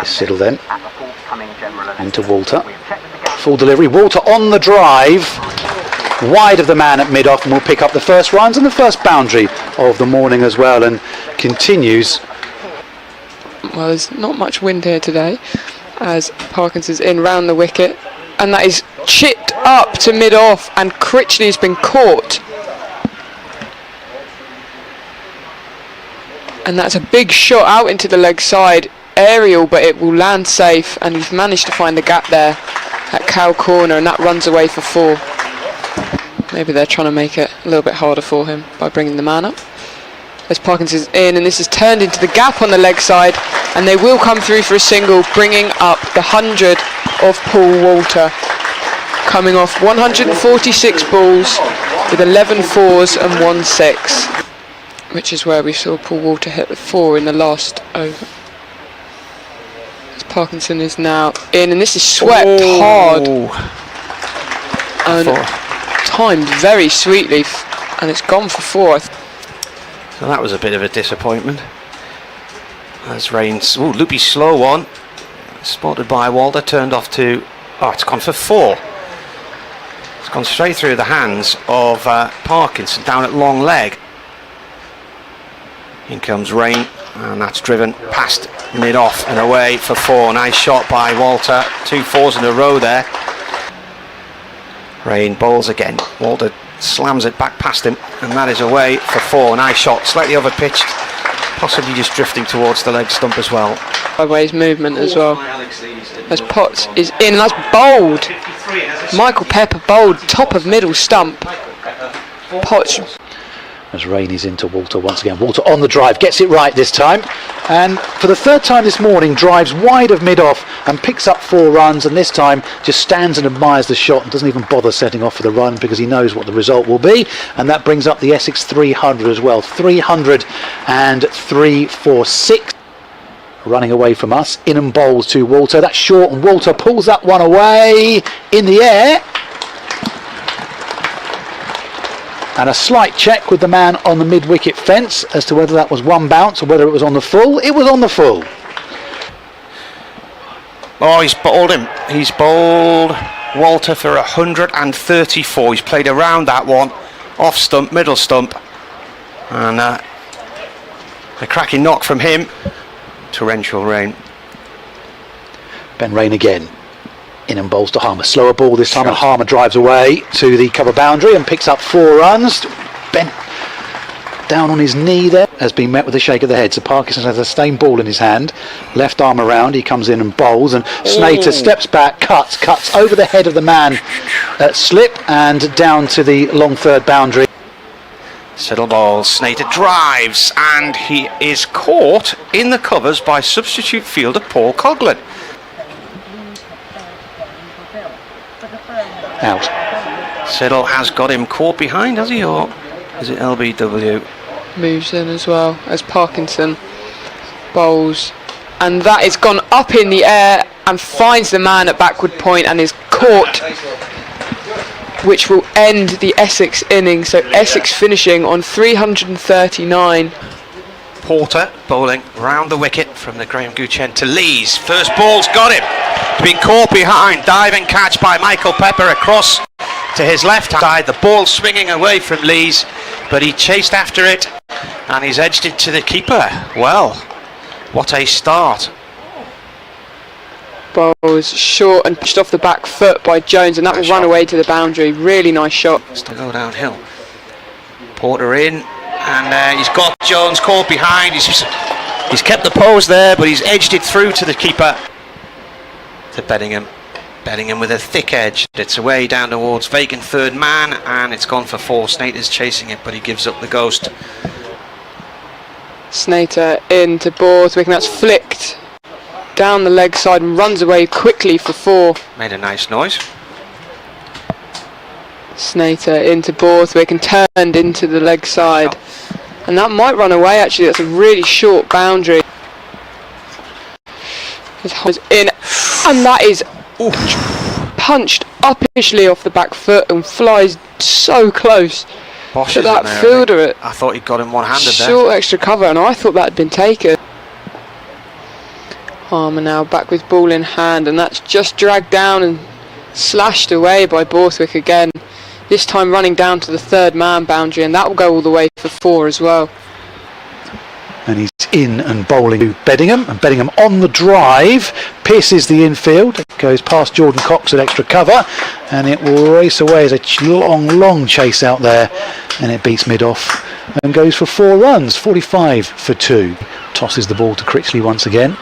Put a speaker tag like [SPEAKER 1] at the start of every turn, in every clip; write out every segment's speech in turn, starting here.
[SPEAKER 1] Siddle then into Walter. Full delivery. Walter on the drive, wide of the man at mid-off, and will pick up the first runs and the first boundary of the morning as well, and continues.
[SPEAKER 2] Well, there's not much wind here today as Parkinson's in round the wicket, and that is chipped up to mid-off, and Critchley has been caught. And that's a big shot out into the leg side, aerial, but it will land safe, and he's managed to find the gap there at cow corner, and that runs away for 4. Maybe they're trying to make it a little bit harder for him by bringing the man up. As Parkinson's in, and this is turned into the gap on the leg side, and they will come through for a single, bringing up the 100 of Paul Walter, coming off 146 balls with 11 fours and 1 6, which is where we saw Paul Walter hit the 4 in the last over. As Parkinson is now in, and this is swept hard and timed very sweetly, and it's gone for 4.
[SPEAKER 3] So that was a bit of a disappointment. As Rains, loopy slow one, spotted by Walter, turned off to, it's gone for 4. It's gone straight through the hands of Parkinson down at long leg. In comes Rain, and that's driven past mid-off and away for 4. Nice shot by Walter, 2 4s in a row there. Rain bowls again, Walter slams it back past him, and that is away for 4. Nice shot, slightly overpitched, possibly just drifting towards the leg stump as well.
[SPEAKER 2] Sideways movement as well. As Potts is in, and that's bowled. Michael Pepper bowled top of middle stump. Potts.
[SPEAKER 1] As Rain is into Walter once again. Walter on the drive, gets it right this time, and for the 3rd time this morning drives wide of mid-off and picks up 4 runs, and this time just stands and admires the shot and doesn't even bother setting off for the run because he knows what the result will be, and that brings up the Essex 300 as well. 303 for 6. Running away from us, in and bowls to Walter. That's short, and Walter pulls that one away in the air. And a slight check with the man on the mid-wicket fence as to whether that was one bounce or whether it was on the full. It was on the full.
[SPEAKER 3] Oh, he's bowled him. He's bowled Walter for 134. He's played around that one, off stump, middle stump, and a cracking knock from him. Torrential rain.
[SPEAKER 1] Ben Rain again. In and bowls to Harmer. Slower ball this time, and Harmer drives away to the cover boundary and picks up 4 runs. Bent down on his knee there, has been met with a shake of the head. So Parkinson has a stained ball in his hand. Left arm around, he comes in and bowls, and Snater steps back, cuts over the head of the man at slip and down to the long 3rd boundary.
[SPEAKER 3] Siddle ball, Snater drives, and he is caught in the covers by substitute fielder Paul Coughlin.
[SPEAKER 1] Out.
[SPEAKER 3] Siddle has got him caught behind, has he, or is it LBW?
[SPEAKER 2] Moves in as well as Parkinson bowls, and that is gone up in the air and finds the man at backward point and is caught, which will end the Essex innings. So Essex finishing on 339.
[SPEAKER 3] Porter bowling round the wicket from the Graham Gooch end to Lees. First ball's got him. He's been caught behind. Diving catch by Michael Pepper across to his left side. The ball swinging away from Lees, but he chased after it and he's edged it to the keeper. Well, what a start.
[SPEAKER 2] Bowls short and pushed off the back foot by Jones, and that will run away to the boundary. Really nice shot.
[SPEAKER 3] To go downhill. Porter in, and he's got Jones caught behind. He's kept the pose there, but he's edged it through to the keeper. To Beddingham with a thick edge. It's away down towards vacant 3rd man, and it's gone for 4. Snater's chasing it, but he gives up the ghost.
[SPEAKER 2] Snater into Borthwick, and that's flicked down the leg side and runs away quickly for 4.
[SPEAKER 3] Made a nice noise.
[SPEAKER 2] Snater into Borthwick and turned into the leg side, and that might run away actually. That's a really short boundary. His in, and that is punched uppishly off the back foot and flies so close to that fielder.
[SPEAKER 3] I thought he got him one-handed there.
[SPEAKER 2] Short extra cover, and I thought that had been taken. Harmer now back with ball in hand, and that's just dragged down and slashed away by Borthwick again. This time running down to the third man boundary, and that will go all the way for 4 as well.
[SPEAKER 1] And he's in and bowling to Beddingham, and Beddingham on the drive pierces the infield. It goes past Jordan Cox at extra cover, and it will race away as a long chase out there, and it beats mid off and goes for 4 runs, 45 for 2. Tosses the ball to Critchley once again.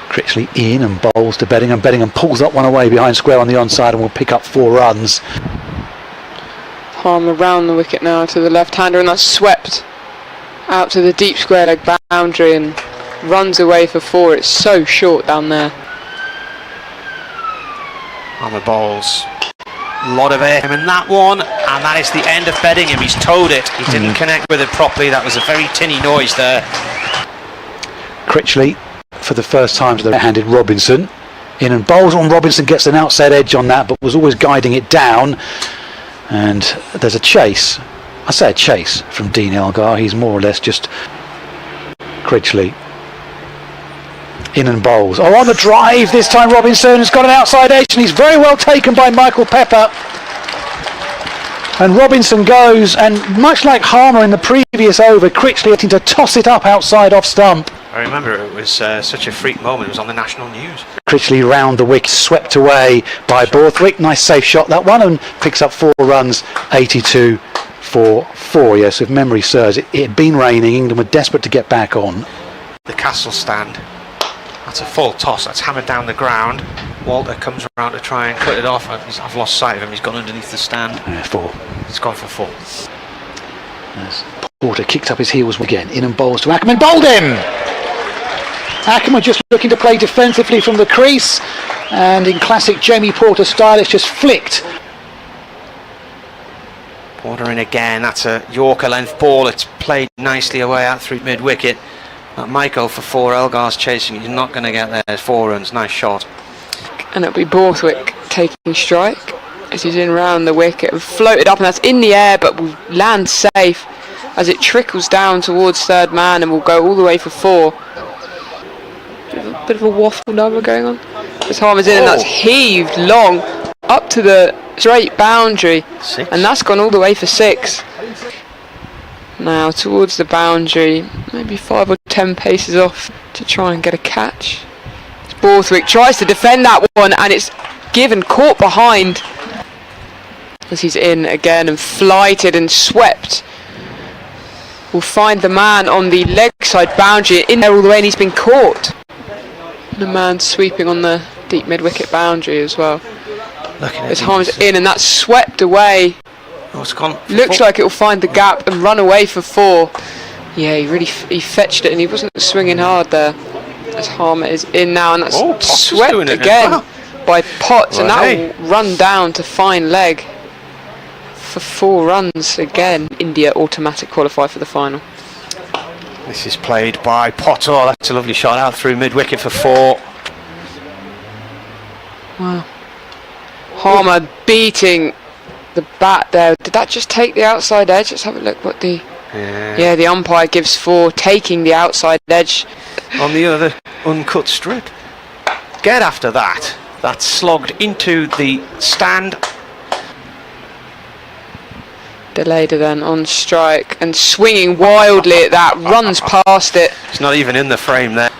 [SPEAKER 1] Critchley in and bowls to Beddingham. Beddingham pulls that one away behind square on the onside and will pick up 4 runs.
[SPEAKER 2] Harmer round the wicket now to the left-hander, and that's swept out to the deep square leg boundary and runs away for 4. It's so short down there.
[SPEAKER 3] On the bowls, a lot of air in that one, and that is the end of Beddingham. He's towed it. He didn't connect with it properly. That was a very tinny noise there.
[SPEAKER 1] Critchley for the first time to the right-handed Robinson. In and bowls on Robinson, gets an outside edge on that, but was always guiding it down. And there's a chase. I say a chase from Dean Elgar. He's more or less just Critchley. In and bowls. Oh, on the drive this time Robinson has got an outside edge, and he's very well taken by Michael Pepper. And Robinson goes, and much like Harmer in the previous over, Critchley getting to toss it up outside off stump.
[SPEAKER 3] I remember it was such a freak moment. It was on the national news.
[SPEAKER 1] Critchley round the wicket, swept away by Borthwick. Nice safe shot that one, and picks up 4 runs, 82 for 4. Yes, if memory serves, it had been raining. England were desperate to get back on.
[SPEAKER 3] The Castle stand. That's a full toss. That's hammered down the ground. Walter comes around to try and cut it off. I've lost sight of him. He's gone underneath the stand.
[SPEAKER 1] 4.
[SPEAKER 3] He's gone for 4.
[SPEAKER 1] As Porter kicked up his heels again. In and bowls to Ackerman. Bowled him! Ackerman just looking to play defensively from the crease, and in classic Jamie Porter style, it's just flicked.
[SPEAKER 3] Porter in again. That's a Yorker length ball. It's played nicely away out through mid wicket. Michael for 4. Elgar's chasing. He's not going to get there. 4 runs. Nice shot.
[SPEAKER 2] And it'll be Borthwick taking strike as he's in round the wicket and floated up, and that's in the air but will land safe as it trickles down towards third man and will go all the way for 4. Bit of a waffle number going on as Harmer's in, and that's heaved long up to the straight boundary.
[SPEAKER 3] 6.
[SPEAKER 2] And that's gone all the way for 6. Now towards the boundary, maybe 5 or 10 paces off to try and get a catch. Borthwick tries to defend that one, and it's caught behind as he's in again and flighted and swept. Will find the man on the leg side boundary, in there all the way, and he's been caught. The man sweeping on the deep mid wicket boundary as well. As Harmer's in, and that's swept away.
[SPEAKER 3] Oh, it's gone.
[SPEAKER 2] Looks like it will find the gap and run away for 4. Yeah, he fetched it, and he wasn't swinging hard there. As Harmer is in now, and that's swept again by Potts, and that will run down to fine leg for 4 runs again. India automatic qualify for the final.
[SPEAKER 3] This is played by Potter. That's a lovely shot out through mid wicket for 4.
[SPEAKER 2] Wow. Harmer beating the bat there. Did that just take the outside edge? Let's have a look what the... Yeah, the umpire gives 4, taking the outside edge.
[SPEAKER 3] On the other uncut strip. Get after that. That's slogged into the stand.
[SPEAKER 2] Delayed then on strike and swinging wildly at that, runs past it.
[SPEAKER 3] It's not even in the frame there.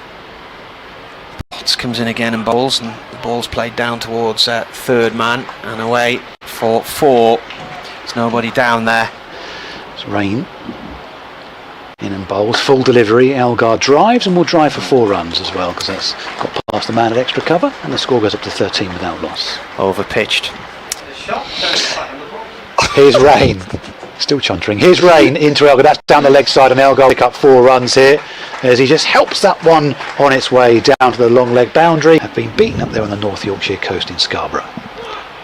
[SPEAKER 3] Potts comes in again and bowls, and the ball's played down towards third man and away for 4. There's nobody down there.
[SPEAKER 1] It's Rain. In and bowls, full delivery. Elgar drives and will drive for 4 runs as well, because that's got past the man at extra cover, and the score goes up to 13 without loss.
[SPEAKER 3] Over pitched.
[SPEAKER 1] Here's Rain. Still chuntering. Here's Rain into Elgar. That's down the leg side, and Elgar pick up 4 runs here as he just helps that one on its way down to the long leg boundary. Have been beaten up there on the North Yorkshire coast in Scarborough.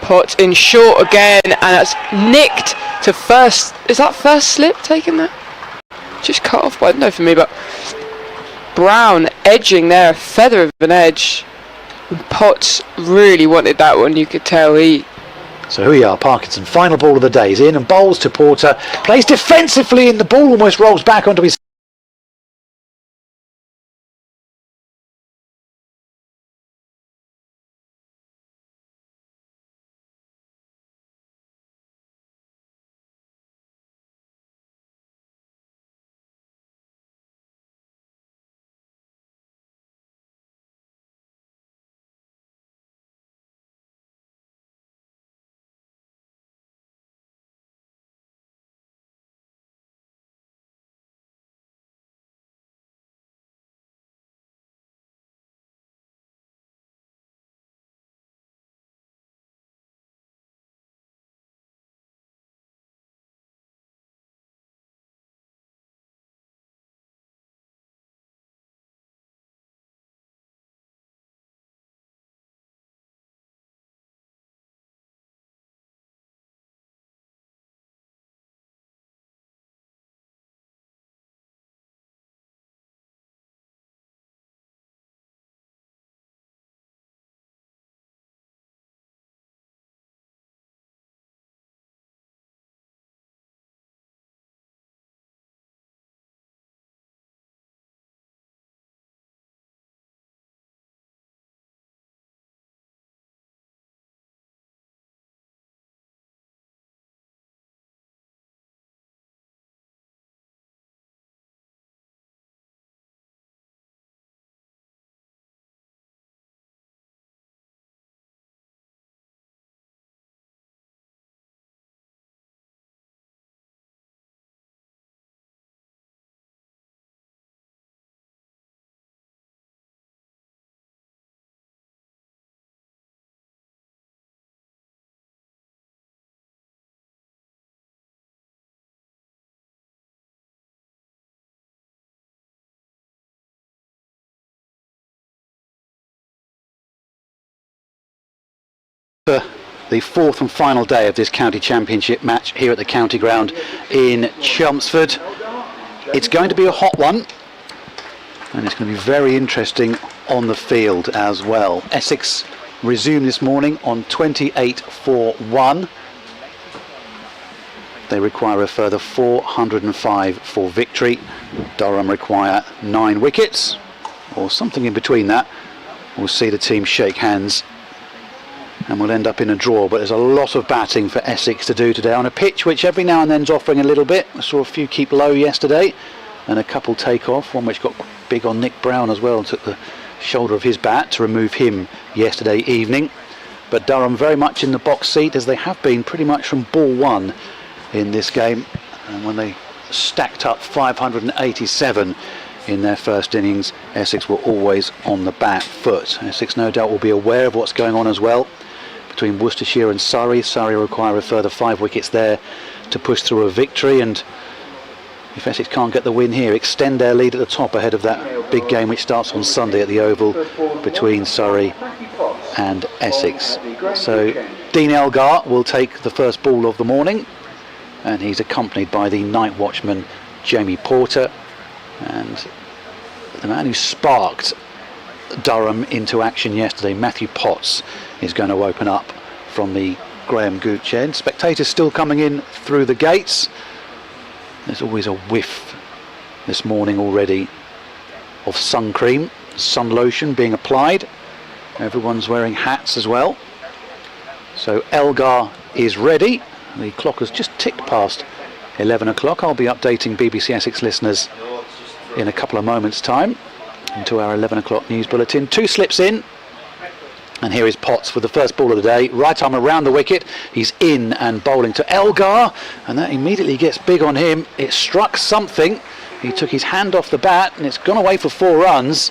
[SPEAKER 2] Potts in short again, and that's nicked to first. Is that first slip taken there? Just cut off by, I don't know for me, but Brown edging there, a feather of an edge. Potts really wanted that one, you could tell.
[SPEAKER 1] So here we are, Parkinson, final ball of the day. He's in and bowls to Porter, plays defensively, and the ball almost rolls back onto his The fourth and final day of this county championship match here at the county ground in Chelmsford. It's going to be a hot one, and it's going to be very interesting on the field as well. Essex resume this morning on 28-4-1. They require a further 405 for victory. Durham require 9 wickets, or something in between that. We'll see the team shake hands, and we'll end up in a draw. But there's a lot of batting for Essex to do today on a pitch which every now and then is offering a little bit. I saw a few keep low yesterday, and a couple take off. One which got big on Nick Brown as well, and took the shoulder of his bat to remove him yesterday evening. But Durham very much in the box seat, as they have been pretty much from ball one in this game, and when they stacked up 587 in their first innings, Essex were always on the back foot. Essex no doubt will be aware of what's going on as well between Worcestershire and Surrey. Surrey require a further 5 wickets there to push through a victory, and if Essex can't get the win here, extend their lead at the top ahead of that big game which starts on Sunday at the Oval between Surrey and Essex. So Dean Elgar will take the first ball of the morning, and he's accompanied by the night watchman Jamie Porter, and the man who sparked Durham into action yesterday, Matthew Potts, is going to open up from the Graham Gooch end. Spectators still coming in through the gates. There's always a whiff this morning already of sun cream, sun lotion being applied. Everyone's wearing hats as well. So Elgar is ready. The clock has just ticked past 11 o'clock. I'll be updating BBC Essex listeners in a couple of moments' time into our 11 o'clock news bulletin. 2 slips in, and here is Potts for the first ball of the day. Right arm around the wicket. He's in and bowling to Elgar, and that immediately gets big on him. It struck something. He took his hand off the bat, and it's gone away for 4 runs.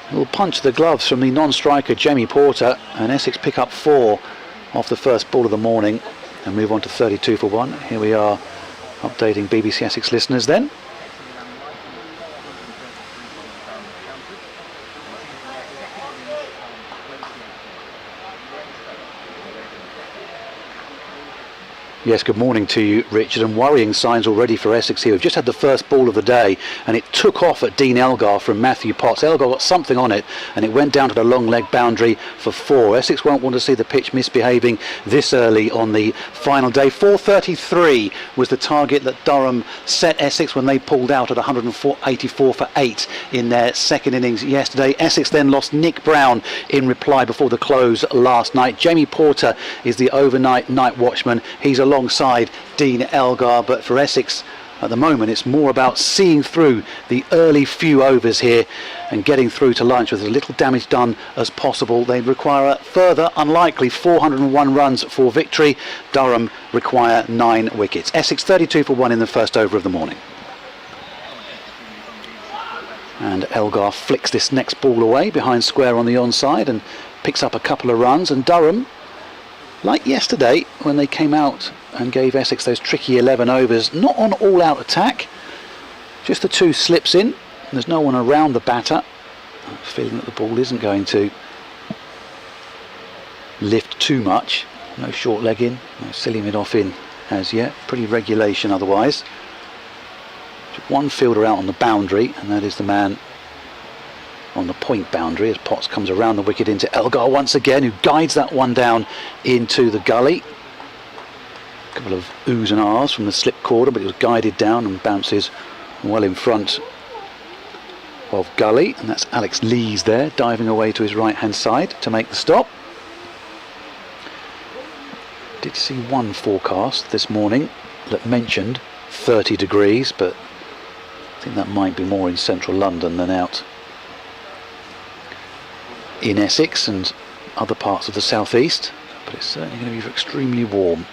[SPEAKER 1] A little punch to the gloves from the non-striker Jamie Porter, and Essex pick up 4 off the first ball of the morning and move on to 32-1. Here we are updating BBC Essex listeners then. Yes, good morning to you, Richard, and worrying signs already for Essex here. We've just had the first ball of the day, and it took off at Dean Elgar from Matthew Potts. Elgar got something on it, and it went down to the long leg boundary for 4. Essex won't want to see the pitch misbehaving this early on the final day. 433 was the target that Durham set Essex when they pulled out at 184 for 8 in their second innings yesterday. Essex then lost Nick Brown in reply before the close last night. Jamie Porter is the overnight night watchman. He's alongside Dean Elgar, but for Essex at the moment it's more about seeing through the early few overs here and getting through to lunch with as little damage done as possible. They require a further unlikely 401 runs for victory. Durham require 9 wickets. Essex 32-1 in the first over of the morning, and Elgar flicks this next ball away behind square on the onside and picks up a couple of runs. And Durham, like yesterday when they came out and gave Essex those tricky 11 overs, not on all-out attack, just the 2 slips in, and there's no one around the batter. I'm feeling that the ball isn't going to lift too much. No short leg in, no silly mid-off in as yet. Pretty regulation otherwise. Just one fielder out on the boundary, and that is the man on the point boundary as Potts comes around the wicket into Elgar once again, who guides that one down into the gully. A couple of oohs and ahs from the slip corner, but it was guided down and bounces well in front of gully, and that's Alex Lees there diving away to his right hand side to make the stop. Did see one forecast this morning that mentioned 30 degrees, but I think that might be more in central London than out in Essex and other parts of the southeast, but it's certainly going to be extremely warm.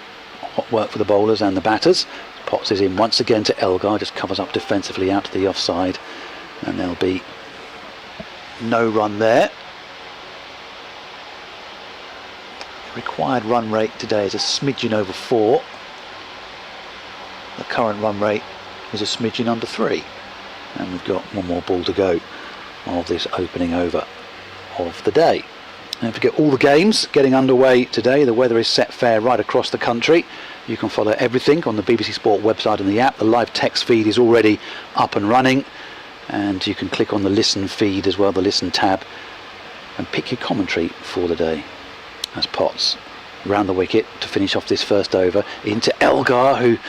[SPEAKER 1] Hot work for the bowlers and the batters. Potts is in once again to Elgar, just covers up defensively out to the offside, and there'll be no run there. The required run rate today is a smidgen over 4. The current run rate is a smidgen under 3, and we've got one more ball to go of this opening over of the day. Don't forget all the games getting underway today. The weather is set fair right across the country. You can follow everything on the BBC Sport website and the app. The live text feed is already up and running, and you can click on the listen feed as well, the listen tab, and pick your commentary for the day. As Potts round the wicket to finish off this first over, into Elgar, who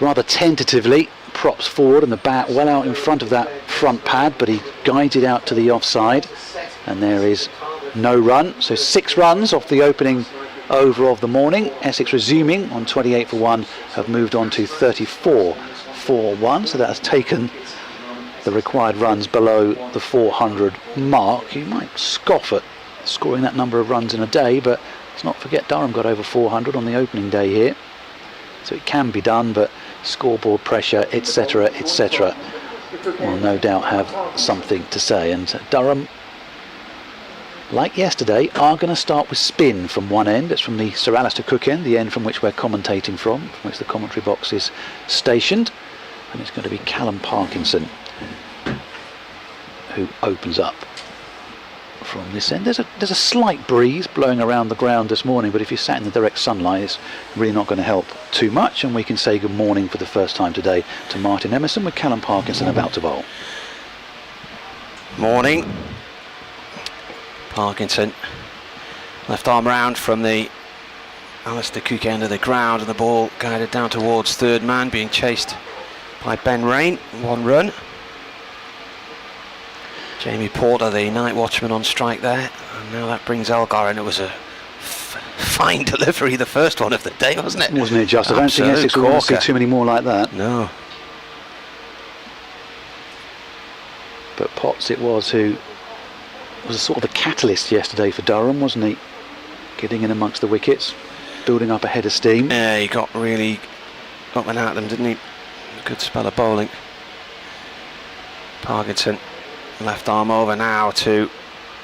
[SPEAKER 1] rather tentatively props forward and the bat well out in front of that front pad, but he guides it out to the offside, and there is no run. So 6 runs off the opening over of the morning. Essex resuming on 28 for 1 have moved on to 34 for 1, so that has taken the required runs below the 400 mark. You might scoff at scoring that number of runs in a day, but let's not forget Durham got over 400 on the opening day here, so it can be done, but scoreboard pressure, etc, etc, will no doubt have something to say. And Durham, like yesterday, are going to start with spin from one end. It's from the Sir Alistair Cook end, the end from which we're commentating from which the commentary box is stationed, and it's going to be Callum Parkinson who opens up from this end. There's a slight breeze blowing around the ground this morning, but if you sat in the direct sunlight, it's really not going to help too much, and we can say good morning for the first time today to Martin Emerson with Callum Parkinson about to bowl.
[SPEAKER 3] Morning. Parkinson, left arm round from the Alistair Cook end of the ground, and the ball guided down towards third man, being chased by Ben Rain. 1 run. Jamie Porter, the night watchman, on strike there, and now that brings Elgar in. It was a fine delivery, the first one of the day, wasn't it?
[SPEAKER 1] Wasn't it just? I don't think Essex will see too many more like that.
[SPEAKER 3] No.
[SPEAKER 1] But Potts it was who was a sort of a catalyst yesterday for Durham, wasn't he? Getting in amongst the wickets, building up a head of steam.
[SPEAKER 3] Yeah, he got one at them, didn't he? Good spell of bowling. Parkinson, left arm over now to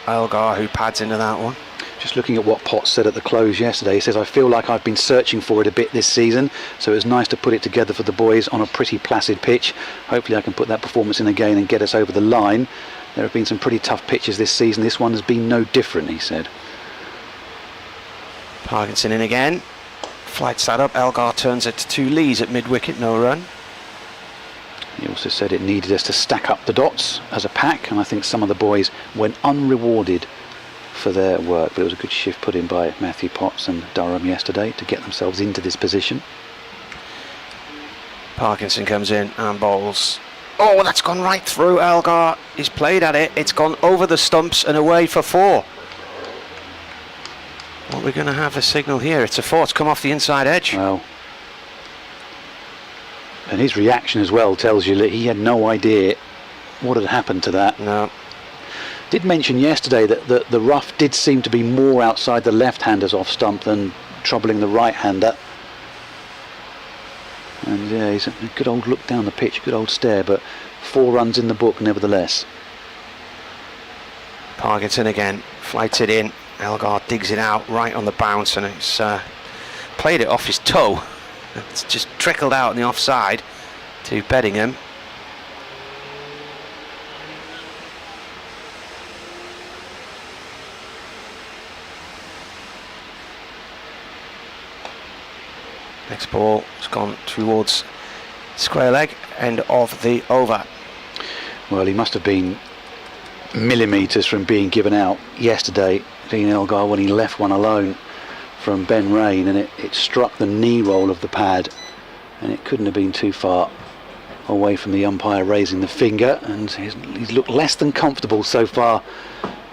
[SPEAKER 3] Elgar, who pads into that one.
[SPEAKER 1] Just looking at what Potts said at the close yesterday, he says, I feel like I've been searching for it a bit this season, so it was nice to put it together for the boys on a pretty placid pitch. Hopefully I can put that performance in again and get us over the line. There have been some pretty tough pitches this season. This one has been no different, he said.
[SPEAKER 3] Parkinson in again. Flights that up. Elgar turns it to 2 Lees at mid-wicket, no run.
[SPEAKER 1] He also said it needed us to stack up the dots as a pack, and I think some of the boys went unrewarded for their work, but it was a good shift put in by Matthew Potts and Durham yesterday to get themselves into this position. Parkinson
[SPEAKER 3] comes in and bowls. Oh, that's gone right through Elgar. He's played at it. It's gone over the stumps and away for 4. What we're going to have a signal here. It's a 4. It's come off the inside edge.
[SPEAKER 1] Well, and his reaction as well tells you that he had no idea what had happened to that.
[SPEAKER 3] No.
[SPEAKER 1] Did mention yesterday that the rough did seem to be more outside the left-hander's off stump than troubling the right-hander. And yeah, he's a good old look down the pitch, good old stare, but 4 runs in the book nevertheless.
[SPEAKER 3] Parkinson again, flights it in. Elgar digs it out right on the bounce, and it's played it off his toe. It's just trickled out on the offside to Beddingham. Next ball has gone towards square leg, end of the over.
[SPEAKER 1] Well, he must have been millimetres from being given out yesterday, Dean Elgar, when he left one alone from Ben Rain, and it struck the knee roll of the pad, and it couldn't have been too far away from the umpire raising the finger, and he's looked less than comfortable so far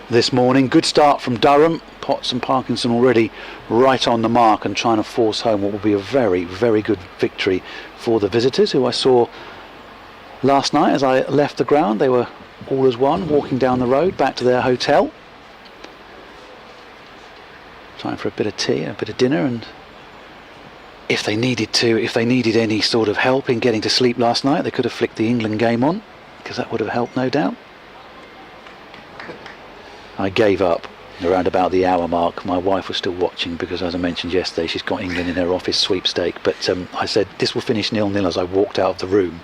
[SPEAKER 1] this morning. Good start from Durham. Potts and Parkinson already right on the mark and trying to force home what will be a very, very good victory for the visitors, who I saw last night as I left the ground. They were all as one, walking down the road back to their hotel. Time for a bit of tea, a bit of dinner, and if they needed any sort of help in getting to sleep last night, they could have flicked the England game on, because that would have helped, no doubt. I gave up around about the hour mark. My wife was still watching because, as I mentioned yesterday, she's got England in her office sweepstake, but I said this will finish 0-0 as I walked out of the room,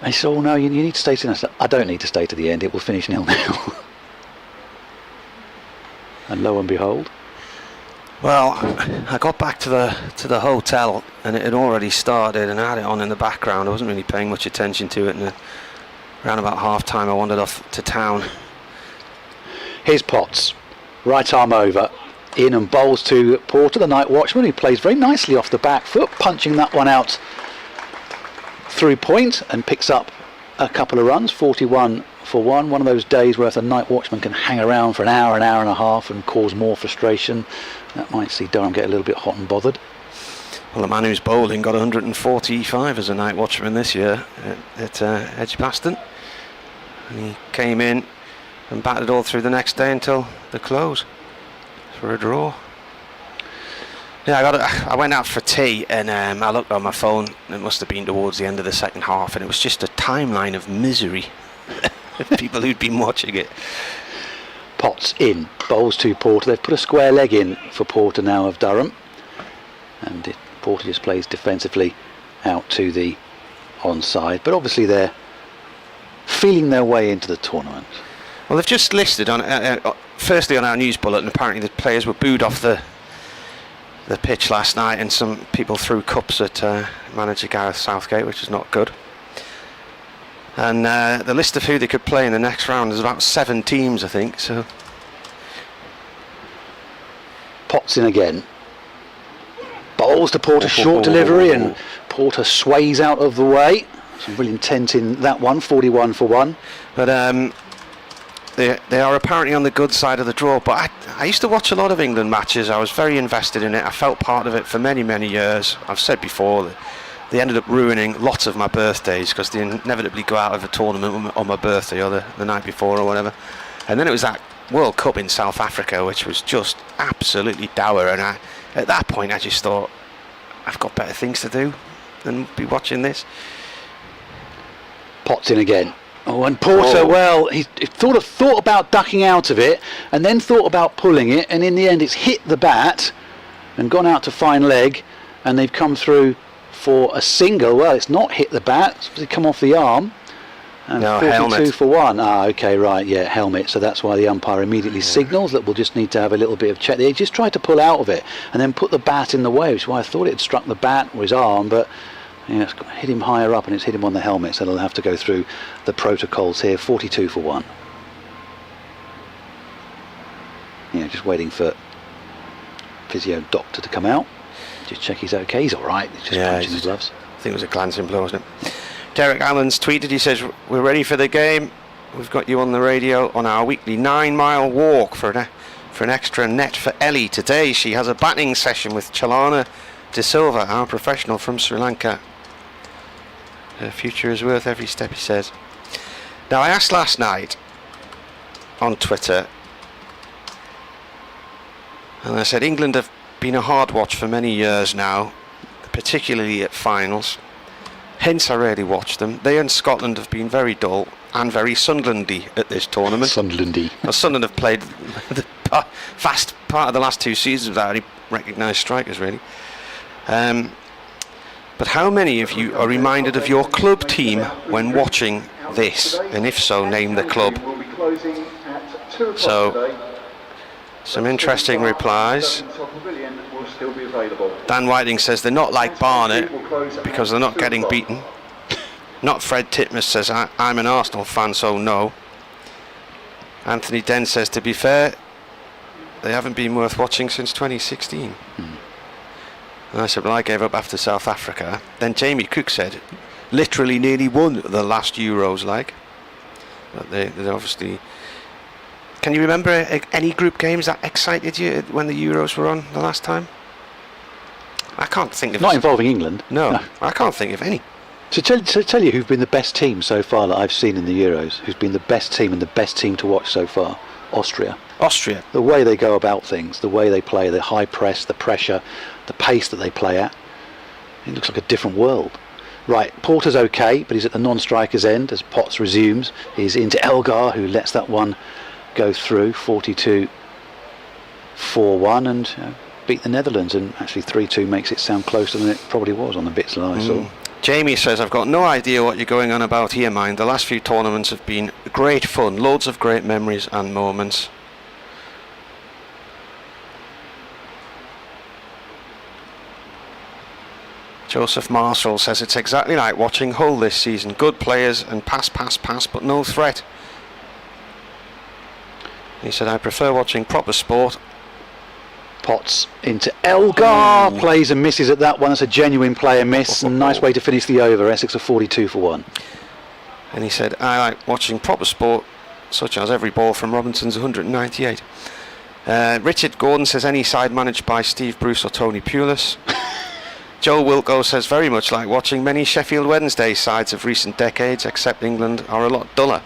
[SPEAKER 1] and she said, oh no, you need to stay to the end. I said, I don't need to stay to the end, it will finish 0-0. And lo and behold,
[SPEAKER 3] Well, I got back to the hotel and it had already started, and I had it on in the background. I wasn't really paying much attention to it, and around about half time I wandered off to town.
[SPEAKER 1] here's Potts, right arm over, in and bowls to Porter, the night watchman, who plays very nicely off the back foot, punching that one out through point and picks up a couple of runs, 41 for one. One of those days where if the night watchman can hang around for an hour and a half and cause more frustration, that might see Durham get a little bit hot and bothered.
[SPEAKER 3] Well, the man who's bowling got 145 as a night watchman this year at Edgbaston, and he came in and batted all through the next day until the close for a draw. Yeah, I went out for tea, and I looked on my phone. It must have been towards the end of the second half, and it was just a timeline of misery of people who'd been watching it.
[SPEAKER 1] Potts in, bowls to Porter. They've put a square leg in for Porter now of Durham, and Porter just plays defensively out to the onside. But obviously they're feeling their way into the tournament.
[SPEAKER 3] Well, they've just listed on firstly on our news bulletin. Apparently, the players were booed off the pitch last night, and some people threw cups at manager Gareth Southgate, which is not good. And the list of who they could play in the next round is about 7 teams, I think. So
[SPEAKER 1] Potts in again. Bowls to Porter, short delivery, and Porter sways out of the way. Some real intent in that one, 41 for one.
[SPEAKER 3] But they are apparently on the good side of the draw. But I used to watch a lot of England matches. I was very invested in it. I felt part of it for many, many years. I've said before that they ended up ruining lots of my birthdays because they inevitably go out of a tournament on my birthday or the night before or whatever. And then it was that World Cup in South Africa, which was just absolutely dour. And at that point, I just thought, I've got better things to do than be watching this.
[SPEAKER 1] Potts in again. Oh, and Porter, well, he thought about ducking out of it, and then thought about pulling it, and in the end it's hit the bat and gone out to fine leg, and they've come through for a single. Well, it's not hit the bat, it's supposed to come off the arm. And
[SPEAKER 3] no,
[SPEAKER 1] 42
[SPEAKER 3] helmet.
[SPEAKER 1] for one. Okay, right, yeah, helmet. So that's why the umpire immediately signals that we'll just need to have a little bit of check. He just tried to pull out of it and then put the bat in the way, which is why I thought it had struck the bat or his arm, but it's hit him higher up and it's hit him on the helmet, so they'll have to go through the protocols here. 42 for one. Just waiting for physio doctor to come out. Just check he's okay. He's all right. He's just punching the gloves.
[SPEAKER 3] I think it was a glancing blow, wasn't it? Derek Allen's tweeted, he says, we're ready for the game. We've got you on the radio on our weekly 9-mile walk for an extra net for Ellie. Today she has a batting session with Chalana De Silva, our professional from Sri Lanka. Her future is worth every step, he says. Now, I asked last night on Twitter, and I said England have been a hard watch for many years now, particularly at finals. Hence, I rarely watch them. They and Scotland have been very dull and very Sunderlandy at this tournament.
[SPEAKER 1] Sunderlandy.
[SPEAKER 3] Well, Sunderland have played the vast part of the last 2 seasons without any recognised strikers, really. But how many of you are reminded of your club team when watching this? And if so, name the club. So, some interesting replies. Dan Whiting says they're not like Barnet because they're not getting beaten. Not Fred Titmus says I'm an Arsenal fan, so no. Anthony Den says, to be fair, they haven't been worth watching since 2016. And I said, well, I gave up after South Africa. Then Jamie Cook said, literally nearly won the last Euros, like. But they obviously... Can you remember any group games that excited you when the Euros were on the last time? I can't think of...
[SPEAKER 1] Not involving England.
[SPEAKER 3] No, I can't think of any.
[SPEAKER 1] To tell you who've been the best team so far that I've seen in the Euros, who's been the best team and the best team to watch so far? Austria. The way they go about things, the way they play, the high press, the pressure, the pace that they play at, it looks like a different world. Right, Porter's okay, but he's at the non-striker's end as Potts resumes. He's into Elgar, who lets that one go through, 42 4-1, and beat the Netherlands, and actually 3-2 makes it sound closer than it probably was on the bits that I saw.
[SPEAKER 3] Jamie says, I've got no idea what you're going on about here, mind. The last few tournaments have been great fun, loads of great memories and moments. Joseph Marshall says it's exactly like watching Hull this season. Good players and pass, but no threat. He said, I prefer watching proper sport.
[SPEAKER 1] Potts into Elgar, plays and misses at that one. That's a genuine player miss. Nice way to finish the over. Essex are 42 for 1.
[SPEAKER 3] And he said, I like watching proper sport, such as every ball from Robinson's 198. Richard Gordon says, any side managed by Steve Bruce or Tony Pulis. Joe Wilco says, very much like watching many Sheffield Wednesday sides of recent decades, except England are a lot duller.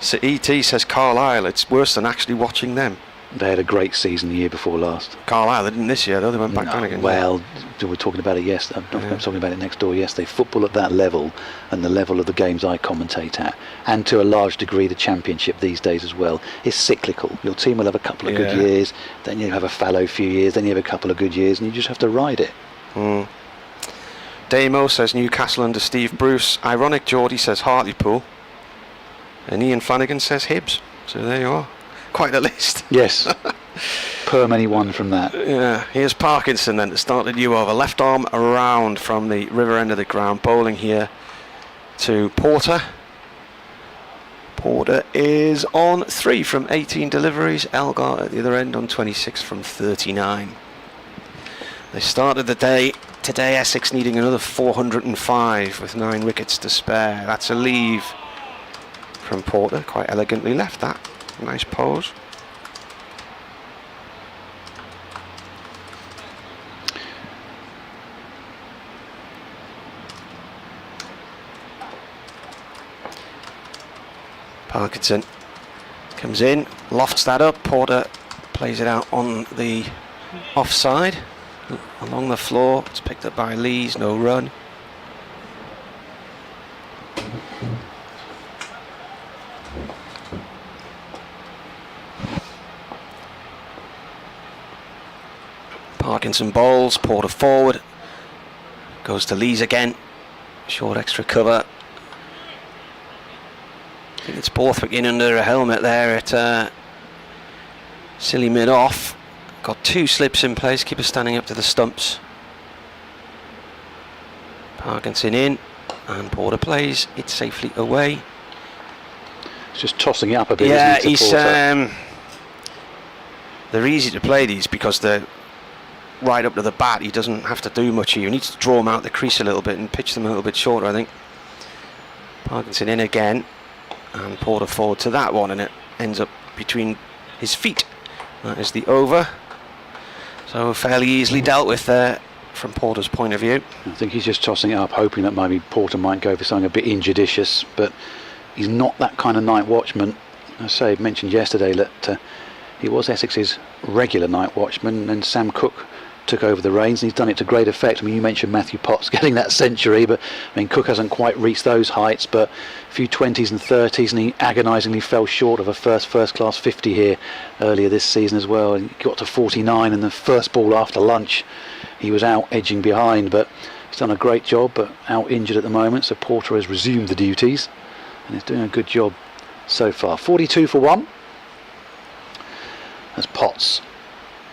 [SPEAKER 3] So E.T. says, Carlisle, it's worse than actually watching them.
[SPEAKER 1] They had a great season the year before last.
[SPEAKER 3] Carlisle, they didn't this year though, they went back down again.
[SPEAKER 1] Well, we were talking about it yesterday. I'm talking about it next door yesterday. Football at that level, and the level of the games I commentate at, and to a large degree the Championship these days as well, is cyclical. Your team will have a couple of good years, then you have a fallow few years, then you have a couple of good years, and you just have to ride it.
[SPEAKER 3] Damo says Newcastle under Steve Bruce. Ironic Geordie says Hartlepool. And Ian Flanagan says Hibs. So there you are. Quite a list.
[SPEAKER 1] Yes. Perm anyone from that.
[SPEAKER 3] Yeah. Here's Parkinson then to start the new over. Left arm around from the river end of the ground. Bowling here to Porter. Porter is on 3 from 18 deliveries. Elgar at the other end on 26 from 39. They started the day today, Essex needing another 405 with 9 wickets to spare. That's a leave from Porter. Quite elegantly left that. Nice pose. Parkinson comes in, lofts that up. Porter plays it out on the offside along the floor. It's picked up by Lees, no run. Parkinson bowls, Porter forward, goes to Lees again, short extra cover. I think it's Borthwick in under a helmet there at silly mid off. Got 2 slips in place, keeper standing up to the stumps. Parkinson in, and Porter plays it safely away.
[SPEAKER 1] He's just tossing it up a bit.
[SPEAKER 3] Yeah,
[SPEAKER 1] isn't he, to
[SPEAKER 3] he's
[SPEAKER 1] Porter?
[SPEAKER 3] they're easy to play these because they're right up to the bat. He doesn't have to do much here. He needs to draw them out the crease a little bit and pitch them a little bit shorter, I think. Parkinson in again, and Porter forward to that one, and it ends up between his feet. That is the over. So fairly easily dealt with there from Porter's point of view.
[SPEAKER 1] I think he's just tossing it up, hoping that maybe Porter might go for something a bit injudicious, but he's not that kind of night watchman. I say, I mentioned yesterday that he was Essex's regular night watchman, and Sam Cook took over the reins, and he's done it to great effect. I mean, you mentioned Matthew Potts getting that century, but I mean, Cook hasn't quite reached those heights, but a few 20s and 30s, and he agonisingly fell short of a first class 50 here earlier this season as well, and he got to 49, and the first ball after lunch he was out edging behind, but he's done a great job, but out injured at the moment, so Porter has resumed the duties and is doing a good job so far. 42 for 1 as Potts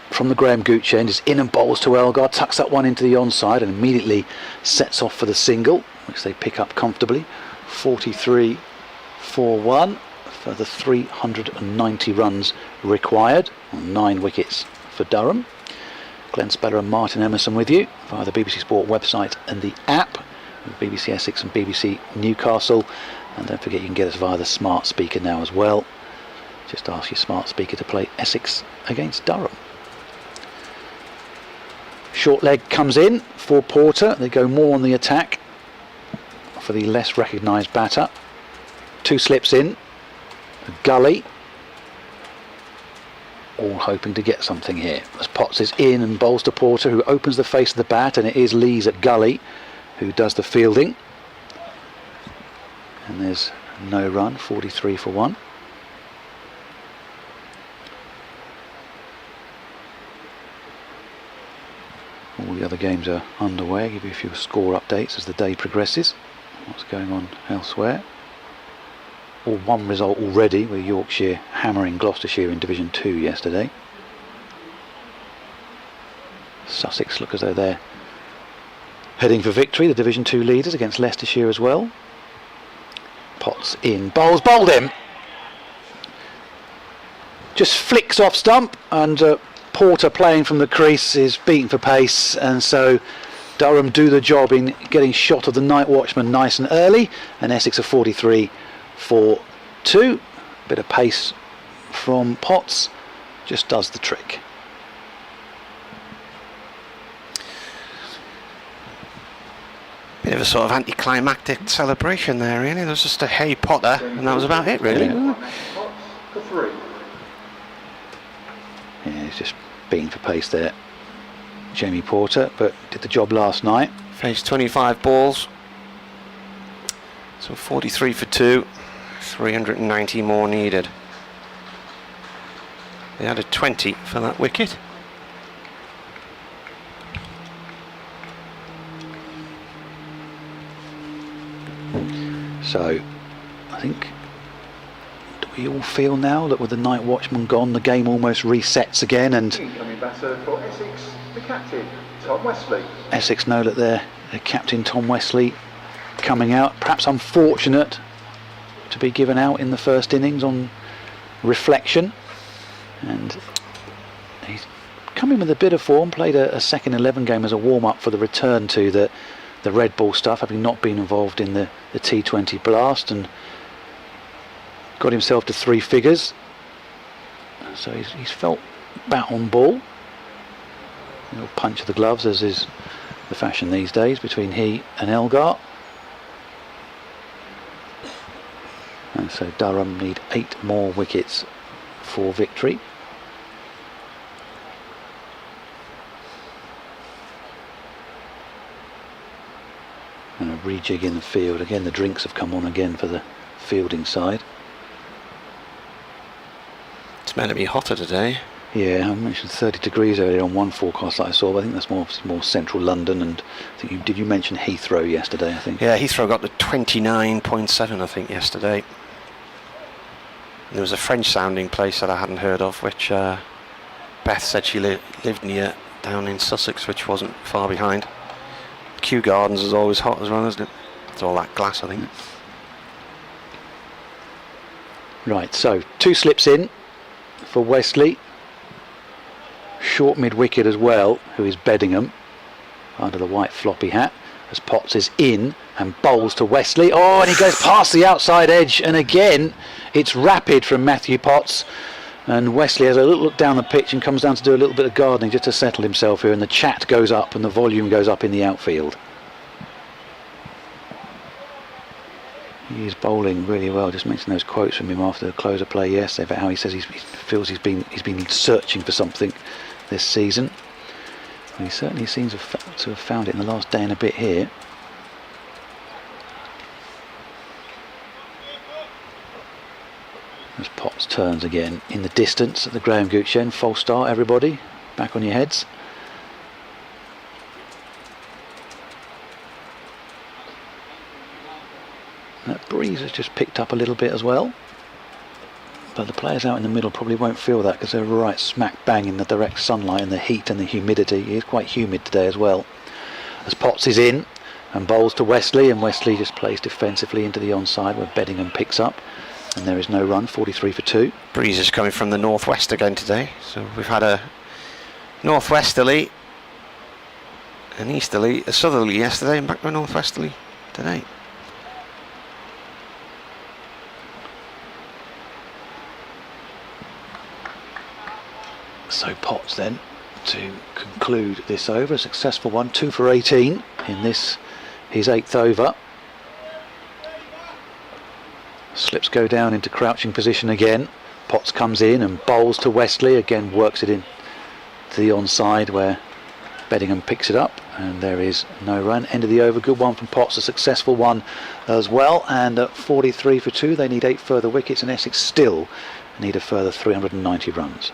[SPEAKER 1] from the Graham Gooch end is in and bowls to Elgar, tucks that one into the onside and immediately sets off for the single, which they pick up comfortably. 43 for 1 for the 390 runs required on 9 wickets for Durham. Glenn Speller and Martin Emerson with you via the BBC Sport website and the app, BBC Essex and BBC Newcastle, and don't forget you can get us via the smart speaker now as well. Just ask your smart speaker to play Essex against Durham. Short leg comes in for Porter. They go more on the attack for the less recognised batter. 2 slips in, Gully, all hoping to get something here as Potts is in and bowls to Porter, who opens the face of the bat, and it is Lees at Gully who does the fielding, and there's no run. 43 for 1. All the other games are underway. I'll give you a few score updates as the day progresses. What's going on elsewhere? Or one result already, with Yorkshire hammering Gloucestershire in Division 2 yesterday. Sussex look as though they're heading for victory, the Division 2 leaders against Leicestershire as well. Potts in, bowls, bowled him. Just flicks off stump, and Porter playing from the crease is beaten for pace, and so Durham do the job in getting shot of the night watchman nice and early, and Essex are 43 for 2. Bit of pace from Potts just does the trick.
[SPEAKER 3] Bit of a sort of anticlimactic celebration there, really. There was just a hey Potter, and that was about it, really.
[SPEAKER 1] Yeah, he's just beaten for pace there, Jamie Porter, but did the job last night.
[SPEAKER 3] Faced 25 balls, so 43 for 2, 390 more needed. They had a 20 for that wicket.
[SPEAKER 1] So I think, do we all feel now that with the night watchman gone, the game almost resets again, and
[SPEAKER 4] incoming batter for Essex, the captain, Tom Wesley.
[SPEAKER 1] Essex know that their captain Tom Wesley coming out, perhaps unfortunate to be given out in the first innings on reflection, and he's coming with a bit of form, played a second 11 game as a warm-up for the return to the red ball stuff, having not been involved in the T20 blast, and got himself to 3 figures, so he's felt bat on ball. A little punch of the gloves, as is the fashion these days between he and Elgar. And so Durham need 8 more wickets for victory. And a rejig in the field. Again, the drinks have come on again for the fielding side.
[SPEAKER 3] It's meant to be hotter today.
[SPEAKER 1] Yeah, I mentioned 30 degrees earlier on one forecast that I saw, but I think that's more central London, and I think did you mention Heathrow yesterday, I think?
[SPEAKER 3] Yeah, Heathrow got to 29.7, I think, yesterday. There was a French-sounding place that I hadn't heard of, which Beth said she lived near down in Sussex, which wasn't far behind. Kew Gardens is always hot as well, isn't it? It's all that glass, I think.
[SPEAKER 1] Right, so 2 slips in for Wesley. Short mid-wicket as well, who is Beddingham under the white floppy hat, as Potts is in and bowls to Wesley. Oh, and he goes past the outside edge, and again it's rapid from Matthew Potts, and Wesley has a little look down the pitch and comes down to do a little bit of gardening just to settle himself here, and the chat goes up and the volume goes up in the outfield. He is bowling really well. Just mentioned those quotes from him after the close of play yesterday about how he says he feels he's been searching for something this season. And he certainly seems to have found it in the last day and a bit here. As Potts turns again in the distance at the Graham Gooch end. False start, everybody. Back on your heads. That breeze has just picked up a little bit as well, but the players out in the middle probably won't feel that because they're right smack bang in the direct sunlight and the heat and the humidity. It is quite humid today as well. As Potts is in and bowls to Wesley, and Wesley just plays defensively into the onside where Beddingham picks up, and there is no run. 43 for 2.
[SPEAKER 3] Breeze is coming from the northwest again today, so we've had a northwesterly, an easterly, a southerly yesterday, and back to a northwesterly today.
[SPEAKER 1] So Potts then to conclude this over, a successful one, 2 for 18 in this, his 8th over. Slips go down into crouching position again. Potts comes in and bowls to Wesley, again works it in to the onside where Beddingham picks it up, and there is no run. End of the over, good one from Potts, a successful one as well, and at 43 for 2 they need 8 further wickets, and Essex still need a further 390 runs.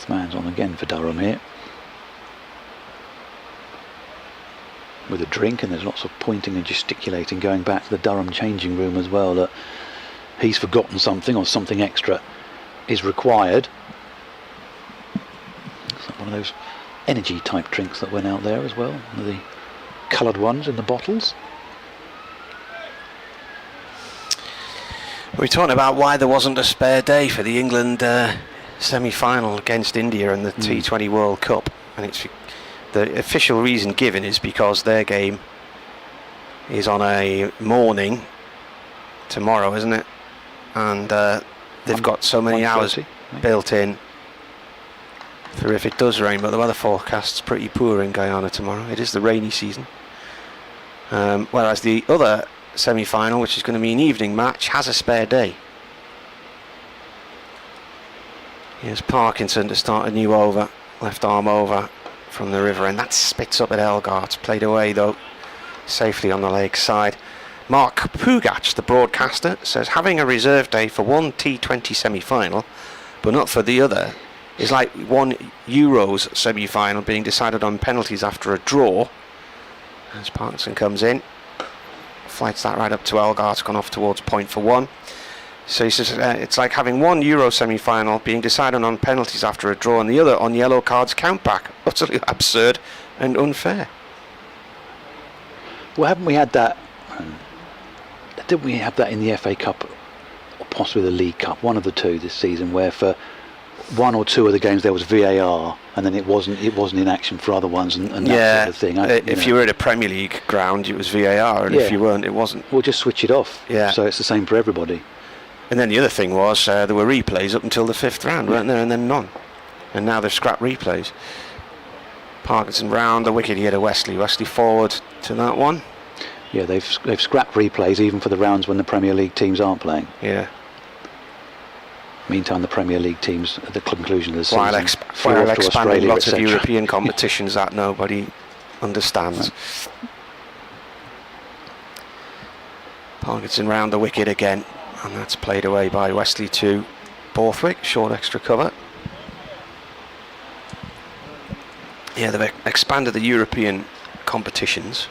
[SPEAKER 1] Man's on again for Durham here. with a drink, and there's lots of pointing and gesticulating going back to the Durham changing room as well, that he's forgotten something or something extra is required. It's like one of those energy type drinks that went out there as well, one of the coloured ones in the bottles.
[SPEAKER 3] We're talking about why there wasn't a spare day for the England semi-final against India in the T20 World Cup, and it's the official reason given is because their game is on a morning tomorrow, isn't it? And they've got so many hours built in for if it does rain, but the weather forecast's pretty poor in Guyana tomorrow. It is the rainy season. Whereas the other semi-final, which is going to be an evening match, has a spare day. Here's Parkinson to start a new over, left arm over from the river, and that spits up at Elgar. It's played away though, safely on the leg side. Mark Pugach, the broadcaster, says having a reserve day for one T20 semi-final, but not for the other, is like one Euros semi-final being decided on penalties after a draw. As Parkinson comes in, flights that right up to Elgar. It's gone off towards point for one. So he says it's like having one Euro semi-final being decided on penalties after a draw and the other on yellow cards count back. Utterly absurd and unfair.
[SPEAKER 1] Well, haven't we had that? Didn't we have that in the FA Cup or possibly the League Cup? One of the two this season, where for one or two of the games there was VAR, and then it wasn't in action for other ones, and that sort of thing.
[SPEAKER 3] If you were at a Premier League ground, it was VAR, and if you weren't, it wasn't.
[SPEAKER 1] We'll just switch it off.
[SPEAKER 3] Yeah.
[SPEAKER 1] So it's the same for everybody.
[SPEAKER 3] And then the other thing was there were replays up until the 5th round, weren't there? And then none. And now they've scrapped replays. Parkinson round the wicket here to Wesley. Wesley forward to that one.
[SPEAKER 1] Yeah, they've scrapped replays even for the rounds when the Premier League teams aren't playing.
[SPEAKER 3] Yeah.
[SPEAKER 1] Meantime, the Premier League teams at the conclusion of the season
[SPEAKER 3] While
[SPEAKER 1] flew off to
[SPEAKER 3] expanding
[SPEAKER 1] Australia,
[SPEAKER 3] lots of
[SPEAKER 1] etc.
[SPEAKER 3] European competitions that nobody understands. Right. Parkinson round the wicket again, and that's played away by Wesley to Borthwick. Short extra cover. Yeah, they've expanded the European competitions.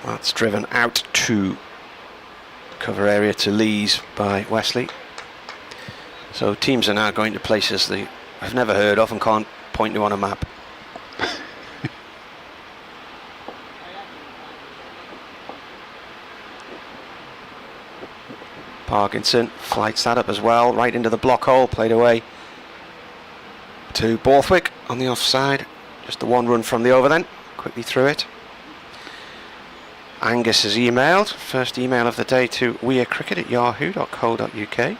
[SPEAKER 3] That's driven out to cover area to Lees by Wesley. So teams are now going to places they I've never heard of and can't point to on a map. Parkinson flights that up as well, right into the block hole, played away to Borthwick on the offside. Just the one run from the over then, quickly through it. Angus has emailed, first email of the day to wearecricket@yahoo.co.uk.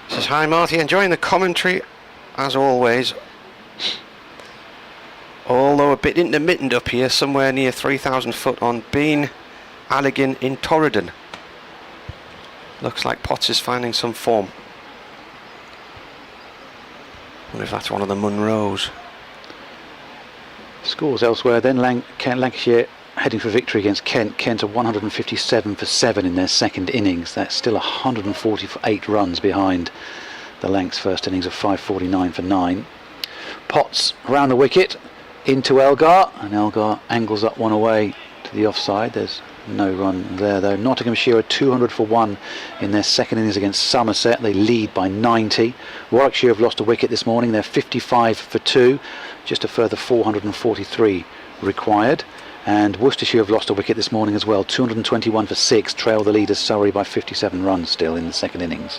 [SPEAKER 3] Says, hi Marty, enjoying the commentary as always. Although a bit intermittent up here, somewhere near 3,000 foot on Bean Alligan in Torridon. Looks like Potts is finding some form. Wonder if that's one of the Munros.
[SPEAKER 1] Scores elsewhere then. Lancashire heading for victory against Kent. Kent are 157 for 7 in their second innings. That's still 148 runs behind the Lancs' first innings of 549 for 9. Potts around the wicket into Elgar, and Elgar angles up one away to the offside. There's no run there though. Nottinghamshire are 200 for 1 in their second innings against Somerset. They lead by 90. Warwickshire have lost a wicket this morning. They're 55 for 2. Just a further 443 required. And Worcestershire have lost a wicket this morning as well. 221 for 6. Trail the leaders Surrey by 57 runs still in the second innings.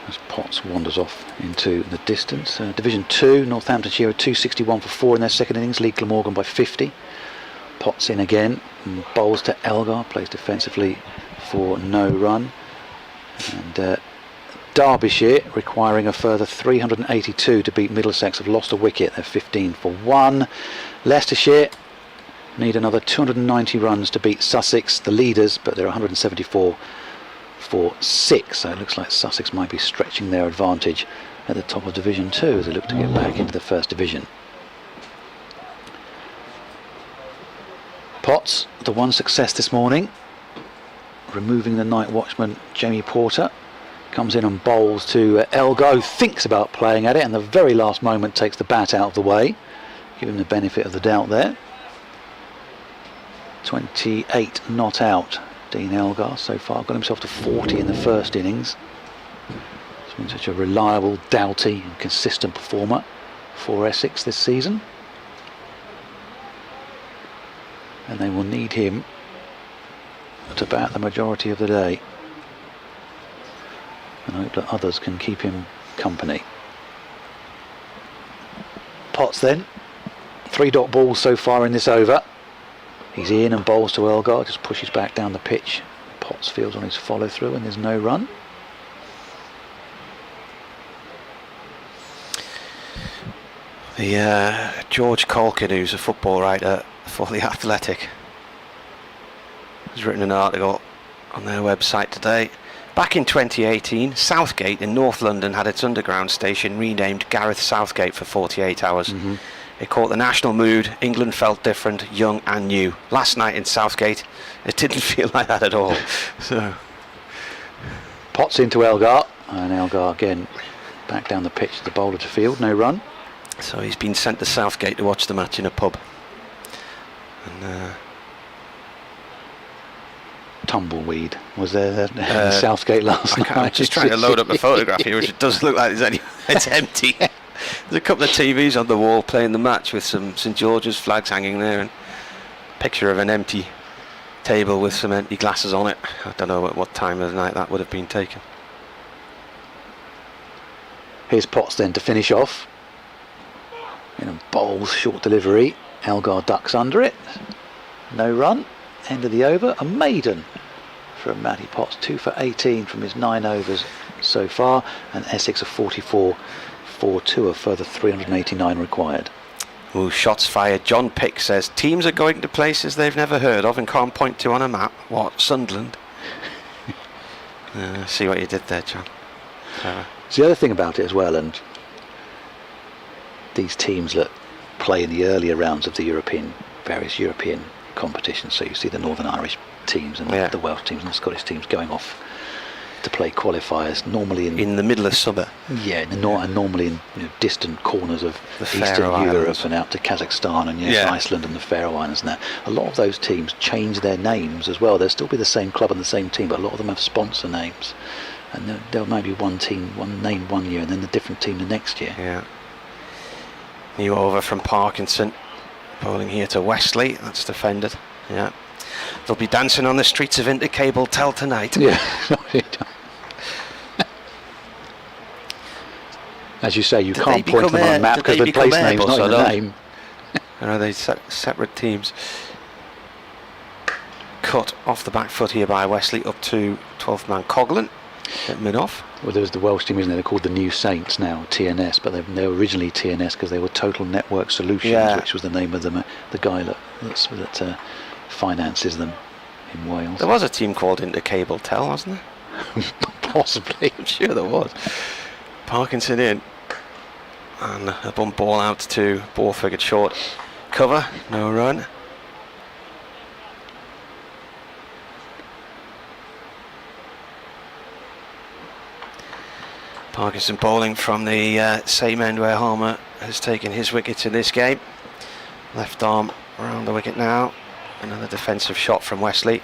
[SPEAKER 1] As Potts wanders off into the distance. Division 2, Northamptonshire are 261 for 4 in their second innings, lead Glamorgan by 50. Potts in again, and bowls to Elgar, plays defensively for no run. And Derbyshire, requiring a further 382 to beat Middlesex, have lost a wicket. They're 15 for 1. Leicestershire need another 290 runs to beat Sussex, the leaders, but they're 174 for 6, so it looks like Sussex might be stretching their advantage at the top of Division 2 as they look to get back into the First Division. Potts, the one success this morning removing the night watchman Jamie Porter. Comes in and bowls to Elgar, who thinks about playing at it, and the very last moment takes the bat out of the way. Give him the benefit of the doubt there. 28 not out. Dean Elgar so far got himself to 40 in the first innings. He's been such a reliable, doughty and consistent performer for Essex this season. And they will need him to bat the majority of the day. And hope that others can keep him company. Potts then. 3 dot balls so far in this over. He's in and bowls to Elgar, just pushes back down the pitch. Potts fields on his follow through and there's no run.
[SPEAKER 3] The George Colkin, who's a football writer for The Athletic, has written an article on their website today. Back in 2018, Southgate in North London had its underground station renamed Gareth Southgate for 48 hours. It caught the national mood. England felt different, young and new. Last night in Southgate, it didn't feel like that at all. So,
[SPEAKER 1] Potts into Elgar, and Elgar again back down the pitch to the bowler to field, no run.
[SPEAKER 3] so he's been sent to Southgate to watch the match in a pub. And
[SPEAKER 1] tumbleweed was there in Southgate last night.
[SPEAKER 3] I'm just trying to load up a photograph here, which it doesn't look like it's empty. There's a couple of TVs on the wall playing the match with some St George's flags hanging there, and a picture of an empty table with some empty glasses on it. I don't know at what time of the night that would have been taken.
[SPEAKER 1] Here's Potts then to finish off. In a bowls, short delivery. Elgar ducks under it. No run. End of the over. A maiden from Matty Potts. 2 for 18 from his 9 overs so far. And Essex are 44 for 2. A further 389 required.
[SPEAKER 3] Ooh, shots fired. John Pick says teams are going to places they've never heard of and can't point to on a map. What? Sunderland? See what you did there, John.
[SPEAKER 1] It's the other thing about it as well, and these teams that play in the earlier rounds of the various European competitions. So you see the Northern Irish teams and the Welsh teams and the Scottish teams going off to play qualifiers, normally in
[SPEAKER 3] the middle of summer.
[SPEAKER 1] Yeah, and normally in distant corners of
[SPEAKER 3] The
[SPEAKER 1] Eastern
[SPEAKER 3] Faroe
[SPEAKER 1] Europe
[SPEAKER 3] Islands.
[SPEAKER 1] and out to Kazakhstan and Iceland and the Faroe Islands and that. A lot of those teams change their names as well. They'll still be the same club and the same team, but a lot of them have sponsor names. And there might be one team, one name one year, and then a different team the next year.
[SPEAKER 3] Yeah. New over from Parkinson. Bowling here to Wesley. That's defended. Yeah. They'll be dancing on the streets of Intercable Tell tonight.
[SPEAKER 1] Yeah. As you say, you
[SPEAKER 3] Did
[SPEAKER 1] can't
[SPEAKER 3] they
[SPEAKER 1] point them
[SPEAKER 3] become
[SPEAKER 1] on a map
[SPEAKER 3] did
[SPEAKER 1] because
[SPEAKER 3] they
[SPEAKER 1] the place
[SPEAKER 3] become
[SPEAKER 1] name's
[SPEAKER 3] Airbus
[SPEAKER 1] not in
[SPEAKER 3] or
[SPEAKER 1] the
[SPEAKER 3] not?
[SPEAKER 1] name.
[SPEAKER 3] Or are they separate teams? Cut off the back foot here by Wesley up to 12th man Coghlan at mid-off.
[SPEAKER 1] Well, there's the Welsh team, isn't there? They're called the New Saints now, TNS, but they were originally TNS because they were Total Network Solutions, which was the name of the guy that finances them in Wales.
[SPEAKER 3] There was a team called Intercable Tell, wasn't there?
[SPEAKER 1] Possibly.
[SPEAKER 3] I'm sure there was. Parkinson in. And a bump ball out to Borthwick at short cover. No run. Parkinson bowling from the same end where Harmer has taken his wickets in this game. Left arm around the wicket now. Another defensive shot from Wesley.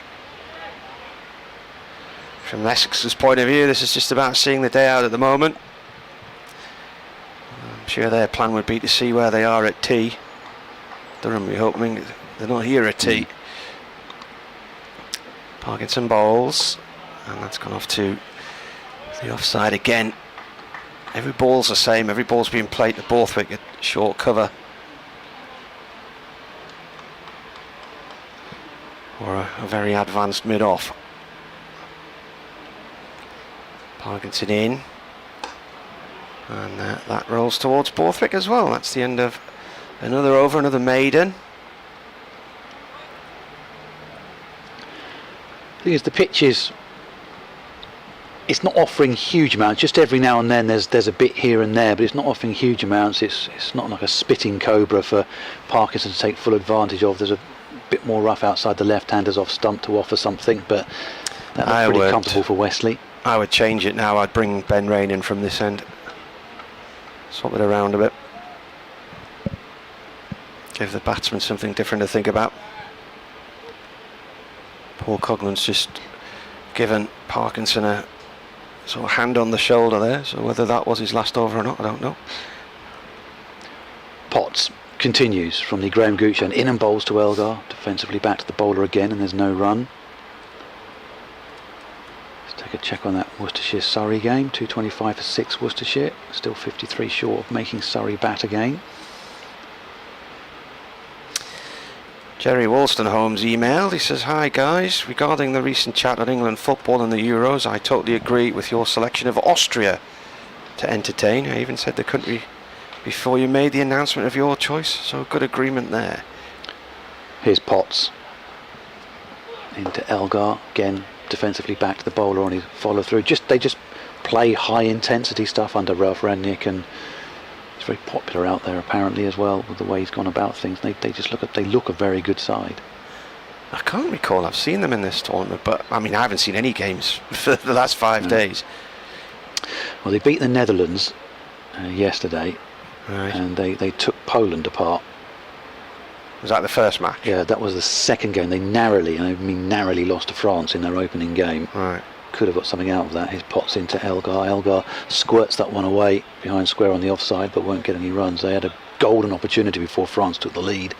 [SPEAKER 3] From Essex's point of view, this is just about seeing the day out at the moment. I'm sure their plan would be to see where they are at tea. Durham, we're hoping they're not here at tea. Parkinson bowls, and that's gone off to the offside again. Every ball's the same, every ball's being played to Borthwick at short cover. Or a very advanced mid-off. Parkinson in. And that rolls towards Borthwick as well. That's the end of another over, another maiden.
[SPEAKER 1] The thing is, the pitch it's not offering huge amounts. Just every now and then there's a bit here and there, but it's not offering huge amounts. It's not like a spitting cobra for Parkinson to take full advantage of. There's a bit more rough outside the left-handers off stump to offer something, but That
[SPEAKER 3] I
[SPEAKER 1] looked pretty
[SPEAKER 3] would.
[SPEAKER 1] comfortable for Wesley.
[SPEAKER 3] I would change it now. I'd bring Ben Rain in from this end. Swap it around a bit. Give the batsman something different to think about. Paul Coughlan's just given Parkinson a sort of hand on the shoulder there, so whether that was his last over or not, I don't know.
[SPEAKER 1] Potts continues from the Graham Gooch and in and bowls to Elgar. Defensively back to the bowler again, and there's no run. Let's take a check on that Worcestershire-Surrey game. 225 for 6 Worcestershire. Still 53 short of making Surrey bat again.
[SPEAKER 3] Jerry Wolstenholme's emailed. He says, "Hi guys, regarding the recent chat on England football and the Euros, I totally agree with your selection of Austria to entertain. I even said the country before you made the announcement of your choice, so good agreement there."
[SPEAKER 1] Here's Potts into Elgar again, defensively back to the bowler on his follow through. They just play high intensity stuff under Ralph Rangnick, and it's very popular out there apparently as well with the way he's gone about things. They look a very good side.
[SPEAKER 3] I can't recall I've seen them in this tournament, but I mean I haven't seen any games for the last 5 days.
[SPEAKER 1] Well, they beat the Netherlands yesterday,
[SPEAKER 3] Right.
[SPEAKER 1] and they took Poland apart.
[SPEAKER 3] Was that the first match?
[SPEAKER 1] Yeah, that was the second game. They narrowly, and I mean narrowly, lost to France in their opening game.
[SPEAKER 3] Right.
[SPEAKER 1] Could have got something out of that. His Potts into Elgar. Elgar squirts that one away behind square on the offside, but won't get any runs. They had a golden opportunity before France took the lead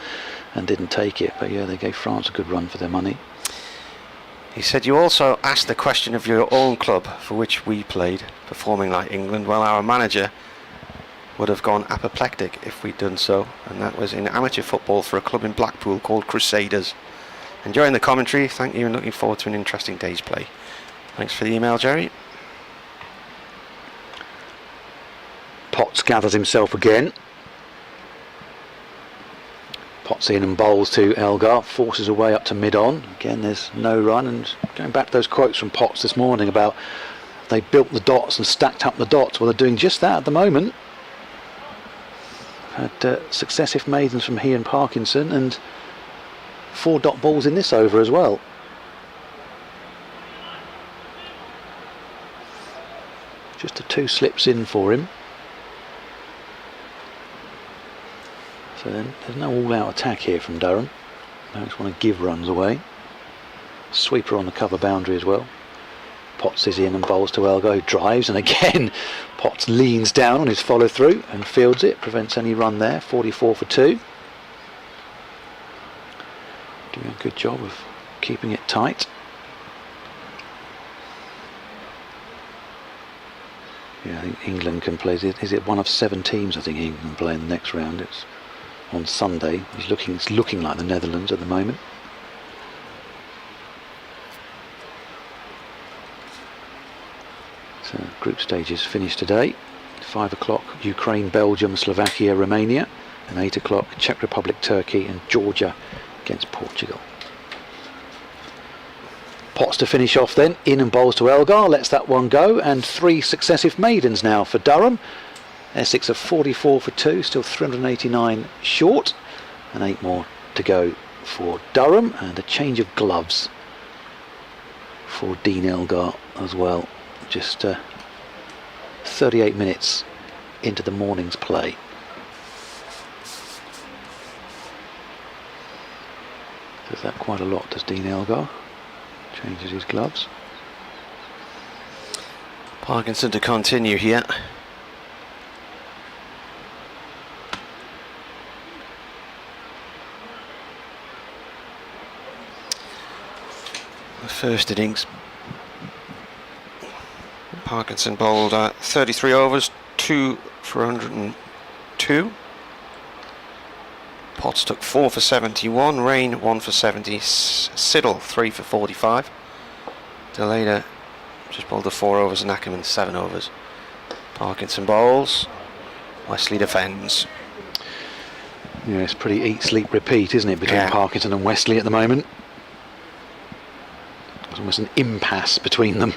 [SPEAKER 1] and didn't take it. But yeah, they gave France a good run for their money.
[SPEAKER 3] He said, "You also asked the question of your own club for which we played, performing like England. Well, our manager would have gone apoplectic if we'd done so, and that was in amateur football for a club in Blackpool called Crusaders. Enjoying the commentary, thank you, and looking forward to an interesting day's play." Thanks for the email, Jerry.
[SPEAKER 1] Potts gathers himself again. Potts in and bowls to Elgar, forces away up to mid-on. Again, there's no run, and going back to those quotes from Potts this morning about they built the dots and stacked up the dots. Well, they're doing just that at the moment. Had successive maidens from he and Parkinson, and 4 dot balls in this over as well. Just the 2 slips in for him. So then there's no all-out attack here from Durham. They just want to give runs away. Sweeper on the cover boundary as well. Potts is in and bowls to Elgar, who drives, and again Potts leans down on his follow through and fields it, prevents any run there. 44 for 2. Doing a good job of keeping it tight. Yeah, I think England can play. Is it one of 7 teams? I think England can play in the next round. It's on Sunday. It's looking like the Netherlands at the moment. So group stage is finished today. 5 o'clock Ukraine, Belgium, Slovakia, Romania, and 8 o'clock Czech Republic, Turkey, and Georgia against Portugal. Potts to finish off then, in and bowls to Elgar, lets that one go, and 3 successive maidens now for Durham. Essex are 44 for 2, still 389 short, and 8 more to go for Durham, and a change of gloves for Dean Elgar as well. Just 38 minutes into the morning's play. Does that quite a lot, does Dean Elgar? Changes his gloves.
[SPEAKER 3] Parkinson to continue here. The first innings, Parkinson bowled 33 overs, 2 for 102. Potts took 4 for 71, Rain 1 for 70, Siddle 3 for 45. Deleda just bowled the 4 overs, and Ackerman 7 overs. Parkinson bowls, Wesley defends.
[SPEAKER 1] Yeah, it's pretty eat, sleep, repeat, isn't it, between Parkinson and Wesley at the moment. There's almost an impasse between them.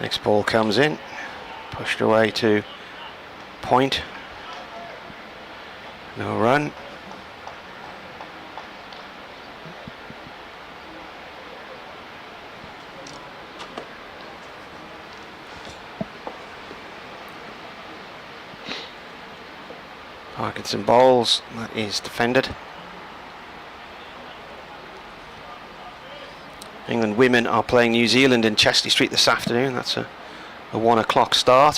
[SPEAKER 3] Next ball comes in, pushed away to point. No run. Parkinson bowls, that is defended. England women are playing New Zealand in Chesley Street this afternoon. That's a 1 o'clock start.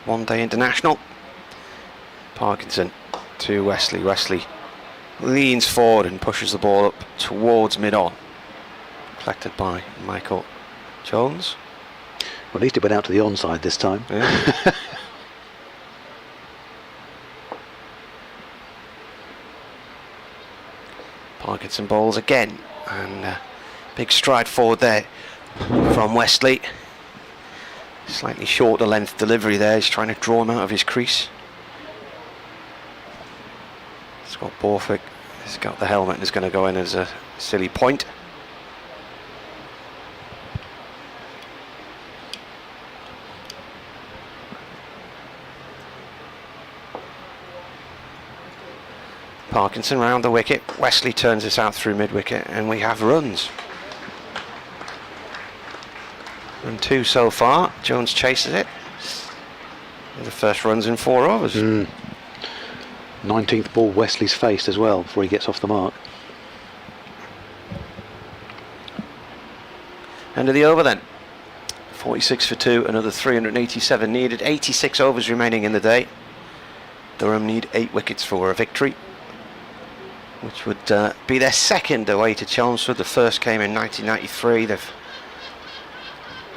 [SPEAKER 3] One day international. Parkinson to Wesley. Wesley leans forward and pushes the ball up towards mid-on. Collected by Michael Jones.
[SPEAKER 1] Well, at least it went out to the onside this time.
[SPEAKER 3] Yeah. Parkinson bowls again, and big stride forward there from Wesley. Slightly shorter length delivery there. He's trying to draw him out of his crease. Scott Borthwick has got the helmet and is going to go in as a silly point. Parkinson round the wicket. Wesley turns this out through mid-wicket, and we have runs. Run 2 so far. Jones chases it. And the first runs in 4 overs.
[SPEAKER 1] 19th ball Wesley's faced as well before he gets off the mark.
[SPEAKER 3] End of the over then. 46 for 2, another 387 needed. 86 overs remaining in the day. Durham need 8 wickets for a victory, which would be their second away to Chelmsford. The first came in 1993. They've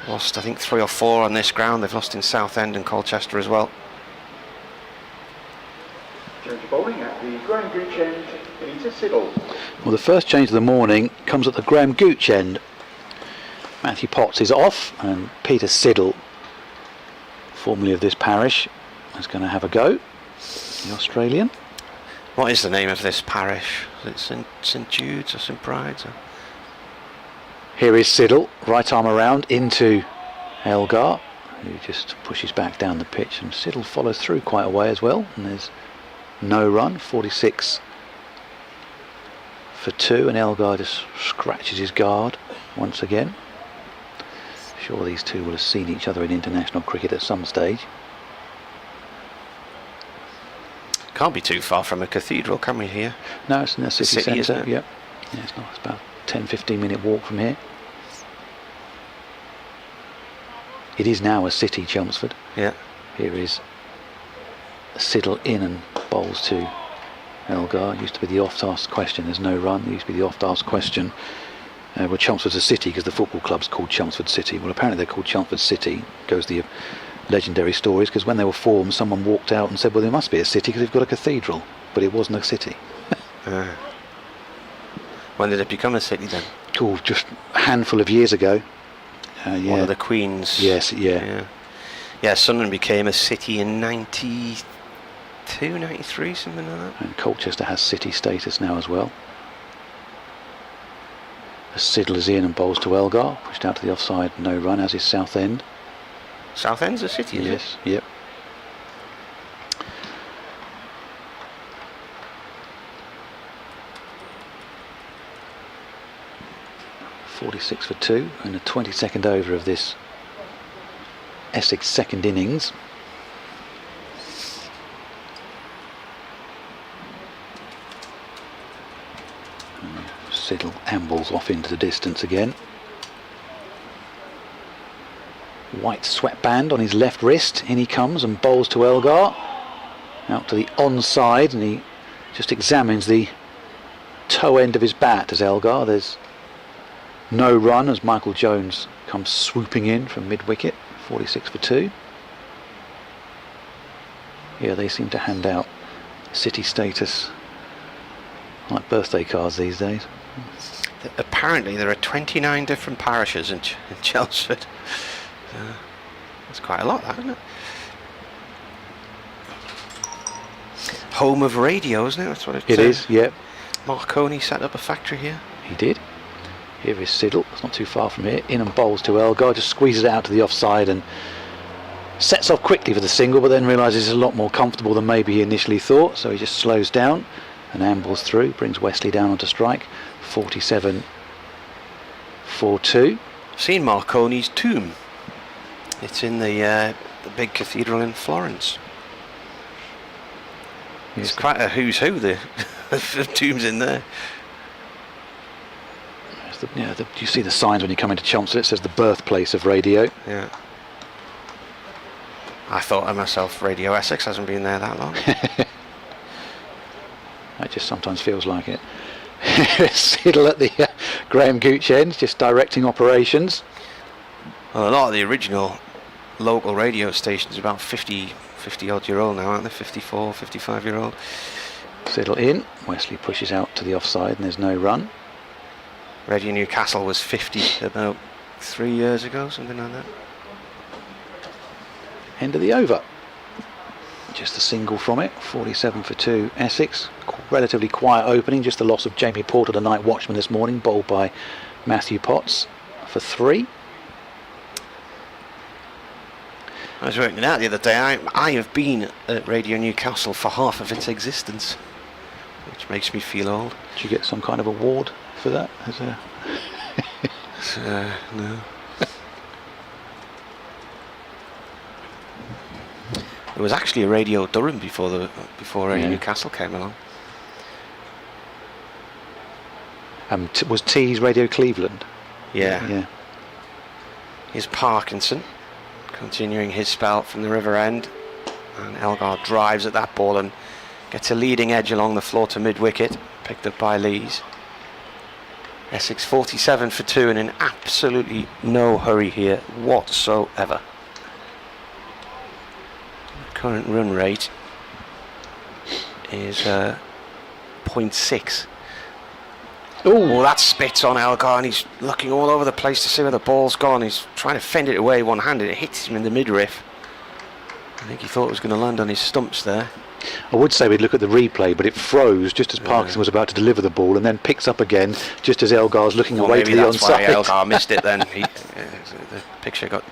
[SPEAKER 3] lost, I think, 3 or 4 on this ground. They've lost in Southend and Colchester as well.
[SPEAKER 4] Change of bowling at the Graham Gooch end, Peter Siddle.
[SPEAKER 1] Well, the first change of the morning comes at the Graham Gooch end. Matthew Potts is off, and Peter Siddle, formerly of this parish, is going to have a go. The Australian.
[SPEAKER 3] What is the name of this parish? Is it St Jude's or St Bride's?
[SPEAKER 1] Here is Siddle, right arm around into Elgar, who just pushes back down the pitch, and Siddle follows through quite a way as well, and there's no run. 46 for 2, and Elgar just scratches his guard once again. Sure, these two will have seen each other in international cricket at some stage.
[SPEAKER 3] Can't be too far from a cathedral, can we, here?
[SPEAKER 1] No, it's in the city centre.
[SPEAKER 3] Isn't it?
[SPEAKER 1] Yep. Yeah, it's not. It's about 10-15 minute walk from here. It is now a city, Chelmsford.
[SPEAKER 3] Yeah.
[SPEAKER 1] Here is Siddle in and bowls to Elgar. It used to be the oft-asked question. There's no run. There used to be the oft-asked question. Well, Chelmsford's a city because the football club's called Chelmsford City. Well, apparently they're called Chelmsford City. Goes the legendary stories, because when they were formed, someone walked out and said, well, there must be a city because they've got a cathedral, but it wasn't a city.
[SPEAKER 3] When did it become a city then?
[SPEAKER 1] Oh, just a handful of years ago. Yeah.
[SPEAKER 3] One of the Queen's.
[SPEAKER 1] Yes, yeah.
[SPEAKER 3] Yeah, Sunderland became a city in 92, 93, something like that.
[SPEAKER 1] And Colchester has city status now as well. As Siddle is in and bowls to Elgar, pushed out to the offside, no run, as is Southend.
[SPEAKER 3] Southend's a city, is it?
[SPEAKER 1] Yes, yep. .46 for 2, and the 22nd over of this Essex second innings. Siddle ambles off into the distance again. White sweatband on his left wrist. In he comes and bowls to Elgar. Out to the onside, and he just examines the toe end of his bat as Elgar. There's no run as Michael Jones comes swooping in from mid-wicket. 46 for 2. Yeah, they seem to hand out city status like birthday cards these days.
[SPEAKER 3] Apparently there are 29 different parishes in Chelmsford. That's quite a lot, that, isn't it? Home of radio, isn't it? That's what
[SPEAKER 1] it is, yep.
[SPEAKER 3] Marconi set up a factory here.
[SPEAKER 1] He did. Here is Siddle, it's not too far from here, in and bowls to Elgar, just squeezes it out to the offside and sets off quickly for the single, but then realises it's a lot more comfortable than maybe he initially thought, so he just slows down and ambles through, brings Wesley down onto strike. 47 for 2.
[SPEAKER 3] I've seen Marconi's tomb. It's in the the big cathedral in Florence.
[SPEAKER 1] Yes.
[SPEAKER 3] It's quite a who's who, the of tombs in there.
[SPEAKER 1] You see the signs when you come into Chelmsford. It says the birthplace of radio.
[SPEAKER 3] Yeah. I thought of myself, Radio Essex hasn't been there that long.
[SPEAKER 1] It just sometimes feels like it. Siddle at the Graham Gooch end, just directing operations.
[SPEAKER 3] Well, a lot of the original local radio stations are about 50 odd year old now, aren't they? 54, 55 year old.
[SPEAKER 1] Siddle in. Wesley pushes out to the offside and there's no run.
[SPEAKER 3] Radio Newcastle was 50 about 3 years ago, something like that.
[SPEAKER 1] End of the over. Just a single from it. 47 for 2 Essex. Relatively quiet opening, just the loss of Jamie Porter, the night watchman this morning, bowled by Matthew Potts for 3.
[SPEAKER 3] I was working it out the other day. I have been at Radio Newcastle for half of its existence, which makes me feel old.
[SPEAKER 1] Did you get some kind of award for that?
[SPEAKER 3] No. There was actually a Radio Durham before Radio Newcastle came along.
[SPEAKER 1] Was T's Radio Cleveland?
[SPEAKER 3] Yeah. Here's Parkinson, continuing his spell from the river end, and Elgar drives at that ball and gets a leading edge along the floor to mid-wicket, picked up by Lees. Essex 47 for 2 and in absolutely no hurry here whatsoever. Current run rate is 0.6. Oh, that spits on Elgar, and he's looking all over the place to see where the ball's gone. He's trying to fend it away one-handed. It hits him in the midriff. I think he thought it was going to land on his stumps there.
[SPEAKER 1] I would say we'd look at the replay, but it froze just as Parkinson was about to deliver the ball, and then picks up again just as Elgar's looking away to the onside.
[SPEAKER 3] Maybe that's why Elgar missed it then. The picture got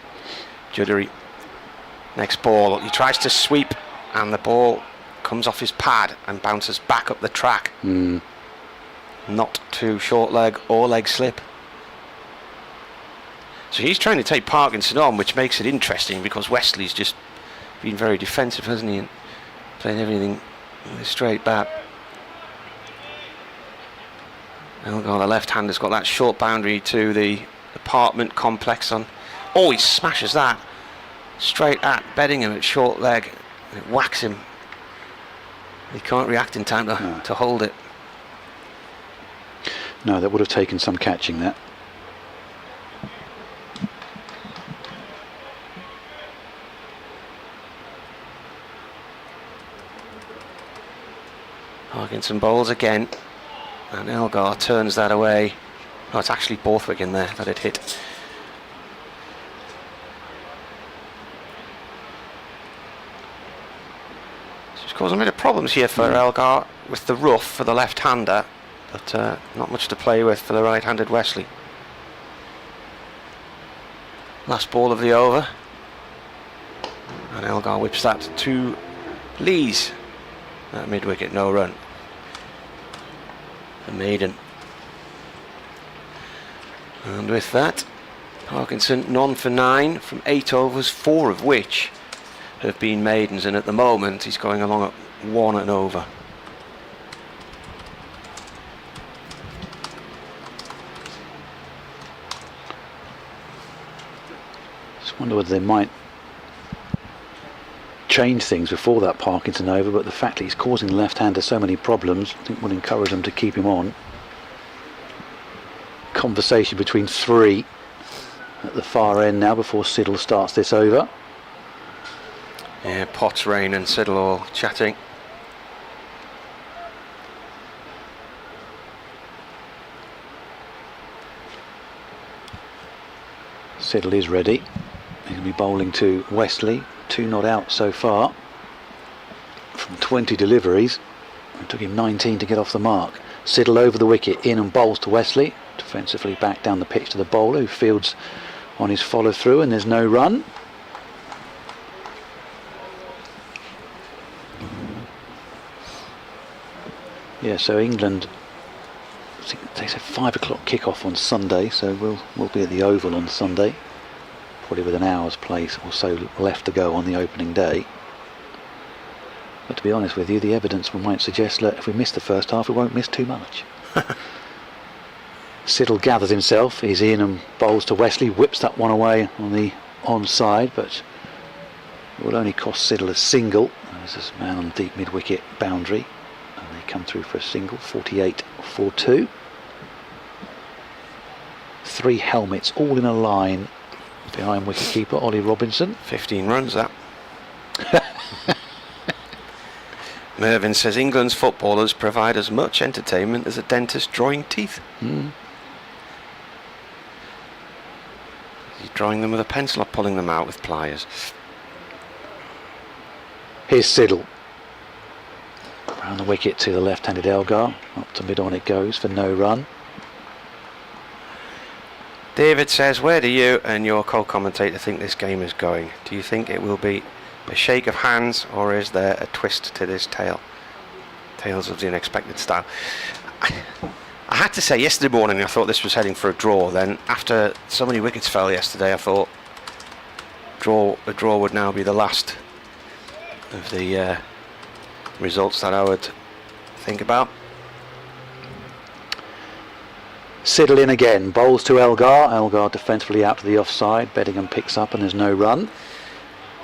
[SPEAKER 3] juddery. Next ball, he tries to sweep, and the ball comes off his pad and bounces back up the track. Not to short leg or leg slip. So he's trying to take Parkinson on, which makes it interesting because Wesley's just been very defensive, hasn't he? And playing everything with a straight bat. Elgar, the left-hander's got that short boundary to the apartment complex on. Oh, he smashes that straight at Beddingham at short leg. And it whacks him. He can't react in time to hold it.
[SPEAKER 1] No, that would have taken some catching, that.
[SPEAKER 3] Parkinson bowls again, and Elgar turns that away. Oh, it's actually Borthwick in there that it hit. So it's causing a bit of problems here for Elgar with the rough for the left-hander, but not much to play with for the right-handed Wesley. Last ball of the over, and Elgar whips that to Lees at mid-wicket, no run. The maiden. And with that, Parkinson none for 9 from 8 overs, 4 of which have been maidens, and at the moment he's going along at 1 and over.
[SPEAKER 1] Just wonder whether they might change things before that Parkinson over, but the fact that he's causing the left-hander so many problems, I think will encourage them to keep him on. Conversation between 3 at the far end now before Siddle starts this over.
[SPEAKER 3] Yeah, Potts, Rain and Siddle all chatting.
[SPEAKER 1] Siddle is ready. He'll be bowling to Wesley. 2 not out so far from 20 deliveries. It took him 19 to get off the mark. Siddle over the wicket, in and bowls to Wesley. Defensively back down the pitch to the bowler, who fields on his follow through, and there's no run. Yeah, so England, I think they said 5 o'clock kick-off on Sunday, so we'll be at the Oval on Sunday. probably with an hour's place or so left to go on the opening day. But to be honest with you, the evidence might suggest that if we miss the first half, we won't miss too much. Siddle gathers himself, he's in and bowls to Wesley, whips that one away on the onside, but it will only cost Siddle a single. There's this man on the deep mid-wicket boundary, and they come through for a single, 48-4-2. 3 helmets all in a line behind wicketkeeper Ollie Robinson.
[SPEAKER 3] 15 runs that. Mervyn says England's footballers provide as much entertainment as a dentist drawing teeth. He's drawing them with a pencil or pulling them out with pliers.
[SPEAKER 1] Here's Siddle. Round the wicket to the left-handed Elgar. Up to mid-on it goes for no run.
[SPEAKER 3] David says, where do you and your co-commentator think this game is going? Do you think it will be a shake of hands, or is there a twist to this tale? Tales of the unexpected style. I had to say yesterday morning I thought this was heading for a draw. Then after so many wickets fell yesterday, I thought a draw would now be the last of the results that I would think about.
[SPEAKER 1] Siddle in again, bowls to Elgar. Elgar defensively out to the offside. Beddingham picks up and there's no run.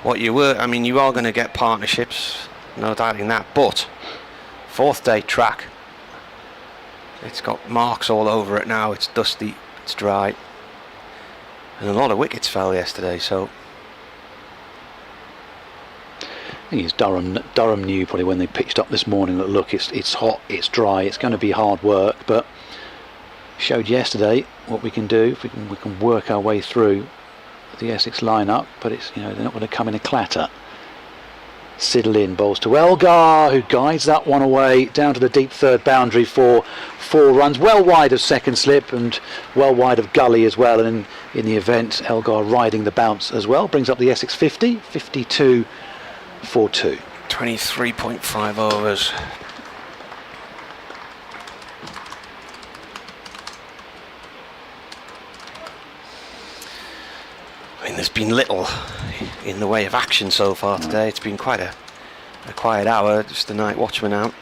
[SPEAKER 3] You are going to get partnerships, no doubting that, but 4th day track, it's got marks all over it now. It's dusty, it's dry, and a lot of wickets fell yesterday, so
[SPEAKER 1] I think it's Durham knew probably when they pitched up this morning that look, it's hot, it's dry, it's going to be hard work, but showed yesterday what we can do if we can work our way through the Essex lineup, but it's, they're not going to come in a clatter. Siddle in, bowls to Elgar, who guides that one away down to the deep third boundary for 4 runs, well wide of second slip and well wide of gully as well, and in the event Elgar riding the bounce as well, brings up the Essex 50, 52-4-2.
[SPEAKER 3] 23.5 overs. There's been little in the way of action so far today. It's been quite a quiet hour, just the night watchman out.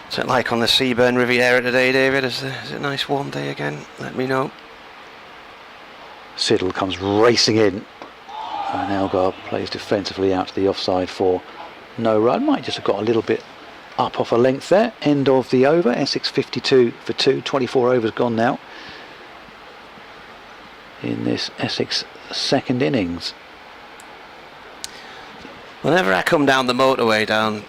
[SPEAKER 3] What's it like on the Seaburn Riviera today, David? Is it a nice warm day again? Let me know.
[SPEAKER 1] Siddle comes racing in, and Elgar plays defensively out to the offside for no run. Might just have got a little bit up off a length there. End of the over. Essex 52-2. 24 overs gone now in this Essex second innings.
[SPEAKER 3] Whenever I come down the motorway down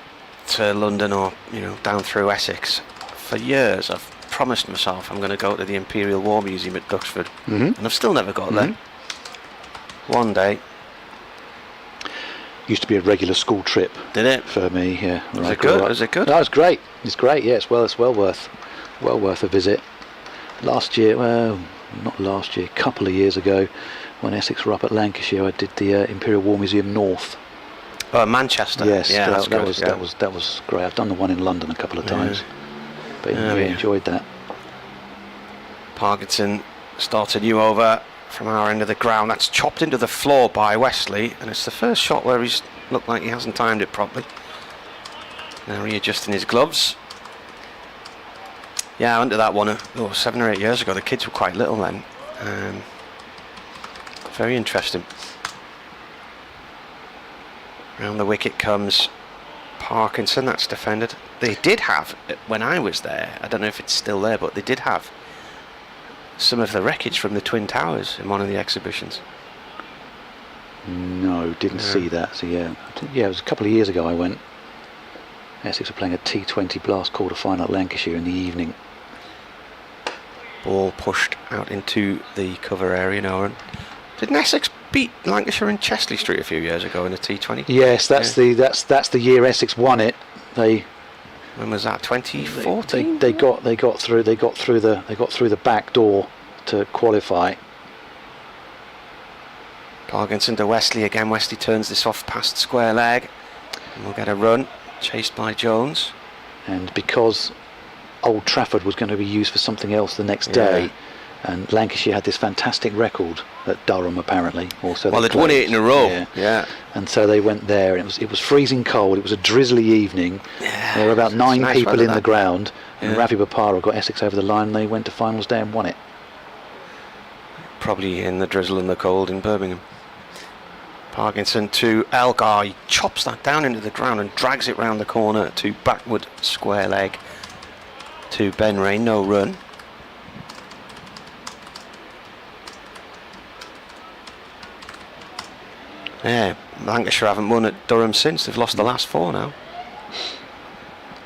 [SPEAKER 3] to London or down through Essex, for years I've promised myself I'm going to go to the Imperial War Museum at Duxford, and I've still never got there. One day.
[SPEAKER 1] Used to be a regular school trip.
[SPEAKER 3] Did it?
[SPEAKER 1] For me, yeah.
[SPEAKER 3] Was it good? Was it good?
[SPEAKER 1] No, it's great. It's great. Yeah, it's well worth a visit. Last year, well, not last year, a couple of years ago, when Essex were up at Lancashire, I did the Imperial War Museum North.
[SPEAKER 3] Oh, Manchester.
[SPEAKER 1] Yes,
[SPEAKER 3] yeah,
[SPEAKER 1] that was great. I've done the one in London a couple of times, but really enjoyed that.
[SPEAKER 3] Parkinson starts a new over from our end of the ground. That's chopped into the floor by Wesley, and it's the first shot where he's looked like he hasn't timed it properly. Now readjusting his gloves. Yeah, I went to that one 7 or 8 years ago. The kids were quite little then. Very interesting. Round the wicket comes Parkinson. That's defended. They did have, when I was there, I don't know if it's still there, but they did have some of the wreckage from the Twin Towers in one of the exhibitions.
[SPEAKER 1] No, didn't see that. So yeah, it was a couple of years ago I went. Essex were playing a T20 Blast quarter final at Lancashire in the evening.
[SPEAKER 3] Ball pushed out into the cover area now. Didn't Essex beat Lancashire in Chesley Street a few years ago in a T20?
[SPEAKER 1] Yes, that's the year Essex won it.
[SPEAKER 3] When was that? 2014.
[SPEAKER 1] They got through the back door to qualify.
[SPEAKER 3] Parkinson to Wesley again. Wesley turns this off past square leg, and we'll get a run chased by Jones.
[SPEAKER 1] and because Old Trafford was going to be used for something else the next day, and Lancashire had this fantastic record at Durham apparently. Also,
[SPEAKER 3] Well, they'd won 8 in a row. Yeah.
[SPEAKER 1] And so they went there, and it was freezing cold. It was a drizzly evening.
[SPEAKER 3] Yeah,
[SPEAKER 1] There were about 9
[SPEAKER 3] nice
[SPEAKER 1] people
[SPEAKER 3] weather,
[SPEAKER 1] in the
[SPEAKER 3] that.
[SPEAKER 1] ground, and
[SPEAKER 3] Yeah.
[SPEAKER 1] Ravi Bopara got Essex over the line. And they went to finals day and won it.
[SPEAKER 3] Probably in the drizzle and the cold in Birmingham. Parkinson to Elgar. He chops that down into the ground and drags it round the corner to backward square leg to Ben Ray. No run. Yeah, Lancashire haven't won at Durham since. They've lost the last 4 now.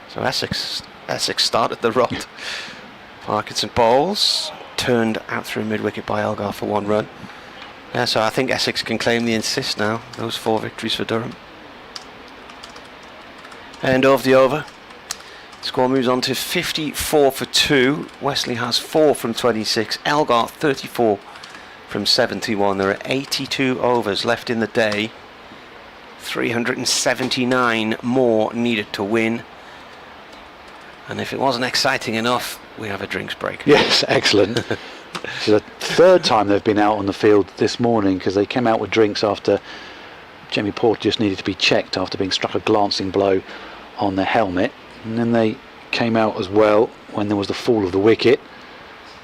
[SPEAKER 3] So Essex started the rot. Parkinson bowls, turned out through mid-wicket by Elgar for 1 run. Yeah, so I think Essex can claim the assist now. Those 4 victories for Durham. End of the over. Score moves on to 54 for 2. Wesley has 4 from 26. Elgar 34 from 71. There are 82 overs left in the day. 379 more needed to win. And if it wasn't exciting enough, we have a drinks break.
[SPEAKER 1] Yes, excellent. It's the 3rd time they've been out on the field this morning, because they came out with drinks after Jamie Porter just needed to be checked after being struck a glancing blow on the helmet, and then they came out as well when there was the fall of the wicket,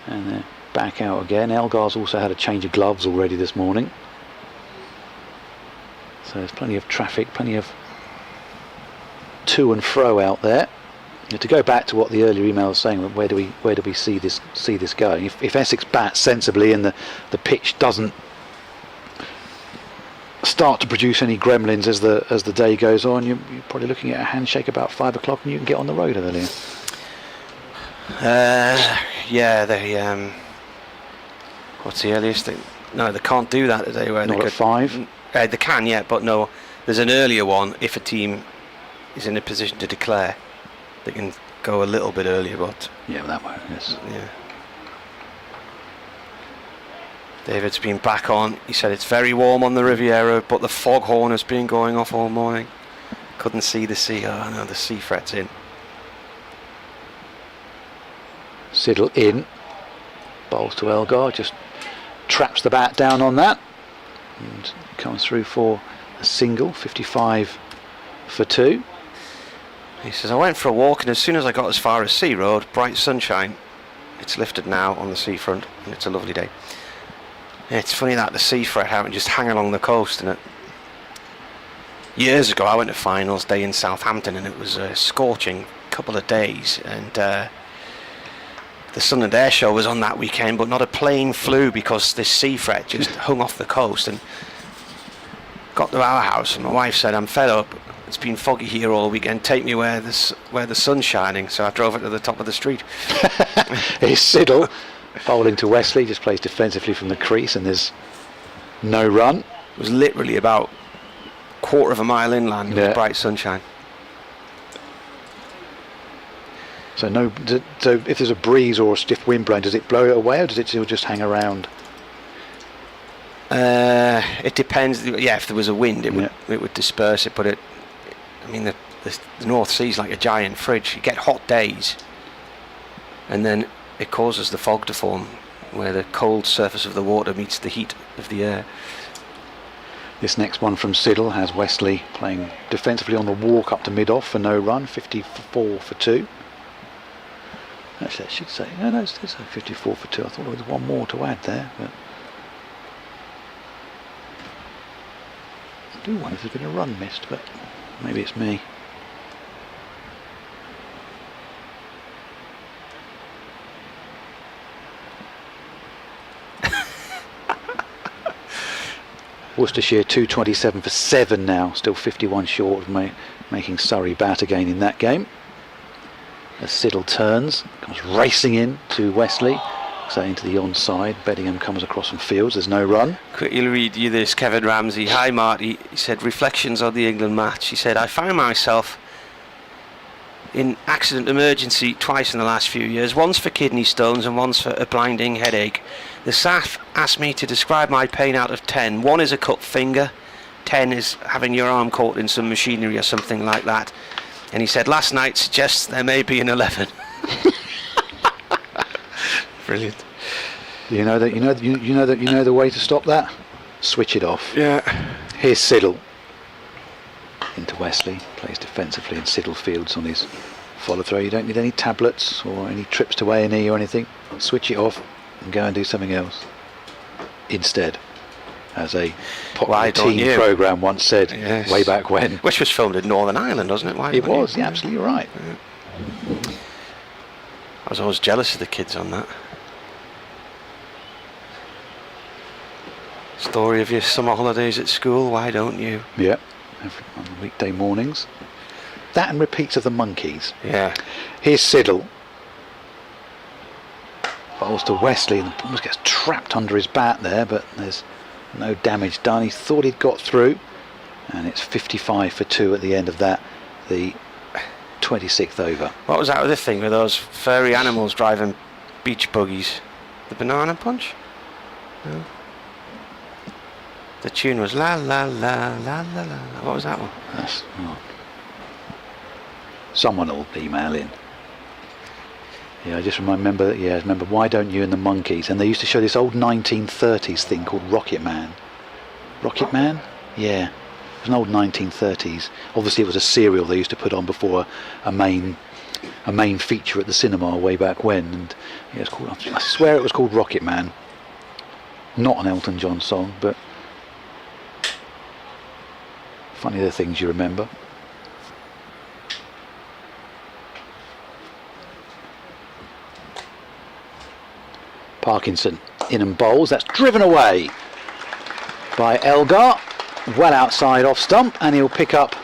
[SPEAKER 1] and they're back out again. Elgar's also had a change of gloves already this morning, so there's plenty of traffic, plenty of to and fro out there. To go back to what the earlier email was saying, where do we see this going? If Essex bats sensibly and the pitch doesn't start to produce any gremlins as the day goes on, you're probably looking at a handshake about 5 o'clock, and you can get on the road earlier.
[SPEAKER 3] Yeah, they what's the earliest? No, they can't do that today. Where
[SPEAKER 1] Not
[SPEAKER 3] they
[SPEAKER 1] at 5.
[SPEAKER 3] They can, yeah, but no. There's an earlier one if a team is in a position to declare. They can go a little bit earlier, but
[SPEAKER 1] Yeah, that way. Yes.
[SPEAKER 3] yeah. David's been back on. He said it's very warm on the Riviera, but the foghorn has been going off all morning. Couldn't see the sea. Oh no, the sea fret's in.
[SPEAKER 1] Siddle in, bowls to Elgar, just traps the bat down on that, and comes through for a single. 55 for 2.
[SPEAKER 3] He says, I went for a walk, and as soon as I got as far as Sea Road, bright sunshine. It's lifted now on the seafront, and it's a lovely day. It's funny that the sea fret out and just hang along the coast, and years ago I went to finals day in Southampton, and it was a scorching couple of days, and the Sun and Air show was on that weekend, but not a plane flew because this sea fret just hung off the coast. And got to our house, and my wife said, I'm fed up, it's been foggy here all weekend, take me where the sun's shining. So I drove it to the top of the street.
[SPEAKER 1] Here's Siddle bowling to Wesley, just plays defensively from the crease, and there's no run.
[SPEAKER 3] It was literally about a quarter of a mile inland with bright sunshine.
[SPEAKER 1] So so if there's a breeze or a stiff wind blowing, does it blow it away, or does it still just hang around?
[SPEAKER 3] It depends. Yeah, if there was a wind, it would disperse it. But the North Sea's like a giant fridge. You get hot days, and then it causes the fog to form, where the cold surface of the water meets the heat of the air.
[SPEAKER 1] This next one from Siddle has Wesley playing defensively on the walk up to mid-off for no run. 54 for 2. Actually, I should say, no, it's 54 for 2. I thought there was one more to add there, but I do wonder if there's been a run missed, but maybe it's me. Worcestershire 227 for 7 now, still 51 short of making Surrey bat again in that game. As Siddle turns, comes racing in to Wesley, so into the onside. Beddingham comes across from Fields, there's no run.
[SPEAKER 3] Quickly read you this, Kevin Ramsey. Hi Marty, he said, reflections on the England match. He said, I found myself in accident emergency twice in the last few years, once for kidney stones and once for a blinding headache. The staff asked me to describe my pain out of 10. 1 is a cut finger, 10 is having your arm caught in some machinery or something like that. And he said last night suggests there may be an 11. Brilliant.
[SPEAKER 1] You know the way to stop that? Switch it off.
[SPEAKER 3] Yeah.
[SPEAKER 1] Here's Siddle. Into Wesley, plays defensively, and Siddle fields on his follow throw. You don't need any tablets or any trips to A&E or anything. Switch it off and go and do something else instead. As a popular teen programme once said, yes, way back when.
[SPEAKER 3] Which was filmed in Northern Ireland, wasn't it? Why
[SPEAKER 1] it was, yeah, absolutely right.
[SPEAKER 3] Yeah. I was always jealous of the kids on that. Story of your summer holidays at school, why don't you?
[SPEAKER 1] Yeah, on the weekday mornings. That and repeats of the Monkeys.
[SPEAKER 3] Yeah.
[SPEAKER 1] Here's Siddle. Bowls to Wesley and almost gets trapped under his bat there, but there's no damage done. He thought he'd got through, and it's 55 for 2 at the end of that, the 26th over.
[SPEAKER 3] What was that other thing with those furry animals driving beach buggies? The Banana Punch? No. The tune was la la la la la la. What was that one?
[SPEAKER 1] Someone will email in. Yeah, I just remember. Yeah, I remember Why Don't You and the Monkeys, and they used to show this old 1930s thing called Rocket Man. Rocket Man? Yeah, it was an old 1930s. Obviously, it was a serial they used to put on before a main feature at the cinema way back when. And yeah, it's called. I swear it was called Rocket Man. Not an Elton John song, but funny the things you remember. Parkinson in and bowls. That's driven away by Elgar, well outside off stump, and he'll pick up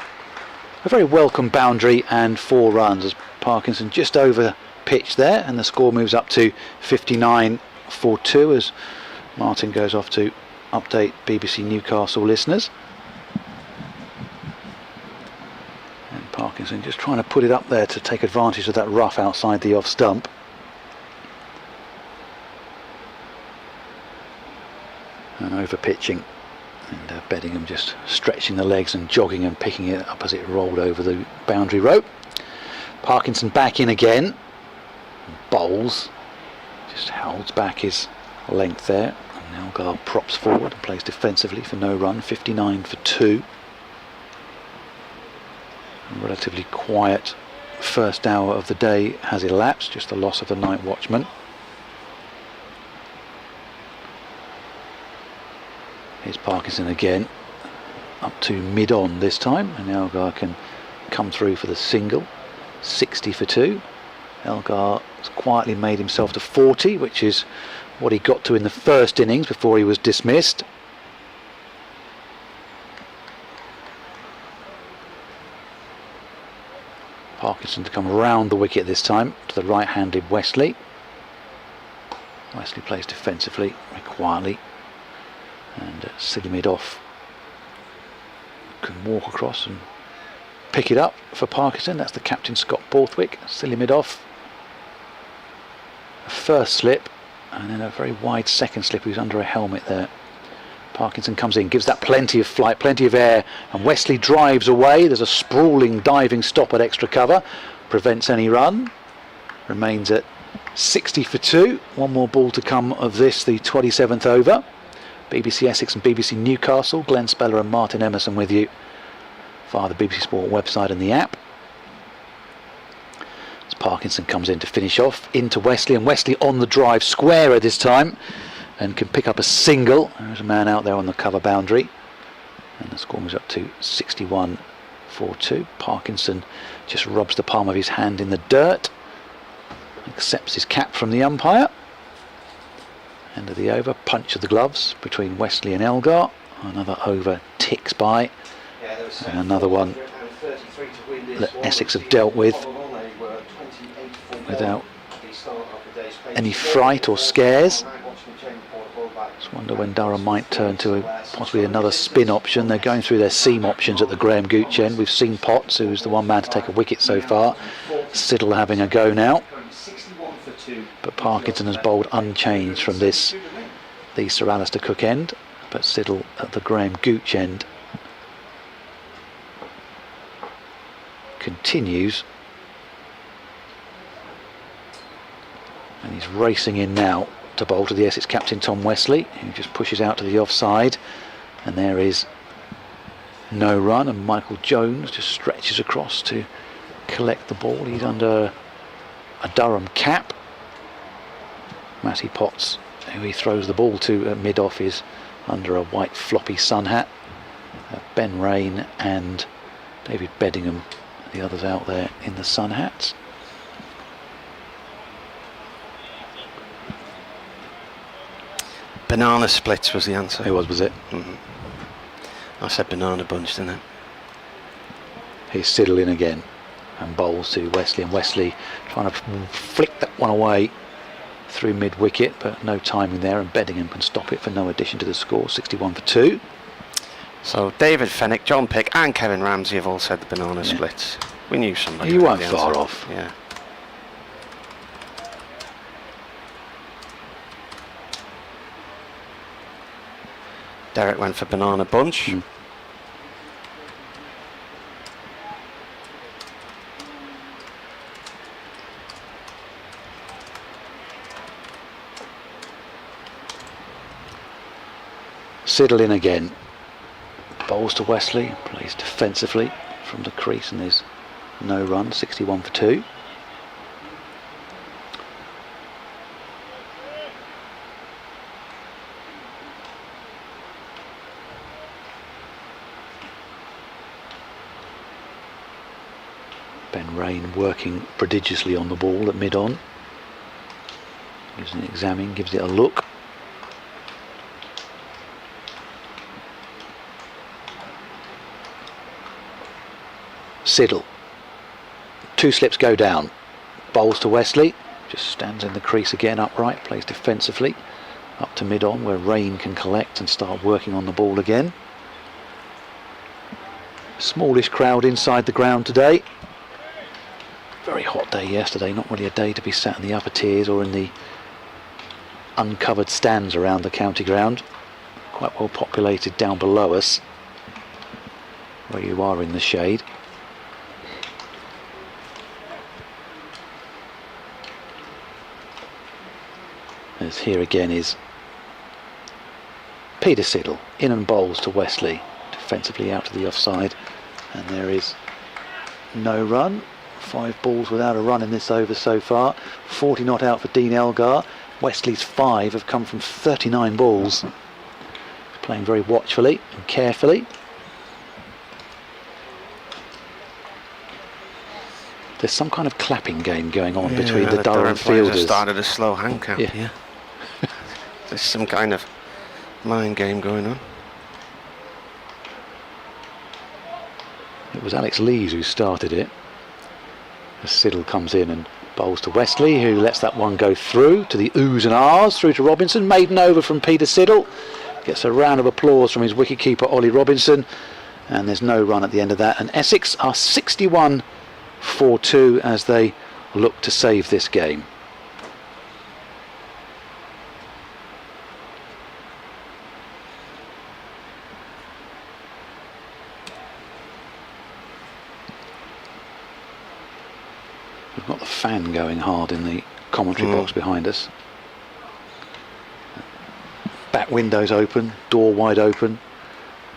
[SPEAKER 1] a very welcome boundary and 4 runs as Parkinson just over pitch there, and the score moves up to 59 for 2 as Martin goes off to update BBC Newcastle listeners. And Parkinson just trying to put it up there to take advantage of that rough outside the off stump. And over pitching, and Beddingham just stretching the legs and jogging and picking it up as it rolled over the boundary rope. Parkinson back in again, bowls, just holds back his length there, and Elgar props forward and plays defensively for no run. 59 for 2. A relatively quiet first hour of the day has elapsed, just the loss of the night watchman. Here's Parkinson again, up to mid-on this time, and Elgar can come through for the single. 60 for 2. Elgar has quietly made himself to 40, which is what he got to in the first innings before he was dismissed. Parkinson to come round the wicket this time to the right-handed Wesley. Wesley plays defensively, very quietly. And silly mid off can walk across and pick it up for Parkinson. That's the captain, Scott Borthwick. Silly mid off, a first slip, and then a very wide second slip. Who's under a helmet there. Parkinson comes in, gives that plenty of flight, plenty of air, and Wesley drives away. There's a sprawling diving stop at extra cover, prevents any run. Remains at 60 for 2. One more ball to come of this, the 27th over. BBC Essex and BBC Newcastle. Glenn Speller and Martin Emerson with you via the BBC Sport website and the app. As Parkinson comes in to finish off, into Wesley, and Wesley on the drive, squarer this time, and can pick up a single. There's a man out there on the cover boundary, and the score moves up to 61 for 2. Parkinson just rubs the palm of his hand in the dirt, accepts his cap from the umpire. End of the over, punch of the gloves between Wesley and Elgar. Another over ticks by, and another one that Essex have dealt with without any fright or scares. Just wonder when Durham might turn to possibly another spin option. They're going through their seam options at the Graham Gooch end. We've seen Potts, who's the one man to take a wicket so far. Siddle having a go now. But Parkinson has bowled unchanged from the Sir Alistair Cook end, but Siddle at the Graham Gooch end continues. And he's racing in now to bowl to the Essex captain Tom Wesley, who just pushes out to the offside. And there is no run, and Michael Jones just stretches across to collect the ball. He's under a Durham cap. Matty Potts, who he throws the ball to at mid-off, is under a white floppy sun hat. Ben Rain and David Beddingham, the others out there in the sun hats.
[SPEAKER 3] Banana splits was the answer.
[SPEAKER 1] Who was it?
[SPEAKER 3] I said banana bunch, didn't I?
[SPEAKER 1] He's Siddle in again and bowls to Wesley, and Wesley trying to flick that one away through mid-wicket, but no timing there, and Beddingham can stop it for no addition to the score. 61 for 2.
[SPEAKER 3] So David Fennick, John Pick and Kevin Ramsey have all said the banana splits. We knew somebody.
[SPEAKER 1] You
[SPEAKER 3] would
[SPEAKER 1] weren't
[SPEAKER 3] have the
[SPEAKER 1] far
[SPEAKER 3] answer.
[SPEAKER 1] off.
[SPEAKER 3] Yeah. Derek went for banana bunch.
[SPEAKER 1] Siddle in again. Bowls to Wesley, plays defensively from the crease, and there's no run. 61 for 2. Ben Rain working prodigiously on the ball at mid-on. Gives it an examine, gives it a look. Siddle. 2 slips go down. Bowls to Wesley. Just stands in the crease again upright. Plays defensively. Up to mid-on where Rain can collect and start working on the ball again. Smallish crowd inside the ground today. Very hot day yesterday. Not really a day to be sat in the upper tiers or in the uncovered stands around the county ground. Quite well populated down below us where you are in the shade. As here again is Peter Siddle, in and bowls to Wesley, defensively out to the offside, and there is no run. 5 balls without a run in this over so far. 40 not out for Dean Elgar. Wesley's 5 have come from 39 balls. He's playing very watchfully and carefully. There's some kind of clapping game going on between the Durham
[SPEAKER 3] players
[SPEAKER 1] fielders.
[SPEAKER 3] Started a slow hand count.
[SPEAKER 1] Yeah.
[SPEAKER 3] There's some kind of mind game going on.
[SPEAKER 1] It was Alex Lees who started it. As Siddle comes in and bowls to Wesley, who lets that one go through to the oohs and ahs, through to Robinson. Maiden over from Peter Siddle. Gets a round of applause from his wicketkeeper Ollie Robinson, and there's no run at the end of that. And Essex are 61 for 2 as they look to save this game. We've got the fan going hard in the commentary box behind us. Back windows open, door wide open,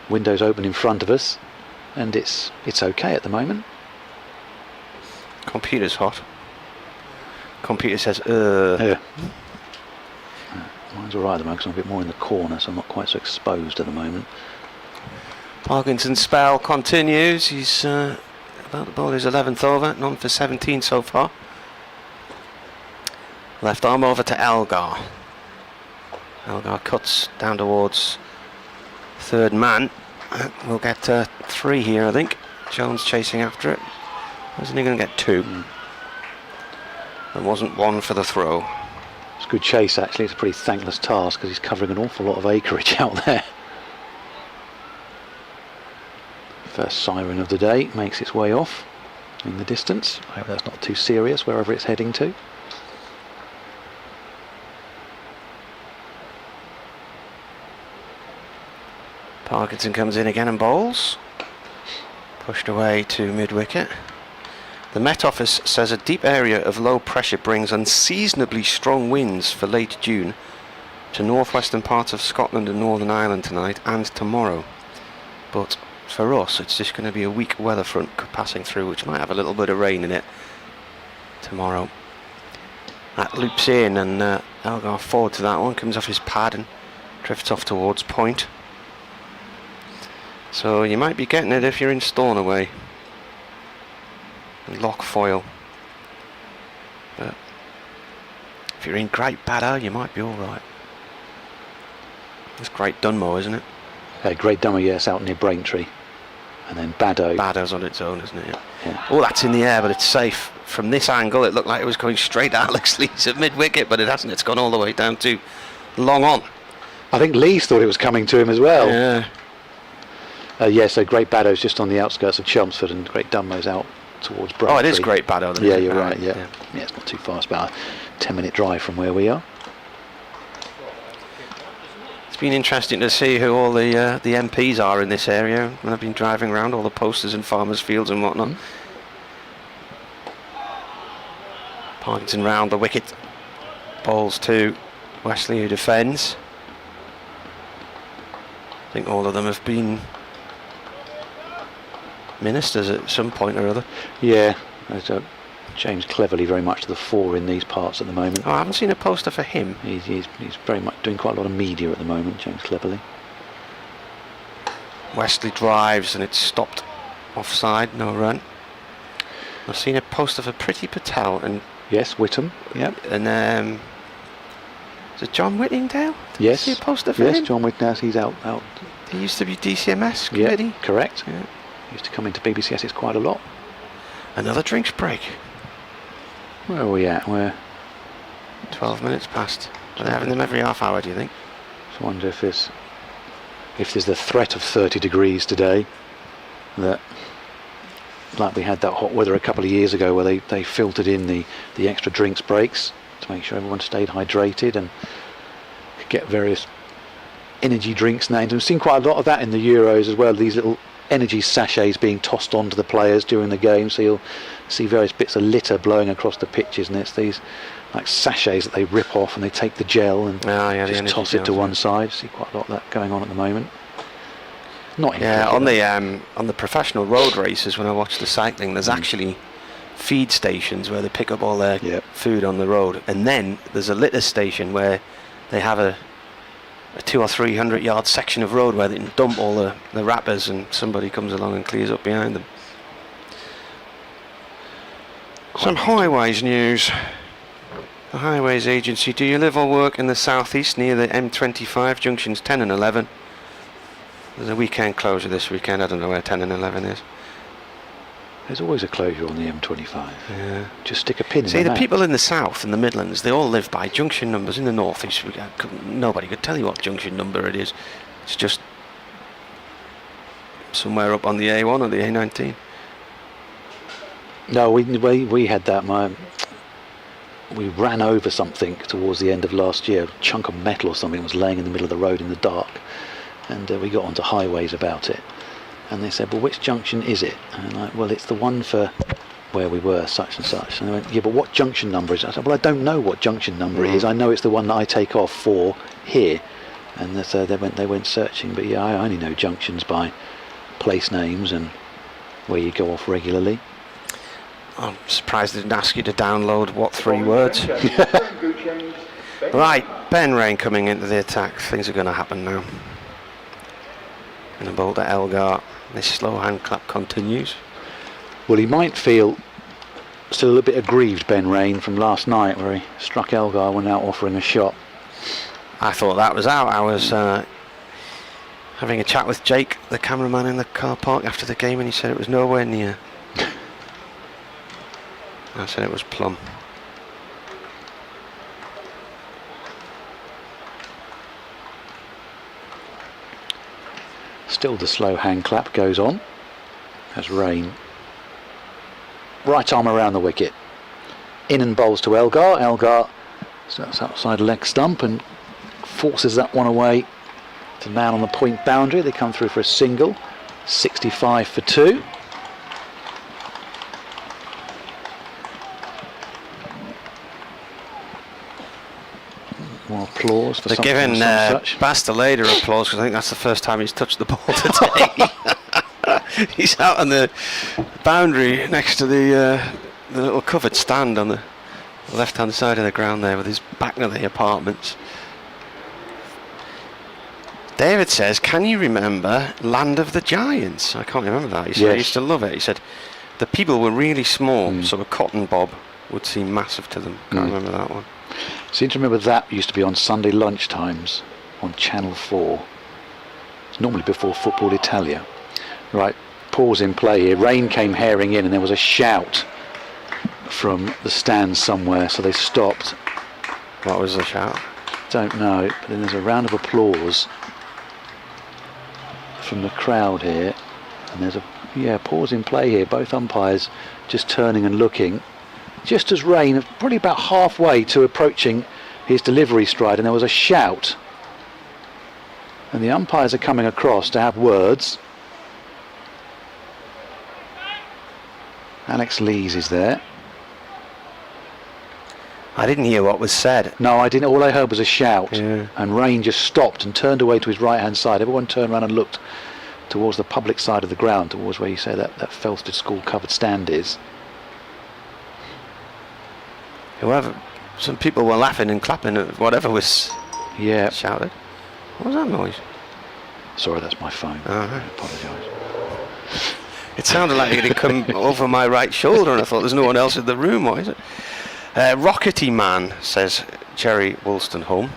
[SPEAKER 1] windows open in front of us, and it's okay at the moment.
[SPEAKER 3] Computer's hot. Computer says,
[SPEAKER 1] Yeah. Mine's alright at the moment because I'm a bit more in the corner, so I'm not quite so exposed at the moment.
[SPEAKER 3] Parkinson's spell continues. He's about to bowl his 11th over, none for 17 so far. Left arm over to Elgar. Elgar cuts down towards third man. We'll get 3 here, I think. Jones chasing after it. Wasn't he going to get 2? There wasn't 1 for the throw.
[SPEAKER 1] It's a good chase actually. It's a pretty thankless task because he's covering an awful lot of acreage out there. First siren of the day makes its way off in the distance. I hope that's not too serious wherever it's heading to.
[SPEAKER 3] Parkinson comes in again and bowls. Pushed away to mid-wicket. The Met Office says a deep area of low pressure brings unseasonably strong winds for late June to northwestern parts of Scotland and Northern Ireland tonight and tomorrow. But for us, it's just going to be a weak weather front passing through, which might have a little bit of rain in it tomorrow. That loops in, and Elgar forward to that one, comes off his pad and drifts off towards point. So you might be getting it if you're in Stornoway and Loch Foyle. But if you're in Great Baddow, you might be alright. It's Great Dunmow, isn't it?
[SPEAKER 1] Great Dunmow, yes, out near Braintree. And then Baddow.
[SPEAKER 3] Baddow's on its own, isn't it?
[SPEAKER 1] Yeah.
[SPEAKER 3] Oh, that's in the air, but it's safe. From this angle, it looked like it was going straight at Alex Lees at mid-wicket, but it hasn't. It's gone all the way down to long on.
[SPEAKER 1] I think Lees thought it was coming to him as well.
[SPEAKER 3] Yeah.
[SPEAKER 1] So Great Baddow's just on the outskirts of Chelmsford, and Great Dunmow's out towards Braintree.
[SPEAKER 3] Oh, it is Great Baddow.
[SPEAKER 1] Yeah, you're right, yeah. Yeah, it's not too far. It's about a 10-minute drive from where we are.
[SPEAKER 3] It's been interesting to see who all the MPs are in this area when I've been driving around, all the posters in farmers' fields and whatnot. Partington round the wicket, bowls to Wesley, who defends. I think all of them have been ministers at some point or other.
[SPEAKER 1] Yeah, there's James Cleverly very much to the fore in these parts at the moment.
[SPEAKER 3] Oh, I haven't seen a poster for him.
[SPEAKER 1] He's very much doing quite a lot of media at the moment, James Cleverly.
[SPEAKER 3] Wesley drives and it's stopped offside, no run. I've seen a poster for Priti Patel and
[SPEAKER 1] Yes, Whittam, yeah.
[SPEAKER 3] And is it John Whittingdale? Did
[SPEAKER 1] Yes.
[SPEAKER 3] you see a poster for
[SPEAKER 1] Yes,
[SPEAKER 3] him?
[SPEAKER 1] John Whittingdale, he's out.
[SPEAKER 3] He used to be DCMS
[SPEAKER 1] Yeah,
[SPEAKER 3] committee.
[SPEAKER 1] correct.
[SPEAKER 3] Yeah.
[SPEAKER 1] He used to come into BBC Essex quite a lot.
[SPEAKER 3] Another drinks break.
[SPEAKER 1] Where are we at? We're
[SPEAKER 3] 12 minutes past. Are they having them every half hour, do you think?
[SPEAKER 1] I wonder if there's the threat of 30 degrees today, that like we had that hot weather a couple of years ago where they filtered in the extra drinks breaks to make sure everyone stayed hydrated and could get various energy drinks named. We've seen quite a lot of that in the Euros as well, these little energy sachets being tossed onto the players during the game, so you'll see various bits of litter blowing across the pitches, and it's these like sachets that they rip off and they take the gel and just toss it to one side. See quite a lot of that going on at the moment. Not in cricket,
[SPEAKER 3] on the professional road races, when I watch the cycling, there's actually feed stations where they pick up all their food on the road, and then there's a litter station where they have a 200 or 300 yard section of road where they can dump all the wrappers, and somebody comes along and clears up behind them. Some highways news. The Highways Agency. Do you live or work in the southeast near the M25 junctions 10 and 11? There's a weekend closure this weekend. I don't know where 10 and 11 is.
[SPEAKER 1] there's always a closure on the M25.
[SPEAKER 3] Yeah.
[SPEAKER 1] Just stick a pin in
[SPEAKER 3] See, the
[SPEAKER 1] map.
[SPEAKER 3] people in the south and the Midlands, they all live by junction numbers. In the northeast, nobody could tell you what junction number it is. It's just somewhere up on the A1 or the A19.
[SPEAKER 1] No, we had that. We ran over something towards the end of last year. A chunk of metal or something was laying in the middle of the road in the dark, and we got onto highways about it. And they said, well, which junction is it? And I'm like, well, it's the one for where we were, such and such. And they went, yeah, but what junction number is it? I said, well, I don't know what junction number it is. I know it's the one that I take off for here. And so they went searching. But yeah, I only know junctions by place names and where you go off regularly.
[SPEAKER 3] I'm surprised they didn't ask you to download what 3 words. Right, Ben Rain coming into the attack. Things are going to happen now. And a ball to Elgar. This slow hand clap continues.
[SPEAKER 1] Well, he might feel still a little bit aggrieved, Ben Rain, from last night where he struck Elgar when out offering a shot.
[SPEAKER 3] I thought that was out. I was having a chat with Jake, the cameraman, in the car park after the game, and he said it was nowhere near. I said it was plumb.
[SPEAKER 1] Still the slow hand clap goes on as Rain, right arm around the wicket, in and bowls to Elgar. Elgar starts outside leg stump and forces that one away to the man on the point boundary. They come through for a single, 65 for 2. More applause for
[SPEAKER 3] They're
[SPEAKER 1] something
[SPEAKER 3] giving
[SPEAKER 1] of such.
[SPEAKER 3] Bastalader applause because I think that's the first time he's touched the ball today. He's out on the boundary next to the little covered stand on the left-hand side of the ground there with his back to the apartments. David says, can you remember Land of the Giants? I can't remember that. He said,
[SPEAKER 1] Yes.
[SPEAKER 3] I used to love it. He said, the people were really small, so a cotton bob would seem massive to them. Can't remember that one.
[SPEAKER 1] Seem to remember that used to be on Sunday lunchtimes on Channel 4. It's normally before Football Italia. Right, pause in play here. Rain came herring in and there was a shout from the stands somewhere, so they stopped.
[SPEAKER 3] What was the shout?
[SPEAKER 1] Don't know, but then there's a round of applause from the crowd here, and there's a pause in play here. Both umpires just turning and looking, just as Rain probably about halfway to approaching his delivery stride, and there was a shout, and the umpires are coming across to have words. Alex Lees is there.
[SPEAKER 3] I didn't hear what was said.
[SPEAKER 1] No, I didn't. All I heard was a shout,
[SPEAKER 3] Yeah.
[SPEAKER 1] and Rain just stopped and turned away to his right-hand side. Everyone turned around and looked towards the public side of the ground, towards where you say that Felsted School covered stand is.
[SPEAKER 3] Some people were laughing and clapping at whatever was
[SPEAKER 1] Yeah.
[SPEAKER 3] shouted. What was that noise?
[SPEAKER 1] Sorry, that's my phone.
[SPEAKER 3] Oh,
[SPEAKER 1] I
[SPEAKER 3] right.
[SPEAKER 1] apologise.
[SPEAKER 3] It sounded like it had come over my right shoulder, and I thought there's no one else in the room. Why is it? Rockety Man, says Jerry Woolstonholme.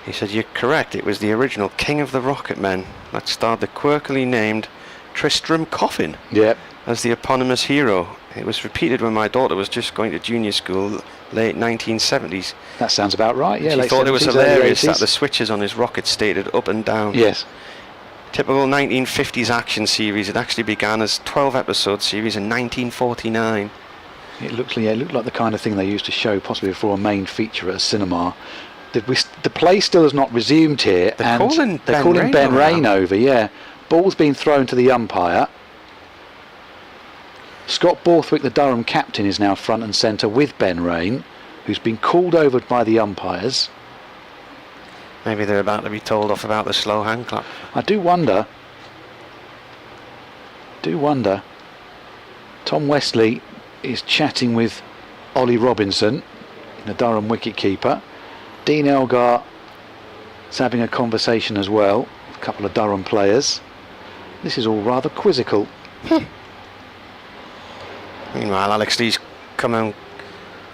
[SPEAKER 3] He said, you're correct, it was the original King of the Rocket Men that starred the quirkily named Tristram Coffin
[SPEAKER 1] Yeah.
[SPEAKER 3] as the eponymous hero. It was repeated when my daughter was just going to junior school, late 1970s.
[SPEAKER 1] That sounds about right. Yeah.
[SPEAKER 3] She
[SPEAKER 1] late
[SPEAKER 3] thought it was
[SPEAKER 1] 70s, early
[SPEAKER 3] hilarious that
[SPEAKER 1] 80s.
[SPEAKER 3] the switches on his rocket stated up and down.
[SPEAKER 1] Yes.
[SPEAKER 3] Typical 1950s action series. It actually began as 12-episode series in 1949.
[SPEAKER 1] It looked like the kind of thing they used to show possibly before a main feature at a cinema. The play still has not resumed here,
[SPEAKER 3] They're
[SPEAKER 1] and
[SPEAKER 3] calling
[SPEAKER 1] they're
[SPEAKER 3] Ben
[SPEAKER 1] calling
[SPEAKER 3] Rain
[SPEAKER 1] Ben
[SPEAKER 3] over
[SPEAKER 1] Rain
[SPEAKER 3] now.
[SPEAKER 1] over. Yeah, ball's been thrown to the umpire. Scott Borthwick, the Durham captain, is now front and centre with Ben Rain, who's been called over by the umpires.
[SPEAKER 3] Maybe they're about to be told off about the slow hand clap.
[SPEAKER 1] I do wonder. Tom Wesley is chatting with Ollie Robinson, the Durham wicket-keeper. Dean Elgar is having a conversation as well with a couple of Durham players. This is all rather quizzical.
[SPEAKER 3] Meanwhile, Alex Lee's come and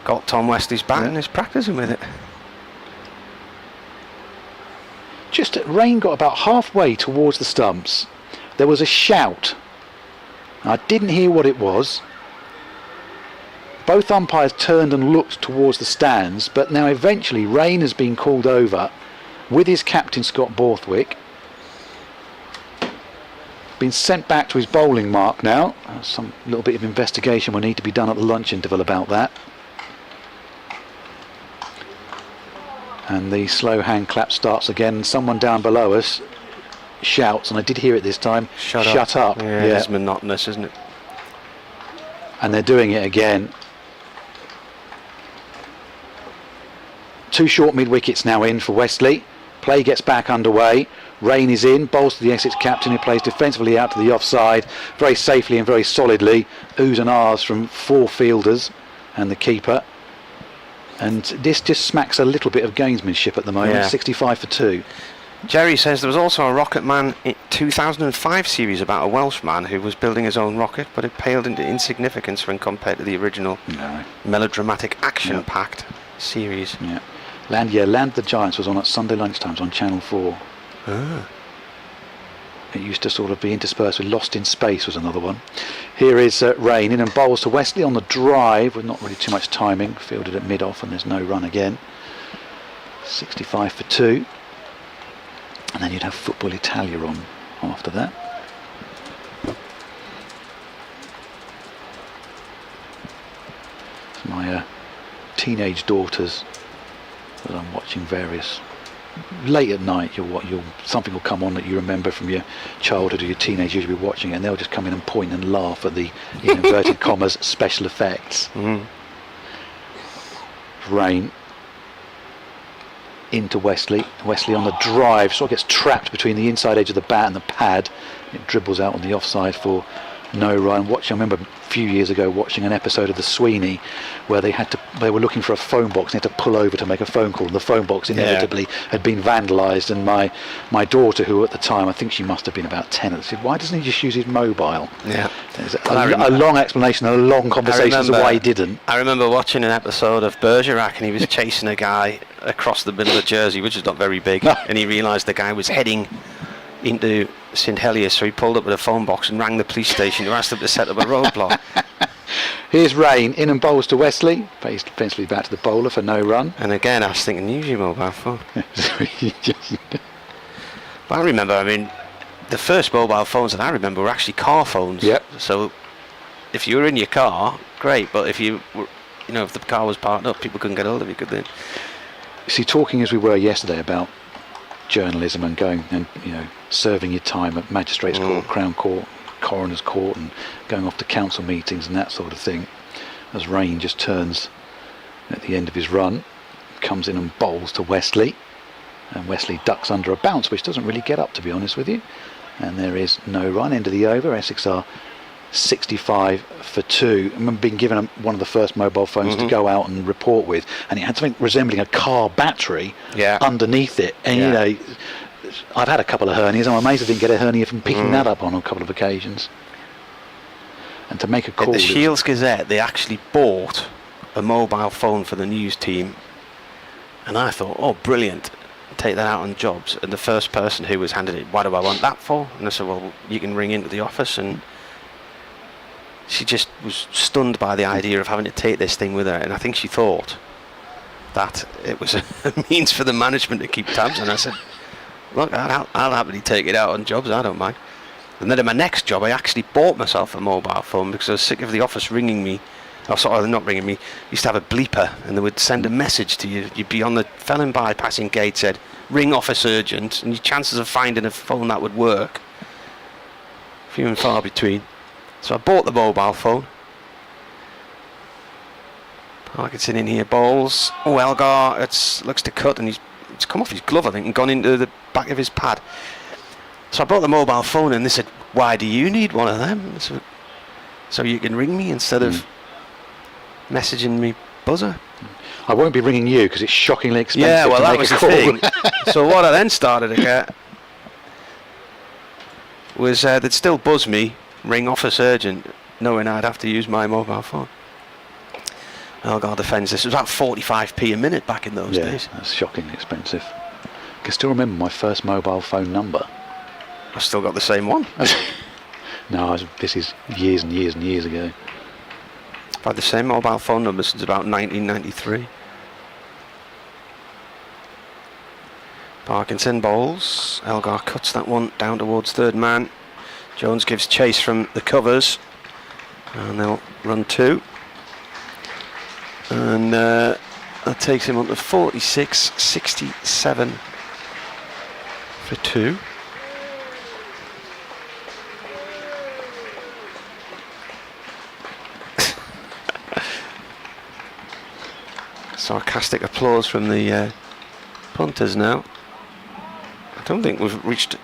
[SPEAKER 3] got Tom Wesley's bat and is practising with it.
[SPEAKER 1] Just Rain got about halfway towards the stumps. There was a shout. I didn't hear what it was. Both umpires turned and looked towards the stands, but now eventually Rain has been called over with his captain Scott Borthwick. Been sent back to his bowling mark now. Some little bit of investigation will need to be done at the lunch interval about that. And the slow hand clap starts again. Someone down below us shouts, and I did hear it this time, shut up.
[SPEAKER 3] Yeah, it's monotonous, isn't it?
[SPEAKER 1] And they're doing it again. 2 short mid-wickets now in for Wesley. Play gets back underway. Rain is in, bowls to the Essex captain, who plays defensively out to the offside, very safely and very solidly. Oohs and ahs from 4 fielders and the keeper. And this just smacks a little bit of gamesmanship at the moment.
[SPEAKER 3] Yeah.
[SPEAKER 1] 65 for 2.
[SPEAKER 3] Jerry says there was also a Rocket Man 2005 series about a Welshman who was building his own rocket, but it paled into insignificance when compared to the original
[SPEAKER 1] No.
[SPEAKER 3] melodramatic action-packed series.
[SPEAKER 1] Yeah. Land of the Giants was on at Sunday lunchtimes on Channel 4. It used to sort of be interspersed with Lost in Space was another one. Here is Rain in and bowls to Wesley on the drive with not really too much timing. Fielded at mid-off and there's no run again. 65 for 2. And then you'd have Football Italia on after that. It's my teenage daughters that I'm watching various. Late at night, something will come on that you remember from your childhood or your teenage years. You'll be watching it, and they'll just come in and point and laugh at the in inverted commas special effects. Rain. into Wesley. Wesley on the drive, sort of gets trapped between the inside edge of the bat and the pad. It dribbles out on the offside for no run. I remember a few years ago watching an episode of The Sweeney where they were looking for a phone box and they had to pull over to make a phone call. The phone box inevitably had been vandalised, and my daughter, who at the time, I think she must have been about 10, said, why doesn't he just use his mobile?
[SPEAKER 3] Yeah.
[SPEAKER 1] A long explanation, a long conversation as to why he didn't.
[SPEAKER 3] I remember watching an episode of Bergerac, and he was chasing a guy across the middle of Jersey, which is not very big, and he realised the guy was heading into St Heliers, so he pulled up with a phone box and rang the police station to ask them to set up a roadblock.
[SPEAKER 1] Here's Rain, in and bowls to Wesley, faced eventually back to the bowler for no run.
[SPEAKER 3] And again, I was thinking, use your mobile phone. But I remember, the first mobile phones that I remember were actually car phones.
[SPEAKER 1] Yep.
[SPEAKER 3] So if you were in your car, great, but if you were, if the car was parked up, people couldn't get hold of you, could they?
[SPEAKER 1] See, talking as we were yesterday about journalism and going and serving your time at magistrates court, Crown Court, coroner's court, and going off to council meetings and that sort of thing, as Rain just turns at the end of his run, comes in and bowls to Wesley, and Wesley ducks under a bounce which doesn't really get up, to be honest with you, and there is no run. End of the over. Essex are 65 for 2. I remember being given one of the first mobile phones to go out and report with, and it had something resembling a car battery underneath it, and I've had a couple of hernias. I'm amazed I didn't get a hernia from picking that up on a couple of occasions. And to make a call,
[SPEAKER 3] at the Shields Gazette, they actually bought a mobile phone for the news team, and I thought, oh, brilliant, take that out on jobs. And the first person who was handed it, what do I want that for? And I said, well, you can ring into the office. And she just was stunned by the idea of having to take this thing with her, and I think she thought that it was a means for the management to keep tabs. And I said, look, I'll happily take it out on jobs, I don't mind. And then in my next job, I actually bought myself a mobile phone because I was sick of the office ringing me. Oh, sorry, not ringing me. Used to have a bleeper, and they would send a message to you. You'd be on the felon bypassing gate, said, ring office urgent, and your chances of finding a phone that would work, few and far between. So I bought the mobile phone. Parkinson in here, bowls. Oh, Elgar, looks to cut, and it's come off his glove, I think, and gone into the back of his pad. So I bought the mobile phone, and they said, why do you need one of them? So you can ring me instead of messaging me buzzer.
[SPEAKER 1] I won't be ringing you because it's shockingly expensive.
[SPEAKER 3] Yeah, well,
[SPEAKER 1] to
[SPEAKER 3] that
[SPEAKER 1] make
[SPEAKER 3] was
[SPEAKER 1] a
[SPEAKER 3] the
[SPEAKER 1] call.
[SPEAKER 3] thing. So what I then started to get was they'd still buzz me, ring office urgent, knowing I'd have to use my mobile phone. Elgar defends this. It was about 45p a minute back in those days.
[SPEAKER 1] That's shockingly expensive. I can still remember my first mobile phone number.
[SPEAKER 3] I've still got the same one.
[SPEAKER 1] No, this is years and years and years ago.
[SPEAKER 3] I've had the same mobile phone number since about 1993. Parkinson bowls. Elgar cuts that one down towards third man. Jones gives chase from the covers, and they'll run 2. And that takes him on to 46-67 for 2. Sarcastic applause from the punters now. I don't think we've reached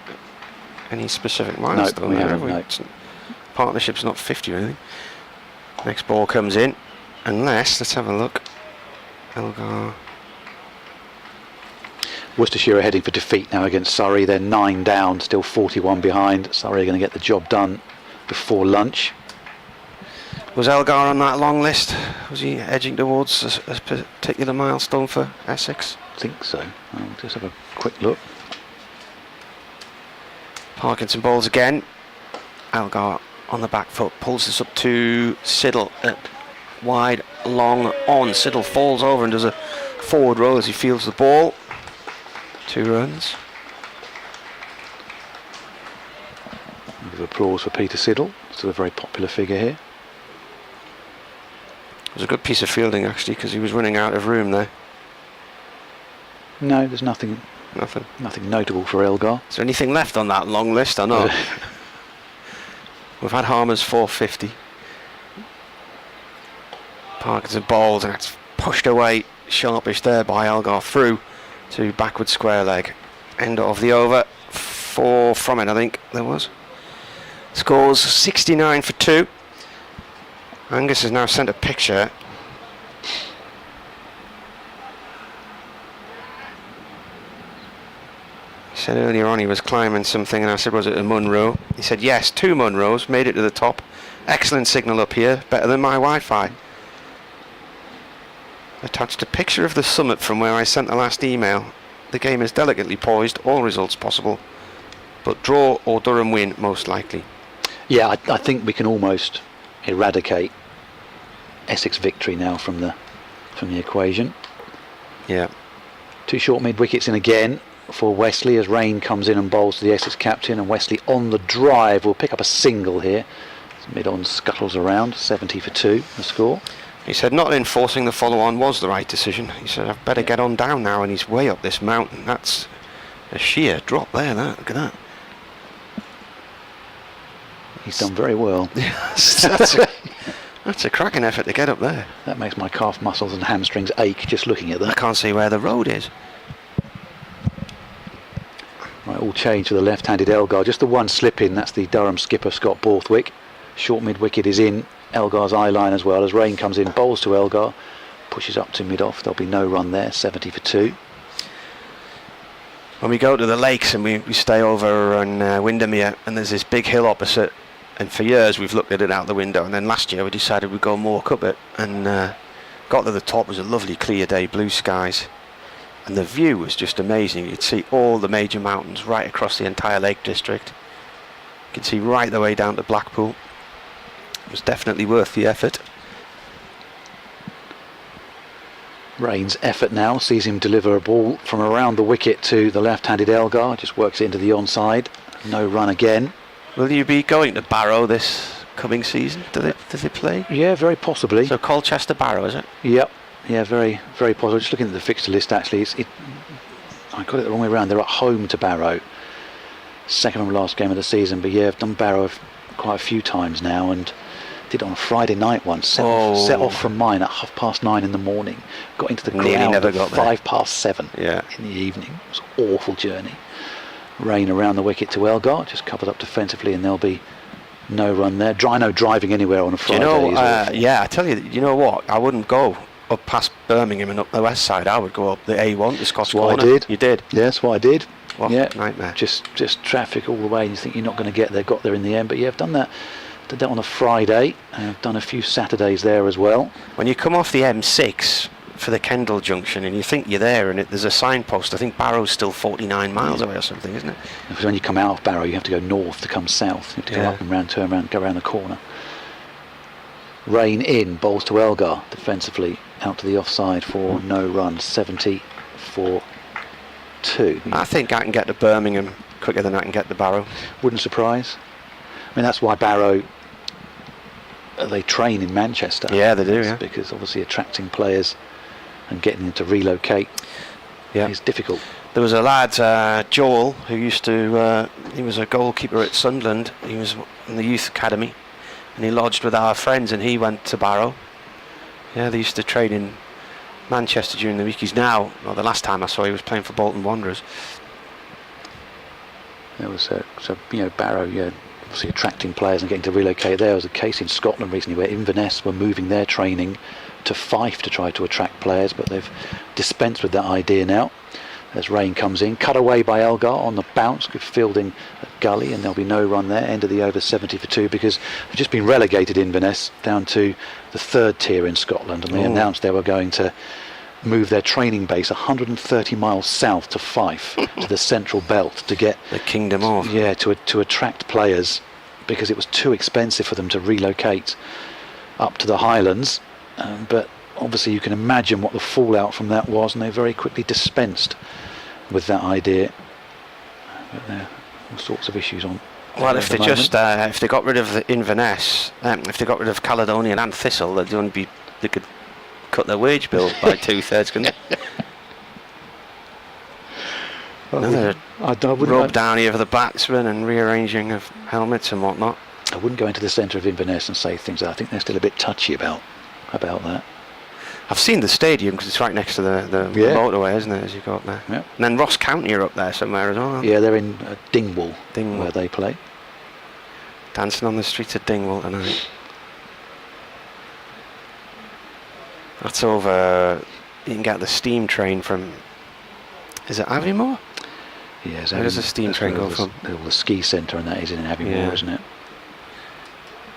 [SPEAKER 3] any specific milestone there, have we?
[SPEAKER 1] No.
[SPEAKER 3] Partnership's not 50 or anything. Next ball comes in, unless, let's have a look. Elgar.
[SPEAKER 1] Worcestershire are heading for defeat now against Surrey. They're 9 down, still 41 behind. Surrey are going to get the job done before lunch.
[SPEAKER 3] Was Elgar on that long list? Was he edging towards a particular milestone for Essex?
[SPEAKER 1] I think so. I'll just have a quick look.
[SPEAKER 3] Parkinson bowls again. Elgar on the back foot, pulls this up to Siddle at wide, long on. Siddle falls over and does a forward roll as he fields the ball. 2 runs.
[SPEAKER 1] A bit of applause for Peter Siddle, still a very popular figure here.
[SPEAKER 3] It was a good piece of fielding actually, because he was running out of room there.
[SPEAKER 1] No, there's nothing notable for Elgar.
[SPEAKER 3] Is there anything left on that long list or not? We've had Harmer's 450. Parkinson bowls, and it's pushed away sharpish there by Elgar through to backward square leg. End of the over. 4 from it, I think there was. Scores 69 for 2. Angus has now sent a picture. He said earlier on he was climbing something, and I said, was it a Munro? He said yes, 2 Munros, made it to the top. Excellent signal up here, better than my Wi-Fi. Attached a picture of the summit from where I sent the last email. The game is delicately poised, all results possible, but draw or Durham win most likely.
[SPEAKER 1] Yeah, I think we can almost eradicate Essex victory now from the equation.
[SPEAKER 3] Yeah.
[SPEAKER 1] 2 short mid wickets in again for Wesley as rain comes in and bowls to the Essex captain, and Wesley on the drive will pick up a single here. Mid-on scuttles around. 70 for 2 the score.
[SPEAKER 3] He said not enforcing the follow-on was the right decision. He said I've better get on down now, and he's way up this mountain. That's a sheer drop there, look at that.
[SPEAKER 1] He's done very well.
[SPEAKER 3] That's a cracking effort to get up there.
[SPEAKER 1] That makes my calf muscles and hamstrings ache just looking at
[SPEAKER 3] I
[SPEAKER 1] that.
[SPEAKER 3] can't see where the road is.
[SPEAKER 1] Right, all change to the left-handed Elgar. Just the one slip in, that's the Durham skipper Scott Borthwick. Short mid-wicket is in Elgar's eye line as well as rain comes in, bowls to Elgar, pushes up to mid-off. There'll be no run there. 70 for 2.
[SPEAKER 3] When we go to the lakes and we stay over on Windermere, and there's this big hill opposite, and for years we've looked at it out the window, and then last year we decided we'd go and walk up it, and got to the top. It was a lovely clear day, blue skies, and the view was just amazing. You'd see all the major mountains right across the entire Lake District. You could see right the way down to Blackpool. It was definitely worth the effort.
[SPEAKER 1] Rain's effort now sees him deliver a ball from around the wicket to the left-handed Elgar. Just works it into the onside. No run again.
[SPEAKER 3] Will you be going to Barrow this coming season? Do they play?
[SPEAKER 1] Yeah, very possibly.
[SPEAKER 3] So Colchester Barrow, is it?
[SPEAKER 1] Yep. Yeah, very, very possible. Just looking at the fixture list, actually, I got it the wrong way around. They're at home to Barrow. Second and last game of the season. But yeah, I've done Barrow quite a few times now, and did it on a Friday night once. Set off from mine at 9:30 in the morning. Got into the ground
[SPEAKER 3] never
[SPEAKER 1] at
[SPEAKER 3] got there.
[SPEAKER 1] 7:05
[SPEAKER 3] Yeah.
[SPEAKER 1] in the evening. It was an awful journey. Rain around the wicket to Elgar, just covered up defensively, and there'll be no run there. No driving anywhere on a Friday.
[SPEAKER 3] Yeah, I tell you, you know what? I wouldn't go up past Birmingham and up the west side. I would go up the A1, the Scots Corner.
[SPEAKER 1] That's what I did.
[SPEAKER 3] You did?
[SPEAKER 1] Yeah, that's what I did.
[SPEAKER 3] What
[SPEAKER 1] yeah,
[SPEAKER 3] nightmare.
[SPEAKER 1] Just traffic all the way, and you think you're not going to get there. Got there in the end, but yeah, I've done that. Did that on a Friday. I've done a few Saturdays there as well.
[SPEAKER 3] When you come off the M6 for the Kendal Junction and you think you're there, and there's a signpost, I think Barrow's still 49 miles away or something, isn't it?
[SPEAKER 1] Because when you come out of Barrow, you have to go north to come south. You have to go up and round, turn around, go around the corner. Rain in, bowls to Elgar defensively, out to the offside for no run. 70 for 2.
[SPEAKER 3] I think I can get to Birmingham quicker than I can get to Barrow.
[SPEAKER 1] Wouldn't surprise. I mean, that's why Barrow, they train in Manchester.
[SPEAKER 3] Yeah, they do, yeah.
[SPEAKER 1] Because obviously attracting players and getting them to relocate is difficult.
[SPEAKER 3] There was a lad, Joel, who used to, he was a goalkeeper at Sunderland. He was in the youth academy, and he lodged with our friends, and he went to Barrow. Yeah, they used to train in Manchester during the week. He's now, well, the last time I saw he was playing for Bolton Wanderers.
[SPEAKER 1] There was, Barrow, obviously attracting players and getting to relocate. There was a case in Scotland recently where Inverness were moving their training to Fife to try to attract players, but they've dispensed with that idea now. As rain comes in, cut away by Elgar on the bounce, good fielding at gully, and there'll be no run there. End of the over. 70 for 2, because they've just been relegated, Inverness, down to the 3rd tier in Scotland, and they announced they were going to move their training base 130 miles south to Fife, to the central belt, to get
[SPEAKER 3] the kingdom of.
[SPEAKER 1] Yeah, to attract players, because it was too expensive for them to relocate up to the Highlands. But obviously you can imagine what the fallout from that was, and they very quickly dispensed with that idea. But there are all sorts of issues on.
[SPEAKER 3] Well, if they if they got rid of the Inverness, if they got rid of Caledonian and Thistle, they could cut their wage bill by 2/3, couldn't they? Rub down here for the batsmen and rearranging of helmets and whatnot.
[SPEAKER 1] I wouldn't go into the centre of Inverness and say things that I think they're still a bit touchy about that.
[SPEAKER 3] I've seen the stadium because it's right next to the
[SPEAKER 1] Yeah.
[SPEAKER 3] motorway, isn't it, as you go up there?
[SPEAKER 1] Yeah.
[SPEAKER 3] And then Ross County are up there somewhere as well, aren't they?
[SPEAKER 1] Yeah, they're in Dingwall,
[SPEAKER 3] Dingwall.
[SPEAKER 1] where they play.
[SPEAKER 3] Dancing on the streets of Dingwall tonight. That's over. You can get the steam train from. Is it Aviemore?
[SPEAKER 1] Yeah,
[SPEAKER 3] Where does the steam train go from?
[SPEAKER 1] The ski centre, and that is in Abbey
[SPEAKER 3] Yeah.
[SPEAKER 1] Moor, isn't it?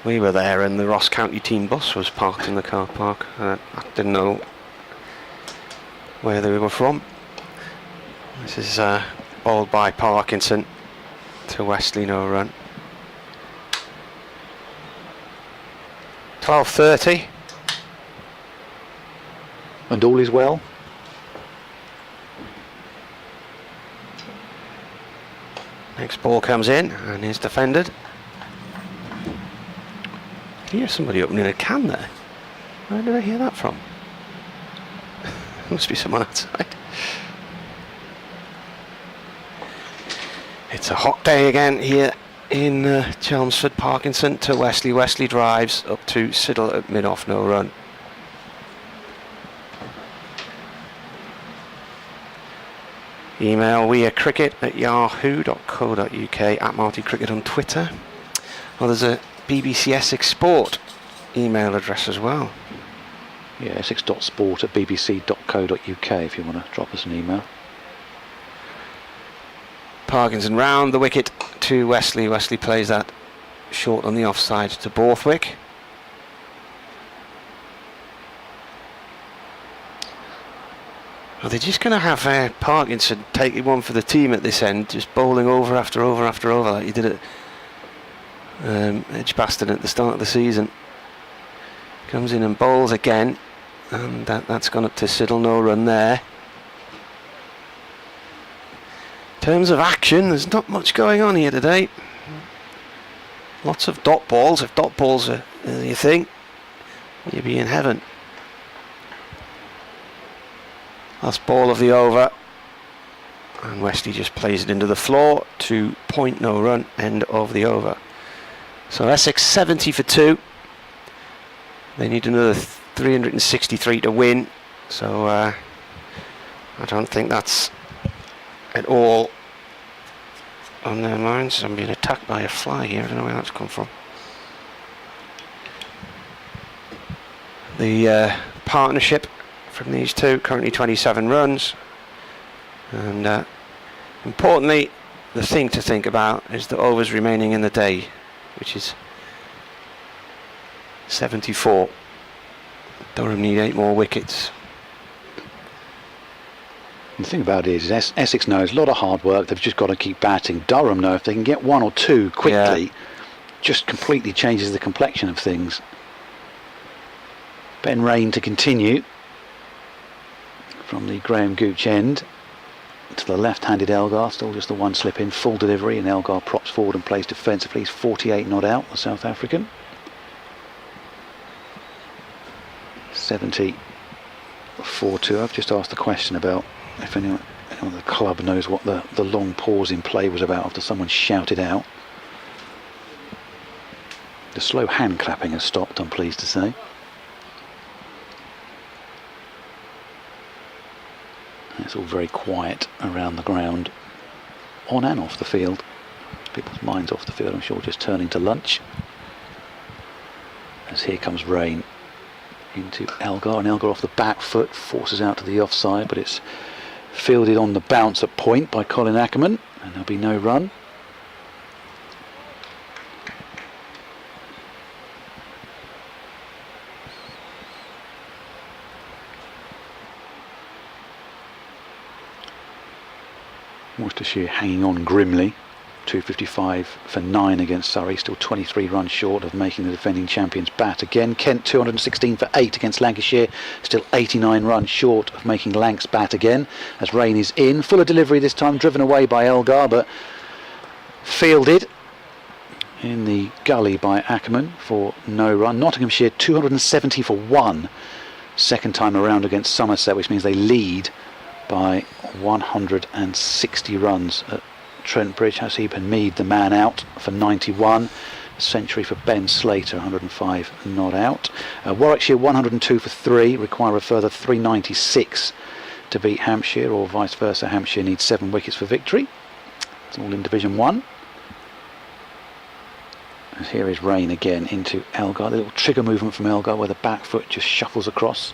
[SPEAKER 3] We were there, and the Ross County team bus was parked in the car park. I didn't know where they were from. This is bowled by Parkinson to Wesley, no run. 12:30.
[SPEAKER 1] And all is well.
[SPEAKER 3] Next ball comes in and is defended. I hear somebody opening a can there. Where did I hear that from? Must be someone outside. It's a hot day again here in Chelmsford. Parkinson to Wesley. Wesley drives up to Siddle at mid-off, no run. Email wearecricket@yahoo.co.uk, at Marty Cricket on Twitter. Well, there's a BBC Essex Sport email address as well.
[SPEAKER 1] Yeah, essex.sport@bbc.co.uk if you want to drop us an email.
[SPEAKER 3] Parkinson round the wicket to Wesley. Wesley plays that short on the offside to Borthwick. Are they just going to have Parkinson taking one for the team at this end, just bowling over after over after over like he did at Edgbaston at the start of the season? Comes in and bowls again, and that's gone up to Siddle, no run there. In terms of action, there's not much going on here today. Lots of dot balls. If dot balls are your thing, you'll be in heaven. Last ball of the over, and Wesley just plays it into the floor. 2 point, no run, end of the over. So Essex 70 for 2. They need another 363 to win, so I don't think that's at all on their minds. I'm being attacked by a fly here. I don't know where that's come from. The partnership from these two, currently 27 runs, and importantly, the thing to think about is the overs remaining in the day, which is 74. Durham need 8 more wickets.
[SPEAKER 1] The thing about it is Essex knows a lot of hard work. They've just got to keep batting. Durham know if they can get 1 or 2 quickly, just completely changes the complexion of things. Ben Rain to continue from the Graham Gooch end to the left-handed Elgar. Still just the one slip in, full delivery, and Elgar props forward and plays defensively. He's 48 not out, the South African. 70 4-2. I've just asked the question about if anyone at the club knows what the long pause in play was about after someone shouted out. The slow hand clapping has stopped, I'm pleased to say. It's all very quiet around the ground, on and off the field. People's minds off the field, I'm sure, just turning to lunch. As here comes Rain into Elgar, and Elgar off the back foot forces out to the offside, but it's fielded on the bounce at point by Colin Ackerman, and there'll be no run. Worcestershire hanging on grimly. 255 for 9 against Surrey, still 23 runs short of making the defending champions bat again. Kent 216 for 8 against Lancashire, still 89 runs short of making Lancs bat again, as Rain is in. Fuller delivery this time, driven away by Elgar, but fielded in the gully by Ackerman for no run. Nottinghamshire 270 for 1 second time around against Somerset, which means they lead by 160 runs at Trent Bridge. Hasib Hamid, the man out, for 91. century for Ben Slater, 105 not out. Warwickshire 102 for 3, require a further 396 to beat Hampshire, or vice versa. Hampshire needs 7 wickets for victory. It's all in Division 1. And here is Rain again into Elgar. The little trigger movement from Elgar where the back foot just shuffles across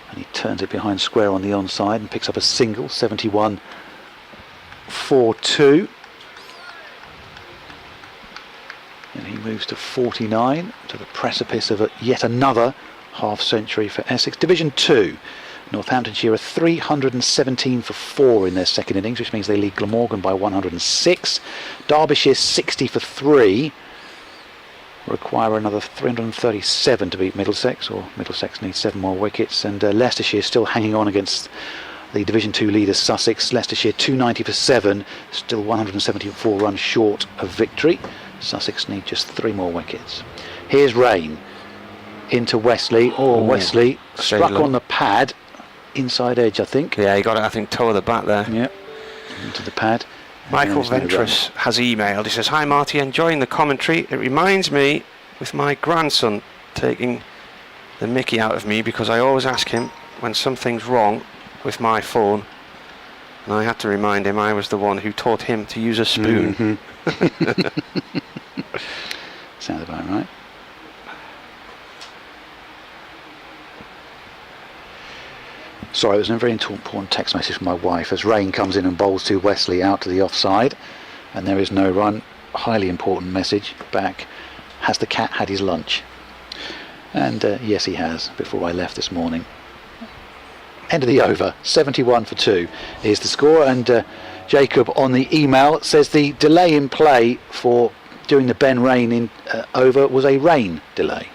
[SPEAKER 1] and he turns it behind square on the onside and picks up a single. 71 4-2. And he moves to 49, to the precipice of yet another half century for Essex. Division 2. Northamptonshire are 317 for 4 in their second innings, which means they lead Glamorgan by 106. Derbyshire 60 for 3, require another 337 to beat Middlesex, or Middlesex needs 7 more wickets. And Leicestershire still hanging on against the Division 2 leaders Sussex. Leicestershire 290 for 7, still 174 runs short of victory. Sussex need just 3 more wickets. Here's Rain into Wesley. Wesley struck on the pad. Inside edge, I think.
[SPEAKER 3] Yeah, he got it, I think, toe of the bat there.
[SPEAKER 1] Yep, into the pad.
[SPEAKER 3] Michael Ventress has emailed. He says, "Hi Marty, enjoying the commentary. It reminds me with my grandson taking the mickey out of me because I always ask him when something's wrong with my phone, and I had to remind him I was the one who taught him to use a spoon."
[SPEAKER 1] Sounds about right. Sorry, it was a very important text message from my wife as Rain comes in and bowls to Wesley out to the offside, and there is no run. Highly important message back. Has the cat had his lunch? And yes, he has, before I left this morning. End of the over. 71 for 2 is the score. And Jacob on the email says the delay in play for doing the Ben Rain in over was a rain delay.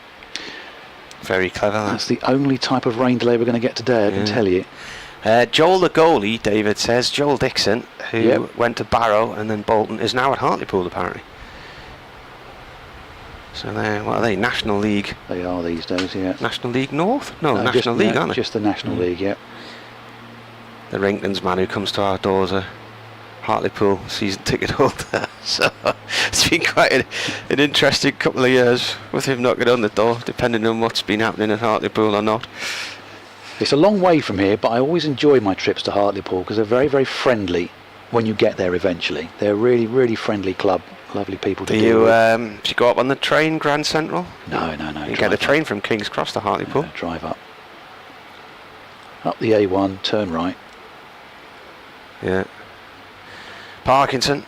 [SPEAKER 3] Very clever.
[SPEAKER 1] That's the only type of rain delay we're going to get today, I can tell you.
[SPEAKER 3] Joel the goalie, David says, Joel Dixon, who went to Barrow and then Bolton, is now at Hartlepool apparently. So they're, what are they, National League?
[SPEAKER 1] They are these days, yeah.
[SPEAKER 3] National League North? No, National League, aren't they?
[SPEAKER 1] Just the National League, yeah.
[SPEAKER 3] The Ringtons man who comes to our doors, a Hartlepool season ticket holder. So it's been quite an interesting couple of years with him knocking on the door, depending on what's been happening at Hartlepool or not.
[SPEAKER 1] It's a long way from here, but I always enjoy my trips to Hartlepool because they're very, very friendly when you get there eventually. They're a really, really friendly club. Lovely people to deal with.
[SPEAKER 3] Do you go up on the train, Grand Central?
[SPEAKER 1] No.
[SPEAKER 3] You get the train from King's Cross to Hartlepool.
[SPEAKER 1] Drive up. Up the A1, turn right.
[SPEAKER 3] Yeah. Parkinson,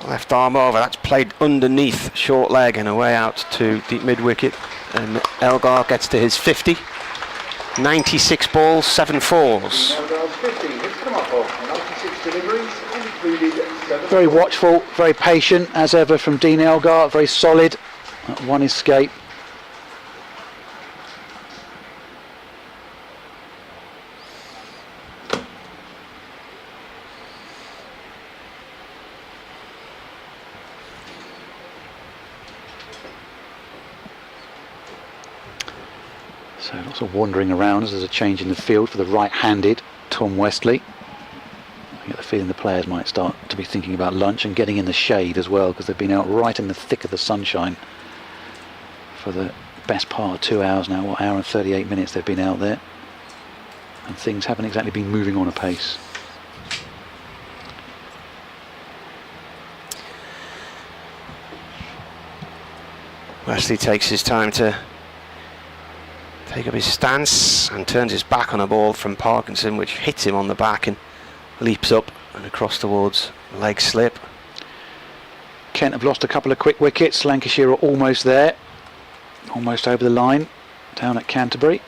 [SPEAKER 3] left arm over, that's played underneath short leg and away out to deep mid wicket, and Elgar gets to his 50. 96 balls, 7 fours.
[SPEAKER 4] Elgar's 50 has come up off 96 deliveries, included 7.
[SPEAKER 1] Very watchful, very patient as ever from Dean Elgar, very solid. One escape. So lots of wandering around as there's a change in the field for the right-handed Tom Westley. I get the feeling the players might start to be thinking about lunch and getting in the shade as well, because they've been out right in the thick of the sunshine for the best part of 2 hours now. What, hour and 38 minutes they've been out there, and things haven't exactly been moving on apace.
[SPEAKER 3] Wesley takes his time to take up his stance and turns his back on a ball from Parkinson, which hits him on the back and leaps up and across towards leg slip.
[SPEAKER 1] Kent have lost a couple of quick wickets. Lancashire are almost there, almost over the line down at Canterbury.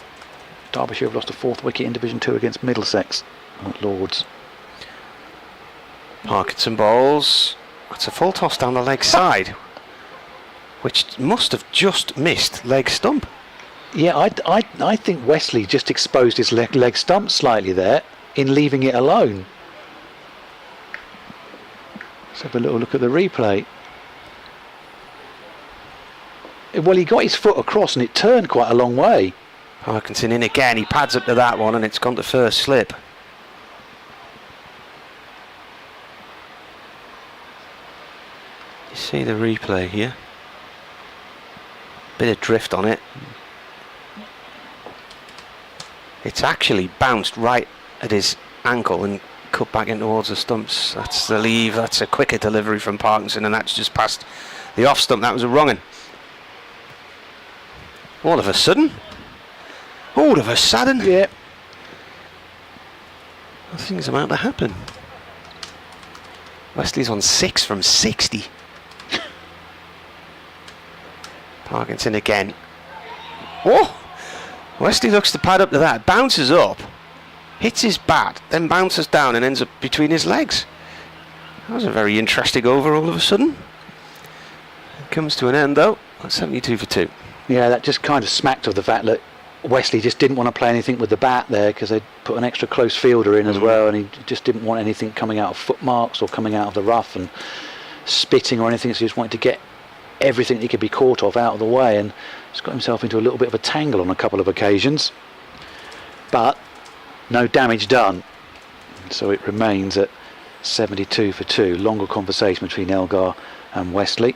[SPEAKER 1] Derbyshire have lost a 4th wicket in Division 2 against Middlesex at Lords.
[SPEAKER 3] Parkinson bowls. It's a full toss down the leg side, which must have just missed leg stump.
[SPEAKER 1] Yeah, I think Wesley just exposed his leg stump slightly there in leaving it alone. Let's have a little look at the replay. Well, he got his foot across and it turned quite a long way.
[SPEAKER 3] Parkinson in again, he pads up to that one and it's gone to first slip. You see the replay here. Bit of drift on it. It's actually bounced right at his ankle and cut back in towards the stumps. That's the leave. That's a quicker delivery from Parkinson, and that's just past the off stump. That was a wrong one. All of a sudden.
[SPEAKER 1] Yeah.
[SPEAKER 3] Things about to happen. Wesley's on 6 from 60. Parkinson again. Oh! Wesley looks to pad up to that. Bounces up. Hits his bat. Then bounces down and ends up between his legs. That was a very interesting over all of a sudden. It comes to an end though. At 72 for 2.
[SPEAKER 1] Yeah, that just kind of smacked of the fact that Wesley just didn't want to play anything with the bat there because they'd put an extra close fielder in as well, and he just didn't want anything coming out of footmarks or coming out of the rough and spitting or anything, so he just wanted to get everything he could be caught of out of the way, and just got himself into a little bit of a tangle on a couple of occasions, but no damage done, so it remains at 72 for 2. Longer conversation between Elgar and Wesley.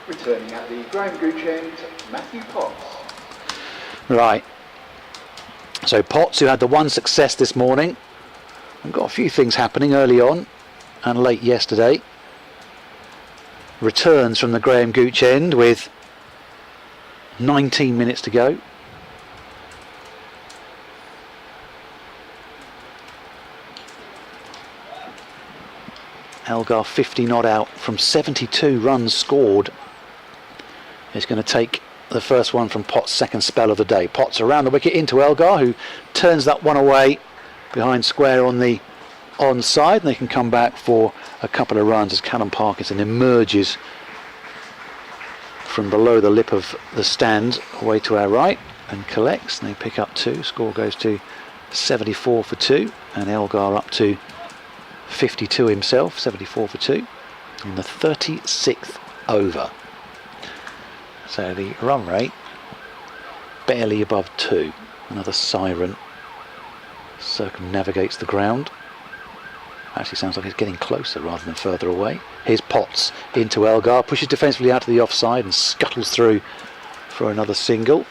[SPEAKER 4] Returning at the Graham Gooch end, Matthew Potts.
[SPEAKER 1] Right, so Potts, who had the one success this morning, and got a few things happening early on and late yesterday, returns from the Graham Gooch end with 19 minutes to go. Elgar 50 not out from 72 runs scored. Is going to take the first one from Potts' second spell of the day. Potts around the wicket into Elgar, who turns that one away behind square on the onside, and they can come back for a couple of runs as Callum Parkinson emerges from below the lip of the stand away to our right and collects, and they pick up 2. Score goes to 74 for 2, and Elgar up to 52 himself, 74 for 2 in the 36th over. So the run rate barely above 2. Another siren circumnavigates the ground. Actually sounds like it's getting closer rather than further away. Here's Potts into Elgar, pushes defensively out to the offside and scuttles through for another single.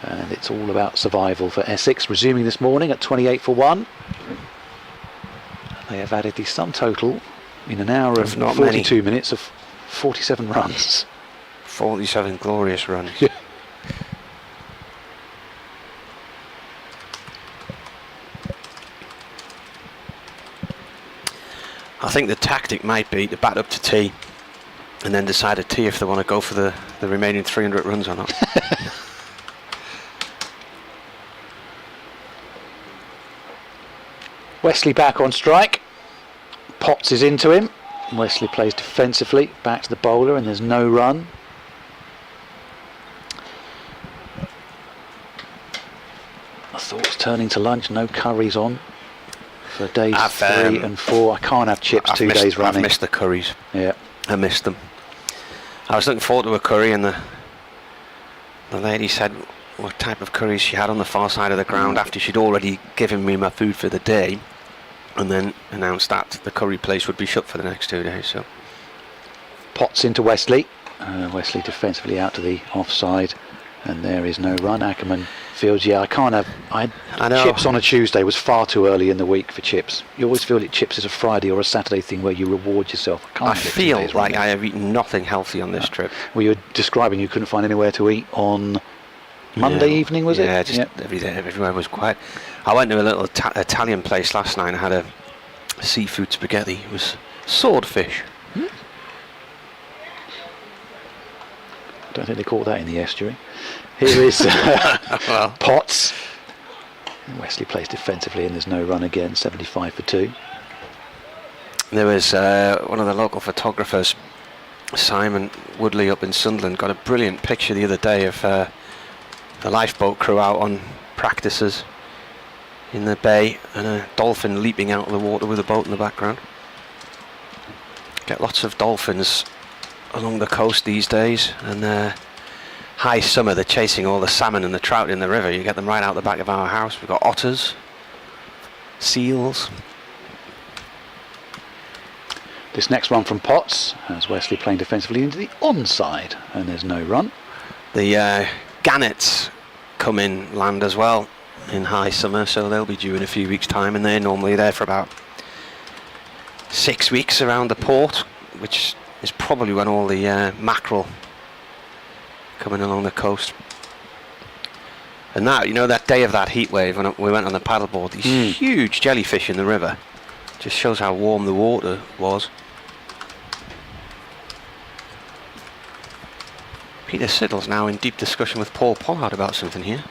[SPEAKER 1] And it's all about survival for Essex, resuming this morning at 28 for 1. They have added the sum total in an hour of 42 minutes of 47 runs.
[SPEAKER 3] 47 glorious runs.
[SPEAKER 1] Yeah.
[SPEAKER 3] I think the tactic might be to bat up to tee and then decide at tee if they want to go for the remaining 300 runs or not.
[SPEAKER 1] Wesley back on strike. Potts is into him. Wesley plays defensively back to the bowler, and there's no run. I thought it was turning to lunch. No curries on for days 3 and 4. I can't have chips 2 days running.
[SPEAKER 3] I've missed the curries.
[SPEAKER 1] Yeah,
[SPEAKER 3] I missed them. I was looking forward to a curry, and the lady said what type of curries she had on the far side of the ground after she'd already given me my food for the day, and then announced that the curry place would be shut for the next 2 days. So
[SPEAKER 1] Potts into Wesley. Wesley defensively out to the offside, and there is no run. Ackerman fields. Yeah, I can't have. I
[SPEAKER 3] know.
[SPEAKER 1] Chips on a Tuesday was far too early in the week for chips. You always feel that chips is a Friday or a Saturday thing where you reward yourself.
[SPEAKER 3] I feel like I have eaten nothing healthy on this trip.
[SPEAKER 1] Well, you were describing you couldn't find anywhere to eat on Monday evening, was it?
[SPEAKER 3] Yeah, just everywhere was quiet. I went to a little Italian place last night and had a seafood spaghetti. It was swordfish.
[SPEAKER 1] I don't think they caught that in the estuary. Here is Potts. Wesley plays defensively and there's no run again, 75 for 2.
[SPEAKER 3] There was one of the local photographers, Simon Woodley up in Sunderland, got a brilliant picture the other day of the lifeboat crew out on practices in the bay and a dolphin leaping out of the water with a boat in the background. Get lots of dolphins along the coast these days, and high summer they're chasing all the salmon and the trout in the river. You get them right out the back of our house. We've got otters, seals.
[SPEAKER 1] This next run from Potts has Wesley playing defensively into the onside, and there's no run.
[SPEAKER 3] The gannets come in land as well in high summer, so they'll be due in a few weeks' time, and they're normally there for about 6 weeks around the port, which is probably when all the mackerel coming along the coast. And now, you know, that day of that heat wave when we went on the paddleboard, these huge jellyfish in the river, just shows how warm the water was. Peter Siddle's now in deep discussion with Paul Pollard about something here.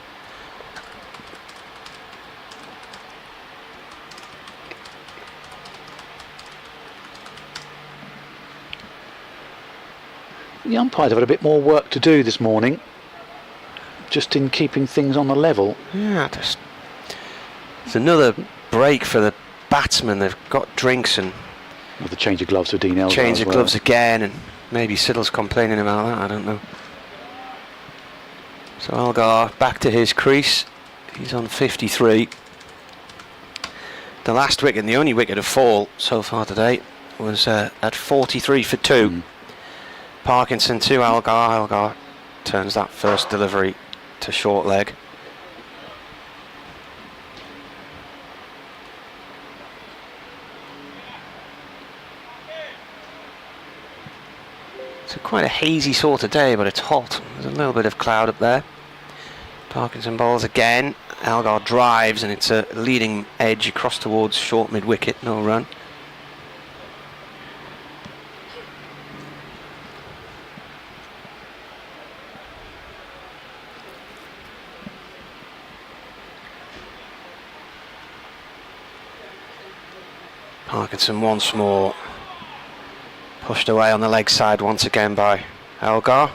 [SPEAKER 1] The umpires have had a bit more work to do this morning, just in keeping things on the level.
[SPEAKER 3] Yeah, it's another break for the batsmen. They've got drinks and
[SPEAKER 1] With the change of gloves for Dean Elgar.
[SPEAKER 3] change
[SPEAKER 1] as
[SPEAKER 3] of
[SPEAKER 1] well.
[SPEAKER 3] gloves again, and maybe Siddle's complaining about that, I don't know. So Elgar back to his crease. He's on 53. The last wicket, and the only wicket of fall so far today, was at 43 for 2. Parkinson to Elgar. Elgar turns that first delivery to short leg. It's quite a hazy sort of day, but it's hot. There's a little bit of cloud up there. Parkinson bowls again. Elgar drives, and it's a leading edge across towards short mid-wicket. No run. Parkinson once more. Pushed away on the leg side once again by Elgar.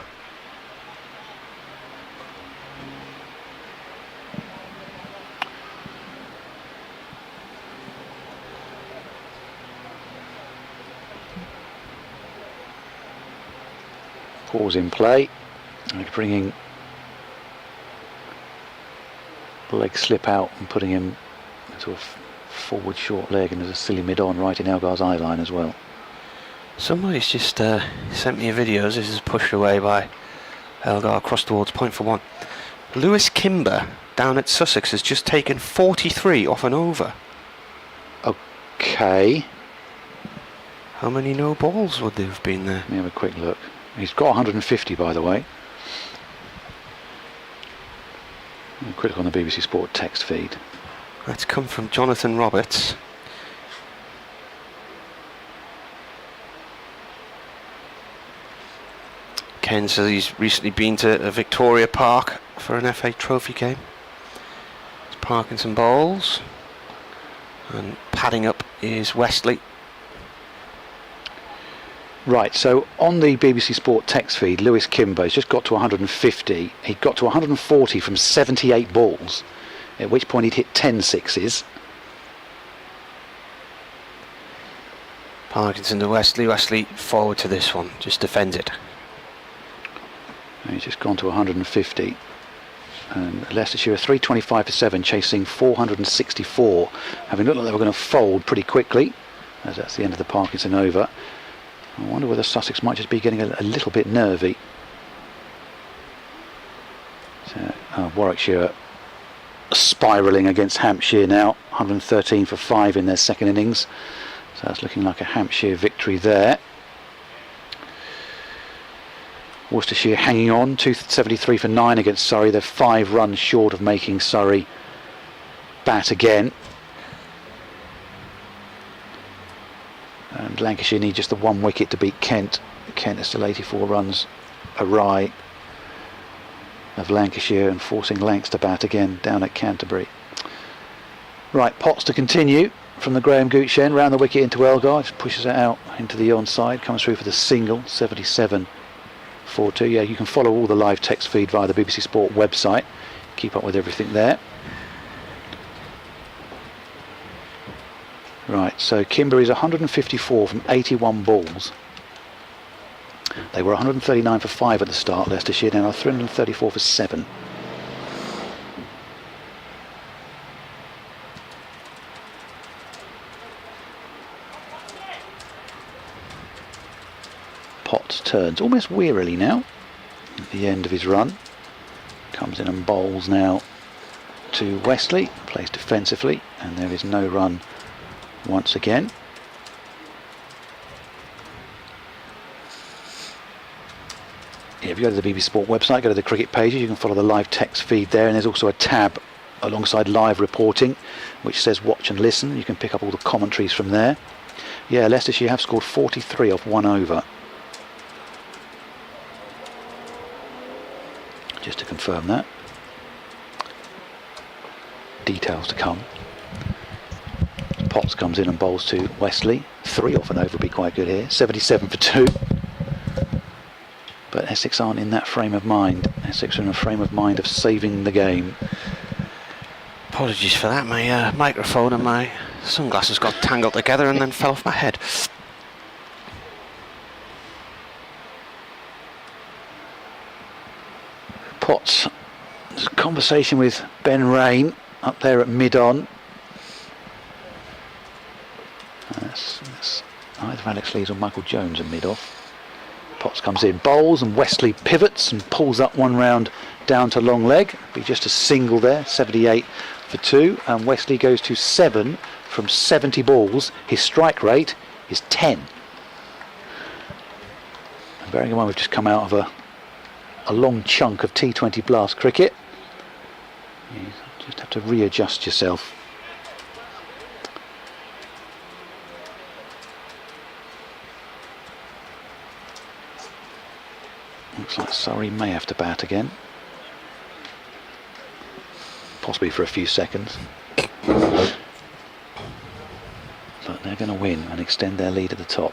[SPEAKER 1] Pause in play. And bringing the leg slip out and putting him sort of forward short leg, and there's a silly mid-on right in Elgar's eye line as well.
[SPEAKER 3] Somebody's just sent me a video. This is pushed away by Elgar across towards point for 1. Lewis Kimber down at Sussex has just taken 43 off an over.
[SPEAKER 1] Okay.
[SPEAKER 3] How many no balls would there have been there?
[SPEAKER 1] Let me have a quick look. He's got 150, by the way. Quick look on the BBC Sport text feed.
[SPEAKER 3] That's come from Jonathan Roberts. Ken says he's recently been to Victoria Park for an FA Trophy game. It's Parkinson bowls, and padding up is Wesley.
[SPEAKER 1] Right, so on the BBC Sport text feed, Lewis Kimber has just got to 150. He got to 140 from 78 balls, at which point he'd hit 10 sixes.
[SPEAKER 3] Parkinson to Wesley. Wesley forward to this one, just defends it.
[SPEAKER 1] And he's just gone to 150. And Leicestershire 325 for 7, chasing 464, having looked like they were going to fold pretty quickly, as that's the end of the Parkinson over. I wonder whether Sussex might just be getting a little bit nervy. So, Warwickshire spiralling against Hampshire now, 113 for 5 in their second innings. So that's looking like a Hampshire victory there. Worcestershire hanging on, 273 for 9 against Surrey. They're 5 runs short of making Surrey bat again. And Lancashire need just the 1 wicket to beat Kent. Kent is still 84 runs awry of Lancashire, and forcing Lancs to bat again down at Canterbury. Right, Potts to continue from the Graham Gooch end, round the wicket into Elgar, just pushes it out into the onside, comes through for the single, 77-42. Yeah, you can follow all the live text feed via the BBC Sport website, keep up with everything there. Right, so Kimber is 154 from 81 balls. They were 139 for 5 at the start, Leicestershire, now 334 for 7. turns almost wearily now at the end of his run. Comes in and bowls now to Wesley, plays defensively, and there is no run once again. Yeah, if you go to the BBC Sport website, go to the cricket pages, you can follow the live text feed there, and there's also a tab alongside live reporting which says watch and listen. You can pick up all the commentaries from there. Yeah, Leicestershire have scored 43 off 1 over. Just to confirm that. Details to come. Potts comes in and bowls to Wesley. 3 off an over would be quite good here. 77 for 2. But Essex aren't in that frame of mind. Essex are in a frame of mind of saving the game.
[SPEAKER 3] Apologies for that, my microphone and my sunglasses got tangled together and then fell off my head.
[SPEAKER 1] Potts, there's a conversation with Ben Rain up there at mid-on. That's either Alex Lees or Michael Jones at mid-off. Potts comes in, bowls, and Wesley pivots and pulls up one round down to long leg. Be just a single there, 78 for 2, and Wesley goes to 7 from 70 balls. His strike rate is 10. And bearing in mind we've just come out of a long chunk of T20 Blast cricket, you just have to readjust yourself. Looks like Surrey may have to bat again. Possibly for a few seconds. But they're going to win and extend their lead at the top.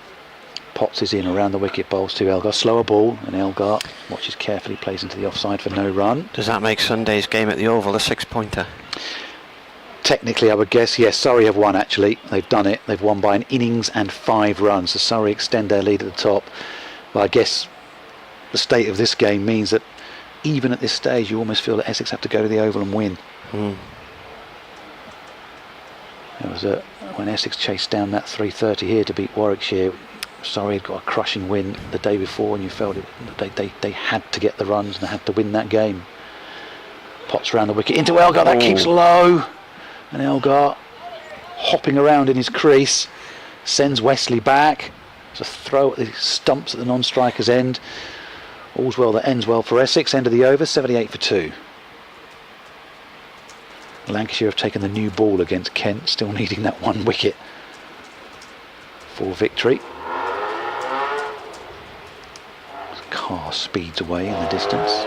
[SPEAKER 1] Potts is in around the wicket, bowls to Elgar. Slower ball, and Elgar watches carefully, plays into the offside for no run.
[SPEAKER 3] Does that make Sunday's game at the Oval a 6-pointer?
[SPEAKER 1] Technically, I would guess, yes. Surrey have won, actually. They've done it. They've won by an innings and 5 runs. So Surrey extend their lead at the top. But I guess the state of this game means that even at this stage, you almost feel that Essex have to go to the Oval and win. There was when Essex chased down that 330 here to beat Warwickshire, Surrey had got a crushing win the day before, and you felt they had to get the runs and they had to win that game. Potts round the wicket into Elgar, that keeps low, and Elgar hopping around in his crease sends Wesley back. It's a throw at the stumps at the non-striker's end. All's well that ends well for Essex. End of the over, 78 for 2. Lancashire have taken the new ball against Kent, still needing that 1 wicket for victory. The car speeds away in the distance.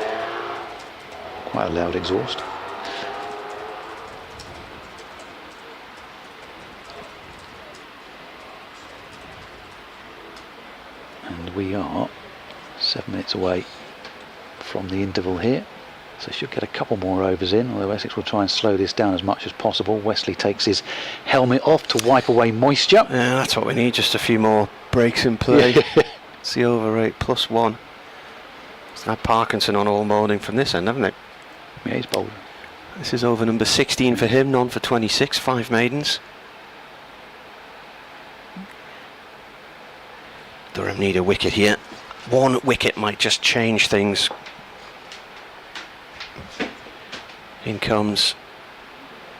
[SPEAKER 1] Quite a loud exhaust. And we are 7 minutes away from the interval here. So should get a couple more overs in, although Essex will try and slow this down as much as possible. Wesley takes his helmet off to wipe away moisture.
[SPEAKER 3] Yeah, that's what we need, just a few more breaks in play. It's the over rate +1. It's had Parkinson on all morning from this end, haven't they?
[SPEAKER 1] Yeah, he's bowled.
[SPEAKER 3] This is over number 16 for him, none for 26, 5 maidens. Durham need a wicket here. 1 wicket might just change things. In comes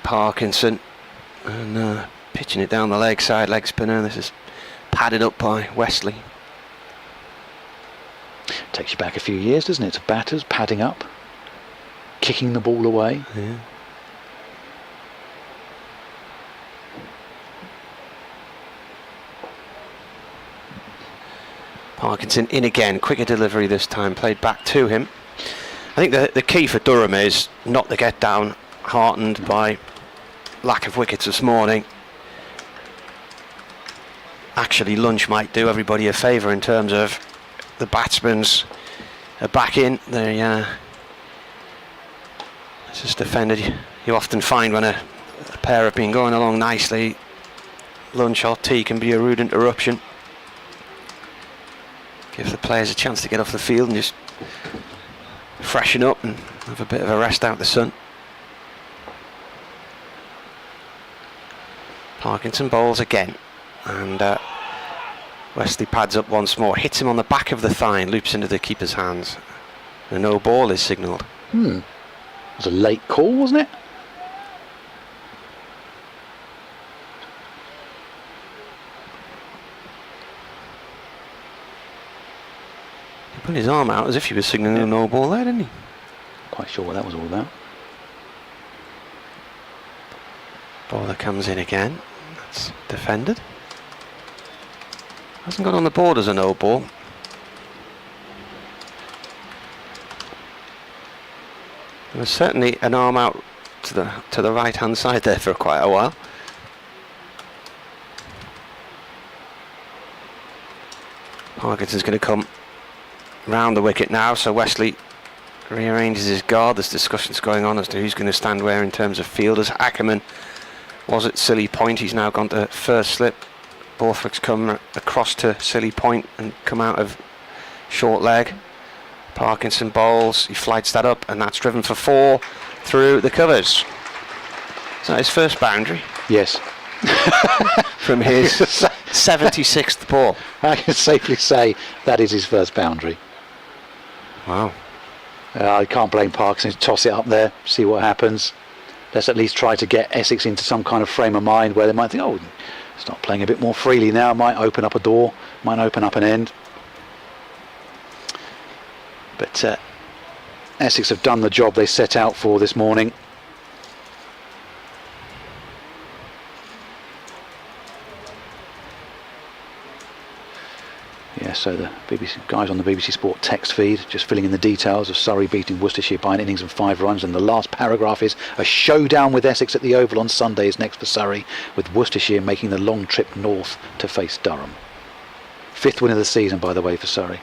[SPEAKER 3] Parkinson and pitching it down the leg side, leg spinner. This is padded up by Wesley.
[SPEAKER 1] Takes you back a few years, doesn't it? To batters padding up, kicking the ball away.
[SPEAKER 3] Yeah. Parkinson in again, quicker delivery this time, played back to him. I think the key for Durham is not to get down heartened by lack of wickets this morning. Actually, lunch might do everybody a favour in terms of the batsmen's are back in. This is defended. You often find when a pair have been going along nicely, lunch or tea can be a rude interruption. Give the players a chance to get off the field and just freshen up and have a bit of a rest out the sun. Parkinson bowls again, and Wesley pads up once more, hits him on the back of the thigh and loops into the keeper's hands. A no ball is signalled.
[SPEAKER 1] It was a late call, wasn't it?
[SPEAKER 3] He put his arm out as if he was signalling a no ball there, didn't he?
[SPEAKER 1] Quite sure what that was all about.
[SPEAKER 3] Bowler comes in again. That's defended. Hasn't got on the board as a no ball. There was certainly an arm out to the right hand side there for quite a while. Parkinson's going to come round the wicket now, so Wesley rearranges his guard. There's discussions going on as to who's going to stand where in terms of fielders. Ackerman was at silly point, he's now gone to first slip. Borthwick's come across to silly point and come out of short leg. Parkinson bowls, he flights that up, and that's driven for 4 through the covers. Is that his first boundary?
[SPEAKER 1] Yes.
[SPEAKER 3] From his 76th ball.
[SPEAKER 1] I can safely say that is his first boundary.
[SPEAKER 3] Wow.
[SPEAKER 1] I can't blame Parkinson. Toss it up there, see what happens. Let's at least try to get Essex into some kind of frame of mind where they might think, oh, start playing a bit more freely now, might open up a door, might open up an end. But Essex have done the job they set out for this morning. Yeah, so the BBC guys on the BBC Sport text feed just filling in the details of Surrey beating Worcestershire by an innings and 5 runs, and the last paragraph is a showdown with Essex at the Oval on Sunday is next for Surrey, with Worcestershire making the long trip north to face Durham. 5th win of the season, by the way, for Surrey.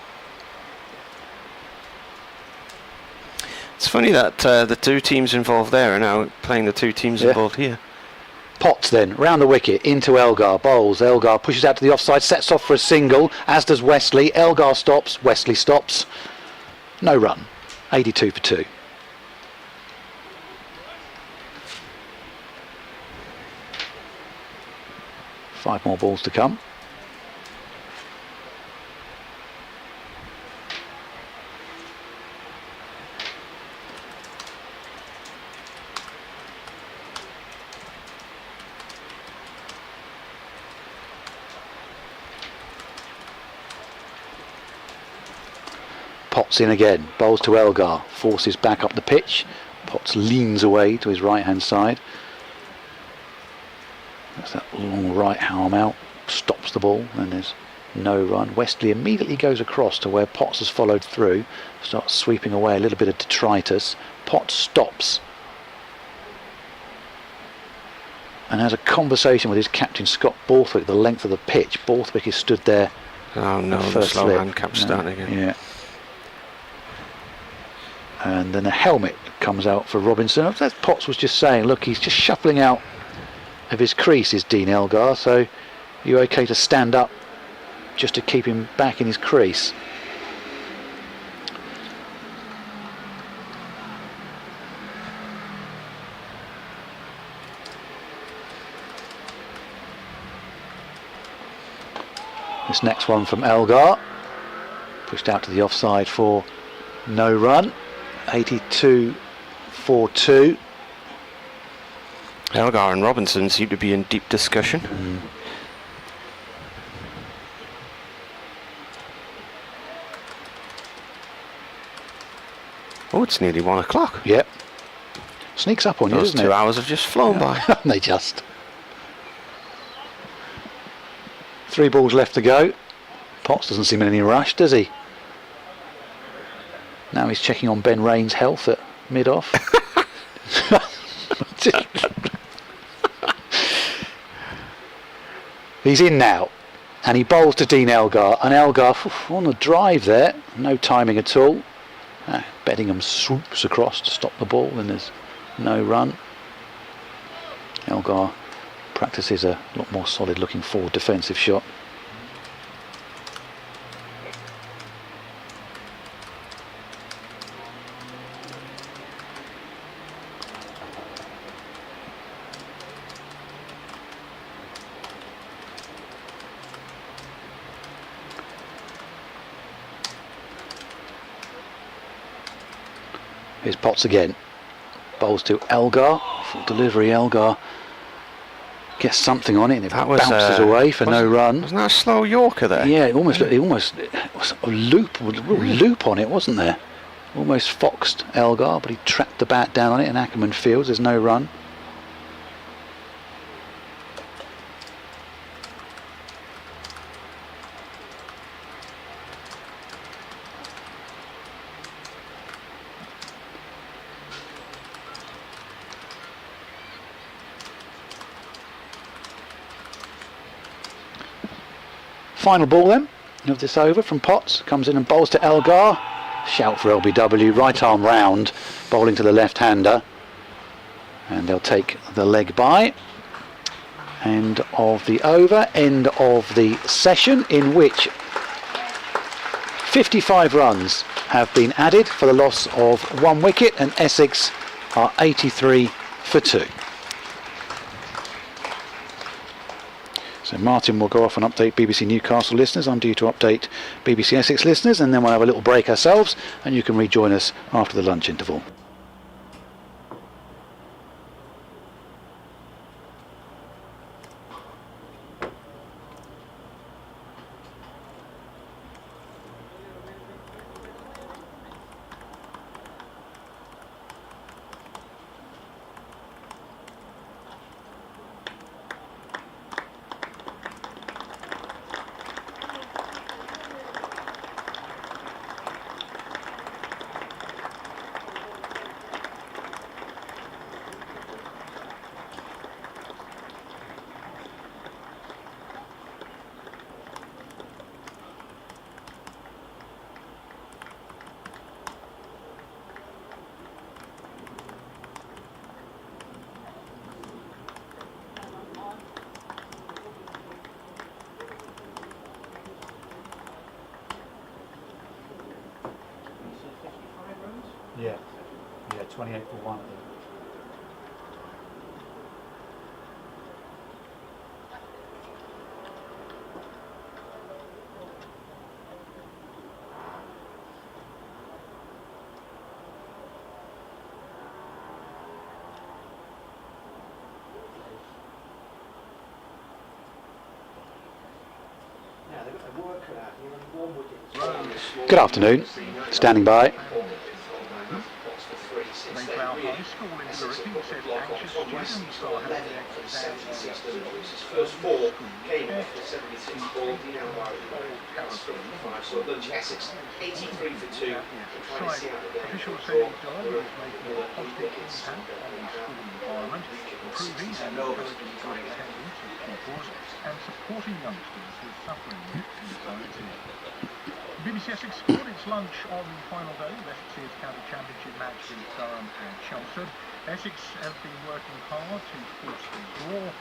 [SPEAKER 3] It's funny that the two teams involved there are now playing the two teams involved here.
[SPEAKER 1] Potts then, round the wicket, into Elgar, bowls, Elgar pushes out to the offside, sets off for a single, as does Wesley. Elgar stops, Wesley stops. No run, 82 for 2. Five more balls to come. Potts in again, bowls to Elgar, forces back up the pitch. Potts leans away to his right hand side. That's that long right arm out, stops the ball, and there's no run. Wesley immediately goes across to where Potts has followed through, starts sweeping away a little bit of detritus. Potts stops and has a conversation with his captain Scott Borthwick the length of the pitch. Borthwick is stood there.
[SPEAKER 3] Oh no, the
[SPEAKER 1] first
[SPEAKER 3] slow
[SPEAKER 1] slip.
[SPEAKER 3] hand cap starting again.
[SPEAKER 1] Yeah. And then a helmet comes out for Robinson. As Potts was just saying, look, he's just shuffling out of his crease, is Dean Elgar, so you're okay to stand up just to keep him back in his crease. This next one from Elgar, pushed out to the offside for no run. 82 for 2.
[SPEAKER 3] Elgar and Robinson seem to be in deep discussion. Oh, it's nearly 1 o'clock.
[SPEAKER 1] Yep. Sneaks up on you,
[SPEAKER 3] Those
[SPEAKER 1] doesn't
[SPEAKER 3] 2
[SPEAKER 1] it?
[SPEAKER 3] hours have just flown by.
[SPEAKER 1] They just. 3 balls left to go. Potts doesn't seem in any rush, does he? Now he's checking on Ben Rain's health at mid-off. He's in now, and he bowls to Dean Elgar, and Elgar on the drive there, no timing at all. Beddingham swoops across to stop the ball, and there's no run. Elgar practices a lot more solid looking forward defensive shot. Here's Potts again. Bowls to Elgar. Full delivery. Elgar gets something on it and it bounces away for no run.
[SPEAKER 3] Wasn't that a slow Yorker there?
[SPEAKER 1] Yeah, it was a real loop on it, wasn't there? Almost foxed Elgar, but he trapped the bat down on it and Ackerman fields. There's no run. Final ball then of this over from Potts. Comes in and bowls to Elgar. Shout for LBW. Right arm round. Bowling to the left-hander. And they'll take the leg by. End of the over. End of the session in which 55 runs have been added for the loss of 1 wicket and Essex are 83 for 2. So Martin will go off and update BBC Newcastle listeners. I'm due to update BBC Essex listeners, and then we'll have a little break ourselves and you can rejoin us after the lunch interval. Yeah, 28 for 1. Good afternoon. Standing by.
[SPEAKER 4] First 4 came off the 76 ball. So Essex 83 for 2. Trying to see out the
[SPEAKER 5] Officials say Durham is making a positive impact on the school environment, improving and encouraging good attendance of pupils and supporting youngsters who are suffering with anxiety. BBC Essex scored its lunch on the final day of Essex's county championship match with Durham and Chelmsford. Essex have been working hard to force the draw.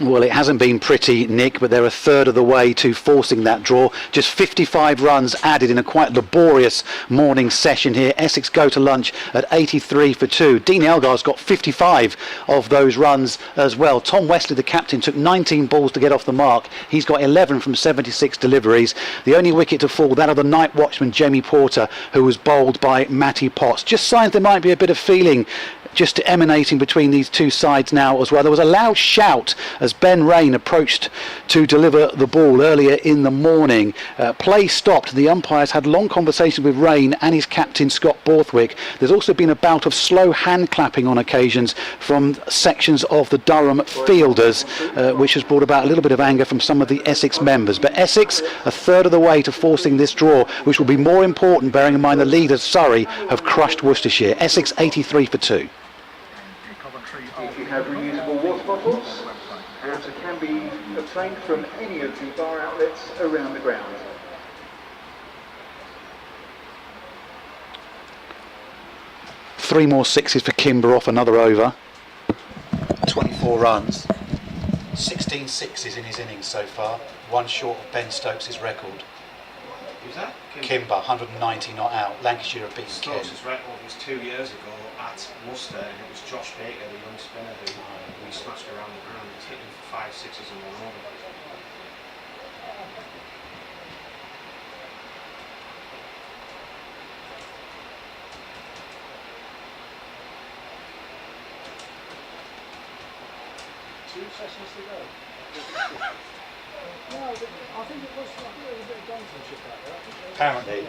[SPEAKER 1] Well, it hasn't been pretty, Nick, but they're a third of the way to forcing that draw. Just 55 runs added in a quite laborious morning session here. Essex go to lunch at 83 for 2. Dean Elgar's got 55 of those runs as well. Tom Wesley, the captain, took 19 balls to get off the mark. He's got 11 from 76 deliveries. The only wicket to fall, that of the night watchman, Jamie Porter, who was bowled by Matty Potts. Just signs there might be a bit of feeling just emanating between these two sides now as well. There was a loud shout as Ben Rain approached to deliver the ball earlier in the morning. Play stopped. The umpires had long conversations with Rain and his captain Scott Borthwick. There's also been a bout of slow hand clapping on occasions from sections of the Durham fielders, which has brought about a little bit of anger from some of the Essex members. But Essex a third of the way to forcing this draw, which will be more important bearing in mind the leaders Surrey have crushed Worcestershire. Essex 83 for 2.
[SPEAKER 4] If you have reusable water bottles, water can be obtained from any of the bar outlets around the ground.
[SPEAKER 1] Three more sixes for Kimber off another over. 24 runs. 16 sixes in his innings so far. One short of Ben Stokes' record.
[SPEAKER 3] Who's that?
[SPEAKER 1] Kimber, 190 not out. Lancashire have beaten Kim.
[SPEAKER 3] Stokes' record was 2 years ago at Worcester, and it was Josh Baker, the young spinner, who he smashed around the ground. He's hitting for 5 sixes in one over.
[SPEAKER 1] Apparently.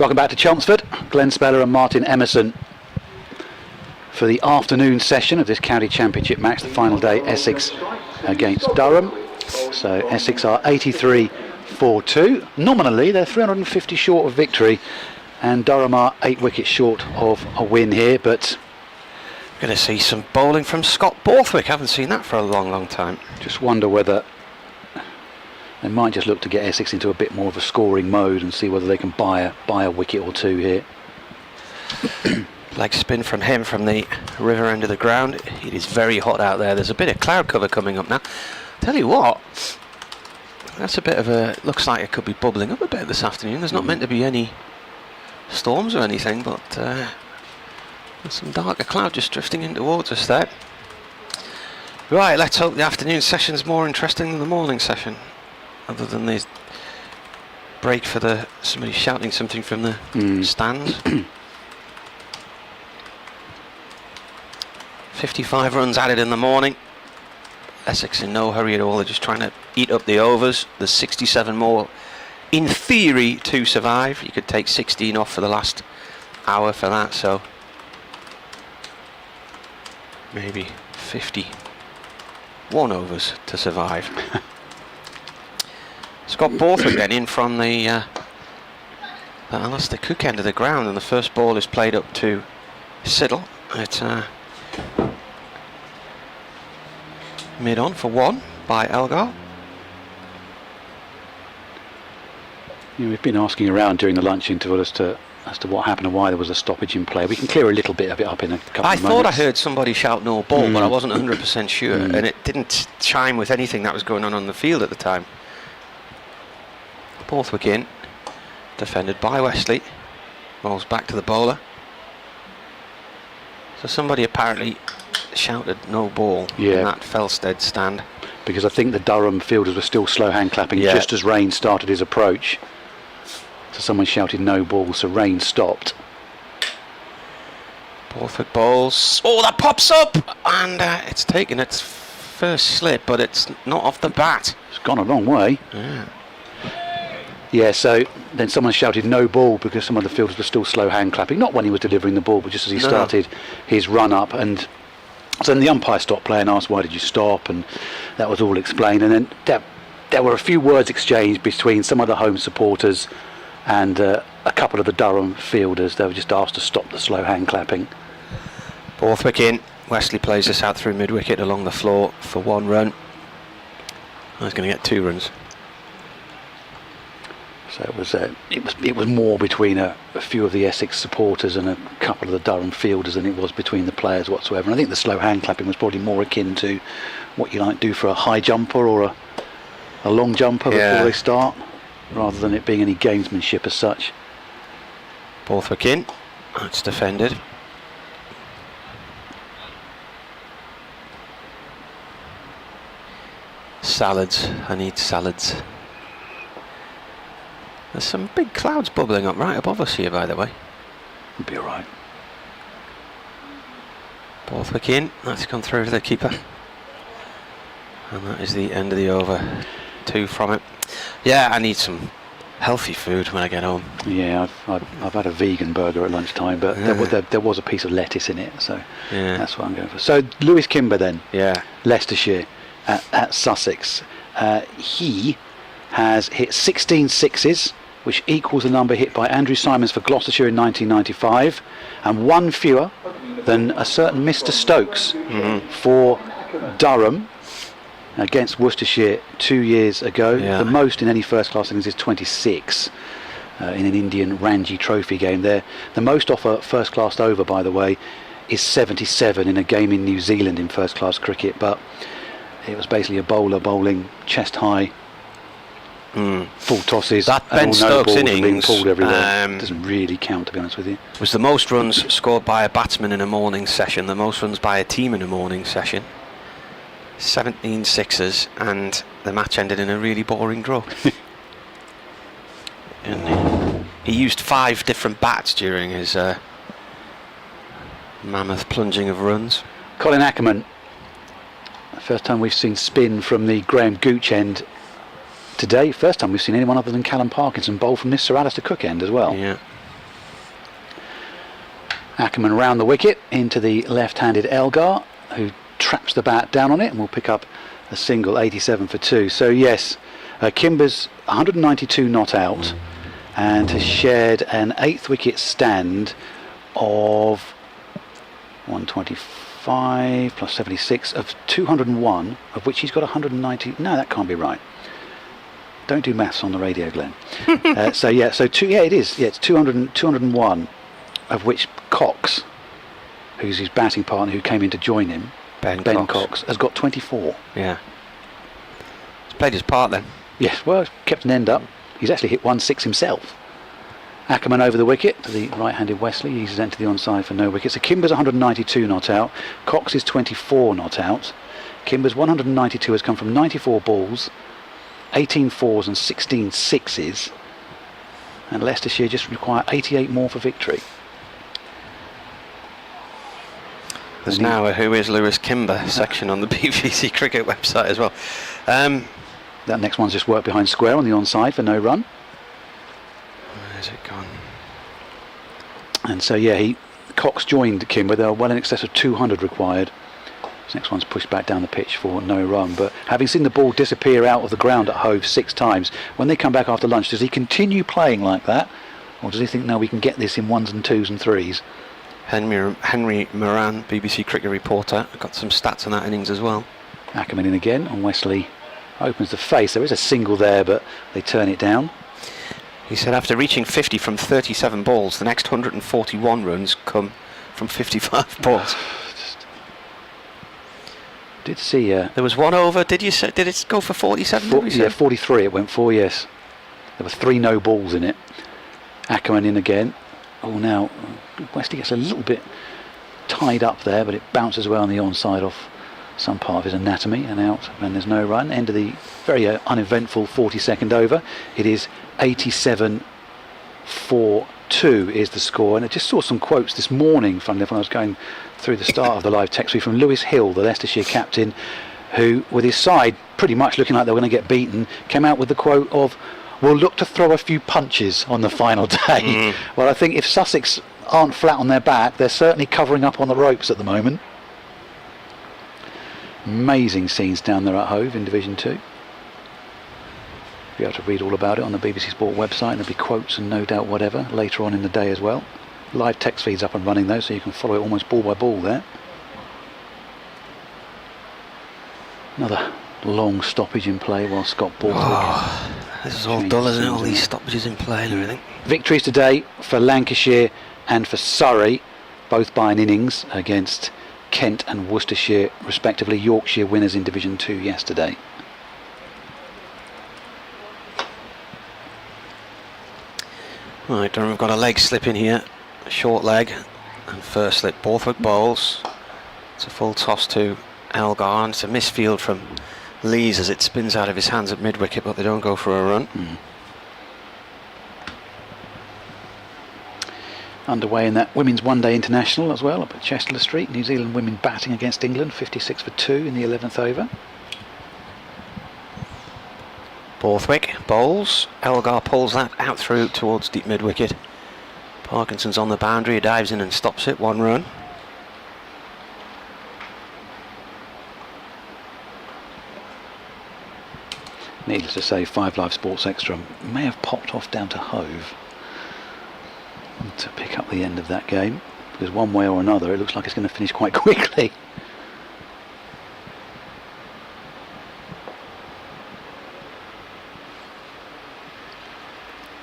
[SPEAKER 1] Welcome back to Chelmsford. Glenn Speller and Martin Emerson for the afternoon session of this county championship match, the final day, Essex against Durham. So Essex are 83-42. Nominally they're 350 short of victory, and Durham are 8 wickets short of a win here, but
[SPEAKER 3] Going to see some bowling from Scott Borthwick. Haven't seen that for a long time.
[SPEAKER 1] just wonder whether they might just look to get Essex into a bit more of a scoring mode and see whether they can buy a wicket or two here.
[SPEAKER 3] Leg spin from him from the river end of the ground. It is very hot out there. There's a bit of cloud cover coming up now. Tell you what, that's a bit of a, looks like it could be bubbling up a bit this afternoon. There's not meant to be any storms or anything, but there's some darker cloud just drifting in towards us there. Right, let's hope the afternoon session's more interesting than the morning session, other than the break for the somebody shouting something from the stands. 55 runs added in the morning. Essex in no hurry at all. They're just trying to eat up the overs. There's 67 more in theory to survive. You could take 16 off for the last hour for that, so maybe 51 overs to survive. Scott Borthwick then in from the Alistair Cook end of the ground, and the first ball is played up to Siddle at mid on for 1 by Elgar.
[SPEAKER 1] We've been asking around during the lunch interval as to what happened and why there was a stoppage in play. We can clear a little bit of it up in a couple
[SPEAKER 3] I
[SPEAKER 1] of moments.
[SPEAKER 3] thought I heard somebody shout no ball, but I wasn't 100% sure, and it didn't chime with anything that was going on the field at the time. Borthwick in, defended by Wesley, rolls back to the bowler. So somebody apparently shouted no ball in that Felsted stand.
[SPEAKER 1] Because I think the Durham fielders were still slow hand clapping just as Rain started his approach. So someone shouted no ball, so Rain stopped.
[SPEAKER 3] Borthwick bowls. Oh, that pops up! And it's taken its first slip, but it's not off the bat.
[SPEAKER 1] It's gone a long way.
[SPEAKER 3] Yeah.
[SPEAKER 1] Yeah, so then someone shouted no ball because some of the fielders were still slow hand clapping. Not when he was delivering the ball, but just as he started his run up. And so then the umpire stopped play and asked, why did you stop? And that was all explained. And then there were a few words exchanged between some of the home supporters and a couple of the Durham fielders. They were just asked to stop the slow hand clapping.
[SPEAKER 3] Borthwick in. Wesley plays this out through mid-wicket along the floor for 1 run. I was going to get 2 runs.
[SPEAKER 1] So it was more between a few of the Essex supporters and a couple of the Durham fielders than it was between the players whatsoever. And I think the slow hand clapping was probably more akin to what you might do for a high jumper or a long jumper before they start, rather than it being any gamesmanship as such.
[SPEAKER 3] Borthwick in. That's defended. Salads. I need salads. There's some big clouds bubbling up right above us here, by the way.
[SPEAKER 1] It'll be alright.
[SPEAKER 3] Borthwick in. That's gone through to the keeper. And that is the end of the over. 2 from it. Yeah, I need some healthy food when I get home.
[SPEAKER 1] Yeah, I've had a vegan burger at lunchtime, but there was a piece of lettuce in it, so that's what I'm going for. So Lewis Kimber then, Leicestershire at Sussex. He has hit 16 sixes, which equals the number hit by Andrew Simons for Gloucestershire in 1995, and 1 fewer than a certain Mr. Stokes for Durham against Worcestershire 2 years ago. The most in any first class innings is 26 in an Indian Ranji Trophy game there. The most off a first class over, by the way, is 77 in a game in New Zealand in first class cricket, but it was basically a bowler bowling chest high, full tosses.
[SPEAKER 3] That Ben Stokes innings
[SPEAKER 1] being pulled everywhere. Doesn't really count, to be honest with you.
[SPEAKER 3] Was the most runs scored by a batsman in a morning session, the most runs by a team in a morning session. 17 sixes, and the match ended in a really boring draw. And he used 5 different bats during his mammoth plunging of runs.
[SPEAKER 1] Colin Ackerman. First time we've seen spin from the Graham Gooch end today. First time we've seen anyone other than Callum Parkinson bowl from this Sir Alistair Cook end as well.
[SPEAKER 3] Yeah.
[SPEAKER 1] Ackerman round the wicket into the left-handed Elgar, who traps the bat down on it and will pick up a single, 87 for 2. So yes, Kimber's 192 not out and has shared an 8th wicket stand of 125 plus 76 of 201, of which he's got 190. No, that can't be right. Don't do maths on the radio, Glenn. So it is. Yeah, it's 201, of which Cox, who's his batting partner who came in to join him, Ben Cox, has got 24.
[SPEAKER 3] Yeah. He's played his part then.
[SPEAKER 1] Yes, well, kept an end up. He's actually hit 1-6 himself. Ackerman over the wicket to the right-handed Wesley. He's entered the onside for no wickets. So Kimber's 192 not out. Cox is 24 not out. Kimber's 192 has come from 94 balls, 18 fours and 16 sixes. And Leicestershire just require 88 more for victory.
[SPEAKER 3] There's now a Who is Lewis Kimber section on the BBC cricket website as well.
[SPEAKER 1] That next one's just worked behind square on the onside for no run.
[SPEAKER 3] Where's it gone?
[SPEAKER 1] And so yeah, Cox joined Kimber. There are well in excess of 200 required. This next one's pushed back down the pitch for no run. But having seen the ball disappear out of the ground at Hove 6 times, when they come back after lunch, does he continue playing like that, or does he think, no, we can get this in 1s and 2s and 3s?
[SPEAKER 3] Henry Moran, BBC cricket reporter, got some stats on that innings as well.
[SPEAKER 1] Ackerman in again, and Wesley opens the face. There is a single there, but they turn it down.
[SPEAKER 3] He said after reaching 50 from 37 balls, the next 141 runs come from 55 balls.
[SPEAKER 1] Did see
[SPEAKER 3] there was one over. Did it go for 47?
[SPEAKER 1] Yeah, 43 it went for, yes. There were 3 no balls in it. Ackerman in again. Oh, now Wesley gets a little bit tied up there, but it bounces well on the onside off some part of his anatomy and out, and there's no run. End of the very uneventful 42nd over. It is 87 for 2 is the score, and I just saw some quotes this morning from when I was going through the start of the live text feed from Lewis Hill, the Leicestershire captain, who, with his side pretty much looking like they were going to get beaten, came out with the quote of, "We'll look to throw a few punches on the final day." Well, I think if Sussex aren't flat on their back, they're certainly covering up on the ropes at the moment. Amazing scenes down there at Hove in Division 2. You'll be able to read all about it on the BBC Sport website, and there'll be quotes and no doubt whatever later on in the day as well. Live text feeds up and running though, so you can follow it almost ball by ball there. Another long stoppage in play while Scott Borthwick.
[SPEAKER 3] This is all dull, isn't it? All these stoppages in play and everything.
[SPEAKER 1] Victories today for Lancashire and for Surrey, both by an innings against Kent and Worcestershire respectively. Yorkshire winners in Division 2 yesterday.
[SPEAKER 3] Right, Durham have got a leg slip in here, a short leg, and first slip. Borthwick bowls. It's a full toss to Elgar. It's a misfield from Lees as it spins out of his hands at mid-wicket, but they don't go for a run.
[SPEAKER 1] Underway in that Women's One Day International as well up at Chester Street. New Zealand women batting against England, 56 for 2 in the 11th over.
[SPEAKER 3] Borthwick bowls. Elgar pulls that out through towards deep mid-wicket. Parkinson's on the boundary, he dives in and stops it, 1 run.
[SPEAKER 1] Needless to say, 5 Live Sports Extra may have popped off down to Hove to pick up the end of that game, because one way or another it looks like it's going to finish quite quickly.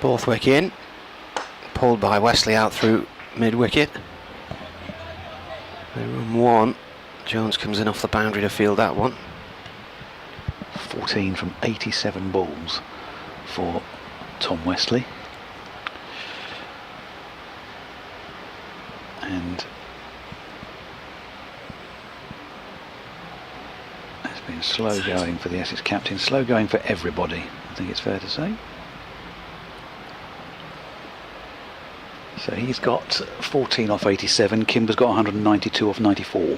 [SPEAKER 3] Borthwick in, pulled by Wesley out through mid-wicket. They run 1. Jones comes in off the boundary to field that one.
[SPEAKER 1] 14 from 87 balls for Tom Wesley. And it's been slow going for the Essex captain, slow going for everybody, I think it's fair to say. So he's got 14 off 87, Kimber's got 192 off 94.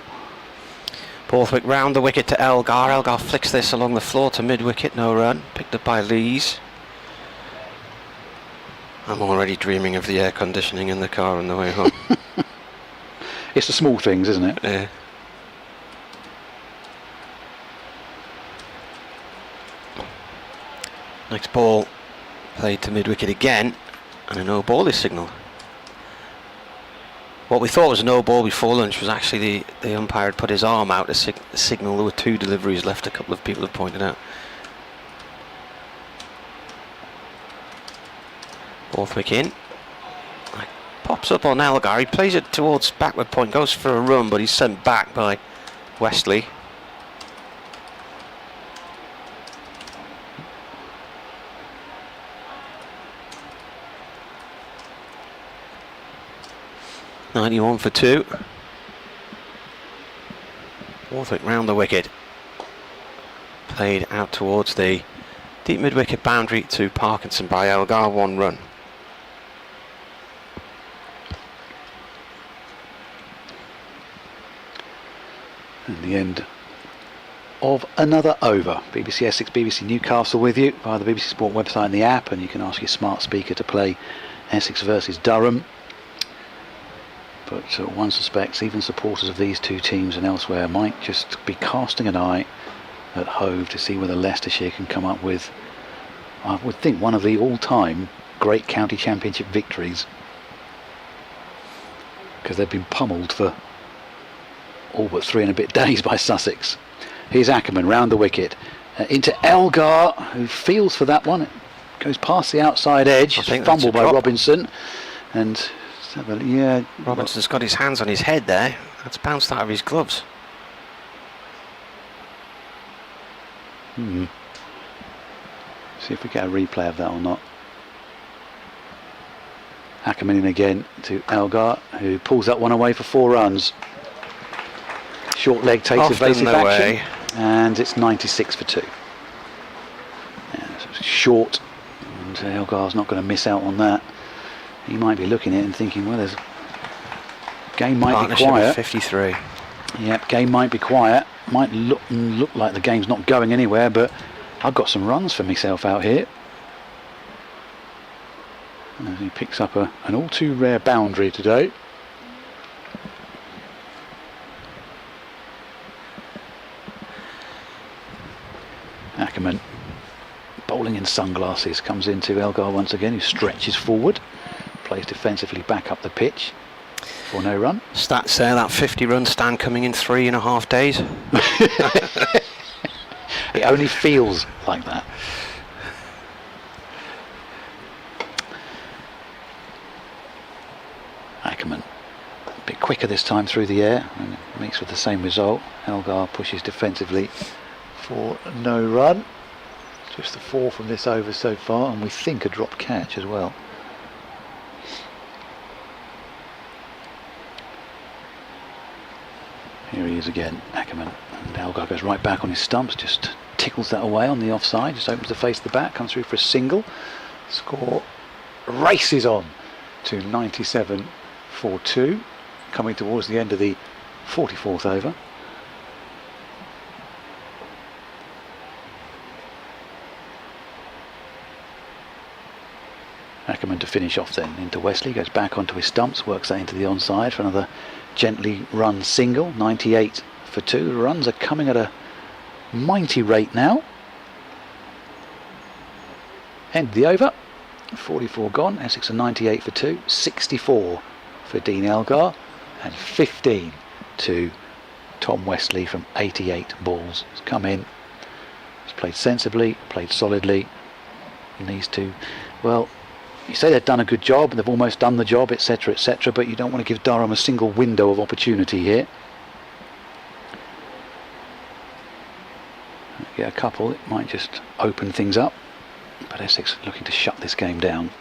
[SPEAKER 3] Borthwick round the wicket to Elgar. Elgar flicks this along the floor to mid-wicket, no run. Picked up by Lees. I'm already dreaming of the air conditioning in the car on the way home.
[SPEAKER 1] It's the small things, isn't it?
[SPEAKER 3] Yeah. Next ball played to mid-wicket again, and a no ball is signalled. What we thought was a no ball before lunch was actually the umpire had put his arm out to signal there were 2 deliveries left, a couple of people have pointed out. Borthwick in. Pops up on Elgar, he plays it towards backward point, goes for a run, but he's sent back by Wesley. .91 for 2. Borthwick round the wicket. Played out towards the deep mid-wicket boundary to Parkinson by Elgar, 1 run.
[SPEAKER 1] And the end of another over. BBC Essex, BBC Newcastle with you via the BBC Sport website and the app, and you can ask your smart speaker to play Essex versus Durham. But one suspects even supporters of these 2 teams and elsewhere might just be casting an eye at Hove to see whether Leicestershire can come up with, I would think, one of the all-time great county championship victories, because they've been pummeled for all but 3 and a bit days by Sussex. Here's Ackerman round the wicket, into Elgar, who feels for that one. It goes past the outside edge, fumbled by Robinson, and yeah,
[SPEAKER 3] Robinson's got his hands on his head there. That's bounced out of his gloves.
[SPEAKER 1] See if we get a replay of that or not. Ackerman in again to Elgar, who pulls that one away for 4 runs. Short leg takes evasive action, and it's 96 for 2. Yeah, so it's short, and Elgar's not going to miss out on that. He might be looking at it and thinking, well, there's game might be quiet.
[SPEAKER 3] 53.
[SPEAKER 1] Yep, game might be quiet. Might look like the game's not going anywhere, but I've got some runs for myself out here. As he picks up an all too rare boundary today. Ackerman, bowling in sunglasses, comes into Elgar once again, who stretches forward, plays defensively back up the pitch for no run.
[SPEAKER 3] Stats there, that 50-run stand coming in 3.5 days.
[SPEAKER 1] It only feels like that. Ackerman, a bit quicker this time through the air, and meets with the same result. Elgar pushes defensively for no run. Just the 4 from this over so far, and we think a drop catch as well. Here he is again, Ackerman, and Elgar goes right back on his stumps, just tickles that away on the offside, just opens the face of the bat, comes through for a single. Score races on to 97 for 2, coming towards the end of the 44th over. Ackerman to finish off then into Wesley, goes back onto his stumps, works that into the onside for another gently run single. 98 for 2. The runs are coming at a mighty rate now. End of the over, 44 gone. Essex are 98 for 2, 64 for Dean Elgar, and 15 to Tom Wesley from 88 balls. He's come in, he's played sensibly, played solidly, and these two, well, you say they've done a good job, and they've almost done the job, etc, etc, but you don't want to give Durham a single window of opportunity here. Get a couple, it might just open things up, but Essex looking to shut this game down.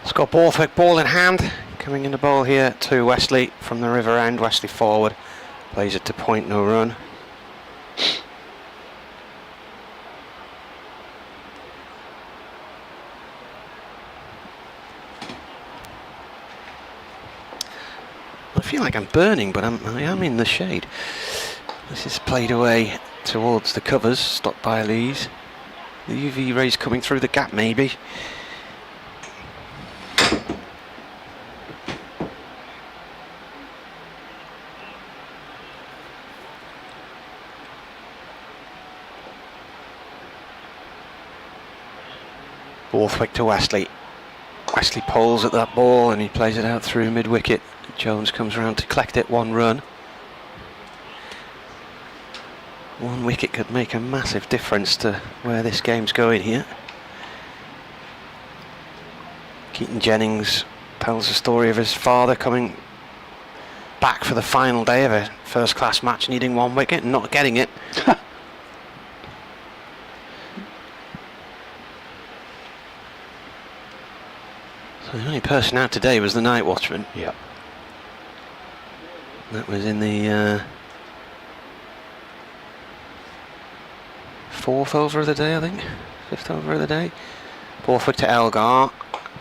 [SPEAKER 3] Scott Borthwick, ball in hand, coming in the bowl here to Wesley from the river end. Wesley forward, plays it to point, no run. I feel like I'm burning, but I am in the shade. This is played away towards the covers, stopped by Lees. The UV rays coming through the gap, maybe. Borthwick to Wesley. Wesley pulls at that ball and he plays it out through mid-wicket. Jones comes around to collect it, 1 run. 1 wicket could make a massive difference to where this game's going here. Keaton Jennings tells the story of his father coming back for the final day of a first-class match, needing 1 wicket and not getting it. So the only person out today was the night watchman.
[SPEAKER 1] Yeah.
[SPEAKER 3] That was in the 4th over of the day, I think. 5th over of the day. Borthwick to Elgar.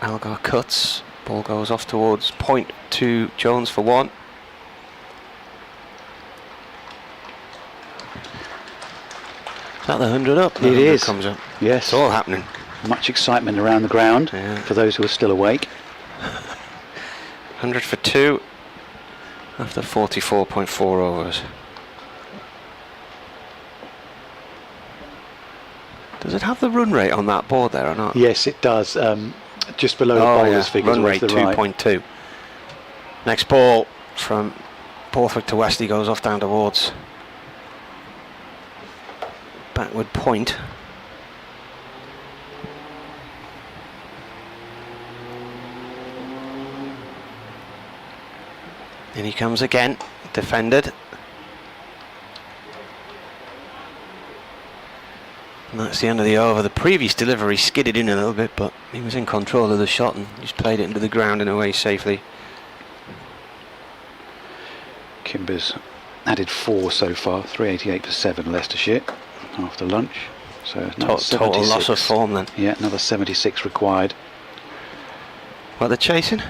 [SPEAKER 3] Elgar cuts. Ball goes off towards point to Jones for 1. Is that the 100 up?
[SPEAKER 1] It is.
[SPEAKER 3] Comes up.
[SPEAKER 1] Yes.
[SPEAKER 3] It's all happening.
[SPEAKER 1] Much excitement around the ground for those who are still awake.
[SPEAKER 3] 100 for 2 after 44.4 overs. Does it have the run rate on that board there or not?
[SPEAKER 1] Yes, it does. Just below the bowler's figures.
[SPEAKER 3] Run rate 2.2. Next ball from Borthwick to Wesley goes off down towards backward point. And he comes again, defended. And that's the end of the over. The previous delivery skidded in a little bit, but he was in control of the shot and just played it into the ground in a way safely.
[SPEAKER 1] Kimber's added 4 so far, 388 for 7 Leicestershire after lunch. So
[SPEAKER 3] Total loss of form then.
[SPEAKER 1] Yeah, another 76 required.
[SPEAKER 3] What they're chasing?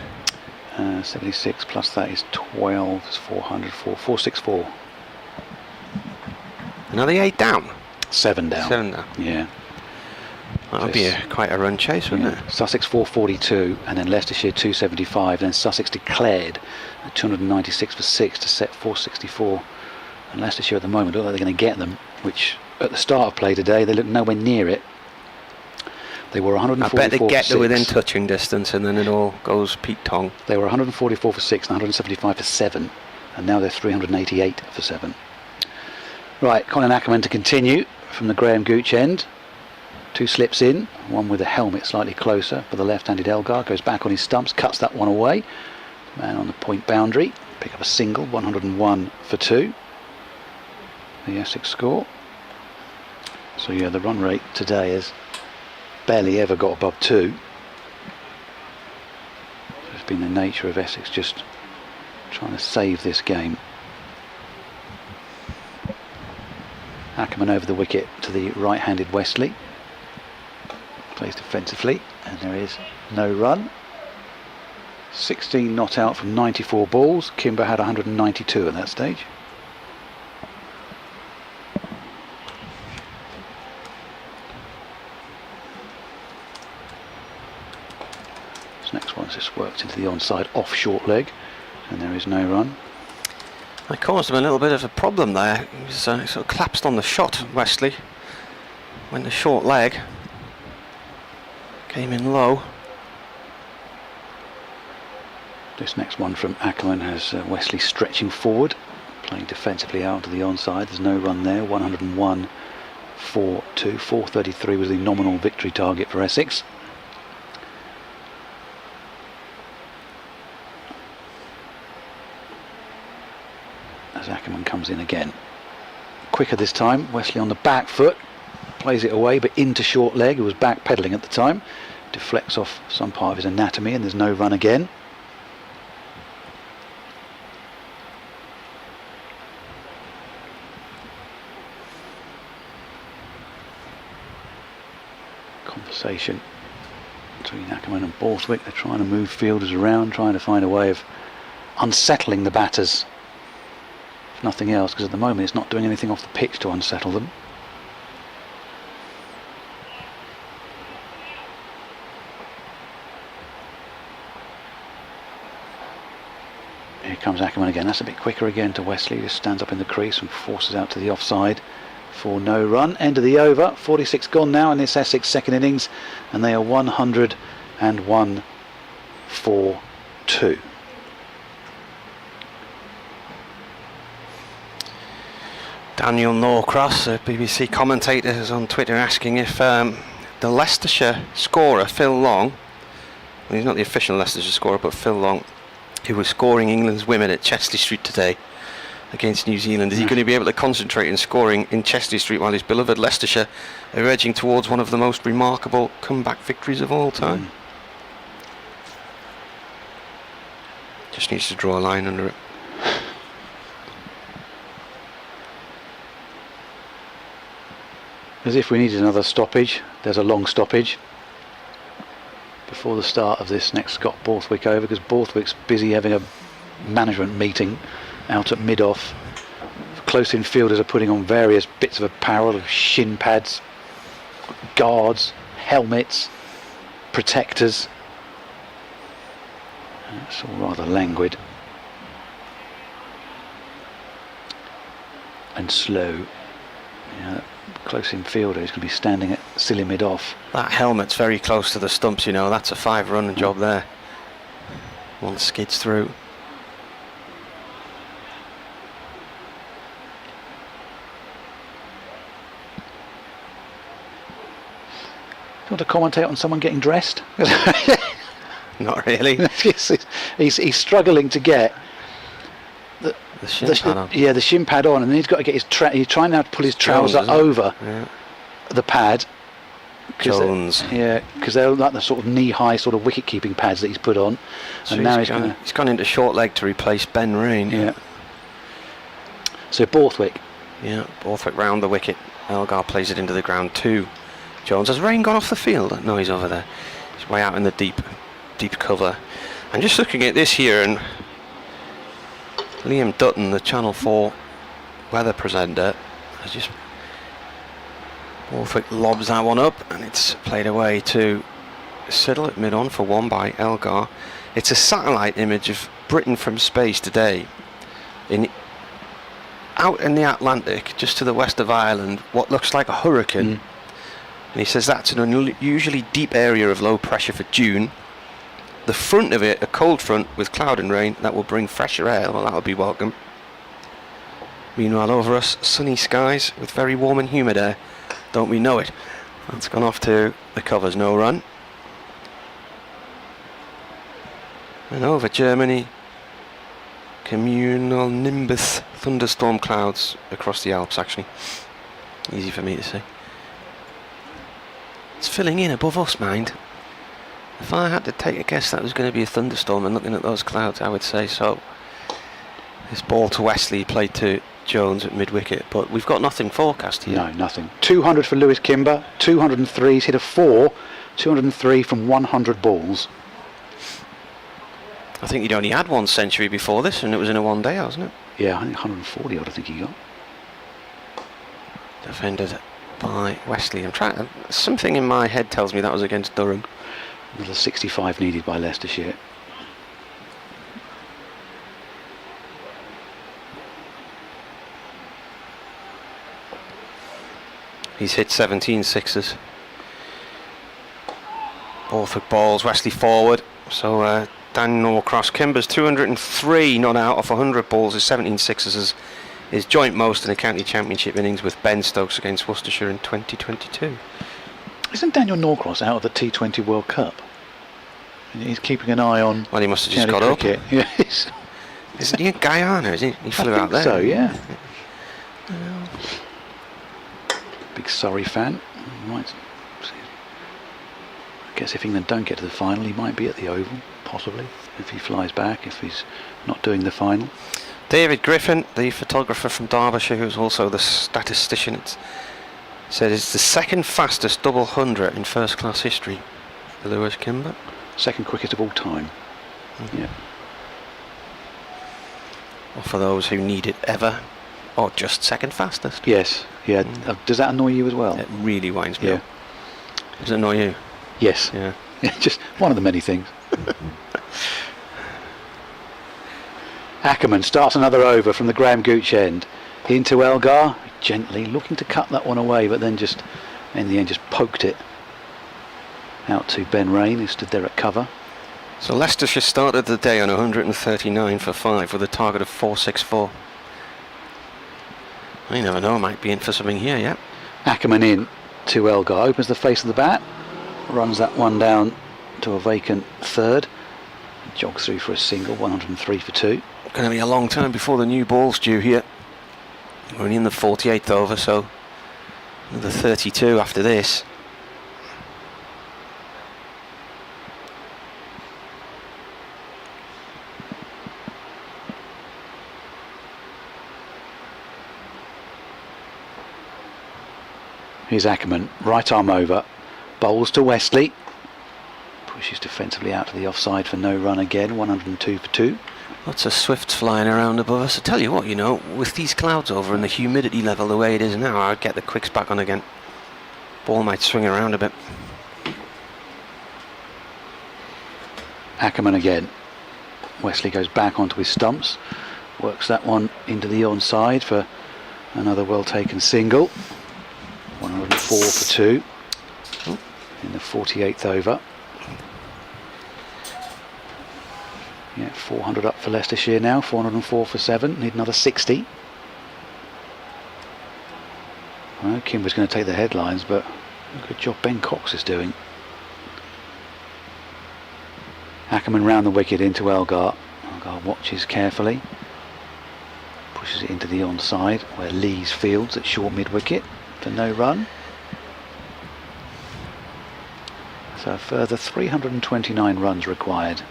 [SPEAKER 1] 76 plus that is 12, it's 400, 464.
[SPEAKER 3] Another 8 down?
[SPEAKER 1] 7 down.
[SPEAKER 3] 7 down.
[SPEAKER 1] Yeah.
[SPEAKER 3] That would be quite a run chase, wouldn't it?
[SPEAKER 1] Sussex 442 and then Leicestershire 275. Then Sussex declared at 296 for 6 to set 464. And Leicestershire at the moment look like they're going to get them, which at the start of play today they look nowhere near it. They were 144
[SPEAKER 3] I bet they get
[SPEAKER 1] for 6.
[SPEAKER 3] to within touching distance and then it all goes Pete Tong.
[SPEAKER 1] They were 144 for 6 and 175 for 7. And now they're 388 for 7. Right, Colin Ackerman to continue from the Graham Gooch end. 2 slips in, one with a helmet slightly closer for the left-handed Elgar, goes back on his stumps, cuts that one away. Man on the point boundary, pick up a single, 101 for 2. The Essex score. So yeah, the run rate today has barely ever got above 2. It's been the nature of Essex just trying to save this game. Ackerman over the wicket to the right-handed Wesley. Plays defensively, and there is no run. 16 not out from 94 balls. Kimber had 192 at that stage. This next one's just worked into the onside off short leg, and there is no run.
[SPEAKER 3] I caused him a little bit of a problem there. He was sort of collapsed on the shot, Wesley. Went the short leg. Came in low.
[SPEAKER 1] This next one from Ackerman has Wesley stretching forward, playing defensively out to the onside. There's no run there. 101 for 2. 433 was the nominal victory target for Essex. As Ackerman comes in again. Quicker this time. Wesley on the back foot. Plays it away, but into short leg. He was back pedalling at the time. Deflects off some part of his anatomy, and there's no run again. Conversation between Ackerman and Borthwick. They're trying to move fielders around, trying to find a way of unsettling the batters, if nothing else, because at the moment it's not doing anything off the pitch to unsettle them. Here comes Ackerman again. That's a bit quicker again to Wesley. Just stands up in the crease and forces out to the offside for no run. End of the over. 46 gone now in this Essex second innings, and they are 101 for 2.
[SPEAKER 3] Daniel Norcross, a BBC commentator, is on Twitter asking if the Leicestershire scorer Phil Long, well, he's not the official Leicestershire scorer, but Phil Long, who was scoring England's women at Chesley Street today against New Zealand, is he going to be able to concentrate in scoring in Chesley Street while his beloved Leicestershire are edging towards one of the most remarkable comeback victories of all time? Just needs to draw a line under it.
[SPEAKER 1] As if we needed another stoppage. There's a long stoppage before the start of this next Scott Borthwick over, because Borthwick's busy having a management meeting out at mid-off. Close-in fielders are putting on various bits of apparel, shin pads, guards, helmets, protectors. It's all rather languid and slow. Yeah, close-in fielder is going to be standing at silly mid-off.
[SPEAKER 3] That helmet's very close to the stumps, you know. That's a 5-run job there. One skids through.
[SPEAKER 1] Do you want to commentate on someone getting dressed?
[SPEAKER 3] Not really.
[SPEAKER 1] he's struggling to get
[SPEAKER 3] The shin pad on.
[SPEAKER 1] Yeah, the shin pad on, and then he's got to get his he's trying now to pull his trouser over the pad.
[SPEAKER 3] Jones.
[SPEAKER 1] Because they're like the sort of knee-high sort of wicket-keeping pads that he's put on.
[SPEAKER 3] So
[SPEAKER 1] and now
[SPEAKER 3] he's gone into short leg to replace Ben Rain.
[SPEAKER 1] Yeah. So Borthwick.
[SPEAKER 3] Yeah, Borthwick round the wicket. Elgar plays it into the ground too. Jones. Has Rain gone off the field? No, he's over there. He's way out in the deep cover. I'm just looking at this here, and Liam Dutton, the Channel 4 weather presenter, has just... Borthwick lobs that one up, and it's played away to Siddle at mid-on for 1 by Elgar. It's a satellite image of Britain from space today. Out in the Atlantic, just to the west of Ireland, what looks like a hurricane. And he says that's an unusually deep area of low pressure for June. The front of it, a cold front with cloud and rain, that will bring fresher air. Well, that'll be welcome. Meanwhile, over us, sunny skies with very warm and humid air. Don't we know it? That's gone off to the covers, no run. And over Germany, communal nimbus thunderstorm clouds across the Alps, actually. Easy for me to say. It's filling in above us, mind. If I had to take a guess that was going to be a thunderstorm and looking at those clouds, I would say so. This ball to Wesley, played to Jones at mid-wicket, but we've got nothing forecast here.
[SPEAKER 1] No, nothing. 200 for Lewis Kimber, 203, he's hit a 4, 203 from 100 balls.
[SPEAKER 3] I think he'd only had 1 century before this, and it was in a 1 day, wasn't it?
[SPEAKER 1] Yeah, I think 140 odd I think he got.
[SPEAKER 3] Defended by Wesley. I'm trying. Something in my head tells me that was against Durham.
[SPEAKER 1] Another 65 needed by Leicestershire.
[SPEAKER 3] He's hit 17 sixes. Borthwick balls, Wesley forward. So Dan Norcross. Kimber's 203 not out off 100 balls. His 17 sixes is joint most in the county championship innings with Ben Stokes against Worcestershire in 2022.
[SPEAKER 1] Isn't Daniel Norcross out of the T20 World Cup? He's keeping an eye on.
[SPEAKER 3] Well, he must have just got
[SPEAKER 1] cricket.
[SPEAKER 3] up.
[SPEAKER 1] Yes.
[SPEAKER 3] Isn't he in Guyana? Is he? He flew out there.
[SPEAKER 1] So yeah. Big Surrey fan. Might. I guess if England don't get to the final, he might be at the Oval, possibly, if he flies back. If he's not doing the final.
[SPEAKER 3] David Griffin, the photographer from Derbyshire, who's also the statistician, said it's the second fastest double 100 in first class history for Lewis Kimber.
[SPEAKER 1] Second quickest of all time. Yeah.
[SPEAKER 3] or for those who need it ever, or just second fastest.
[SPEAKER 1] Yes, yeah. Does that annoy you as well?
[SPEAKER 3] It really winds me
[SPEAKER 1] Yeah.
[SPEAKER 3] up. Does it annoy you?
[SPEAKER 1] Yes.
[SPEAKER 3] Yeah.
[SPEAKER 1] Just one of the many things. Ackerman starts another over from the Graham Gooch end. Into Elgar, gently looking to cut that one away, but then just, in the end, just poked it out to Ben Rain, who stood there at cover.
[SPEAKER 3] So Leicestershire started the day on 139 for 5 with a target of 464. You never know, I might be in for something here, yeah.
[SPEAKER 1] Ackerman in to Elgar, opens the face of the bat, runs that one down to a vacant third, jogs through for a single, 103 for 2.
[SPEAKER 3] Going to be a long time before the new ball's due here. We're only in the 48th over, so another 32 after this.
[SPEAKER 1] Here's Ackerman, right arm over, bowls to Wesley, pushes defensively out to the offside for no run again, 102 for 2.
[SPEAKER 3] Lots of swifts flying around above us. I tell you what, you know, with these clouds over and the humidity level the way it is now, I'd get the quicks back on again. Ball might swing around a bit.
[SPEAKER 1] Ackerman again. Wesley goes back onto his stumps, works that one into the onside for another well taken single. 104 for 2 in the 48th over. Yeah, 400 up for Leicestershire now, 404 for 7, need another 60. Well, Kimber's going to take the headlines, but good job Ben Cox is doing. Ackerman round the wicket into Elgar. Elgar watches carefully, pushes it into the onside where Lees fields at short mid-wicket for no run. So a further 329 runs required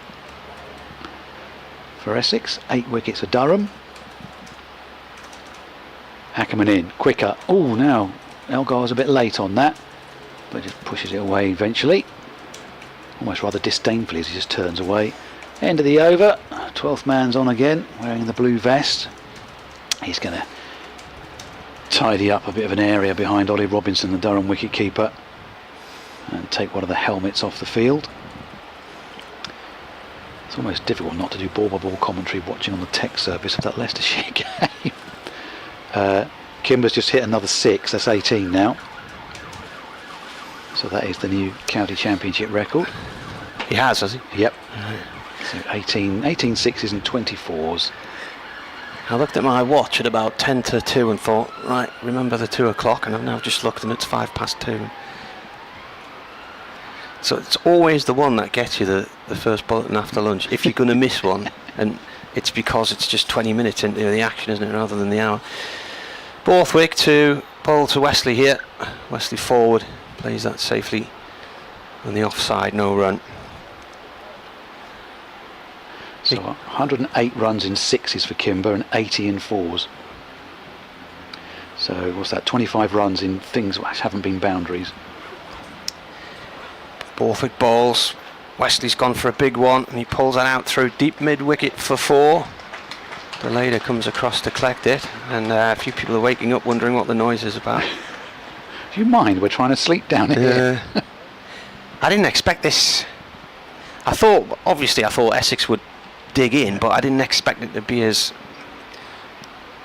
[SPEAKER 1] for Essex, 8 wickets for Durham. Ackerman in, quicker. Oh, now Elgar's a bit late on that, but just pushes it away eventually. Almost rather disdainfully as he just turns away. End of the over, 12th man's on again, wearing the blue vest. He's going to tidy up a bit of an area behind Ollie Robinson, the Durham wicketkeeper, and take one of the helmets off the field. It's almost difficult not to do ball-by-ball commentary watching on the tech service of that Leicestershire game. Kimber's just hit another 6, that's 18 now. So that is the new county championship record.
[SPEAKER 3] He has he?
[SPEAKER 1] Yep. So 18 sixes and 24s.
[SPEAKER 3] I looked at my watch at about 10 to 2 and thought, right, remember the 2 o'clock, and I've now just looked and it's 5 past 2. So it's always the one that gets you the first bulletin after lunch, if you're going to miss one, and it's because it's just 20 minutes into the action, isn't it, rather than the hour. Borthwick to bowl to Wesley here. Wesley forward, plays that safely on the offside, no run.
[SPEAKER 1] So 108 runs in 6s for Kimber and 80 in 4s. So what's that, 25 runs in things which haven't been boundaries.
[SPEAKER 3] Borthwick bowls. Wesley's gone for a big one and he pulls that out through deep mid-wicket for 4. The leader comes across to collect it, and a few people are waking up wondering what the noise is about.
[SPEAKER 1] Do you mind? We're trying to sleep down here.
[SPEAKER 3] I didn't expect this. I thought Essex would dig in, but I didn't expect it to be as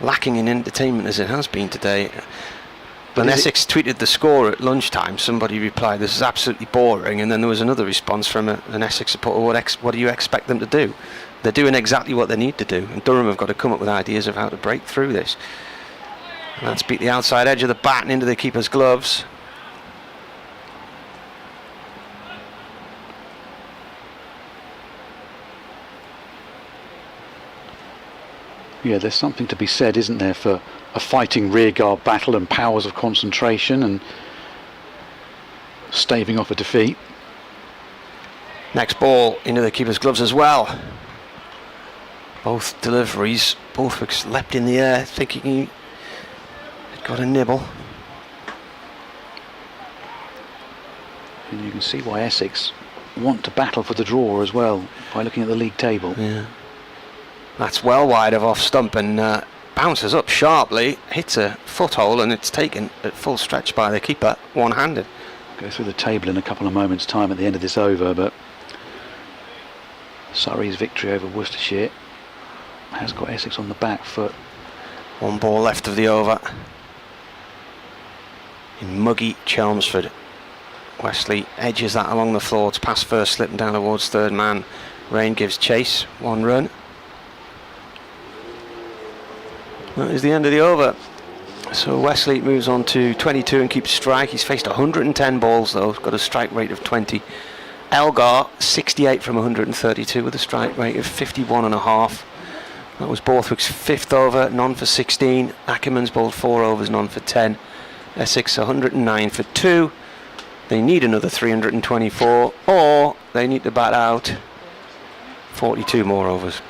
[SPEAKER 3] lacking in entertainment as it has been today. When Essex tweeted the score at lunchtime, somebody replied, "This is absolutely boring," and then there was another response from an Essex supporter, what do you expect them to do? They're doing exactly what they need to do, and Durham have got to come up with ideas of how to break through this. And that's beat the outside edge of the bat and into the keeper's gloves.
[SPEAKER 1] Yeah, there's something to be said, isn't there, for a fighting rearguard battle and powers of concentration and staving off a defeat.
[SPEAKER 3] Next ball into the keeper's gloves as well. Both deliveries, Borthwick's leapt in the air thinking he had got a nibble.
[SPEAKER 1] And you can see why Essex want to battle for the draw as well by looking at the league table.
[SPEAKER 3] Yeah. That's well wide of off stump and bounces up sharply, hits a foothold, and it's taken at full stretch by the keeper, one-handed.
[SPEAKER 1] Go through the table in a couple of moments' time at the end of this over, but Surrey's victory over Worcestershire has got Essex on the back foot.
[SPEAKER 3] One ball left of the over in muggy Chelmsford. Wesley edges that along the floor. It's pass first, slipping down towards third man. Rain gives chase, 1 run. That is the end of the over. So Wesley moves on to 22 and keeps strike. He's faced 110 balls though, got a strike rate of 20. Elgar 68 from 132 with a strike rate of 51.5. That was Borthwick's 5th over, none for 16. Ackerman's bowled 4 overs, none for 10. Essex 109 for 2. They need another 324, or they need to bat out 42 more overs.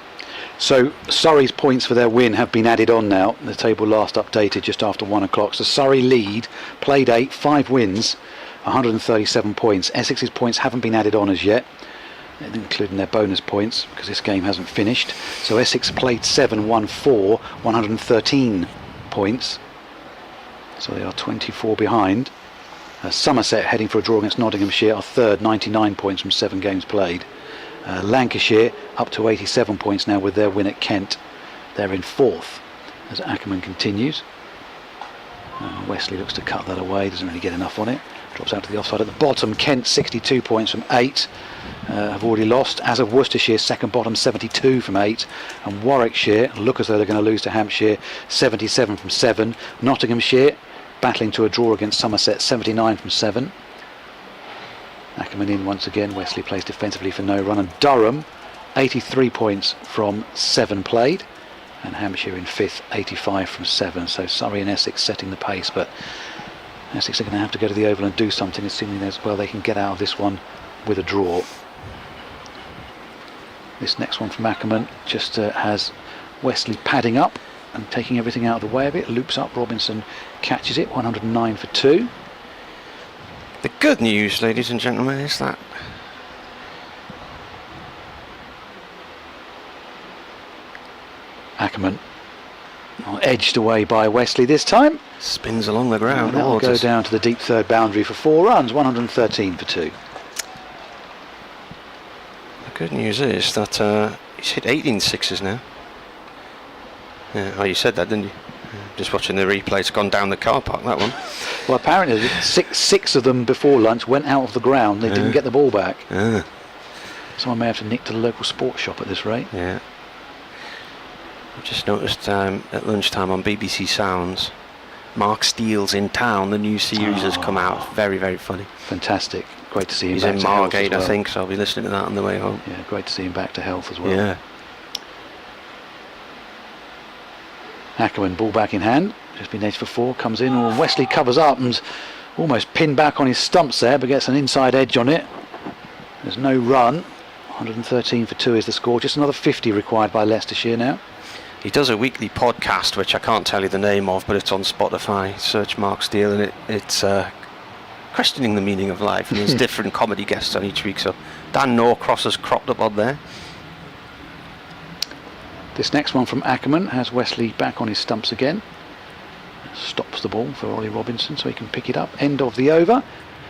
[SPEAKER 1] So Surrey's points for their win have been added on now. The table last updated just after 1 o'clock. So Surrey lead, played 8, 5 wins, 137 points. Essex's points haven't been added on as yet, including their bonus points, because this game hasn't finished. So Essex played 7, won 4, 113 points. So they are 24 behind. Somerset, heading for a draw against Nottinghamshire, are third, 99 points from 7 games played. Lancashire up to 87 points now with their win at Kent. They're in 4th as Ackerman continues. Wesley looks to cut that away, doesn't really get enough on it. Drops out to the offside at the bottom. Kent 62 points from 8, have already lost, as of Worcestershire, second bottom, 72 from 8, and Warwickshire look as though they're going to lose to Hampshire, 77 from 7. Nottinghamshire battling to a draw against Somerset, 79 from 7. Ackerman in once again. Wesley plays defensively for no run, and Durham 83 points from 7 played, and Hampshire in 5th, 85 from 7. So Surrey and Essex setting the pace, but Essex are going to have to go to the Oval and do something, assuming as well they can get out of this one with a draw. This next one from Ackerman just has Wesley padding up and taking everything out of the way of it. Loops up, Robinson catches it, 109 for 2.
[SPEAKER 3] The good news, ladies and gentlemen, is that
[SPEAKER 1] Ackerman edged away by Wesley this time.
[SPEAKER 3] spins along the ground.
[SPEAKER 1] And that'll go down to the deep third boundary for 4 runs, 113 for 2.
[SPEAKER 3] The good news is that he's hit 18 sixes now. Yeah, oh, you said that, didn't you? Just watching the replay, it's gone down the car park, that one.
[SPEAKER 1] Well, apparently six of them before lunch went out of the ground. They didn't get the ball back. Someone may have to nick to the local sports shop at this rate.
[SPEAKER 3] Yeah. I've just noticed at lunchtime on BBC Sounds, Mark Steele's in town. The new series has come out. Very, very funny.
[SPEAKER 1] Fantastic. Great to see him
[SPEAKER 3] He's
[SPEAKER 1] back
[SPEAKER 3] in
[SPEAKER 1] to health
[SPEAKER 3] Margate,
[SPEAKER 1] as well.
[SPEAKER 3] I think, so I'll be listening to that on the way home.
[SPEAKER 1] Yeah, great to see him back to health as well.
[SPEAKER 3] Yeah.
[SPEAKER 1] Ackerman, ball back in hand, just been edged for 4, comes in, or Wesley covers up and almost pinned back on his stumps there, but gets an inside edge on it. There's no run. 113 for 2 is the score. Just another 50 required by Leicestershire now.
[SPEAKER 3] He does a weekly podcast, which I can't tell you the name of, but it's on Spotify. Search Mark Steele, and it's questioning the meaning of life, and there's different comedy guests on each week. So Dan Norcross has cropped up on there.
[SPEAKER 1] This next one from Ackerman has Wesley back on his stumps again. Stops the ball for Ollie Robinson so he can pick it up. End of the over.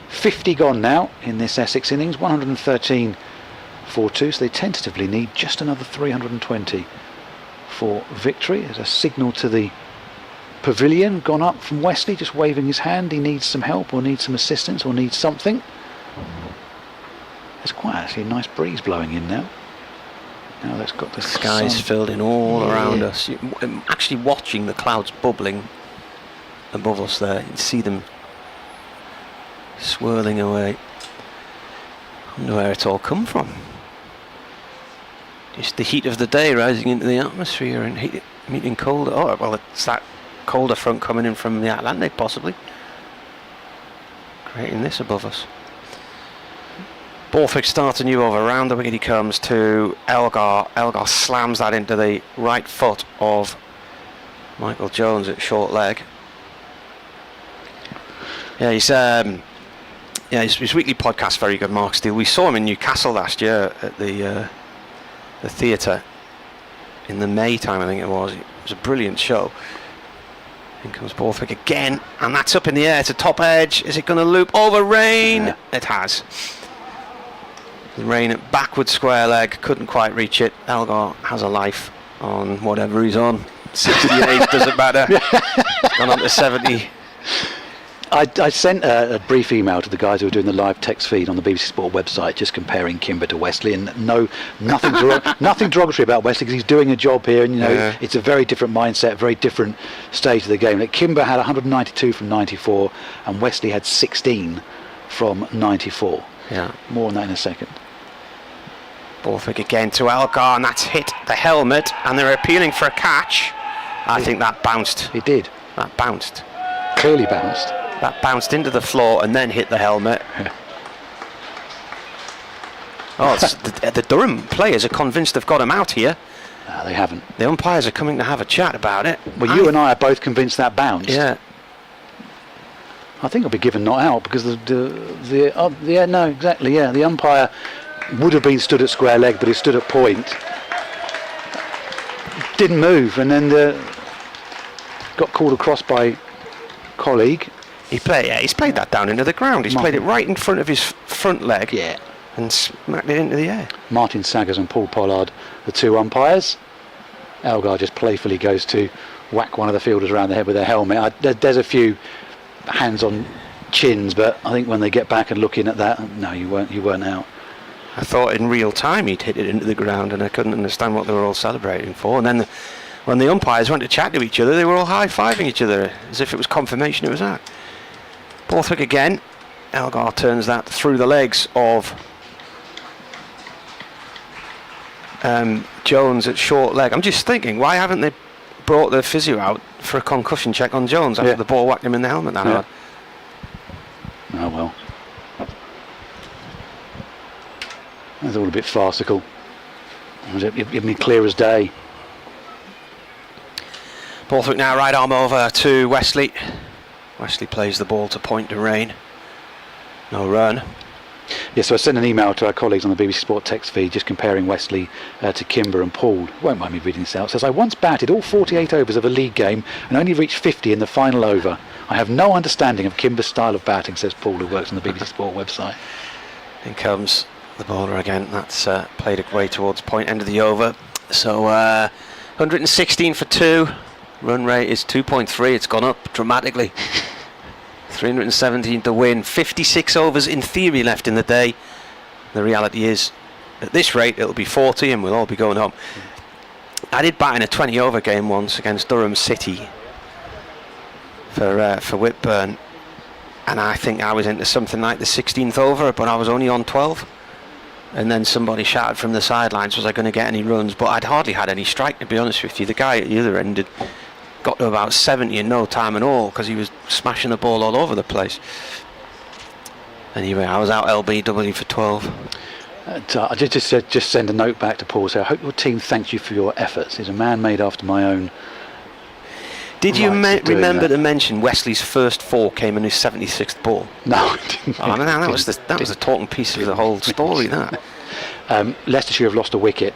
[SPEAKER 1] 50 gone now in this Essex innings. 113 for 2, so they tentatively need just another 320 for victory. There's a signal to the pavilion gone up from Wesley, just waving his hand. He needs some help or needs some assistance or needs something. There's quite actually a nice breeze blowing in now. Now that's got the
[SPEAKER 3] Skies
[SPEAKER 1] sun
[SPEAKER 3] filled in all around us. I'm actually watching the clouds bubbling above us there. You can see them swirling away. I wonder where it's all come from. Just the heat of the day rising into the atmosphere and meeting colder. Oh, well, it's that colder front coming in from the Atlantic, possibly, creating this above us. Borthwick starts a new over. Round the wicket he comes to Elgar. Elgar slams that into the right foot of Michael Jones at short leg. Yeah, his weekly podcast very good, Mark Steele. We saw him in Newcastle last year at the theatre. in the May time, I think it was. It was a brilliant show. In comes Borthwick again, and that's up in the air to top edge. Is it going to loop over Rain?
[SPEAKER 1] Yeah.
[SPEAKER 3] It has. The Rain at backward square leg, couldn't quite reach it. Elgar has a life on whatever he's on. 68 doesn't matter. Gone on to 70.
[SPEAKER 1] I sent a brief email to the guys who were doing the live text feed on the BBC Sport website, just comparing Kimber to Wesley, and nothing derogatory about Wesley, because he's doing a job here, and it's a very different mindset, very different stage of the game. Like, Kimber had 192 from 94, and Wesley had 16 from 94.
[SPEAKER 3] Yeah.
[SPEAKER 1] More on that in a second.
[SPEAKER 3] Borthwick again to Elgar, and that's hit the helmet, and they're appealing for a catch. I think that bounced.
[SPEAKER 1] It did.
[SPEAKER 3] That bounced.
[SPEAKER 1] Clearly bounced.
[SPEAKER 3] That bounced into the floor and then hit the helmet. Oh, the Durham players are convinced they've got him out here.
[SPEAKER 1] No, they haven't.
[SPEAKER 3] The umpires are coming to have a chat about it.
[SPEAKER 1] Well, you and I are both convinced that bounced.
[SPEAKER 3] Yeah.
[SPEAKER 1] I think it'll be given not out, because the umpire would have been stood at square leg, but he stood at point. Didn't move, and then got called across by colleague.
[SPEAKER 3] He's played that down into the ground. He's played it right in front of his front leg.
[SPEAKER 1] Yeah.
[SPEAKER 3] And smacked it into the air.
[SPEAKER 1] Martin Saggers and Paul Pollard, the two umpires. Elgar just playfully goes to whack one of the fielders around the head with their helmet. There's a few hands on chins, but I think when they get back and looking at that, no, you weren't out.
[SPEAKER 3] I thought in real time he'd hit it into the ground, and I couldn't understand what they were all celebrating for. And then when the umpires went to chat to each other, they were all high-fiving each other as if it was confirmation it was that. Borthwick again. Elgar turns that through the legs of Jones at short leg. I'm just thinking, why haven't they brought the physio out for a concussion check on Jones after the ball whacked him in the helmet that hard?
[SPEAKER 1] Oh well. That's all a bit farcical. It'd be clear as day.
[SPEAKER 3] Borthwick now right arm over to Wesley. Wesley plays the ball to point to Rain. No run.
[SPEAKER 1] Yeah, so I sent an email to our colleagues on the BBC Sport text feed just comparing Wesley to Kimber and Paul. Won't mind me reading this out. It says, I once batted all 48 overs of a league game and only reached 50 in the final over. I have no understanding of Kimber's style of batting, says Paul, who works on the BBC Sport website.
[SPEAKER 3] In comes the bowler again. That's played away towards point end of the over. So 116 for 2. Run rate is 2.3. It's gone up dramatically. 317 to win. 56 overs in theory left in the day. The reality is, at this rate, it'll be 40 and we'll all be going home. I did bat in a 20 over game once against Durham City for Whitburn, and I think I was into something like the 16th over, but I was only on 12. And then somebody shouted from the sidelines, was I going to get any runs? But I'd hardly had any strike, to be honest with you. The guy at the other end had got to about 70 in no time at all, because he was smashing the ball all over the place. Anyway, I was out LBW for 12.
[SPEAKER 1] I just send a note back to Paul. Say, I hope your team thanks you for your efforts. He's a man made after my own.
[SPEAKER 3] Did you remember to mention Wesley's first 4 came in his 76th ball?
[SPEAKER 1] No, I didn't.
[SPEAKER 3] Oh, no, that was the talking piece of the whole story. That.
[SPEAKER 1] Leicestershire have lost a wicket.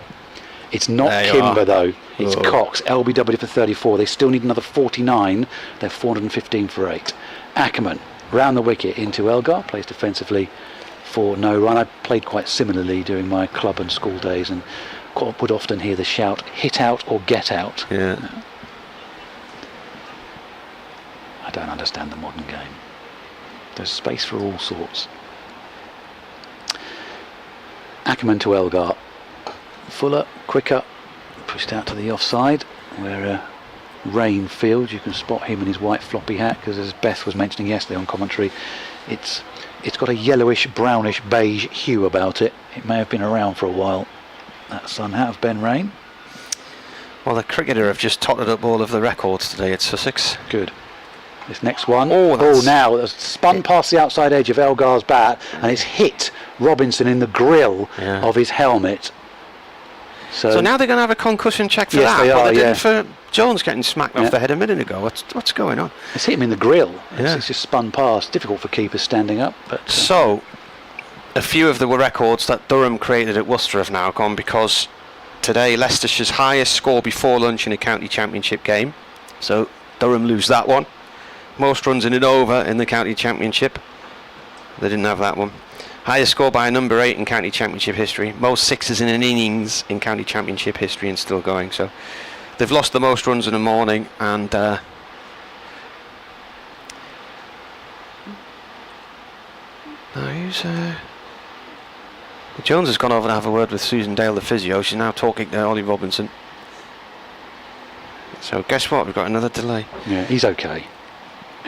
[SPEAKER 1] It's not Kimber though. It's Cox. LBW for 34. They still need another 49. They're 415 for 8. Ackerman round the wicket into Elgar. Plays defensively for no run. I played quite similarly during my club and school days, and would often hear the shout, "Hit out or get out."
[SPEAKER 3] Yeah.
[SPEAKER 1] I don't understand the modern game. There's space for all sorts. Ackerman to Elgar. Fuller, quicker, pushed out to the offside, where Rain fields. You can spot him in his white floppy hat, because as Beth was mentioning yesterday on commentary, it's got a yellowish, brownish, beige hue about it. It may have been around for a while. That sun hat of Ben Rain.
[SPEAKER 3] Well, the cricketer have just totted up all of the records today at Sussex.
[SPEAKER 1] Good. This next one,
[SPEAKER 3] now
[SPEAKER 1] it's spun past the outside edge of Elgar's bat, and it's hit Robinson in the grill of his helmet.
[SPEAKER 3] So now they're going to have a concussion check for
[SPEAKER 1] that.
[SPEAKER 3] Yes, they are.
[SPEAKER 1] They
[SPEAKER 3] didn't for Jones getting smacked off the head a minute ago. What's going on?
[SPEAKER 1] It's hit him in the grill. It's just spun past. Difficult for keepers standing up. But
[SPEAKER 3] so a few of the records that Durham created at Worcester have now gone, because today Leicestershire's highest score before lunch in a county championship game. So Durham lose that one. Most runs in an over in the county championship. They didn't have that one. Highest score by a number 8 in county championship history. Most sixes in an innings in county championship history, and still going. So they've lost the most runs in the morning, and Jones has gone over to have a word with Susan Dale, the physio. She's now talking to Ollie Robinson. So guess what? We've got another delay.
[SPEAKER 1] Yeah, he's okay.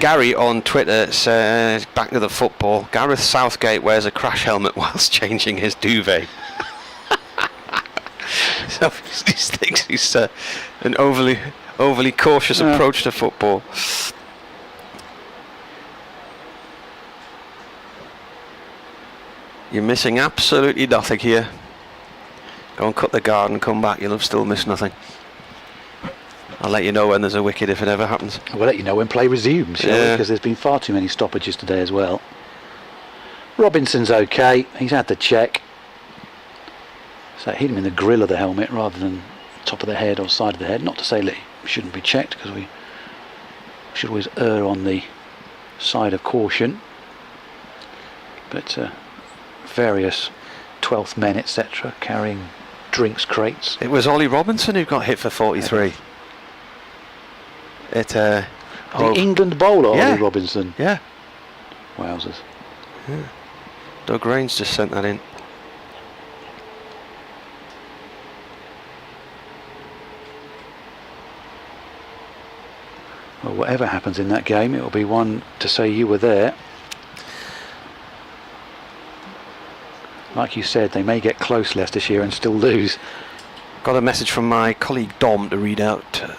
[SPEAKER 3] Gary on Twitter says, back to the football, Gareth Southgate wears a crash helmet whilst changing his duvet. So he thinks he's an overly cautious approach to football. You're missing absolutely nothing here. Go and cut the garden, come back, you'll have still missed nothing. I'll let you know when there's a wicket if it ever happens.
[SPEAKER 1] We'll let you know when play resumes, because there's been far too many stoppages today as well. Robinson's okay, he's had the check. So it hit him in the grill of the helmet rather than top of the head or side of the head. Not to say that he shouldn't be checked, because we should always err on the side of caution. But various 12th men, etc., carrying drinks crates.
[SPEAKER 3] It was Ollie Robinson who got hit for 43.
[SPEAKER 1] The England bowler, Ollie Robinson.
[SPEAKER 3] Yeah.
[SPEAKER 1] Wowzers.
[SPEAKER 3] Yeah. Doug Raines just sent that in.
[SPEAKER 1] Well, whatever happens in that game, it will be one to say you were there. Like you said, they may get close Leicestershire and still lose.
[SPEAKER 3] Got a message from my colleague Dom to read out.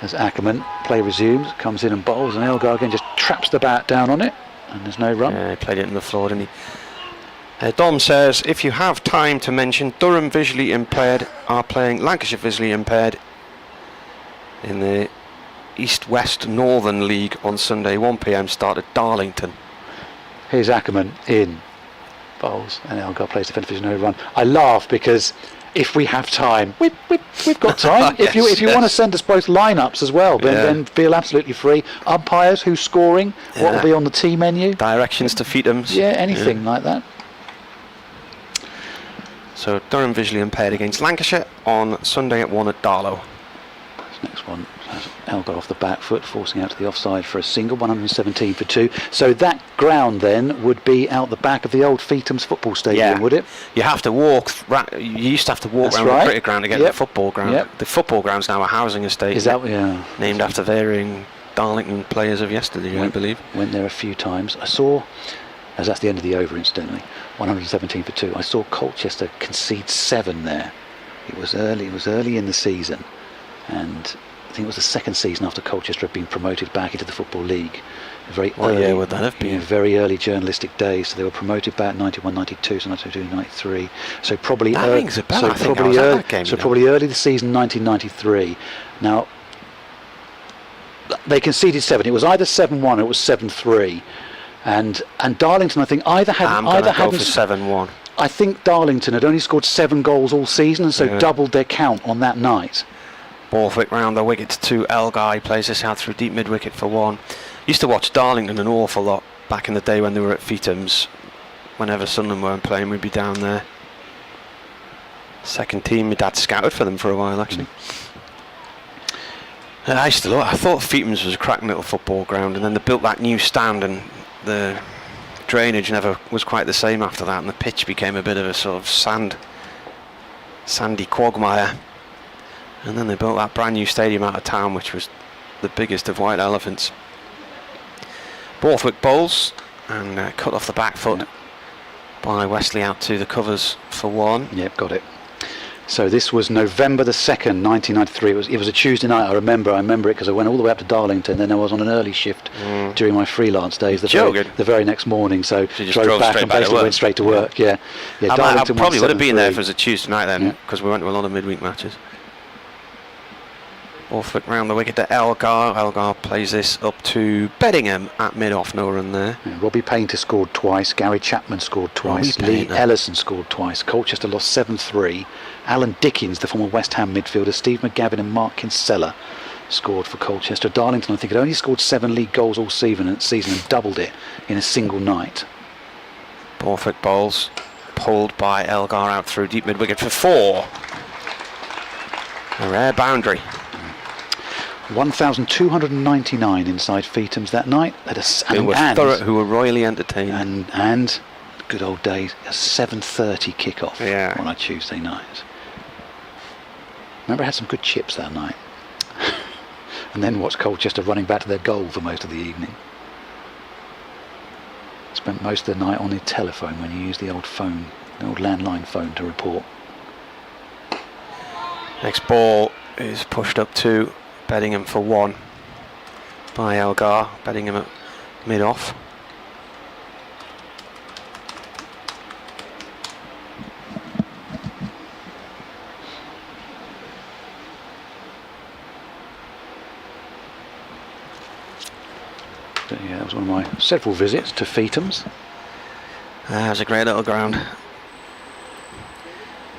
[SPEAKER 1] As Ackerman, play resumes, comes in and bowls, and Elgar again just traps the bat down on it, and there's no run.
[SPEAKER 3] Yeah, he played it in the floor, didn't he? Dom says, if you have time to mention, Durham visually impaired are playing Lancashire visually impaired in the East-West Northern League on Sunday, 1 PM start at Darlington.
[SPEAKER 1] Here's Ackerman in, bowls, and Elgar plays defence for no run. I laugh because if we have time, we've got time.
[SPEAKER 3] Yes,
[SPEAKER 1] if you want to send us both lineups as well, then feel absolutely free. Umpires, who's scoring, what will be on the tea menu,
[SPEAKER 3] directions to Feetham's.
[SPEAKER 1] Yeah, anything like that.
[SPEAKER 3] So Durham visually impaired against Lancashire on Sunday at 1 at Darlow.
[SPEAKER 1] This next one has Elgar off the back foot, forcing out to the offside for a single, 117 for 2. So that ground then would be out the back of the old Feetham's football stadium, would it?
[SPEAKER 3] You have to walk. You used to have to walk around the cricket ground to get to the football ground. The football ground's now a housing estate.
[SPEAKER 1] Is that
[SPEAKER 3] named after varying Darlington players of yesterday, I believe.
[SPEAKER 1] Went there a few times. I saw, as that's the end of the over, incidentally, 117 for 2. I saw Colchester concede 7 there. It was early in the season, and I think it was the second season after Colchester had been promoted back into the Football League.
[SPEAKER 3] What year would that have been?
[SPEAKER 1] Very early journalistic days. So they were promoted back 91, 92, so 92, 93. So probably
[SPEAKER 3] that rings a bell. I think I was at that game,
[SPEAKER 1] probably early the season 1993. Now they conceded 7. It was either 7-1 or it was 7-3. And Darlington, I think, either hadn't
[SPEAKER 3] for 7-1.
[SPEAKER 1] I think Darlington had only scored 7 goals all season, and so doubled their count on that night.
[SPEAKER 3] Borthwick round the wicket to Elgar. He plays this out through deep mid wicket for 1. Used to watch Darlington an awful lot back in the day when they were at Feetham's. Whenever Sunderland weren't playing, we'd be down there. Second team, my dad scouted for them for a while actually. I thought Feetham's was a cracking little football ground, and then they built that new stand, and the drainage never was quite the same after that, and the pitch became a bit of a sort of sandy quagmire. And then they built that brand new stadium out of town, which was the biggest of white elephants. Borthwick bowls and cut off the back foot by Wesley out to the covers for 1.
[SPEAKER 1] Yep, got it. So this was November the 2nd, 1993. It was a Tuesday night. I remember it because I went all the way up to Darlington. Then I was on an early shift during my freelance days. The very next morning. So
[SPEAKER 3] you just drove back
[SPEAKER 1] and basically went straight to work. Yeah.
[SPEAKER 3] I probably would have been there if it was a Tuesday night then, because we went to a lot of midweek matches. Ball flick round the wicket to Elgar. Elgar plays this up to Beddingham at mid-off, no run there.
[SPEAKER 1] Yeah, Robbie Painter scored twice, Gary Chapman scored twice,
[SPEAKER 3] Robbie
[SPEAKER 1] Lee
[SPEAKER 3] Painter.
[SPEAKER 1] Ellison scored twice, Colchester lost 7-3. Alan Dickens, the former West Ham midfielder, Steve McGavin and Mark Kinsella scored for Colchester. Darlington, I think, had only scored 7 league goals all season and doubled it in a single night.
[SPEAKER 3] Ball flick bowls, pulled by Elgar out through deep mid-wicket for 4. A rare boundary.
[SPEAKER 1] 1,299 inside Feethams that night.
[SPEAKER 3] Who were royally entertained.
[SPEAKER 1] And good old days, a 7:30 kickoff
[SPEAKER 3] Yeah.
[SPEAKER 1] on a Tuesday night. Remember, I had some good chips that night. And then watched Colchester running back to their goal for most of the evening. Spent most of the night on the telephone when you used the old phone, the old landline phone to report.
[SPEAKER 3] Next ball is pushed up to Beddingham for 1 by Elgar. Beddingham at mid-off.
[SPEAKER 1] But yeah, that was one of my several visits to Feethams.
[SPEAKER 3] That was a great little ground.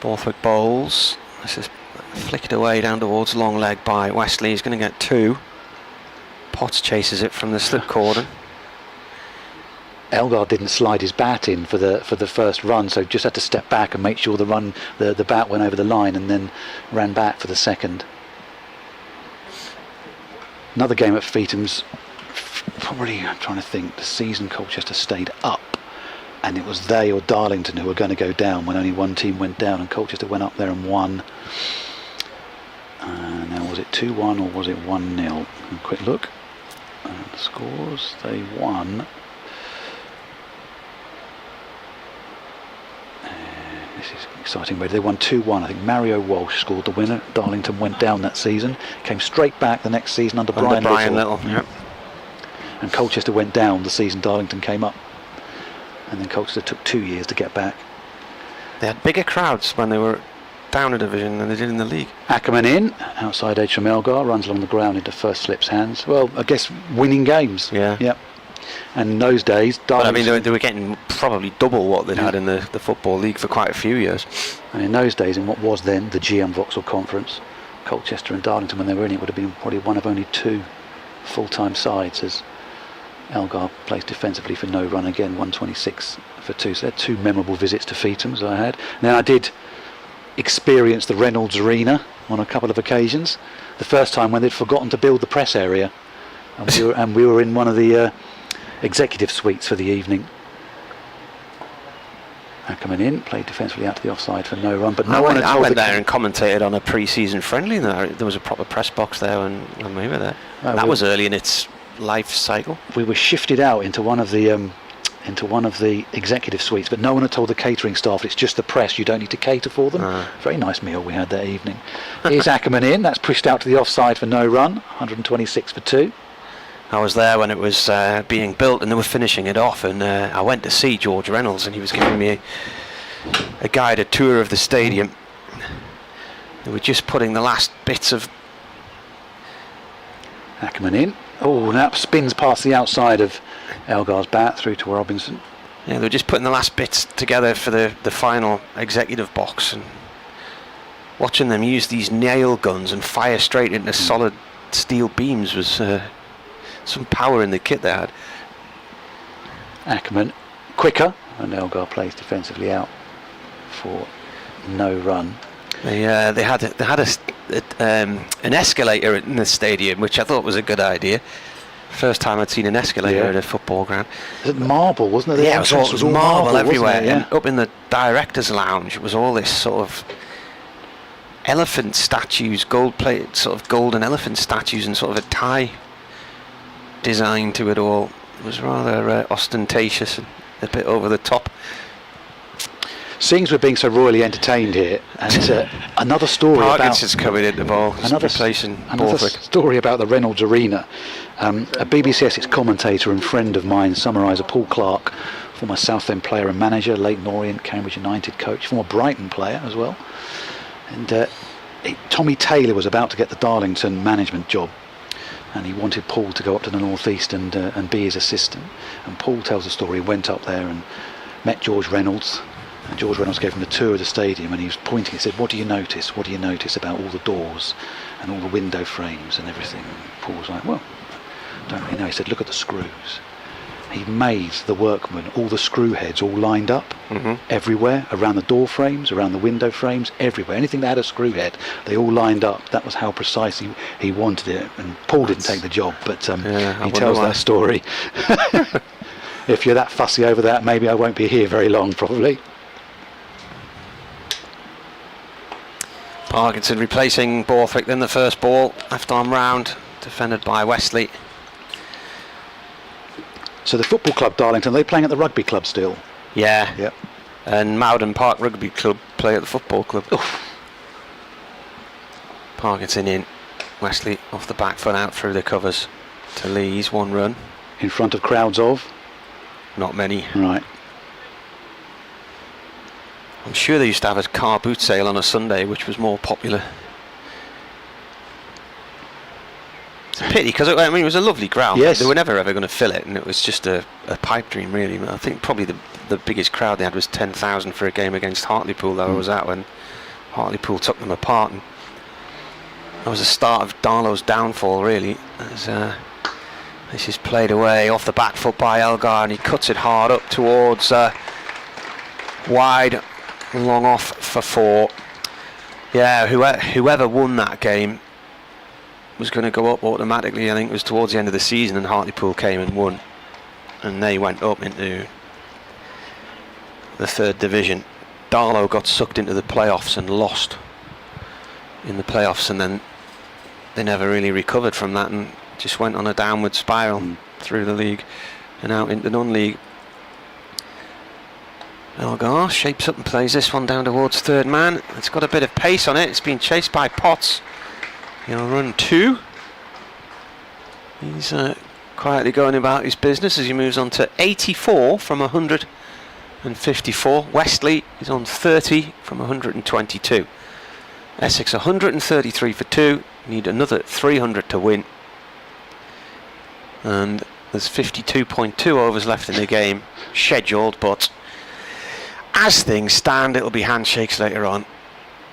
[SPEAKER 3] Ball flick bowls. This is flicked away down towards long leg by Wesley. He's going to get 2. Potts chases it from the slip cordon.
[SPEAKER 1] Elgar didn't slide his bat in for the first run, so just had to step back and make sure the bat went over the line, and then ran back for the second. Another game at Feethams. Probably, I'm trying to think, the season Colchester stayed up, and it was they or Darlington who were going to go down when only one team went down, and Colchester went up there and won. Now, was it 2-1 or was it 1-0? A quick look. The scores, they won. This is exciting. They won 2-1. I think Mario Walsh scored the winner. Darlington went down that season, came straight back the next season under Brian Little.
[SPEAKER 3] Yep.
[SPEAKER 1] And Colchester went down the season Darlington came up, and then Colchester took 2 years to get back.
[SPEAKER 3] They had bigger crowds when they were down a division than they did in the league.
[SPEAKER 1] Ackerman in, outside edge from Elgar, runs along the ground into first slip's hands. Well, I guess winning games.
[SPEAKER 3] Yeah.
[SPEAKER 1] Yep. And in those days,
[SPEAKER 3] But I
[SPEAKER 1] Darlington,
[SPEAKER 3] mean, they were getting probably double what they'd had in the Football League for quite a few years.
[SPEAKER 1] and in those days, in what was then the GM Vauxhall Conference, Colchester and Darlington, when they were in it, would have been probably one of only 2 full-time sides, as Elgar placed defensively for no run again, 126 for 2. So they had 2 memorable visits to Feethams I had. Now I did experience the Reynolds Arena on a couple of occasions. The first time when they'd forgotten to build the press area, and we were in one of the executive suites for the evening. Ackerman in, played defensively out to the offside for no run, but no one had
[SPEAKER 3] I
[SPEAKER 1] told
[SPEAKER 3] went
[SPEAKER 1] the
[SPEAKER 3] there and commentated on a pre-season friendly. There was a proper press box there when we were there. That was early in its life cycle.
[SPEAKER 1] we were shifted out into one of the executive suites, but no one had told the catering staff it's just the press, you don't need to cater for them. Very nice meal we had that evening. Here's Ackerman in, that's pushed out to the offside for no run, 126 for 2.
[SPEAKER 3] I was there when it was being built and they were finishing it off, and I went to see George Reynolds, and he was giving me a guided tour of the stadium. They were just putting the last bits of...
[SPEAKER 1] Ackerman in. Oh, that spins past the outside of Elgar's bat through to Robinson.
[SPEAKER 3] Yeah, they were just putting the last bits together for the final executive box, and watching them use these nail guns and fire straight into solid steel beams was some power in the kit they had.
[SPEAKER 1] Ackerman quicker, and Elgar plays defensively out for no run.
[SPEAKER 3] They had an escalator in the stadium, which I thought was a good idea. First time I'd seen an escalator at a football ground.
[SPEAKER 1] Was it marble, wasn't it?
[SPEAKER 3] Yeah, it was all marble everywhere.
[SPEAKER 1] It, yeah.
[SPEAKER 3] And up in the director's lounge, it was all this sort of elephant statues, gold-plated, sort of golden elephant statues, and sort of a tie design to it all. It was rather ostentatious and a bit over the top.
[SPEAKER 1] Seeing as we're being so royally entertained here, and another story
[SPEAKER 3] Parkinson's coming in the ball,
[SPEAKER 1] another story about the Reynolds Arena. A BBC Essex commentator and friend of mine, summariser Paul Clark, former Southend player and manager, Leyton Orient, Cambridge United coach, former Brighton player as well, and Tommy Taylor was about to get the Darlington management job, and he wanted Paul to go up to the North East and be his assistant. And Paul tells the story, he went up there and met George Reynolds, and George Reynolds gave him a tour of the stadium, and he was pointing, he said, what do you notice about all the doors and all the window frames and everything? And Paul was like, well, I don't really know. He said, look at the screws. He made the workmen, all the screw heads all lined up everywhere, around the door frames, around the window frames, everywhere. Anything that had a screw head, they all lined up. That was how precise he wanted it. And Paul didn't take the job, but he tells that story. If you're that fussy over that, maybe I won't be here very long, probably.
[SPEAKER 3] Parkinson replacing Borthwick, then the first ball, left arm round, defended by Wesley.
[SPEAKER 1] So the football club Darlington, are they playing at the rugby club still?
[SPEAKER 3] Yeah.
[SPEAKER 1] Yep.
[SPEAKER 3] And Mowden Park Rugby Club play at the football club.
[SPEAKER 1] Oof.
[SPEAKER 3] Parkinson in, Wesley off the back foot out through the covers to Lees, one run.
[SPEAKER 1] In front of crowds of?
[SPEAKER 3] Not many.
[SPEAKER 1] Right.
[SPEAKER 3] I'm sure they used to have a car boot sale on a Sunday, which was more popular. It's a pity, because it was a lovely ground.
[SPEAKER 1] Yes.
[SPEAKER 3] They were never ever going to fill it, and it was just a pipe dream, really. I think probably the biggest crowd they had was 10,000 for a game against Hartlepool that I was at when Hartlepool took them apart. And that was the start of Darlow's downfall, really. As this is played away off the back foot by Elgar, and he cuts it hard up towards wide, long off for 4. Yeah, whoever won that game was going to go up automatically. I think it was towards the end of the season, and Hartlepool came and won, and they went up into the 3rd division. Darlow got sucked into the playoffs and lost in the playoffs, and then they never really recovered from that and just went on a downward spiral through the league and out into non-league. Elgar shapes up and plays this one down towards 3rd man. It's got a bit of pace on it. It's been chased by Potts. He'll run 2. He's quietly going about his business as he moves on to 84 from 154. Wesley is on 30 from 122. Essex 133 for 2. Need another 300 to win. And there's 52.2 overs left in the game scheduled, but as things stand, it'll be handshakes later on,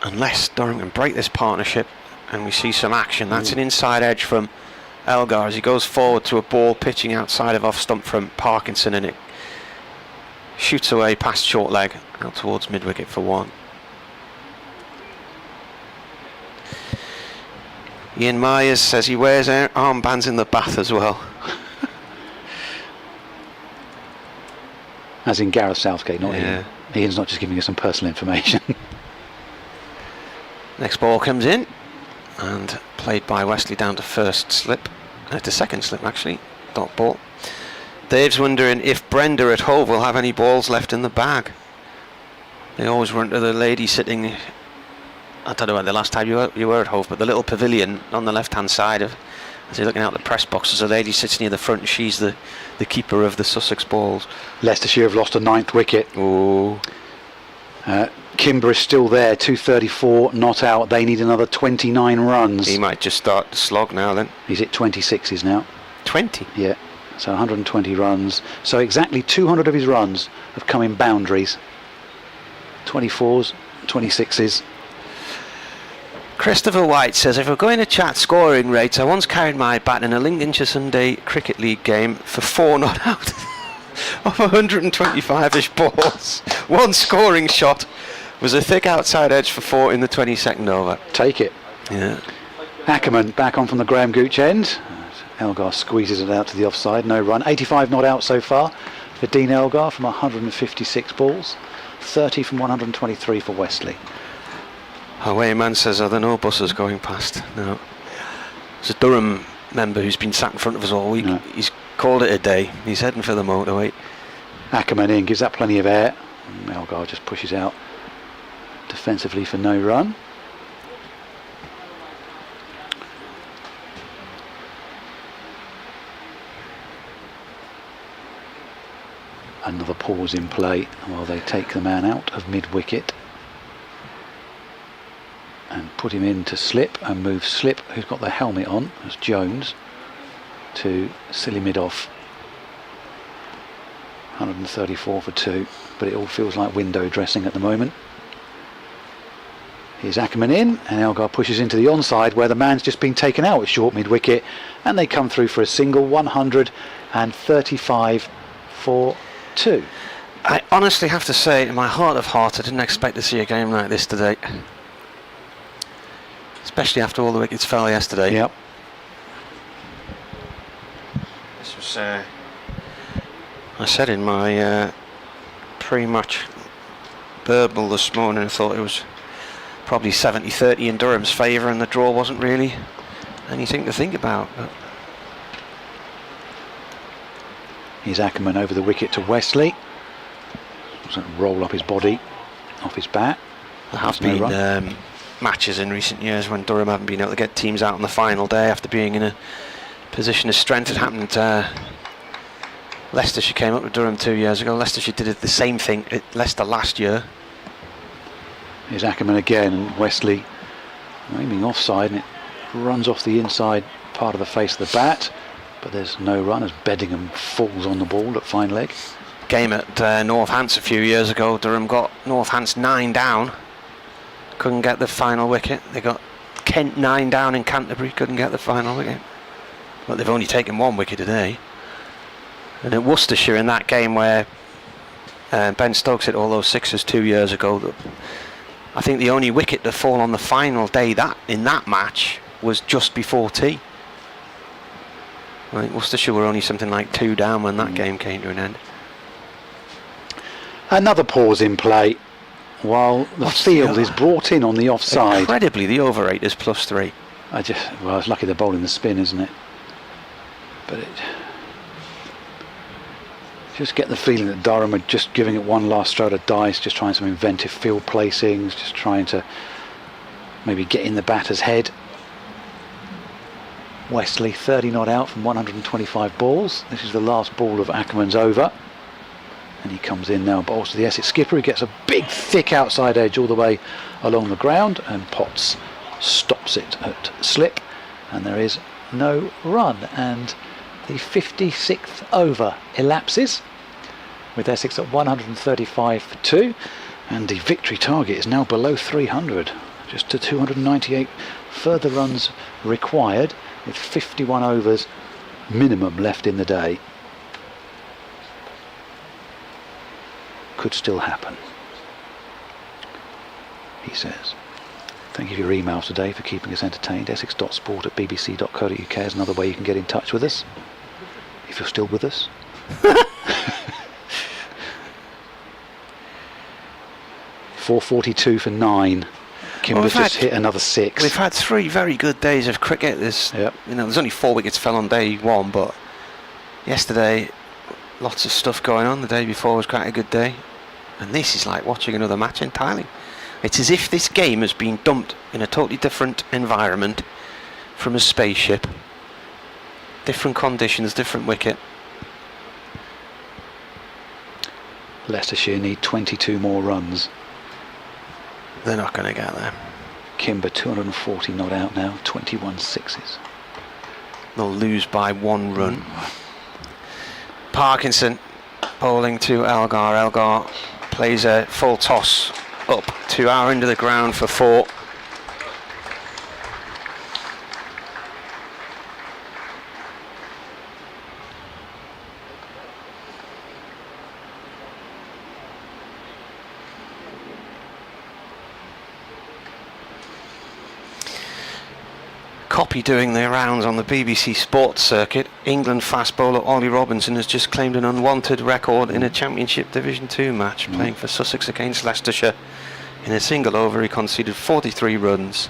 [SPEAKER 3] unless Durham can break this partnership and we see some action. That's an inside edge from Elgar as he goes forward to a ball pitching outside of off stump from Parkinson, and it shoots away past short leg out towards mid wicket for 1. Ian Myers says he wears armbands in the bath as well.
[SPEAKER 1] As in Gareth Southgate, not
[SPEAKER 3] Yeah.
[SPEAKER 1] Ian. Ian's not just giving us some personal information.
[SPEAKER 3] Next ball comes in and played by Wesley down to first slip, to second slip actually, dot ball. Dave's wondering if Brenda at Hove will have any balls left in the bag. They always run to the lady sitting, I don't know when the last time you were at Hove, but the little pavilion on the left hand side of, as you're looking out the press box, there's a lady sits near the front, and she's the keeper of the Sussex balls.
[SPEAKER 1] Leicestershire have lost a 9th wicket.
[SPEAKER 3] Oh.
[SPEAKER 1] Kimber is still there, 234, not out. They need another 29 runs.
[SPEAKER 3] He might just start to slog now then.
[SPEAKER 1] He's at 26s now.
[SPEAKER 3] 20?
[SPEAKER 1] Yeah, so 120 runs. So exactly 200 of his runs have come in boundaries. 24s, 26s.
[SPEAKER 3] Christopher White says, if we're going to chat scoring rates, I once carried my bat in a Lincolnshire Sunday Cricket League game for 4 not out of 125-ish balls. One scoring shot was a thick outside edge for 4 in the 22nd over.
[SPEAKER 1] Take it.
[SPEAKER 3] Yeah.
[SPEAKER 1] Ackerman back on from the Graham Gooch end. Elgar squeezes it out to the offside, no run. 85 not out so far for Dean Elgar from 156 balls. 30 from 123 for Wesley.
[SPEAKER 3] Away man says, are there no buses going past? No. There's a Durham member who's been sat in front of us all week. No. He's called it a day. He's heading for the motorway.
[SPEAKER 1] Ackerman in, gives that plenty of air. Elgar just pushes out defensively for no run. Another pause in play while they take the man out of mid-wicket. and put him into slip and move slip, who's got the helmet on, as Jones, to silly mid off. 134 for 2, but it all feels like window dressing at the moment. Here's Ackerman in, and Elgar pushes into the onside where the man's just been taken out at short mid wicket, and they come through for a single. 135 for 2.
[SPEAKER 3] I honestly have to say, in my heart of hearts, I didn't expect to see a game like this today. Especially after all the wickets fell yesterday.
[SPEAKER 1] Yep.
[SPEAKER 3] This was, I said in my pre-match burble this morning, I thought it was probably 70-30 in Durham's favour, and the draw wasn't really anything to think about. But
[SPEAKER 1] Here's Ackerman over the wicket to Wesley. Doesn't roll up his body off his bat.
[SPEAKER 3] there have been matches in recent years when Durham haven't been able to get teams out on the final day after being in a position of strength. It happened. Leicestershire came up with Durham 2 years ago. Leicestershire did the same thing at Leicester last year.
[SPEAKER 1] Here's Ackerman again, and Wesley aiming offside, and it runs off the inside part of the face of the bat, but there's no run as Beddingham falls on the ball at fine leg.
[SPEAKER 3] Game at Northants a few years ago, Durham got Northants 9 down, couldn't get the final wicket. They got Kent 9 down in Canterbury, couldn't get the final wicket. But they've only taken 1 wicket today. And at Worcestershire, in that game where Ben Stokes hit all those sixes 2 years ago, I think the only wicket to fall on the final day in that match was just before tea. I think Worcestershire were only something like 2 down when that game came to an end.
[SPEAKER 1] Another pause in play while the field is brought in on the offside.
[SPEAKER 3] Incredibly, the over 8 is +3.
[SPEAKER 1] Well, it's lucky they're bowling the spin, isn't it? But it just get the feeling that Durham are just giving it one last throw of dice, just trying some inventive field placings, just trying to maybe get in the batter's head. Wesley 30 not out from 125 balls. This is the last ball of Ackerman's over, and he comes in now, bowls to the Essex skipper. He gets a big thick outside edge all the way along the ground, and Potts stops it at slip, and there is no run, and the 56th over elapses with Essex at 135 for 2, and the victory target is now below 300, just to 298 further runs required, with 51 overs minimum left in the day. Could still happen, he says. Thank you for your emails today, for keeping us entertained. essex.sport@bbc.co.uk is another way you can get in touch with us, if you're still with us. 442 for 9. Kimber's just hit another 6.
[SPEAKER 3] We've had 3 very good days of cricket. There's only 4 wickets fell on day 1, but yesterday lots of stuff going on. The day before was quite a good day, and this is like watching another match entirely. It's as if this game has been dumped in a totally different environment from a spaceship. Different conditions, different wicket.
[SPEAKER 1] Leicestershire need 22 more runs.
[SPEAKER 3] They're not going to get there.
[SPEAKER 1] Kimber 240 not out now, 21 sixes.
[SPEAKER 3] They'll lose by 1 run. Parkinson bowling to Elgar. Elgar plays a full toss up to our end of the ground for 4. Copy doing their rounds on the BBC Sports circuit. England fast bowler Ollie Robinson has just claimed an unwanted record in a Championship Division 2 match, playing for Sussex against Leicestershire. In a single over, he conceded 43 runs.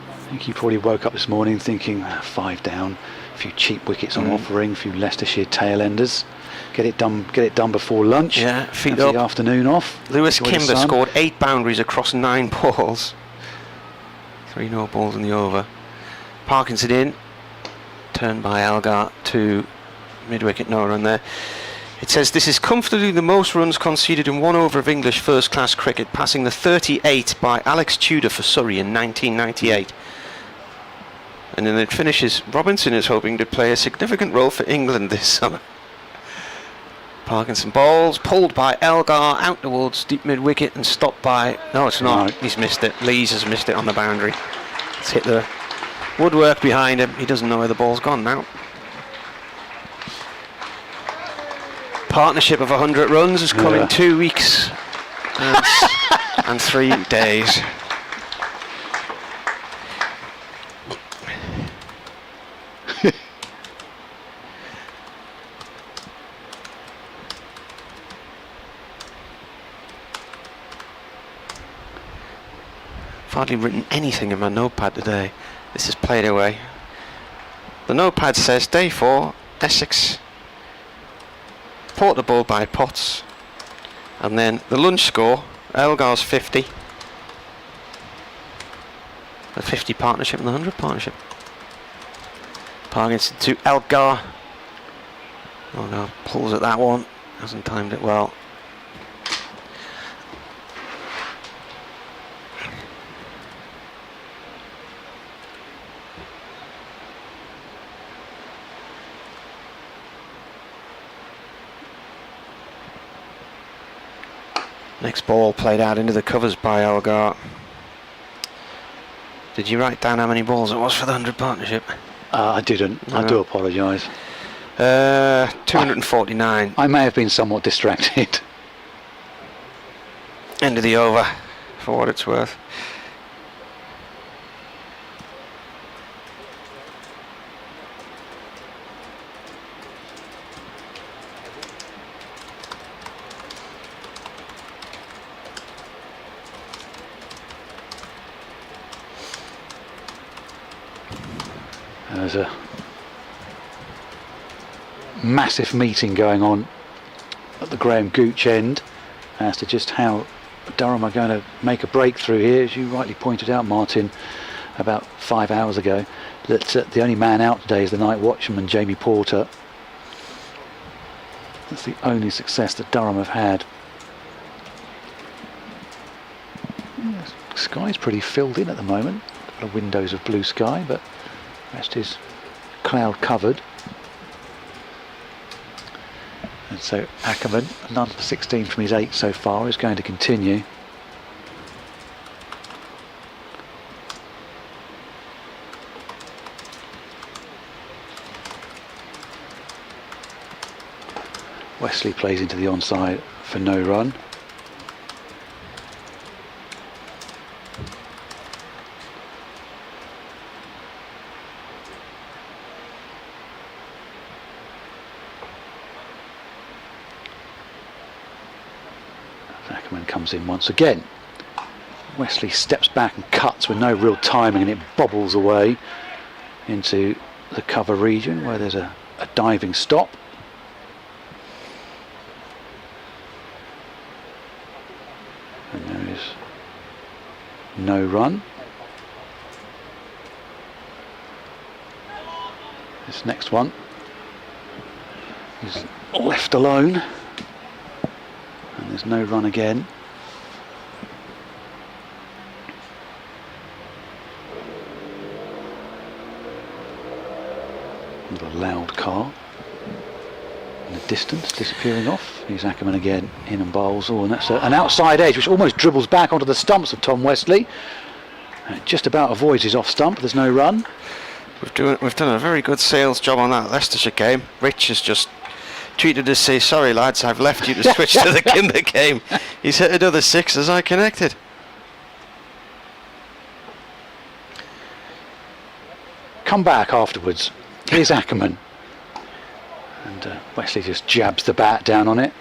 [SPEAKER 1] I think he probably woke up this morning thinking, 5 down, a few cheap wickets on offering, a few Leicestershire tail-enders. Get it done before lunch.
[SPEAKER 3] Yeah, feet
[SPEAKER 1] have
[SPEAKER 3] up.
[SPEAKER 1] The afternoon off.
[SPEAKER 3] Lewis
[SPEAKER 1] Enjoy the
[SPEAKER 3] Kimber
[SPEAKER 1] sun.
[SPEAKER 3] scored 8 boundaries across 9 balls. 3 no balls in the over. Parkinson in, turned by Elgar to mid-wicket, no run there. It says this is comfortably the most runs conceded in one over of English first-class cricket, passing the 38 by Alex Tudor for Surrey in 1998. And then it finishes, Robinson is hoping to play a significant role for England this summer. Parkinson bowls, pulled by Elgar, out towards deep mid-wicket and stopped by... No, it's not.
[SPEAKER 1] No.
[SPEAKER 3] He's missed it. Lees has missed it on the boundary. It's hit the woodwork behind him. He doesn't know where the ball's gone now. Partnership of 100 runs has come in 2 weeks and 3 days. I've hardly written anything in my notepad today. This is played away. The notepad says day 4, Essex, portable by Potts, and then the lunch score, Elgar's 50, the 50 partnership and the 100 partnership. Parkinson to Elgar. Elgar pulls at that one, hasn't timed it well. Next ball played out into the covers by Elgar. Did you write down how many balls it was for the 100 partnership?
[SPEAKER 1] I didn't.
[SPEAKER 3] No.
[SPEAKER 1] I do apologise.
[SPEAKER 3] 249.
[SPEAKER 1] I may have been somewhat distracted.
[SPEAKER 3] End of the over, for what it's worth.
[SPEAKER 1] There's a massive meeting going on at the Graham Gooch end as to just how Durham are going to make a breakthrough here. As you rightly pointed out, Martin, about 5 hours ago, that the only man out today is the night watchman, Jamie Porter. That's the only success that Durham have had. Yeah, the sky's pretty filled in at the moment. A couple of windows of blue sky, but the rest is cloud covered. And so Ackerman, none for 16 from his 8 so far, is going to continue. Wesley plays into the onside for no run. Ackerman comes in once again. Wesley steps back and cuts with no real timing, and it bobbles away into the cover region where there's a diving stop. And there is no run. This next one is left alone. And there's no run again. With a loud car in the distance, disappearing off. Here's Ackerman again, in and bowls. Oh, and that's an outside edge which almost dribbles back onto the stumps of Tom Wesley. Just about avoids his off stump. There's no run.
[SPEAKER 3] We've done a very good sales job on that Leicestershire game. Rich has just tweeted to say, sorry lads, I've left you to switch to the Kimber game. He's hit another 6 as I connected.
[SPEAKER 1] Come back afterwards. Here's Ackerman. And Wesley just jabs the bat down on it.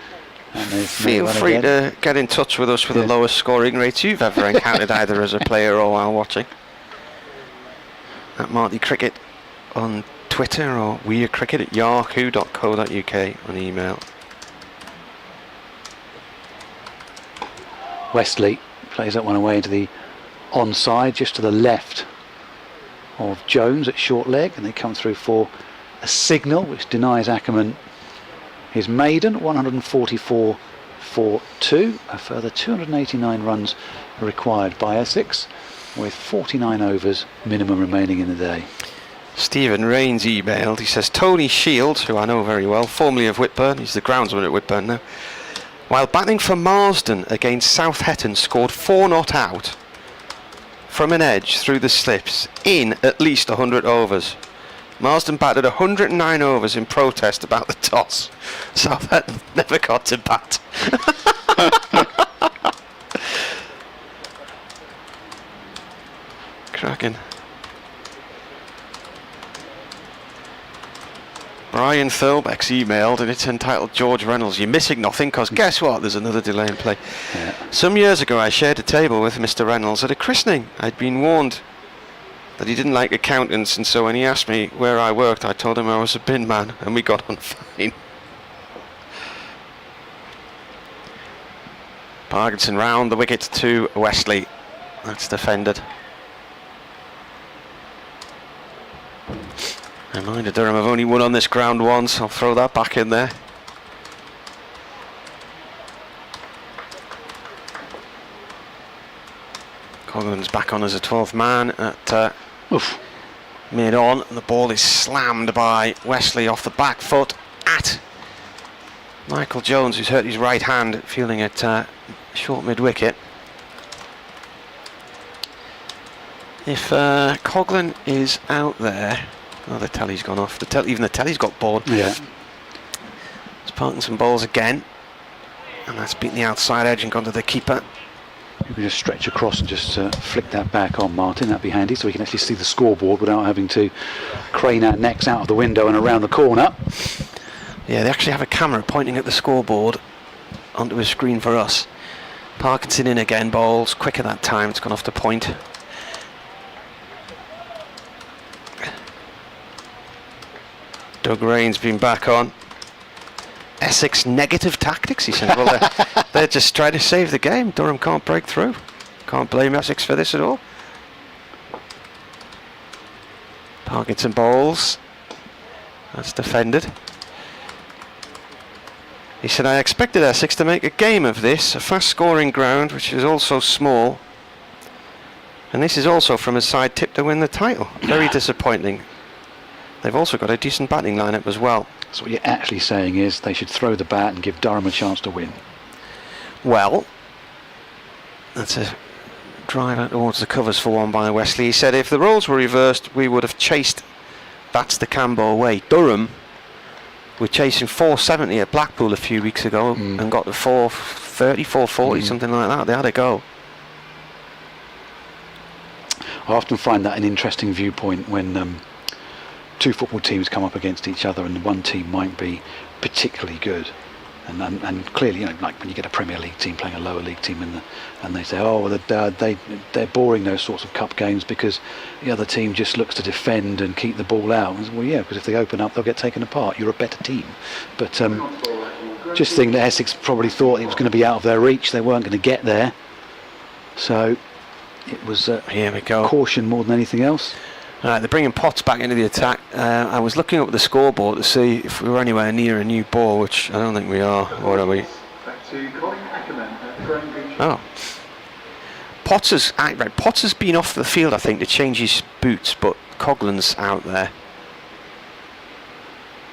[SPEAKER 1] And
[SPEAKER 3] Feel free to get in touch with us with the lowest scoring rates you've ever encountered, either as a player or while watching. At Marty Cricket on Twitter, or wearecricket at yahoo.co.uk on email.
[SPEAKER 1] Wesley plays that one away into the onside, just to the left of Jones at short leg, and they come through for a signal which denies Ackerman his maiden, 144.42. A further 289 runs required by Essex, with 49 overs minimum remaining in the day.
[SPEAKER 3] Stephen Rains emailed. He says, Tony Shields, who I know very well, formerly of Whitburn, he's the groundsman at Whitburn now, while batting for Marsden against Southampton, scored 4 not out from an edge through the slips in at least 100 overs. Marsden batted 109 overs in protest about the toss. Southampton never got to bat. Cracking. Brian Thurbeck's emailed, and it's entitled George Reynolds, you're missing nothing, because guess what, there's another delay in play. Yeah. Some years ago I shared a table with Mr. Reynolds at a christening. I'd been warned that he didn't like accountants, and so when he asked me where I worked, I told him I was a bin man, and we got on fine. Parkinson round the wicket to Wesley. That's defended. Reminder, Durham have only won on this ground once. I'll throw that back in there. Coughlin's back on as a 12th man at mid-on, and the ball is slammed by Wesley off the back foot at Michael Jones, who's hurt his right hand, fielding at short mid-wicket. If Coughlin is out there, oh, the telly's gone off. Even the telly's got bored.
[SPEAKER 1] Yeah.
[SPEAKER 3] It's Parkinson bowls again, and that's beaten the outside edge and gone to the keeper.
[SPEAKER 1] You can just stretch across and just flick that back on, Martin. That'd be handy, so we can actually see the scoreboard without having to crane our necks out of the window and around the corner.
[SPEAKER 3] Yeah, they actually have a camera pointing at the scoreboard onto a screen for us. Parkinson in again, bowls quicker that time. It's gone off the point. Doug Rain's been back on. Essex negative tactics, he said. Well, they're just trying to save the game. Durham can't break through. Can't blame Essex for this at all. Parkinson bowls. That's defended. He said, I expected Essex to make a game of this, a fast scoring ground which is also small. And this is also from a side tip to win the title. Very disappointing. They've also got a decent batting lineup as well.
[SPEAKER 1] So what you're actually saying is they should throw the bat and give Durham a chance to win.
[SPEAKER 3] Well, that's a drive out towards the covers for one by Wesley. He said if the roles were reversed, we would have chased That's the Cambo way. Durham were chasing 470 at Blackpool a few weeks ago and got to 430, 440, something like that. They had a go.
[SPEAKER 1] I often find that an interesting viewpoint when two football teams come up against each other and one team might be particularly good, and clearly, you know, like when you get a Premier League team playing a lower league team and they say, oh well, they're boring, those sorts of cup games, because the other team just looks to defend and keep the ball out. And well, yeah, because if they open up they'll get taken apart. You're a better team. But just think that Essex probably thought it was going to be out of their reach. They weren't going to get there, so it was
[SPEAKER 3] here we go.
[SPEAKER 1] Caution more than anything else.
[SPEAKER 3] Right, they're bringing Potts back into the attack. I was looking up at the scoreboard to see if we were anywhere near a new ball, which I don't think we are. Or are we?
[SPEAKER 4] Back to Colin Ackerman at the Graham Gooch.
[SPEAKER 3] Oh. Potts has been off the field, I think, to change his boots, but Coughlin's out there.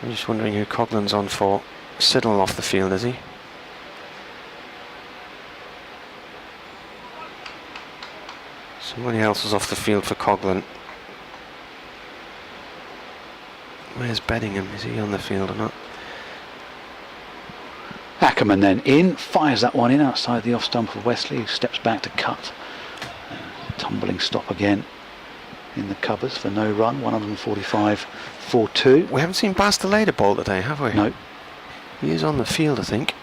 [SPEAKER 3] I'm just wondering who Coughlin's on for. Siddle off the field, is he? Somebody else was off the field for Coughlin. Where's Beddingham? Is he on the field or not?
[SPEAKER 1] Ackerman then in, fires that one in outside the off stump of Wesley, who steps back to cut. Tumbling stop again in the covers for no run, 145.42.
[SPEAKER 3] We haven't seen Bastilleida ball today, have we?
[SPEAKER 1] No.
[SPEAKER 3] He is on the field, I think.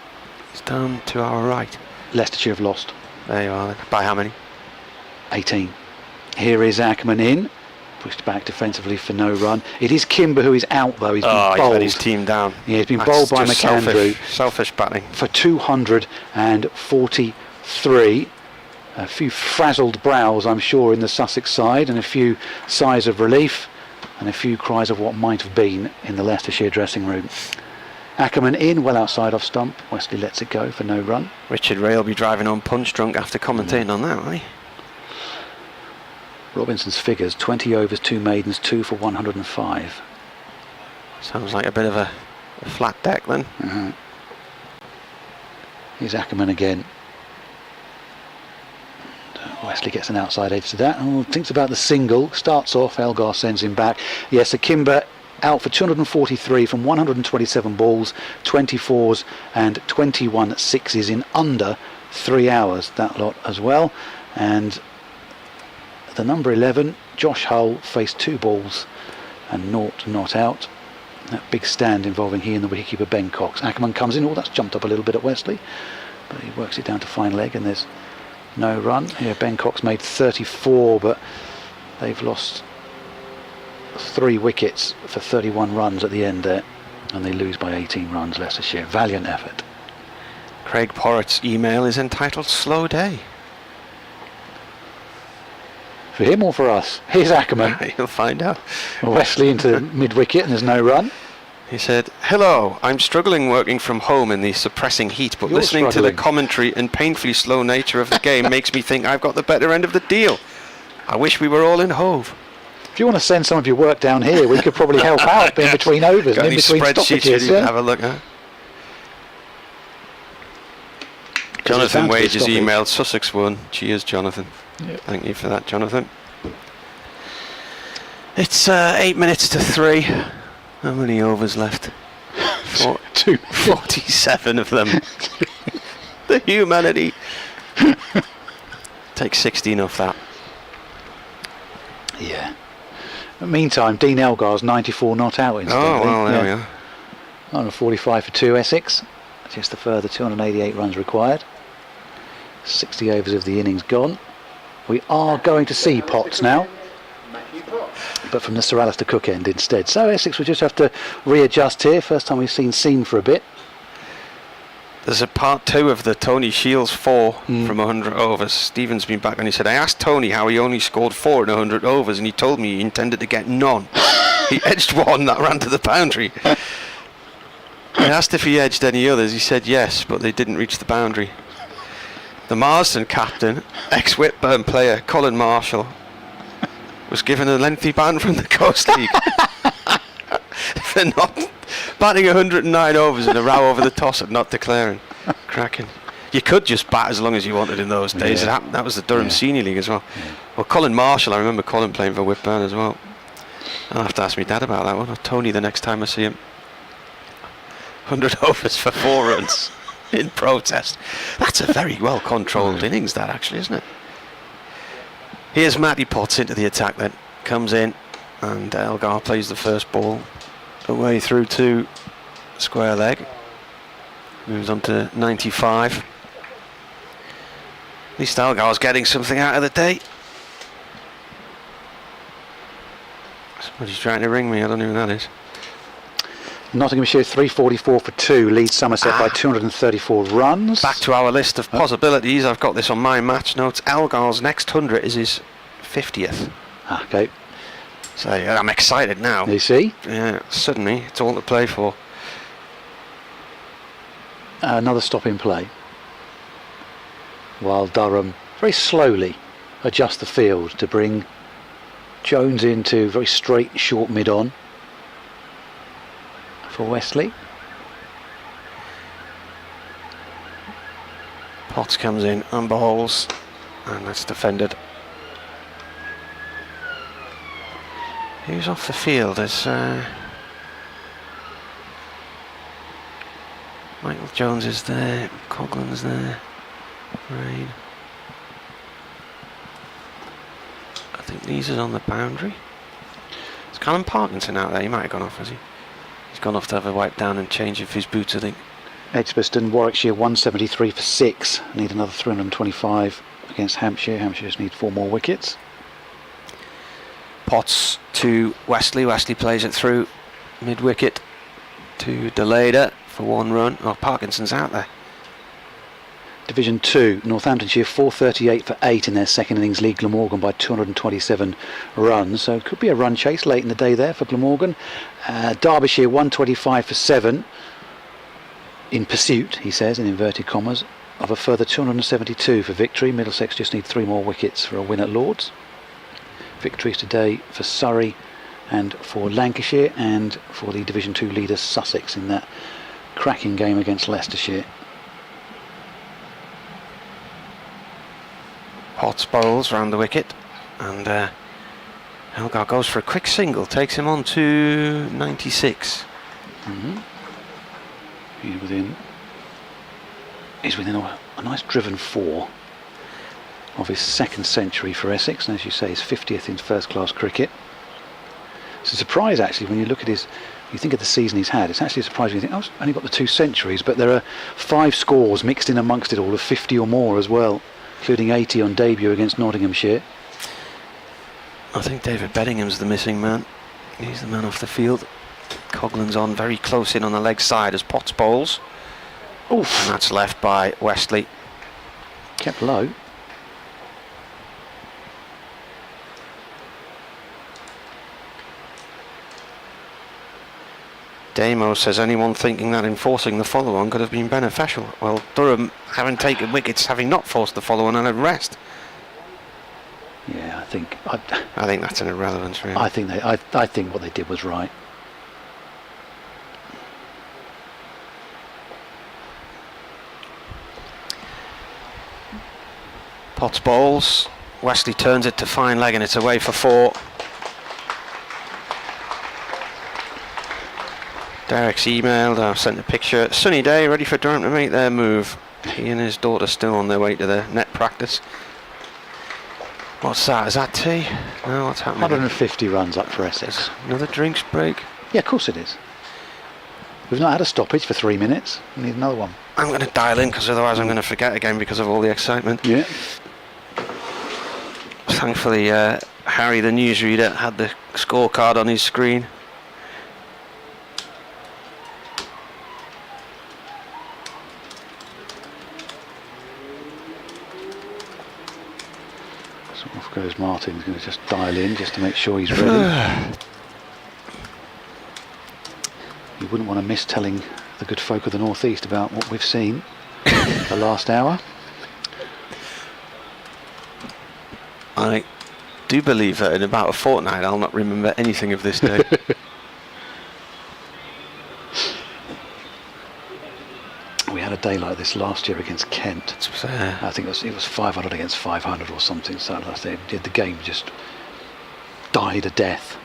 [SPEAKER 3] He's down to our right.
[SPEAKER 1] Leicestershire have lost.
[SPEAKER 3] There you are. By how many?
[SPEAKER 1] 18. Here is Ackerman in, pushed back defensively for no run. It is Kimber who is out though. He's been bowled.
[SPEAKER 3] He's let his team down.
[SPEAKER 1] Yeah, he's been bowled by McAndrew.
[SPEAKER 3] Selfish batting.
[SPEAKER 1] For 243. A few frazzled brows, I'm sure, in the Sussex side, and a few sighs of relief, and a few cries of what might have been in the Leicestershire dressing room. Ackerman in, well outside off stump. Wesley lets it go for no run.
[SPEAKER 3] Richard Ray will be driving on punch drunk after commentating on that, won't he?
[SPEAKER 1] Robinson's figures, 20 overs, 2 maidens, 2 for 105.
[SPEAKER 3] Sounds like a bit of a flat deck then.
[SPEAKER 1] Here's Ackerman again. Wesley gets an outside edge to that. Oh, thinks about the single. Starts off. Elgar sends him back. Yes, Akimba out for 243 from 127 balls, 24s and 21 sixes in under 3 hours. That lot as well. And the number 11, Josh Hull, faced 2 balls and naught not out. That big stand involving he and the wicketkeeper Ben Cox. Ackerman comes in. Oh, that's jumped up a little bit at Wesley, but he works it down to fine leg, and there's no run. Here Ben Cox made 34, but they've lost 3 wickets for 31 runs at the end there, and they lose by 18 runs, Leicestershire. Valiant effort.
[SPEAKER 3] Craig Porrett's email is entitled Slow Day.
[SPEAKER 1] For him or for us? Here's Ackerman.
[SPEAKER 3] You'll find out.
[SPEAKER 1] Wesley into mid-wicket and there's no run.
[SPEAKER 3] He said, "Hello, I'm struggling working from home in the suppressing heat, but
[SPEAKER 1] You're
[SPEAKER 3] listening to
[SPEAKER 1] struggling.
[SPEAKER 3] the commentary and painfully slow nature of the game makes me think I've got the better end of the deal. I wish we were all in Hove."
[SPEAKER 1] If you want to send some of your work down here, we could probably help out in between overs
[SPEAKER 3] Got
[SPEAKER 1] and in
[SPEAKER 3] any
[SPEAKER 1] between
[SPEAKER 3] spreadsheets
[SPEAKER 1] stoppages.
[SPEAKER 3] you can
[SPEAKER 1] Yeah?
[SPEAKER 3] have a look at? Jonathan
[SPEAKER 1] bound to be
[SPEAKER 3] Wages
[SPEAKER 1] stoppage.
[SPEAKER 3] emailed Sussex won. Cheers, Jonathan.
[SPEAKER 1] Yeah.
[SPEAKER 3] Thank you for that, Jonathan. It's 8 minutes to 3. How many overs left? 47 of them. The humanity. Take 16 off that.
[SPEAKER 1] Yeah. Meantime, Dean Elgar's 94 not out instantly.
[SPEAKER 3] Oh, well, there we are.
[SPEAKER 1] 145 for 2 Essex. Just a further 288 runs required. 60 overs of the innings gone. We are going to see Potts now, but from the Sir Alistair Cook end instead. So Essex will just have to readjust here. First time we've seen Seam for a bit.
[SPEAKER 3] There's a part 2 of the Tony Shields 4 from 100 overs. Stephen's been back and he said, I asked Tony how he only scored 4 in 100 overs and he told me he intended to get none. He edged 1 that ran to the boundary. I asked if he edged any others. He said yes, but they didn't reach the boundary. The Marsden captain, ex-Whitburn player Colin Marshall, was given a lengthy ban from the Coast League for not batting 109 overs in a row over the toss and not declaring. Cracking. You could just bat as long as you wanted in those days.
[SPEAKER 1] Yeah.
[SPEAKER 3] That was the Durham Senior League as well. Well, Colin Marshall, I remember Colin playing for Whitburn as well. I'll have to ask my dad about that one, or Tony the next time I see him. 100 overs for 4 runs in protest. That's a very well controlled innings, that actually, isn't it? Here's Matty Potts into the attack then. Comes in and Elgar plays the first ball away through to square leg. Moves on to 95. At least Elgar's getting something out of the day. Somebody's trying to ring me, I don't know who that is.
[SPEAKER 1] Nottinghamshire 344 for 2 leads Somerset by 234 runs.
[SPEAKER 3] Back to our list of possibilities. I've got this on my match notes. Elgar's next 100 is his 50th.
[SPEAKER 1] Okay.
[SPEAKER 3] So yeah, I'm excited now.
[SPEAKER 1] You see?
[SPEAKER 3] Yeah, suddenly it's all to play for.
[SPEAKER 1] Another stop in play. While Durham very slowly adjusts the field to bring Jones into very straight, short mid-on for Wesley.
[SPEAKER 3] Potts comes in and bowls, and that's defended. Who's off the field? There's Michael Jones is there, Coughlin's there, Rain. I think these are on the boundary. Is Callum Parkinson out there? He might have gone off, has he? He's gone off to have a wipe down and change of his boots, I think.
[SPEAKER 1] Edgbaston, Warwickshire 173 for 6. Need another 325 against Hampshire. Hampshire just need 4 more wickets.
[SPEAKER 3] Potts to Wesley. Wesley plays it through mid-wicket to Deleda for 1 run. Oh, Parkinson's out there.
[SPEAKER 1] Division 2, Northamptonshire 438 for 8 in their second innings lead Glamorgan by 227 runs. So it could be a run chase late in the day there for Glamorgan. Derbyshire 125 for 7. in pursuit, he says, in inverted commas, of a further 272 for victory. Middlesex just need 3 more wickets for a win at Lords. Victories today for Surrey and for Lancashire, and for the Division 2 leaders Sussex in that cracking game against Leicestershire.
[SPEAKER 3] Potts bowls round the wicket, and Elgar goes for a quick single, takes him on to 96.
[SPEAKER 1] He's within a nice driven 4 of his 2nd century for Essex, and as you say, his 50th in first-class cricket. It's a surprise actually when you look at you think of the season he's had. It's actually surprising. You think, oh, he's only got the 2 centuries, but there are 5 scores mixed in amongst it all of 50 or more as well, including 80 on debut against Nottinghamshire.
[SPEAKER 3] I think David Beddingham's the missing man. He's the man off the field. Coughlin's on very close in on the leg side as Potts bowls.
[SPEAKER 1] Oof.
[SPEAKER 3] And that's left by Westley.
[SPEAKER 1] Kept low.
[SPEAKER 3] Damo says anyone thinking that enforcing the follow-on could have been beneficial. Well, Durham having taken wickets, having not forced the follow-on and had rest.
[SPEAKER 1] Yeah, I think
[SPEAKER 3] that's an irrelevance, really.
[SPEAKER 1] I think what they did was right.
[SPEAKER 3] Potts bowls. Wesley turns it to fine leg and it's away for 4. Derek's emailed, I've sent a picture. Sunny day, ready for Durham to make their move. He and his daughter still on their way to their net practice. What's that? Is that tea? No, what's happening?
[SPEAKER 1] 150 runs up for Essex.
[SPEAKER 3] Another drinks break?
[SPEAKER 1] Yeah, of course it is. We've not had a stoppage for 3 minutes. We need another one.
[SPEAKER 3] I'm going to dial in because otherwise I'm going to forget again because of all the excitement.
[SPEAKER 1] Yeah.
[SPEAKER 3] Thankfully, Harry, the newsreader, had the scorecard on his screen.
[SPEAKER 1] So off goes Martin. He's going to just dial in just to make sure he's ready. You wouldn't want to miss telling the good folk of the North East about what we've seen the last hour.
[SPEAKER 3] I do believe that in about a fortnight I'll not remember anything of this day.
[SPEAKER 1] We had a day like this last year against Kent. I think it was 500 against 500 or something. So last day, the game just died a death.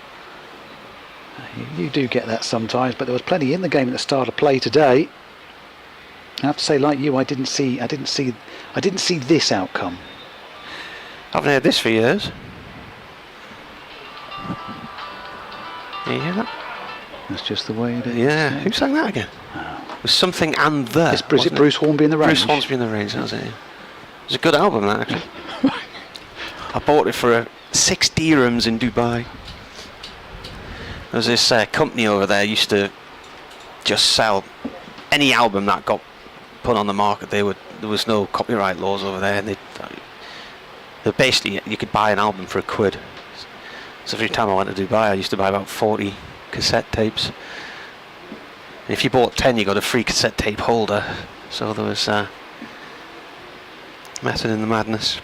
[SPEAKER 1] You do get that sometimes, but there was plenty in the game at the start of play today. I have to say, like you, I didn't see this outcome.
[SPEAKER 3] I haven't heard this for years. You hear that?
[SPEAKER 1] That's just the way it is.
[SPEAKER 3] Yeah. Who sang that again? It was something and the.
[SPEAKER 1] Is it Bruce Hornby in the Range?
[SPEAKER 3] Bruce Hornsby in the Range, that was it. Yeah. It was a good album, that, actually. I bought it for 6 dirhams in Dubai. There was this company over there used to just sell any album that got put on the market. There was no copyright laws over there, and they basically, you could buy an album for £1. So every time I went to Dubai, I used to buy about 40 cassette tapes. And if you bought 10, you got a free cassette tape holder. So there was method in the madness.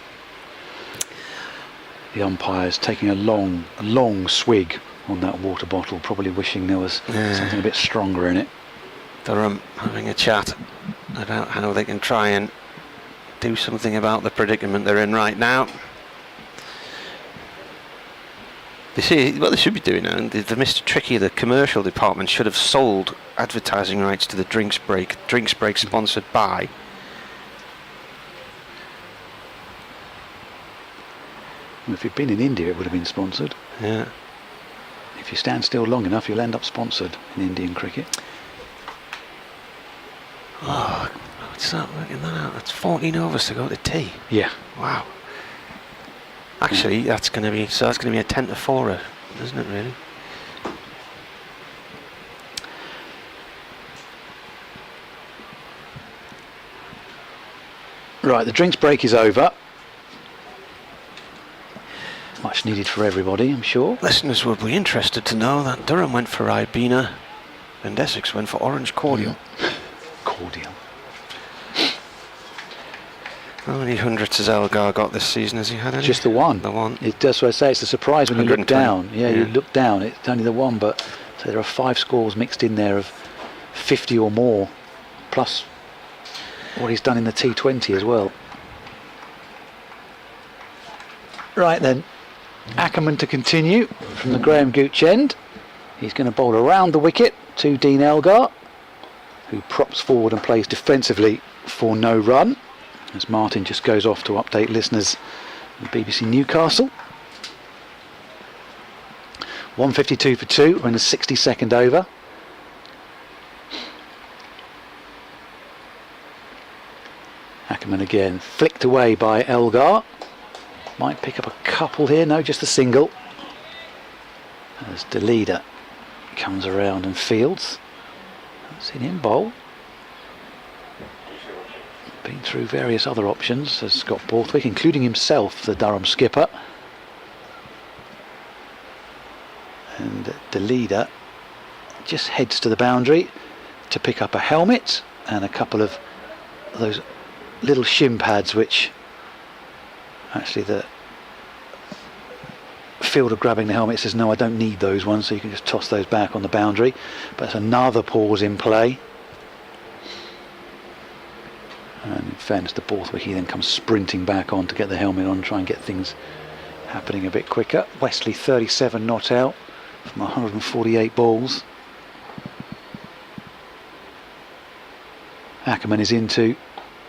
[SPEAKER 1] The umpire's taking a long swig on that water bottle, probably wishing there was something a bit stronger in it.
[SPEAKER 3] Durham having a chat about how they can try and do something about the predicament they're in right now. They see what they should be doing now, and the Mr. Tricky, the commercial department, should have sold advertising rights to the drinks break sponsored by.
[SPEAKER 1] Well, if you'd been in India, it would have been sponsored.
[SPEAKER 3] Yeah.
[SPEAKER 1] If you stand still long enough, you'll end up sponsored in Indian cricket.
[SPEAKER 3] Oh, what's that? Working that out. That's 14 overs to go to tea.
[SPEAKER 1] Yeah.
[SPEAKER 3] Wow. Actually, that's going to be a 10 to 4, isn't it? Really?
[SPEAKER 1] Right, the drinks break is over. Much needed for everybody, I'm sure.
[SPEAKER 3] Listeners will be interested to know that Durham went for Ribena and Essex went for orange cordial.
[SPEAKER 1] cordial.
[SPEAKER 3] How many hundreds has Elgar got this season? Has he had any?
[SPEAKER 1] Just the one.
[SPEAKER 3] The one.
[SPEAKER 1] That's what I say. It's a surprise when you look
[SPEAKER 3] 120.
[SPEAKER 1] down. Yeah, you look down. It's only the one, but so there are 5 scores mixed in there of 50 or more, plus what he's done in the T20 as well. Right then, Ackerman to continue from the Graham Gooch end. He's going to bowl around the wicket to Dean Elgar, who props forward and plays defensively for no run, as Martin just goes off to update listeners on BBC Newcastle. 152 for 2, we're in the 62nd over. Ackerman again, flicked away by Elgar. Might pick up a couple here, no, just a single. As DeLeader comes around and fields. Haven't seen him bowl. Been through various other options as Scott Borthwick, including himself, the Durham skipper. And DeLeader just heads to the boundary to pick up a helmet and a couple of those little shin pads, which actually the fielder grabbing the helmet says, no, I don't need those ones, so you can just toss those back on the boundary. But it's another pause in play. And in fairness to Borthwick, he then comes sprinting back on to get the helmet on, try and get things happening a bit quicker. Wesley 37 not out from 148 balls. Ackerman is into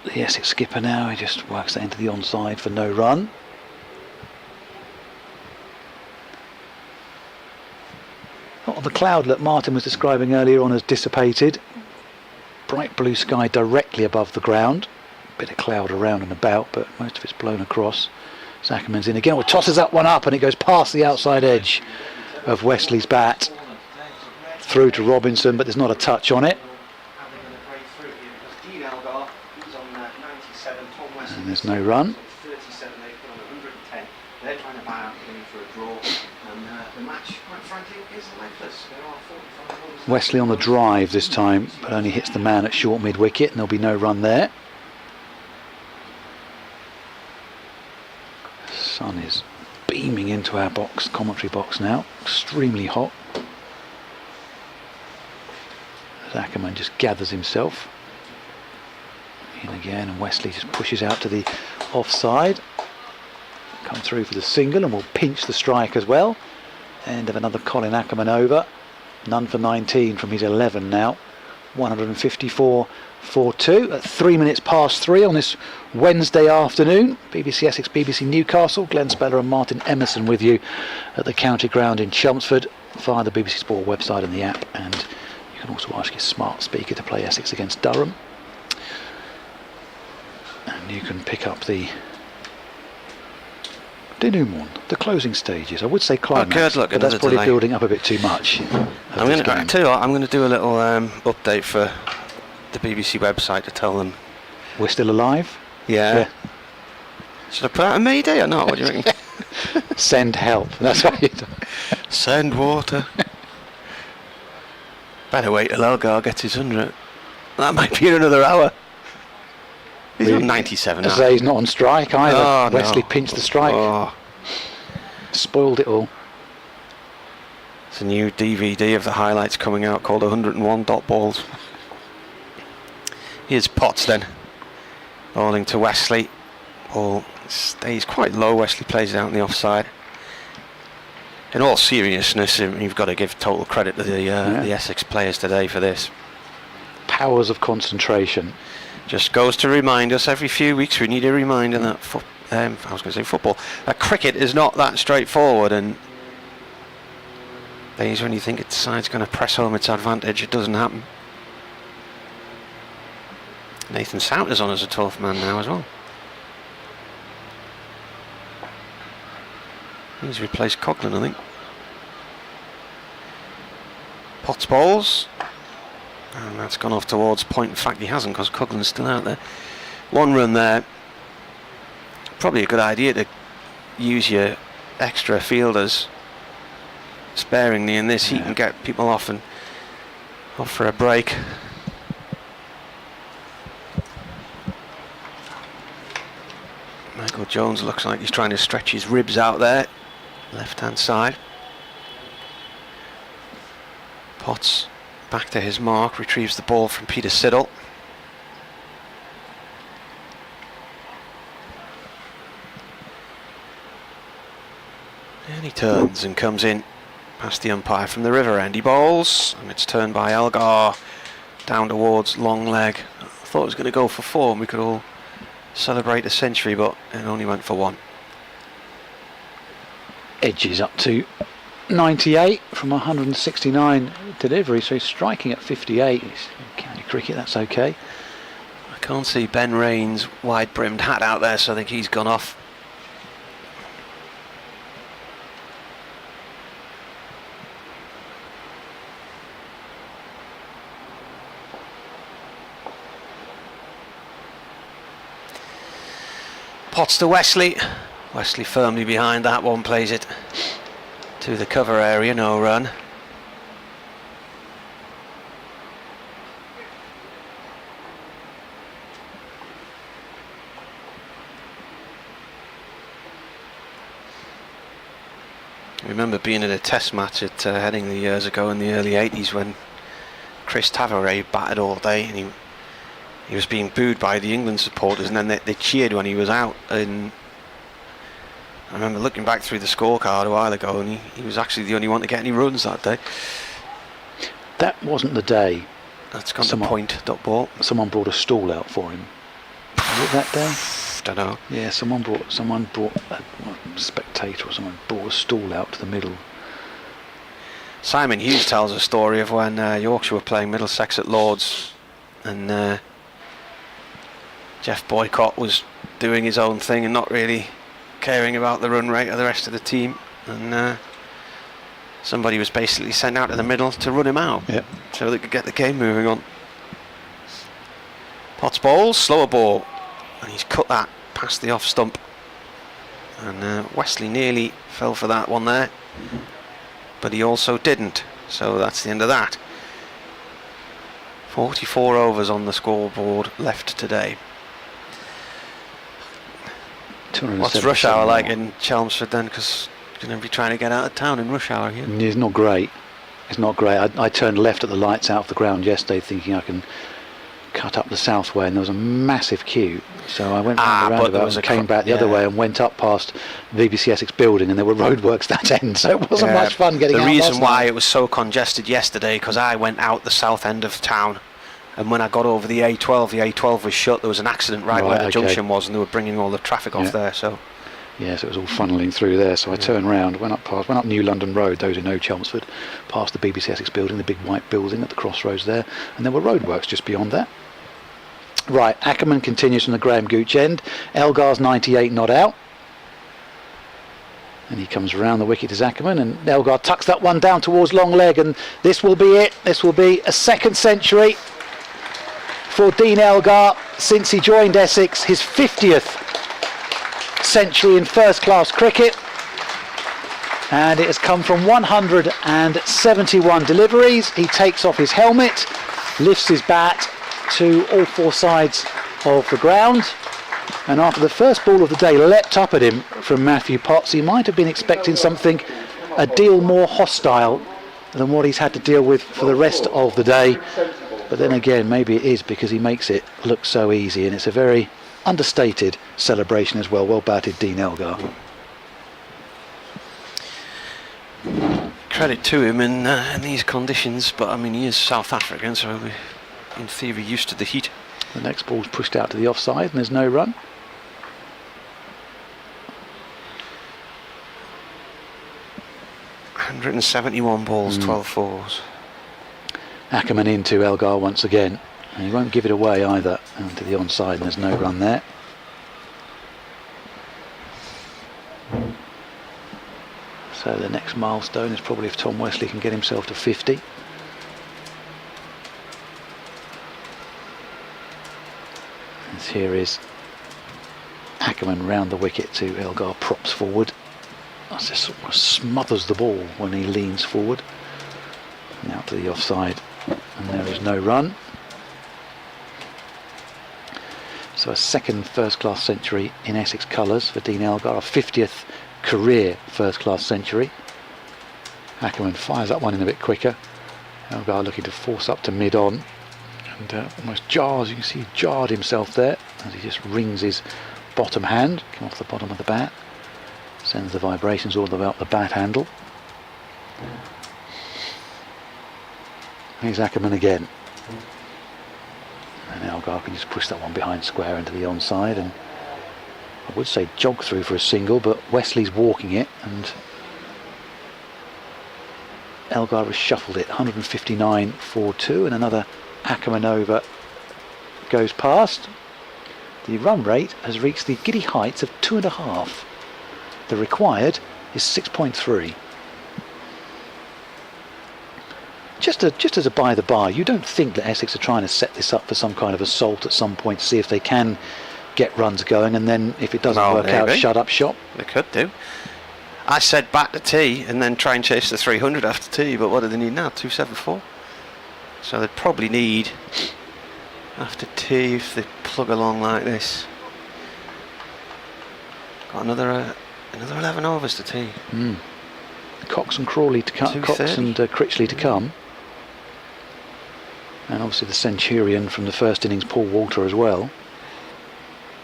[SPEAKER 1] the Essex skipper now. He just works that into the onside for no run. A lot of the cloud that Martin was describing earlier on has dissipated. Bright blue sky directly above the ground. Bit of cloud around and about, but most of it's blown across. So Ackerman's in again. Well, tosses that one up and it goes past the outside edge of Wesley's bat. Through to Robinson, but there's not a touch on it. And there's no run. Wesley on the drive this time, but only hits the man at short mid-wicket, and there'll be no run there. The sun is beaming into our box, commentary box now, extremely hot. As Ackerman just gathers himself in again, and Wesley just pushes out to the offside. Come through for the single, and will pinch the strike as well. End of another Colin Ackerman over. None for 19 from his 11 now. 154 for 2 at 3 minutes past 3 on this Wednesday afternoon. BBC Essex, BBC Newcastle. Glenn Speller and Martin Emerson with you at the County Ground in Chelmsford via the BBC Sport website and the app. And you can also ask your smart speaker to play Essex against Durham. And you can pick up the denouement, the closing stages. I would say climax, but that's probably
[SPEAKER 3] delay.
[SPEAKER 1] building up a bit too much.
[SPEAKER 3] I'm going to tell you what, I'm going to do a little update for the BBC website to tell them
[SPEAKER 1] we're still alive.
[SPEAKER 3] Yeah. Should I put out a Mayday or not? What do you reckon?
[SPEAKER 1] Send help. That's what you do.
[SPEAKER 3] Send water. Better wait till Elgar gets his 100. That might be in another hour. He's on 97 now.
[SPEAKER 1] I say he's not on strike either.
[SPEAKER 3] Oh,
[SPEAKER 1] Wesley
[SPEAKER 3] no.
[SPEAKER 1] pinched the strike.
[SPEAKER 3] Oh.
[SPEAKER 1] Spoiled it all.
[SPEAKER 3] It's a new DVD of the highlights coming out called 101 dot balls. Here's Potts then. Bowling to Wesley. Ball stays quite low. Wesley plays it out on the offside. In all seriousness, you've got to give total credit to the Essex players today for this.
[SPEAKER 1] Powers of concentration.
[SPEAKER 3] Just goes to remind us every few weeks we need a reminder that I was going to say football, that cricket is not that straightforward, and days when you think its side's going to press home its advantage, it doesn't happen. Nathan Soutner's on as a 12th man now as well. He's replaced Coughlin, I think. Potts bowls. And that's gone off towards point. In fact, he hasn't, because Coughlin's still out there. One run there. Probably a good idea to use your extra fielders sparingly in this heat and get people off and off for a break. Michael Jones looks like he's trying to stretch his ribs out there, left hand side. Potts back to his mark, retrieves the ball from Peter Siddle. And he turns and comes in past the umpire from the river end. He bowls, and it's turned by Elgar down towards long leg. I thought it was going to go for 4 and we could all celebrate a century, but it only went for 1.
[SPEAKER 1] Edges up to 98 from 169 deliveries, so he's striking at 58. He's county cricket, that's okay.
[SPEAKER 3] I can't see Ben Rain's wide brimmed hat out there, so I think he's gone off. Potts to Wesley. Wesley firmly behind that one, plays it to the cover area, no run. I remember being in a test match at Headingley years ago in the early 80s when Chris Tavares batted all day, and he was being booed by the England supporters, and then they cheered when he was out. And I remember looking back through the scorecard a while ago, and he was actually the only one to get any runs that day.
[SPEAKER 1] That wasn't the day.
[SPEAKER 3] That's gone to point. Dot ball.
[SPEAKER 1] Someone brought a stool out for him. Was it that day?
[SPEAKER 3] Don't know.
[SPEAKER 1] Yeah, someone brought a spectator or someone brought a stool out to the middle.
[SPEAKER 3] Simon Hughes tells a story of when Yorkshire were playing Middlesex at Lords, and Jeff Boycott was doing his own thing and not really caring about the run rate of the rest of the team, and somebody was basically sent out to the middle to run him out,
[SPEAKER 1] yep,
[SPEAKER 3] so they could get the game moving on. Potts bowls, slower ball, and he's cut that past the off stump, and Wesley nearly fell for that one there, but he also didn't, so that's the end of that. 44 overs on the scoreboard left today. What's rush hour like in Chelmsford then? Because you're going to be trying to get out of town in rush hour here.
[SPEAKER 1] It's not great. It's not great. I turned left at the lights out of the ground yesterday thinking I can cut up the south way, and there was a massive queue. So I went round the roundabout and came back the other way and went up past the BBC Essex building, and there were roadworks that end, so it wasn't much fun getting out.
[SPEAKER 3] The reason why it was so congested yesterday, because I went out the south end of town, and when I got over the A12 was shut. There was an accident right where the junction was, and they were bringing all the traffic off there. So
[SPEAKER 1] yes, it was all funneling through there. So I turned round, went up New London Road, those who know Chelmsford, past the BBC Essex building, the big white building at the crossroads there, and there were roadworks just beyond that. Right, Ackerman continues from the Graham Gooch end. Elgar's 98 not out, and he comes round the wicket as Ackerman, and Elgar tucks that one down towards long leg, and this will be it. This will be a second century for Dean Elgar since he joined Essex, his 50th century in first class cricket, and it has come from 171 deliveries. He takes off his helmet, lifts his bat to all 4 sides of the ground, and after the first ball of the day leapt up at him from Matthew Potts, he might have been expecting something a deal more hostile than what he's had to deal with for the rest of the day. But then again, maybe it is because he makes it look so easy, and it's a very understated celebration as well. Well batted, Dean Elgar.
[SPEAKER 3] credit to him in these conditions, but I mean he is South African, so we're in theory used to the heat.
[SPEAKER 1] The next ball's pushed out to the offside, and there's no run.
[SPEAKER 3] .171 balls, 12 fours.
[SPEAKER 1] Ackerman into Elgar once again, and he won't give it away either. And to the onside, and there's no run there. So the next milestone is probably if Tom Wesley can get himself to 50. As here is Ackerman round the wicket to Elgar, props forward. That's just sort of smothers the ball when he leans forward. Now to the offside, and there is no run. So a second first-class century in Essex colours for Dean Elgar, a 50th career first-class century. Ackerman fires that one in a bit quicker. Elgar looking to force up to mid-on, and almost jars, you can see he jarred himself there as he just rings his bottom hand, come off the bottom of the bat, sends the vibrations all the way up the bat handle. Here's Ackerman again. And Elgar can just push that one behind square into the onside, and I would say jog through for a single, but Wesley's walking it and Elgar has shuffled it. 159.42, and another Ackerman over goes past. The run rate has reached the giddy heights of 2.5. The required is 6.3. Just as a by the by, you don't think that Essex are trying to set this up for some kind of assault at some point to see if they can get runs going, and then if it doesn't work out, shut up shop?
[SPEAKER 3] They could do. I said back to tee and then try and chase the 300 after tee, but what do they need now? 274. So they'd probably need after tee, if they plug along like this. Got another 11 overs to tee.
[SPEAKER 1] Cox and Crawley to come. Cox and Critchley to come. And obviously the Centurion from the first innings, Paul Walter as well.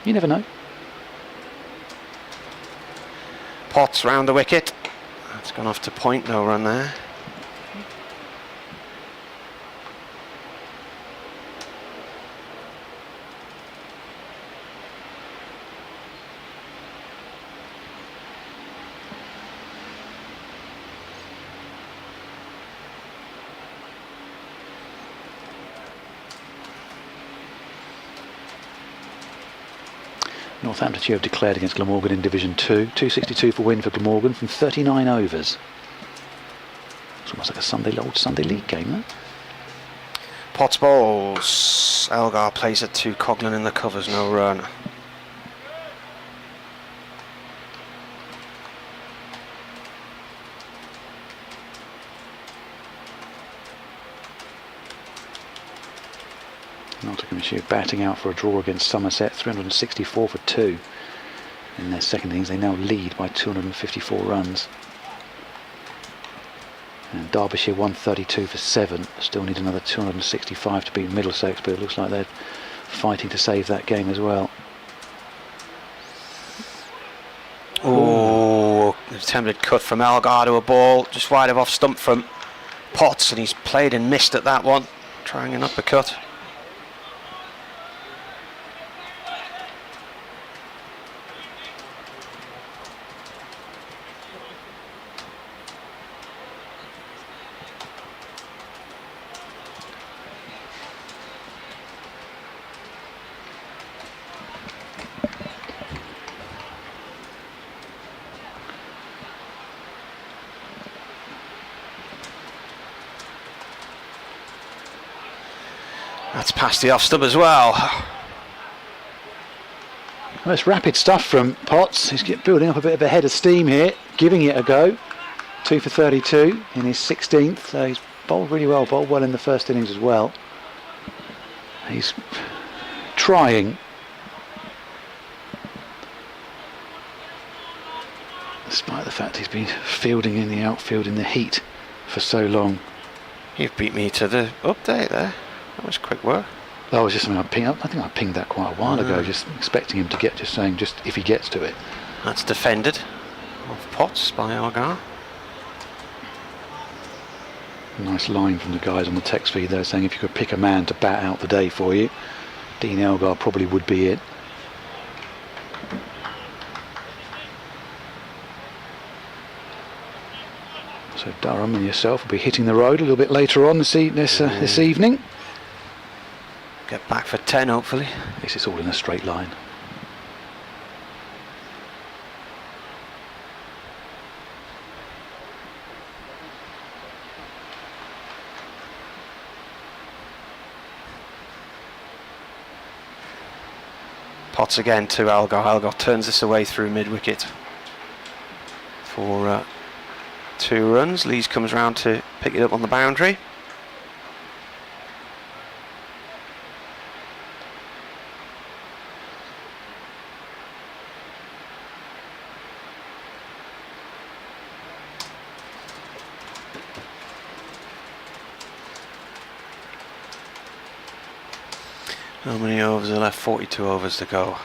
[SPEAKER 1] You never know.
[SPEAKER 3] Potts round the wicket. That's gone off to point, no run there.
[SPEAKER 1] Northamptonshire have declared against Glamorgan in Division 2. 262 for win for Glamorgan from 39 overs. It's almost like a old Sunday League game, though.
[SPEAKER 3] Potts bowls. Elgar plays it to Coughlin in the covers, no run.
[SPEAKER 1] Nottinghamshire batting out for a draw against Somerset, 364 for 2. In their second innings, they now lead by 254 runs. And Derbyshire 132 for 7. Still need another 265 to beat Middlesex, but it looks like they're fighting to save that game as well.
[SPEAKER 3] Oh, attempted cut from Elgar to a ball just wide of off stump from Potts, and he's played and missed at that one, trying an uppercut. That's past the off stump as well.
[SPEAKER 1] Well, it's rapid stuff from Potts. He's building up a bit of a head of steam here, giving it a go. 2 for 32 in his 16th. So he's bowled really well, bowled well in the first innings as well. He's trying. Despite the fact he's been fielding in the outfield in the heat for so long.
[SPEAKER 3] You've beat me to the update there. That was quick work.
[SPEAKER 1] That was just something I pinged up. I think I pinged that quite a while ago, just expecting him to get, just saying, just if he gets to it.
[SPEAKER 3] That's defended off Potts by Elgar.
[SPEAKER 1] Nice line from the guys on the text feed there saying if you could pick a man to bat out the day for you, Dean Elgar probably would be it. So Durham and yourself will be hitting the road a little bit later on this evening.
[SPEAKER 3] Get back for 10 hopefully.
[SPEAKER 1] This is all in a straight line.
[SPEAKER 3] Potts again to Elgar. Elgar turns this away through mid-wicket for 2 runs. Lees comes round to pick it up on the boundary. How many overs are left? 42 overs to go.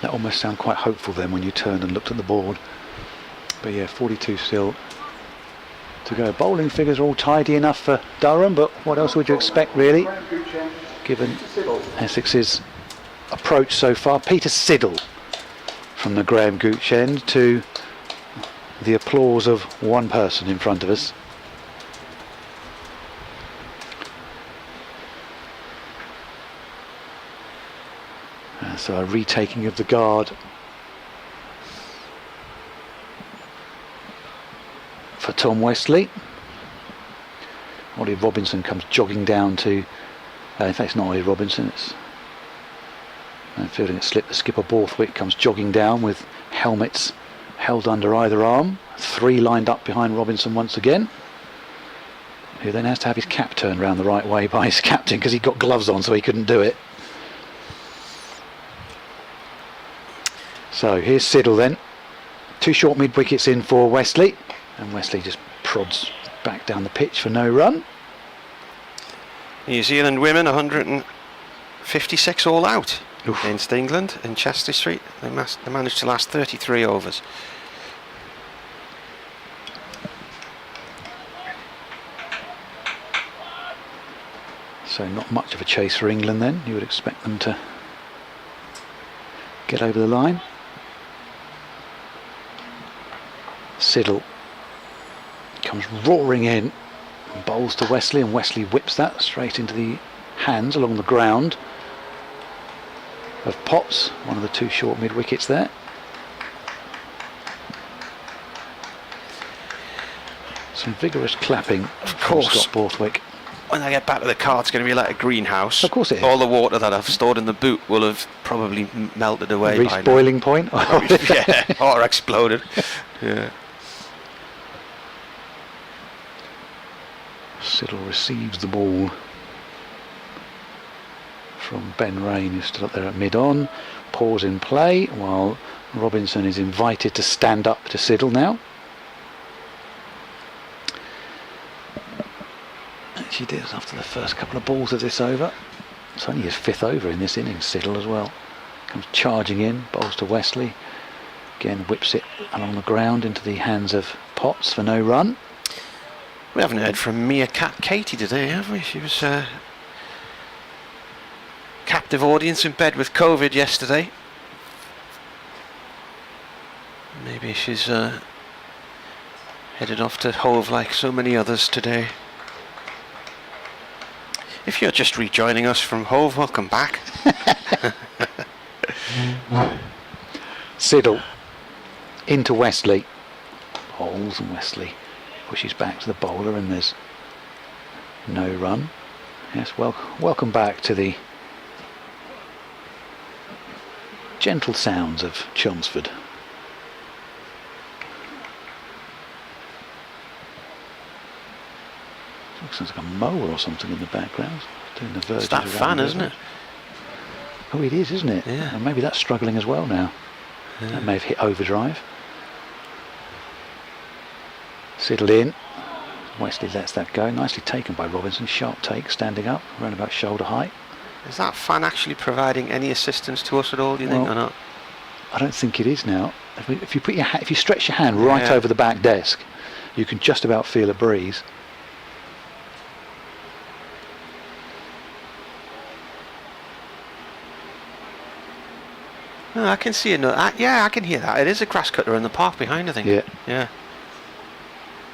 [SPEAKER 1] That almost sounded quite hopeful then when you turned and looked at the board. But yeah, 42 still to go. Bowling figures are all tidy enough for Durham, but what else would you expect really, given Essex's approach so far? Peter Siddle from the Graham Gooch end, to the applause of one person in front of us. So a retaking of the guard for Tom Westley. Ollie Robinson comes jogging down to, in fact it's not Ollie Robinson, it's fielding it slipped. The skipper Borthwick comes jogging down with helmets held under either arm. 3 lined up behind Robinson once again, who then has to have his cap turned round the right way by his captain because he got gloves on, so he couldn't do it. So here's Siddle then. 2 short mid wickets in for Westley, and Westley just prods back down the pitch for no run.
[SPEAKER 3] New Zealand women 156 all out.
[SPEAKER 1] Oof.
[SPEAKER 3] Against England in Chester Street. They managed to last 33 overs.
[SPEAKER 1] So not much of a chase for England then. You would expect them to get over the line. Siddle comes roaring in and bowls to Westley, and Westley whips that straight into the hands along the ground of Potts, one of the 2 short mid wickets there. Some vigorous clapping
[SPEAKER 3] Of
[SPEAKER 1] from
[SPEAKER 3] course.
[SPEAKER 1] Scott Borthwick.
[SPEAKER 3] When I get back to the car, it's going to be like a greenhouse.
[SPEAKER 1] Of course it is.
[SPEAKER 3] All the water that I've stored in the boot will have probably melted away by
[SPEAKER 1] Reached boiling point.
[SPEAKER 3] now. Yeah, or exploded. Yeah.
[SPEAKER 1] Siddle receives the ball from Ben Rain, who's still up there at mid-on. Pause in play while Robinson is invited to stand up to Siddle now. And she did after the first couple of balls of this over. It's only his 5th over in this innings, Siddle as well. Comes charging in, bowls to Westley. Again whips it along the ground into the hands of Potts for no run.
[SPEAKER 3] We haven't heard from Mia Katie today, have we? She was captive audience in bed with COVID yesterday. Maybe she's headed off to Hove like so many others today. If you're just rejoining us from Hove, welcome back.
[SPEAKER 1] Siddle into Westley. Bowls, and Westley pushes back to the bowler, and there's no run. Yes, welcome back to the gentle sounds of Chelmsford. Looks like a mower or something in the background. Doing the verges
[SPEAKER 3] It's that
[SPEAKER 1] around
[SPEAKER 3] fan,
[SPEAKER 1] the
[SPEAKER 3] isn't it?
[SPEAKER 1] Oh, it is, isn't it?
[SPEAKER 3] Yeah.
[SPEAKER 1] And maybe that's struggling as well now.
[SPEAKER 3] Yeah.
[SPEAKER 1] That may have hit overdrive. Siddle in. Westley lets that go. Nicely taken by Robinson. Sharp take, standing up, around about shoulder height.
[SPEAKER 3] Is that fan actually providing any assistance to us at all, do you think, or not?
[SPEAKER 1] I don't think it is now. If you put your if you stretch your hand right
[SPEAKER 3] Yeah.
[SPEAKER 1] over the back desk, you can just about feel a breeze.
[SPEAKER 3] No, I can see another. Yeah, I can hear that. It is a grass cutter in the park behind, I think.
[SPEAKER 1] Yeah.
[SPEAKER 3] Yeah.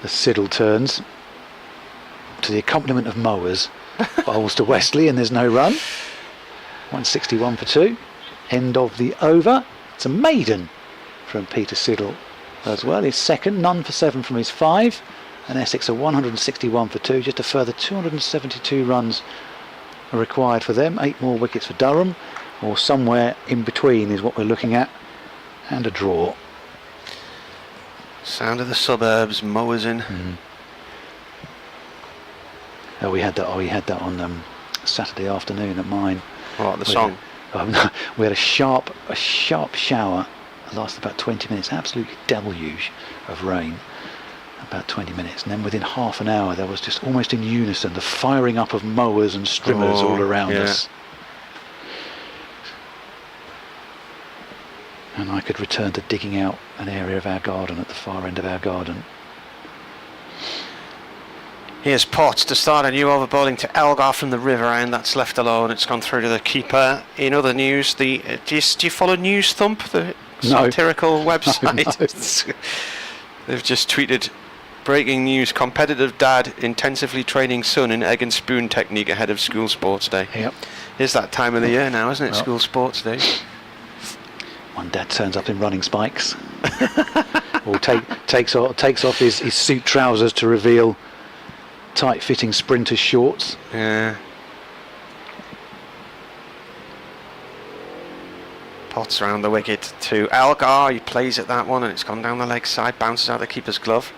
[SPEAKER 1] The Siddle turns to the accompaniment of mowers. Bowls to Westley, and there's no run. 161 for 2. End of the over. It's a maiden from Peter Siddle as well. His second, none for 7 from his 5. And Essex are 161 for 2. Just a further 272 runs are required for them. 8 more wickets for Durham, or somewhere in between is what we're looking at. And a draw.
[SPEAKER 3] Sound of the suburbs, mowers in.
[SPEAKER 1] Oh, we had that. Oh, we had that on Saturday afternoon at mine.
[SPEAKER 3] What, the
[SPEAKER 1] We
[SPEAKER 3] song?
[SPEAKER 1] had- we had a sharp shower. It lasted about 20 minutes. Absolute deluge of rain. About 20 minutes, and then within half an hour there was just almost in unison the firing up of mowers and strimmers all around us. And I could return to digging out an area of our garden at the far end of our garden.
[SPEAKER 3] Here's Potts to start a new overbowling to Elgar from the river end. That's left alone. It's gone through to the keeper. In other news, do you follow News Thump, the satirical website?
[SPEAKER 1] No.
[SPEAKER 3] They've just tweeted, breaking news, competitive dad intensively training son in egg and spoon technique ahead of school sports day.
[SPEAKER 1] Yep.
[SPEAKER 3] It's that time of the year now, isn't it? Well, school sports day.
[SPEAKER 1] One dad turns up in running spikes. Or takes off his suit trousers to reveal tight-fitting sprinter shorts.
[SPEAKER 3] Yeah. Potts round the wicket to Elgar. He plays at that one and it's gone down the leg side, bounces out the keeper's glove.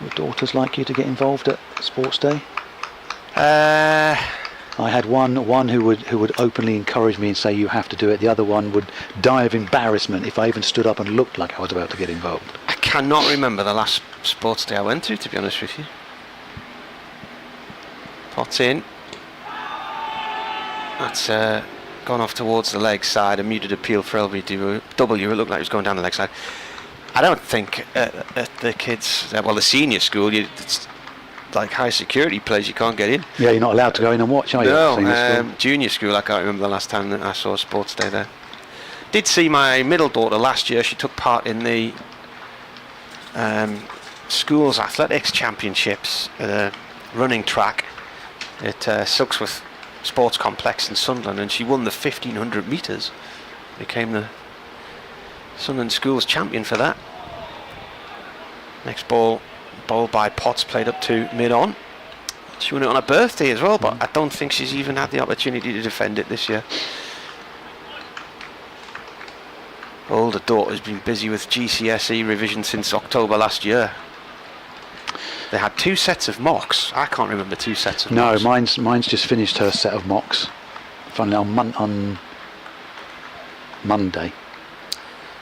[SPEAKER 1] Would daughters like you to get involved at sports day? I had one who would openly encourage me and say you have to do it. The other one would die of embarrassment if I even stood up and looked like I was about to get involved.
[SPEAKER 3] I cannot remember the last sports day I went to be honest with you. Potts in. That's gone off towards the leg side. A muted appeal for LBW. It looked like it was going down the leg side. I don't think at the kids, the senior school, it's like high security place, you can't get in.
[SPEAKER 1] Yeah, you're not allowed to go in and watch, are you?
[SPEAKER 3] No, junior school, I can't remember the last time that I saw a sports day there. Did see my middle daughter last year. She took part in the school's athletics championships at a running track at Silksworth Sports Complex in Sunderland, and she won the 1500 metres. Became the Sunderland Schools champion for that. Next ball, bowled by Potts, played up to mid-on. She won it on her birthday as well, but I don't think she's even had the opportunity to defend it this year. Older daughter's been busy with GCSE revision since October last year. They had 2 sets of mocks. I can't remember 2 sets of mocks.
[SPEAKER 1] No, mine's just finished her set of mocks. Finally, on Monday,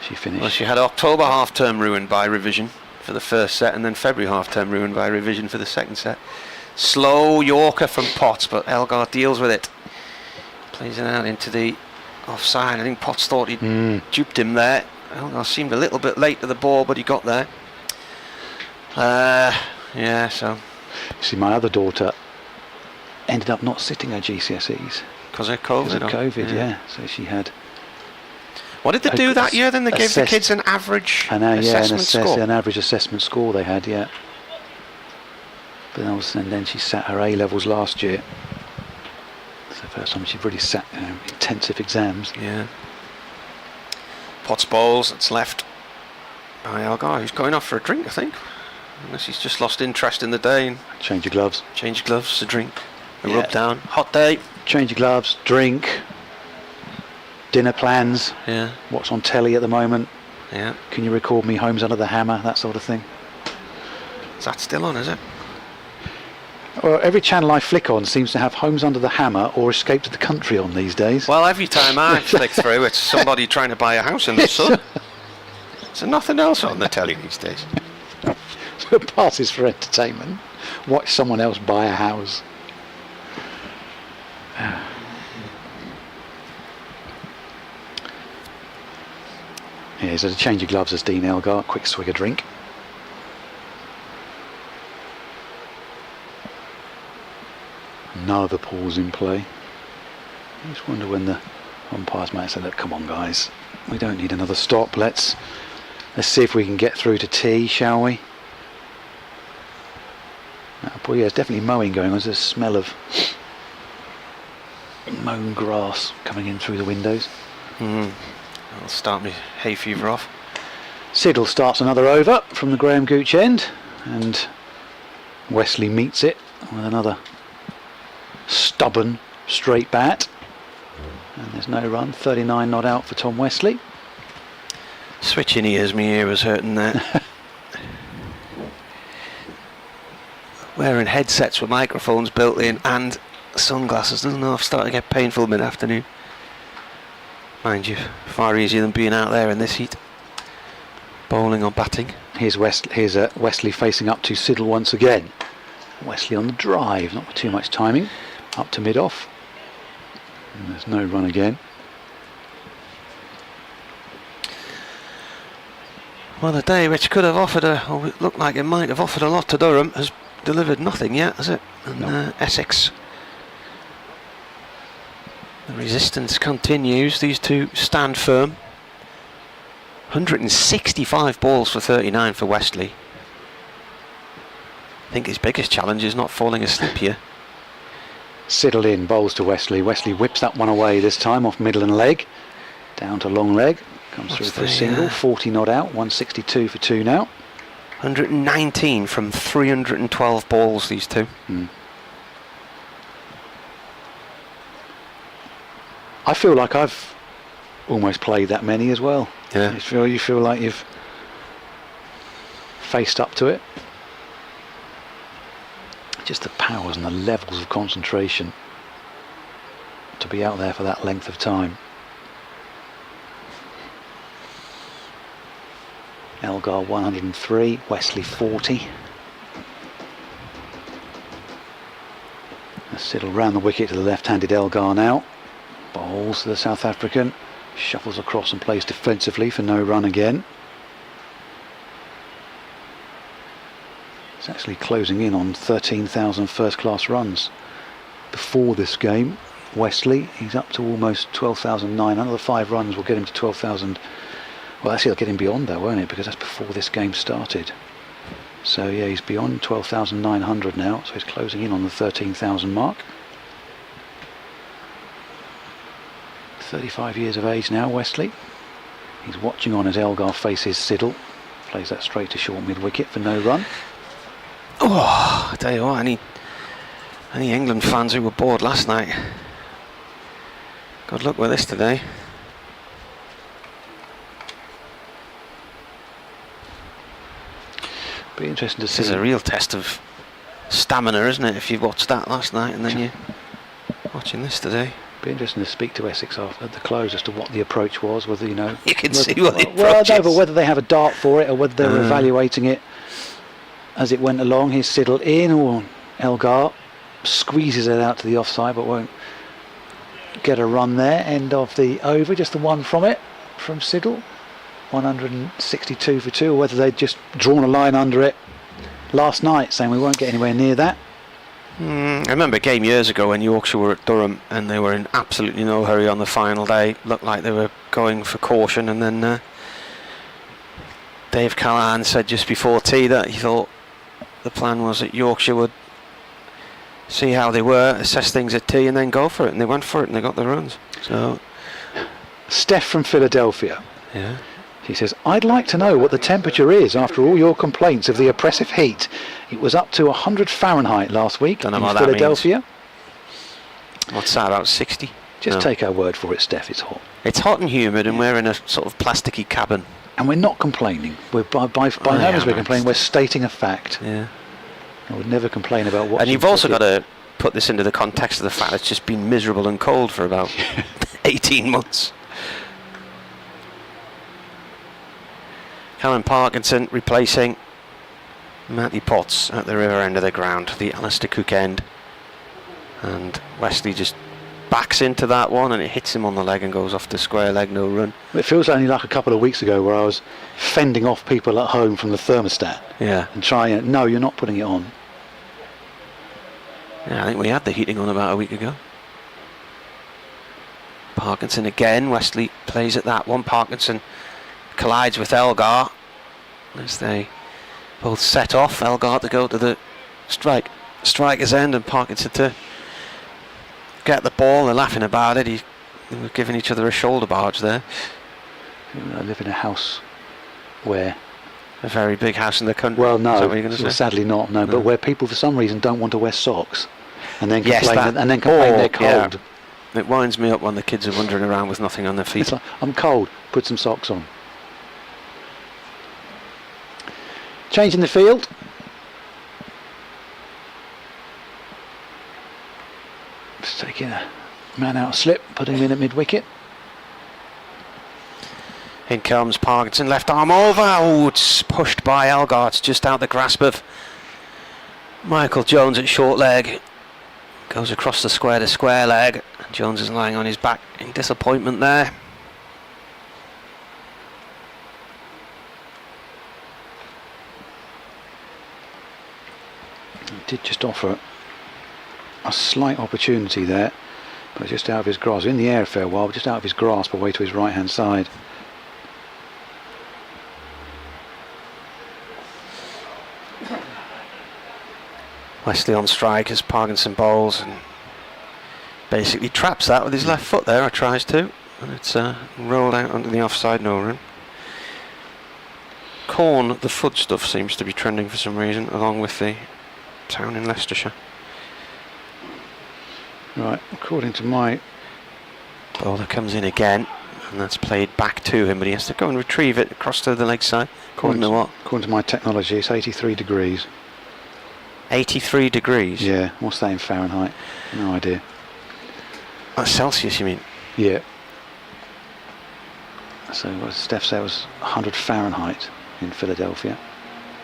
[SPEAKER 1] she finished.
[SPEAKER 3] Well, she had October half-term ruined by revision for the first set, and then February half-term ruined by revision for the second set. Slow Yorker from Potts, but Elgar deals with it. Plays it out into the offside. I think Potts thought he'd duped him there. Elgar seemed a little bit late to the ball, but he got there. Yeah, so...
[SPEAKER 1] See, my other daughter ended up not sitting her GCSEs.
[SPEAKER 3] Because of COVID?
[SPEAKER 1] Because of COVID, yeah. So she had...
[SPEAKER 3] What did they do that year then? They gave the kids an average assessment score?
[SPEAKER 1] An average assessment score they had, yeah. But and then she sat her A-levels last year. It's the first time she'd really sat intensive exams.
[SPEAKER 3] Yeah. Potts bowls, it's left by Elgar, who's going off for a drink, I think. Unless he's just lost interest in the day. And
[SPEAKER 1] change your gloves.
[SPEAKER 3] Change your gloves, a drink, a rub down. Hot day.
[SPEAKER 1] Change your gloves, drink. Dinner plans.
[SPEAKER 3] Yeah.
[SPEAKER 1] What's on telly at the moment.
[SPEAKER 3] Yeah.
[SPEAKER 1] Can you record me Homes Under the Hammer? That sort of thing.
[SPEAKER 3] Is that still on, is it?
[SPEAKER 1] Well, every channel I flick on seems to have Homes Under the Hammer or Escape to the Country on these days.
[SPEAKER 3] Well, every time I flick through, it's somebody trying to buy a house in the sun. There's nothing else on the telly these days.
[SPEAKER 1] So it passes for entertainment. Watch someone else buy a house. Yeah, so to change your gloves as Dean Elgar, quick swig of drink. Another pause in play. I just wonder when the umpires might say, look, come on guys, we don't need another stop, let's see if we can get through to tea, shall we? Oh boy, yeah, there's definitely mowing going on. There's a smell of mown grass coming in through the windows.
[SPEAKER 3] I'll start my hay fever off.
[SPEAKER 1] Siddle starts another over from the Graham Gooch end, and Wesley meets it with another stubborn straight bat, and there's no run. 39 not out for Tom Wesley.
[SPEAKER 3] Switching ears, my ear was hurting there. wearing headsets with microphones built in and sunglasses. Doesn't know, I've started to get painful mid-afternoon. Mind you, far easier than being out there in this heat, bowling or batting.
[SPEAKER 1] Here's Wesley facing up to Siddle once again. Wesley on the drive, not with too much timing, up to mid-off. And there's no run again.
[SPEAKER 3] Well, the day which could have offered or it looked like it might have offered a lot to Durham has delivered nothing yet, has it? And
[SPEAKER 1] No.
[SPEAKER 3] Essex. The resistance continues. These two stand firm. 165 balls for 39 for Wesley. I think his biggest challenge is not falling asleep here.
[SPEAKER 1] Siddle in, bowls to Wesley. Wesley whips that one away this time off middle and leg. Down to long leg. Comes through for a single. 40 not out. 162 for 2 now.
[SPEAKER 3] 119 from 312 balls, these two.
[SPEAKER 1] I feel like I've almost played that many as well.
[SPEAKER 3] Yeah.
[SPEAKER 1] You feel like you've faced up to it. Just the powers and the levels of concentration to be out there for that length of time. Elgar 103, Wesley 40. Siddle round the wicket to the left-handed Elgar now. Bowls to the South African. Shuffles across and plays defensively for no run again. It's actually closing in on 13,000 first-class runs. Before this game, Wesley, he's up to almost 12,900. Another 5 runs will get him to 12,000. Well, actually, it'll get him beyond that, won't it? Because that's before this game started. So, yeah, he's beyond 12,900 now. So he's closing in on the 13,000 mark. 35 years of age now, Wesley. He's watching on as Elgar faces Siddle. Plays that straight to short mid-wicket for no run.
[SPEAKER 3] Oh, I tell you what, any England fans who were bored last night, good luck with this today.
[SPEAKER 1] Be interesting to
[SPEAKER 3] This
[SPEAKER 1] see.
[SPEAKER 3] is a real test of stamina, isn't it? If you watched that last night and then you're watching this today.
[SPEAKER 1] Be interesting to speak to Essex after at the close as to what the approach was. Whether you can
[SPEAKER 3] see what the
[SPEAKER 1] well,
[SPEAKER 3] approach
[SPEAKER 1] no,
[SPEAKER 3] is.
[SPEAKER 1] but whether they have a dart for it or whether they're evaluating it as it went along. Here's Siddle in, or Elgar squeezes it out to the offside, but won't get a run there. End of the over, just the one from it from Siddle. 162 for 2, or whether they'd just drawn a line under it last night saying we won't get anywhere near that.
[SPEAKER 3] I remember a game years ago when Yorkshire were at Durham and they were in absolutely no hurry on the final day. Looked like they were going for caution, and then Dave Callaghan said just before tea that he thought the plan was that Yorkshire would see how they were, assess things at tea and then go for it, and they went for it and they got the runs. So
[SPEAKER 1] Steph from Philadelphia.
[SPEAKER 3] yeah.
[SPEAKER 1] She says, I'd like to know what the temperature is after all your complaints of the oppressive heat. It was up to 100 Fahrenheit last week
[SPEAKER 3] Don't know
[SPEAKER 1] in
[SPEAKER 3] what that
[SPEAKER 1] Philadelphia.
[SPEAKER 3] What's that, about 60?
[SPEAKER 1] Just
[SPEAKER 3] No.
[SPEAKER 1] take our word for it, Steph, it's hot.
[SPEAKER 3] It's hot and humid, and we're in a sort of plasticky cabin.
[SPEAKER 1] And we're not complaining. We're by no means we're complaining, we're stating a fact.
[SPEAKER 3] Yeah.
[SPEAKER 1] I would never complain about what.
[SPEAKER 3] And you've also got to put this into the context of the fact it's just been miserable and cold for about 18 months. Callum Parkinson replacing Matty Potts at the river end of the ground, the Alistair Cook end. And Wesley just backs into that one and it hits him on the leg and goes off to square leg, no run.
[SPEAKER 1] It feels only like a couple of weeks ago where I was fending off people at home from the thermostat
[SPEAKER 3] Yeah.
[SPEAKER 1] and trying, no, you're not putting it on.
[SPEAKER 3] Yeah, I think we had the heating on about a week ago. Parkinson again, Wesley plays at that one. Parkinson collides with Elgar as they both set off. Elgar to go to the striker's end and Parkinson to get the ball. They're laughing about it. They were giving each other a shoulder barge there.
[SPEAKER 1] I live in a house where,
[SPEAKER 3] A very big house in the country.
[SPEAKER 1] well,
[SPEAKER 3] Is that
[SPEAKER 1] no,
[SPEAKER 3] what you're going to say?
[SPEAKER 1] sadly not, no, but where people for some reason don't want to wear socks and then
[SPEAKER 3] Yes,
[SPEAKER 1] complain,
[SPEAKER 3] that-
[SPEAKER 1] they're
[SPEAKER 3] yeah.
[SPEAKER 1] cold.
[SPEAKER 3] It winds me up when the kids are wandering around with nothing on their feet.
[SPEAKER 1] It's like, I'm cold, put some socks on. Changing the field. taking a man out slip, putting him in at mid-wicket.
[SPEAKER 3] In comes Parkinson, left arm over. Oh, it's pushed by Elgar. It's just out the grasp of Michael Jones at short leg. Goes across the square to square leg. Jones is lying on his back in disappointment there.
[SPEAKER 1] He did just offer a slight opportunity there, but just out of his grasp. In the air a fair while, but just out of his grasp away to his right hand side.
[SPEAKER 3] Wesley on strike as Parkinson bowls and basically traps that with his left foot there, or tries to, and it's rolled out onto the offside, no run. Corn, the foot stuff seems to be trending for some reason, along with the town in Leicestershire.
[SPEAKER 1] Right, according to my...
[SPEAKER 3] Bowler comes in again, and that's played back to him, but he has to go and retrieve it across to the leg side. According to what?
[SPEAKER 1] According to my technology, it's 83 degrees.
[SPEAKER 3] 83 degrees?
[SPEAKER 1] Yeah, what's that in Fahrenheit? No idea.
[SPEAKER 3] That's Celsius, you mean?
[SPEAKER 1] Yeah. So what Steph said was 100 Fahrenheit in Philadelphia.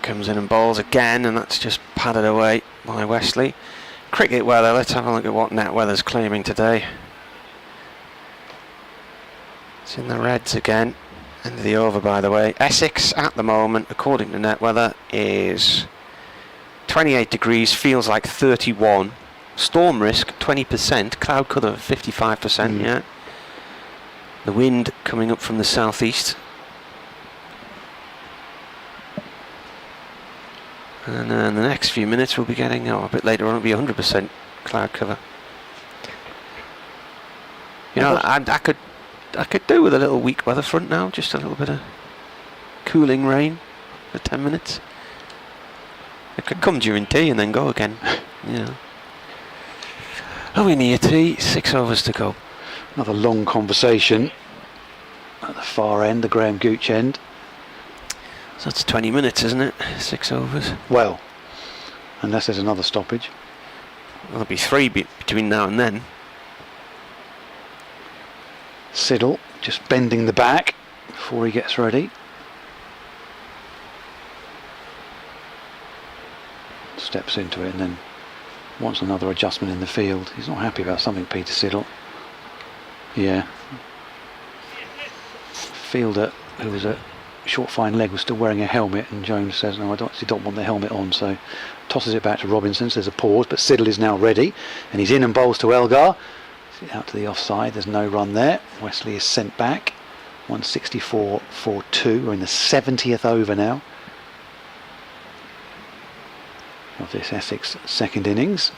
[SPEAKER 3] Comes in and bowls again, and that's just padded away by Wesley. Cricket weather, let's have a look at what net weather's claiming today. It's in the reds again. End of the over, by the way. Essex at the moment, according to net weather, is 28 degrees, feels like 31. Storm risk 20%, cloud cover 55%, yeah. The wind coming up from the southeast. And in the next few minutes we'll be getting, a bit later on, it'll be 100% cloud cover. You know, I could do with a little weak weather front now, just a little bit of cooling rain for 10 minutes. It could come during tea and then go again, you know. Are we near tea? 6 overs to go.
[SPEAKER 1] Another long conversation at the far end, the Graham Gooch end.
[SPEAKER 3] So that's 20 minutes, isn't it? 6 overs.
[SPEAKER 1] Well, unless there's another stoppage.
[SPEAKER 3] There'll be 3 between now and then.
[SPEAKER 1] Siddle just bending the back before he gets ready. Steps into it and then wants another adjustment in the field. He's not happy about something, Peter Siddle. Yeah. Fielder, who was a short fine leg, was still wearing a helmet, and Jones says, no, I don't want the helmet on, so tosses it back to Robinson. So there's a pause, but Siddle is now ready, and he's in and bowls to Elgar. Out to the offside, there's no run there. Wesley is sent back. 164 for 2. We're in the 70th over now of this Essex second innings.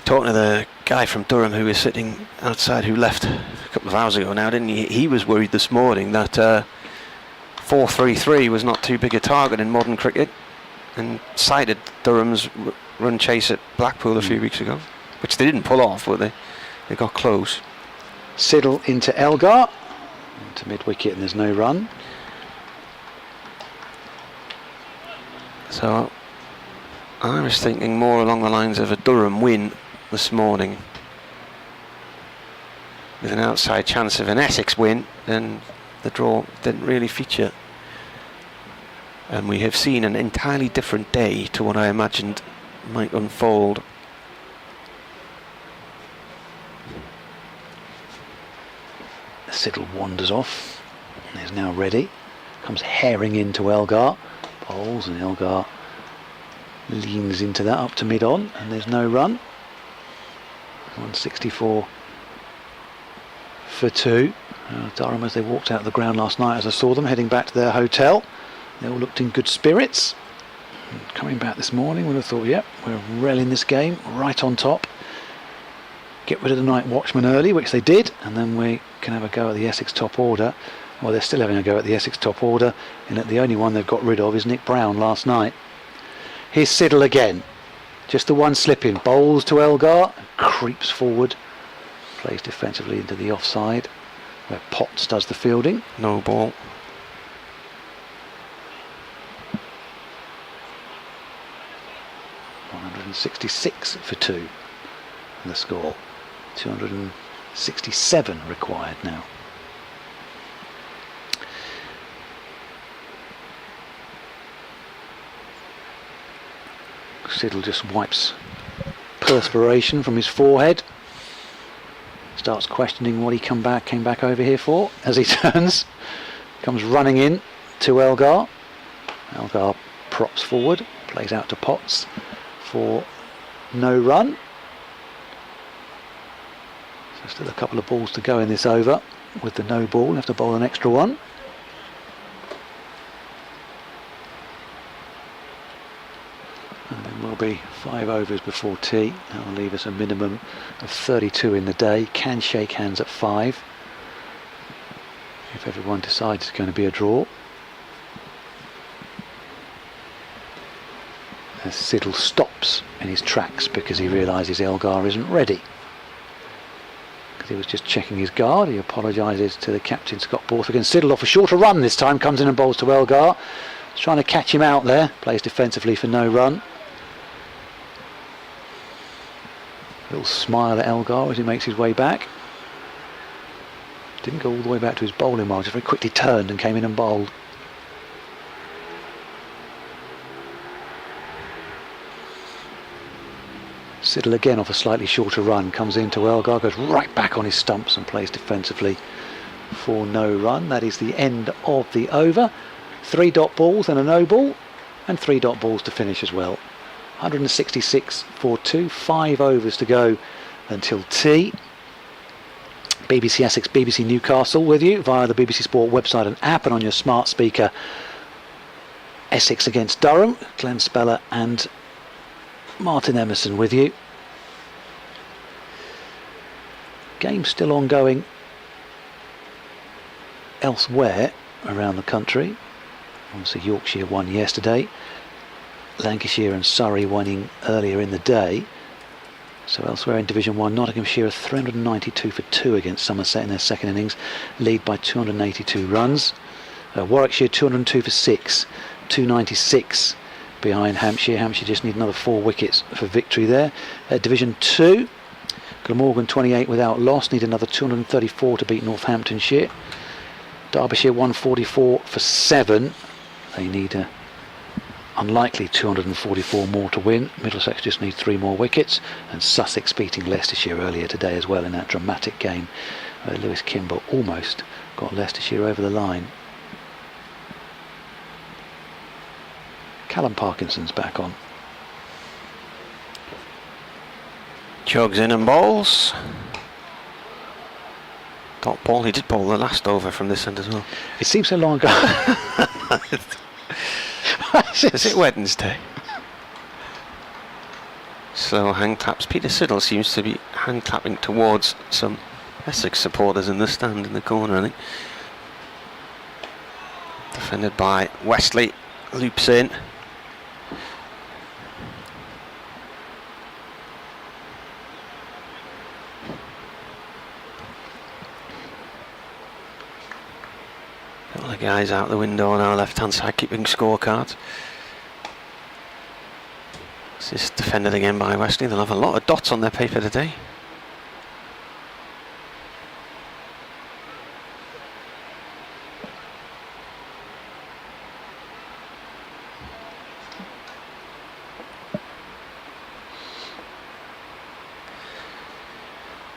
[SPEAKER 3] Talking to the guy from Durham who was sitting outside, who left a couple of hours ago now, didn't he? He was worried this morning that 4-3-3 was not too big a target in modern cricket, and cited Durham's run chase at Blackpool a few weeks ago, which they didn't pull off, but they got close.
[SPEAKER 1] Siddle into Elgar, into mid-wicket, and there's no run.
[SPEAKER 3] So I was thinking more along the lines of a Durham win this morning, with an outside chance of an Essex win, then the draw didn't really feature. And we have seen an entirely different day to what I imagined might unfold.
[SPEAKER 1] Siddle wanders off and is now ready. Comes herring into Elgar. Bowls, and Elgar leans into that up to mid-on, and there's no run. 164 for 2. Durham, as they walked out of the ground last night, as I saw them heading back to their hotel, they all looked in good spirits. And coming back this morning, we'd have thought, yep, we're relling this game right on top. Get rid of the night watchman early, which they did, and then we can have a go at the Essex top order. Well, they're still having a go at the Essex top order, and the only one they've got rid of is Nick Brown last night. Here's Siddle again. Just the one slip in. Bowls to Elgar, creeps forward, plays defensively into the offside, where Potts does the fielding.
[SPEAKER 3] No ball.
[SPEAKER 1] .166 for 2. the score. 267 required now. Siddle just wipes perspiration from his forehead. Starts questioning what he came back over here for as he turns. Comes running in to Elgar. Elgar props forward, plays out to Potts for no run. So still a couple of balls to go in this over. With the no ball, have to bowl an extra one. And then we'll be 5 overs before tea. That'll leave us a minimum of 32 in the day. Can shake hands at 5 if everyone decides it's going to be a draw. As Siddle stops in his tracks because he realises Elgar isn't ready. Because he was just checking his guard. He apologises to the captain, Scott Borthwick, and Siddle off a shorter run this time, comes in and bowls to Elgar. He's trying to catch him out there, plays defensively for no run. Little smile at Elgar as he makes his way back. Didn't go all the way back to his bowling mark, just very quickly turned and came in and bowled. Siddle again off a slightly shorter run, comes into Elgar, goes right back on his stumps and plays defensively for no run. That is the end of the over. 3 dot balls and a no ball, and 3 dot balls to finish as well. 166 for 2, 5 overs to go until tea. BBC Essex, BBC Newcastle with you via the BBC Sport website and app, and on your smart speaker. Essex against Durham, Glenn Speller and Martin Emerson with you. Game still ongoing elsewhere around the country. Obviously Yorkshire won yesterday. Lancashire and Surrey winning earlier in the day. So elsewhere in Division 1, Nottinghamshire 392 for 2 against Somerset in their second innings, lead by 282 runs. Warwickshire 202 for 6, 296 behind Hampshire. Hampshire just need another 4 wickets for victory there. Division 2, Glamorgan 28 without loss, need another 234 to beat Northamptonshire. Derbyshire 144 for 7, they need a unlikely 244 more to win. Middlesex just need 3 more wickets, and Sussex beating Leicestershire earlier today as well in that dramatic game where Lewis Kimber almost got Leicestershire over the line. Callum Parkinson's back on.
[SPEAKER 3] Jogs in and bowls. Dot ball, he did bowl the last over from this end as well.
[SPEAKER 1] It seems so long ago.
[SPEAKER 3] Is it Wednesday? So hand claps. Peter Siddle seems to be hand clapping towards some Essex supporters in the stand in the corner, I think. Defended by Wesley, loops in. All the guys out the window on our left hand side keeping scorecards. This is defended again by Wesley. They'll have a lot of dots on their paper today.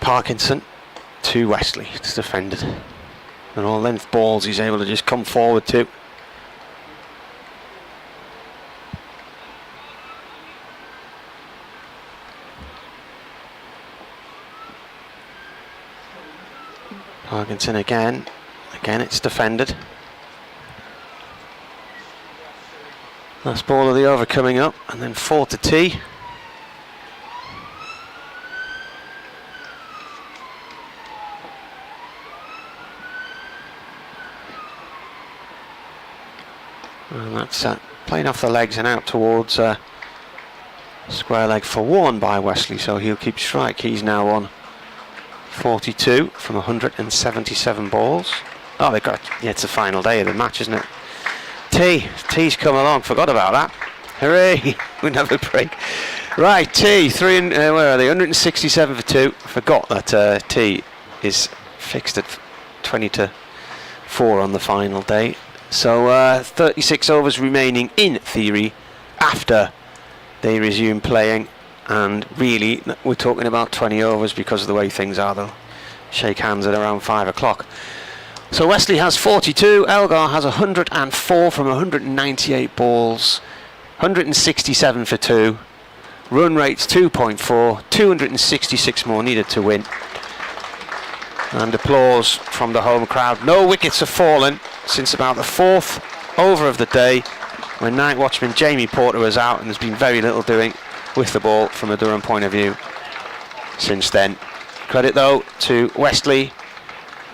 [SPEAKER 3] Parkinson to Wesley. It's defended. And all length balls he's able to just come forward to. Parkinson again. Again it's defended. Last ball of the over coming up, and then 4 to tea. And that's playing off the legs and out towards square leg for 1 by Wesley, so he'll keep strike. He's now on 42 from 177 balls. Oh, they got, yeah, it's the final day of the match, isn't it? Tea's come along, forgot about that. Hooray! We have a break. Right, T, where are they? 167 for 2. I forgot that T is fixed at 20 to 4 on the final day. So 36 overs remaining in theory after they resume playing. And really, we're talking about 20 overs because of the way things are. They'll shake hands at around 5 o'clock. So Wesley has 42, Elgar has 104 from 198 balls, 167 for 2. Run rate's 2.4, 266 more needed to win. And applause from the home crowd. No wickets have fallen since about the 4th over of the day, when night watchman Jamie Porter was out, and there's been very little doing with the ball from a Durham point of view since then. Credit though to Wesley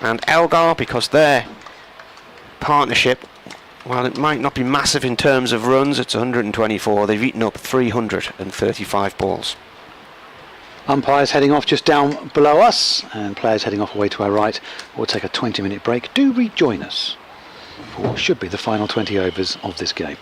[SPEAKER 3] and Elgar, because their partnership, while it might not be massive in terms of runs, it's 124, they've eaten up 335 balls.
[SPEAKER 1] Umpires heading off just down below us, and players heading off away to our right. We'll take a 20-minute break. Do rejoin us for what should be the final 20 overs of this game.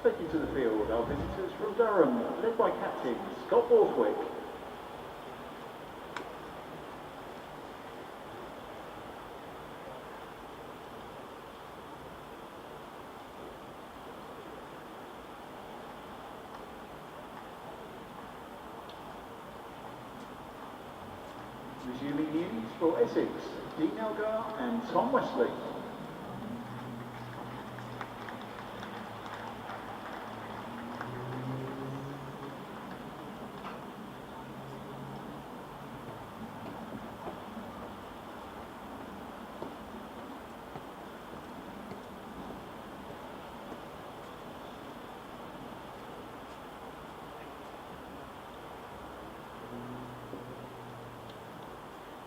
[SPEAKER 4] Taking to the field are visitors from Durham, led by captain Scott Borthwick. Resuming innings for Essex, Dean Elgar and Tom Wesley.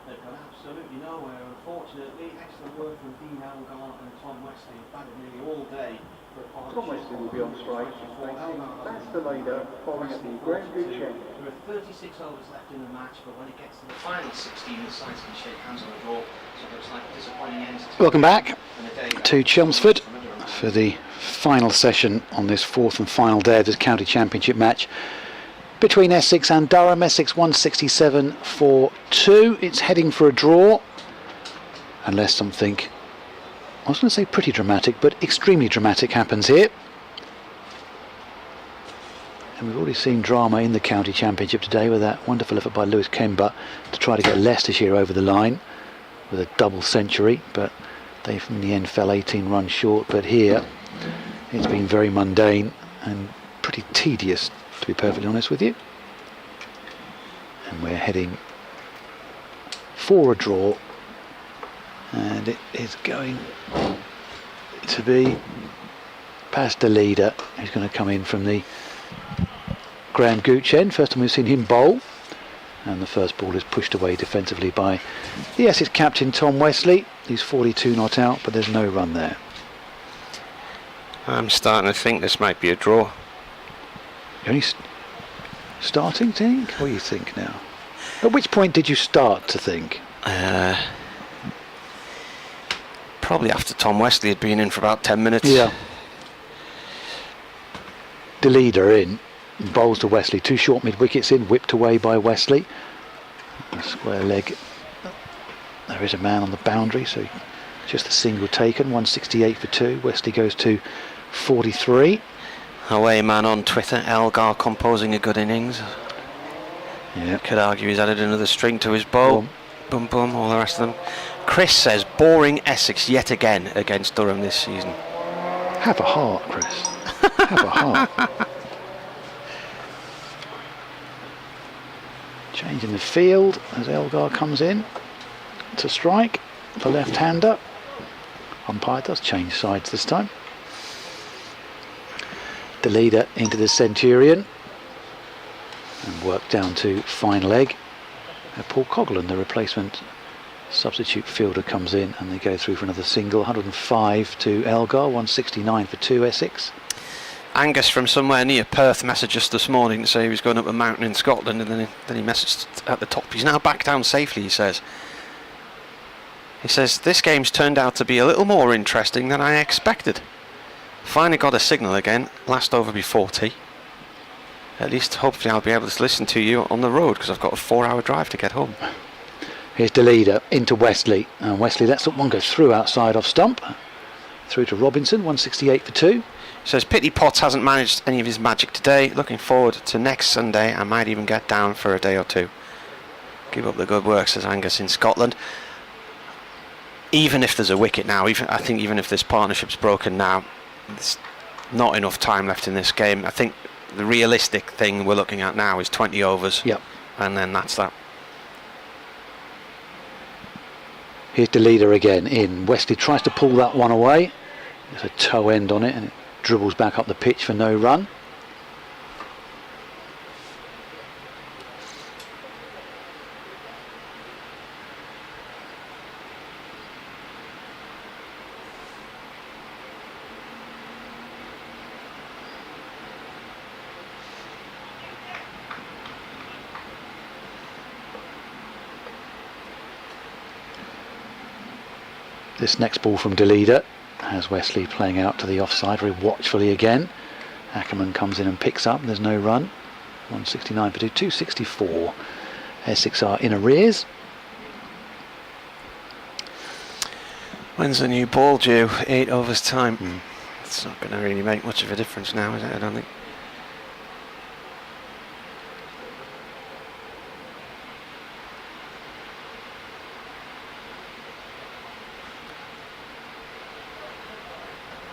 [SPEAKER 3] They've gone absolutely nowhere, unfortunately. Excellent work from Dean Elgar and Tom Wesley. Batted nearly all day for a partnership.
[SPEAKER 4] Tom Wesley will be on straight, facing Baz the leader following up the Graham Guchen.
[SPEAKER 3] There are 36 overs left in the match, but when it gets to the final 16, the sides can shake hands on the draw. So it looks like a disappointing end.
[SPEAKER 1] Welcome back to Chelmsford for the final session on this fourth and final day of this county championship match between Essex and Durham. Essex 167 for 2. It's heading for a draw unless something, I was going to say pretty dramatic, but extremely dramatic happens here. And we've already seen drama in the county championship today with that wonderful effort by Lewis Kemba to try to get Leicestershire over the line with a double century, but they in the end fell 18 runs short. But here it's been very mundane and pretty tedious, to be perfectly honest with you. And we're heading for a draw, and it is going to be past the leader, who's going to come in from the Graham Guchen. First time we've seen him bowl, and the first ball is pushed away defensively by the Essex captain Tom Wesley. He's 42 not out, but there's no run there.
[SPEAKER 3] I'm starting to think this might be a draw.
[SPEAKER 1] You're only starting to think? What do you think now? At which point did you start to think?
[SPEAKER 3] Probably after Tom Wesley had been in for about 10 minutes.
[SPEAKER 1] Yeah. The leader in, bowls to Wesley. 2 short mid wickets in, whipped away by Wesley. A square leg. There is a man on the boundary, so just a single taken. 168 for 2. Wesley goes to 43.
[SPEAKER 3] Away man on Twitter, Elgar composing a good innings.
[SPEAKER 1] Yeah.
[SPEAKER 3] Could argue he's added another string to his bow. Boom, boom, all the rest of them. Chris says, boring Essex yet again against Durham this season.
[SPEAKER 1] Have a heart, Chris. Have a heart. Change in the field as Elgar comes in to strike. The left-hander. Umpire does change sides this time. The leader into the Centurion and work down to fine leg. Paul Coghlan, the replacement substitute fielder, comes in and they go through for another single. 105 to Elgar, 169 for 2 Essex.
[SPEAKER 3] Angus from somewhere near Perth messaged us this morning to say he was going up a mountain in Scotland, and then he messaged at the top. He's now back down safely, he says. He says, this game's turned out to be a little more interesting than I expected. Finally got a signal again, last over before tea. At least hopefully I'll be able to listen to you on the road, because I've got a 4-hour drive to get home.
[SPEAKER 1] Here's the leader into Wesley, and Wesley lets that one go through outside off stump. Through to Robinson, 168 for 2.
[SPEAKER 3] Says Pity Potts hasn't managed any of his magic today. Looking forward to next Sunday. I might even get down for a day or two. Keep up the good work, says Angus in Scotland. Even if there's a wicket now, I think even if this partnership's broken now, there's not enough time left in this game. I think the realistic thing we're looking at now is 20 overs.
[SPEAKER 1] Yep.
[SPEAKER 3] And then that's that.
[SPEAKER 1] Here's the leader again in. Wesley tries to pull that one away. There's a toe end on it and it dribbles back up the pitch for no run. This next ball from De Leader has Wesley playing out to the offside very watchfully again. Ackerman comes in and picks up. There's no run. 169 for 2, 264. Essex are in arrears.
[SPEAKER 3] When's the new ball due? 8 overs time. It's not going to really make much of a difference now, is it? I don't think.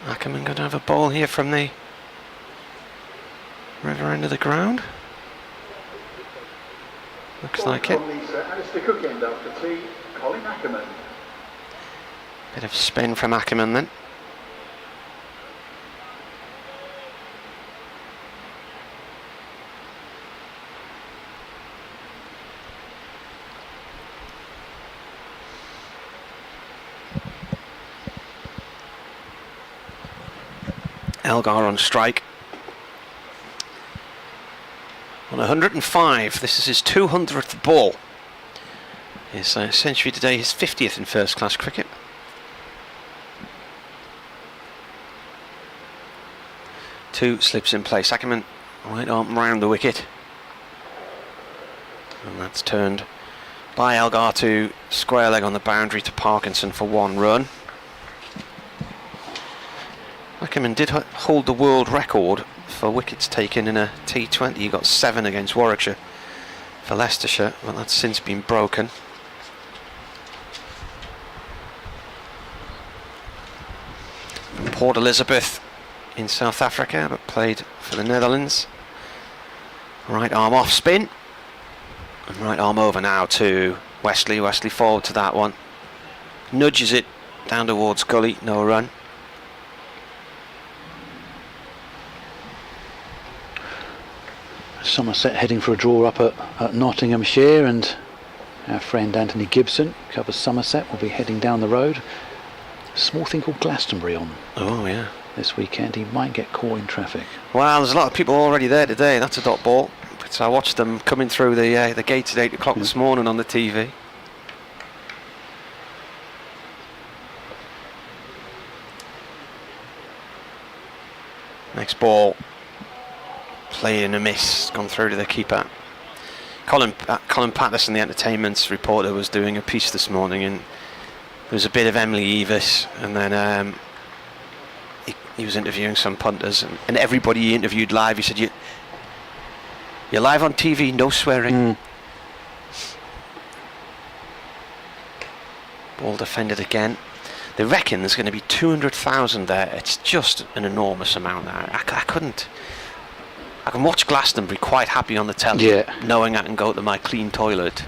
[SPEAKER 3] Ackerman going to have a ball here from the river end of the ground. Looks like it.
[SPEAKER 4] Alistair Cook end after tea, Colin Ackerman.
[SPEAKER 3] Bit of spin from Ackerman then. Elgar on strike. On 105, this is his 200th ball. His century today, his 50th in first class cricket. Two slips in place. Ackerman right arm round the wicket. And that's turned by Elgar to square leg on the boundary to Parkinson for 1 run. Ackerman did hold the world record for wickets taken in a T20. He got 7 against Warwickshire for Leicestershire, but that's since been broken. From Port Elizabeth in South Africa, but played for the Netherlands. Right arm off spin. And right arm over now to Wesley. Wesley forward to that one. Nudges it down towards gully, no run.
[SPEAKER 1] Somerset heading for a draw up at Nottinghamshire, and our friend Anthony Gibson covers Somerset, will be heading down the road. Small thing called Glastonbury on this weekend. He might get caught in traffic.
[SPEAKER 3] Well, there's a lot of people already there today. That's a dot ball. But I watched them coming through the gates at 8 o'clock this morning on the TV. Next ball. Played in a miss, gone through to the keeper. Colin Patterson, the entertainment reporter, was doing a piece this morning, and there was a bit of Emily Evis, and then he was interviewing some punters, and everybody he interviewed live, he said, you're live on TV, no swearing. Ball defended again. They reckon there's going to be 200,000 there. It's just an enormous amount there. I can watch Glastonbury quite happy on the telly, knowing I can go to my clean toilet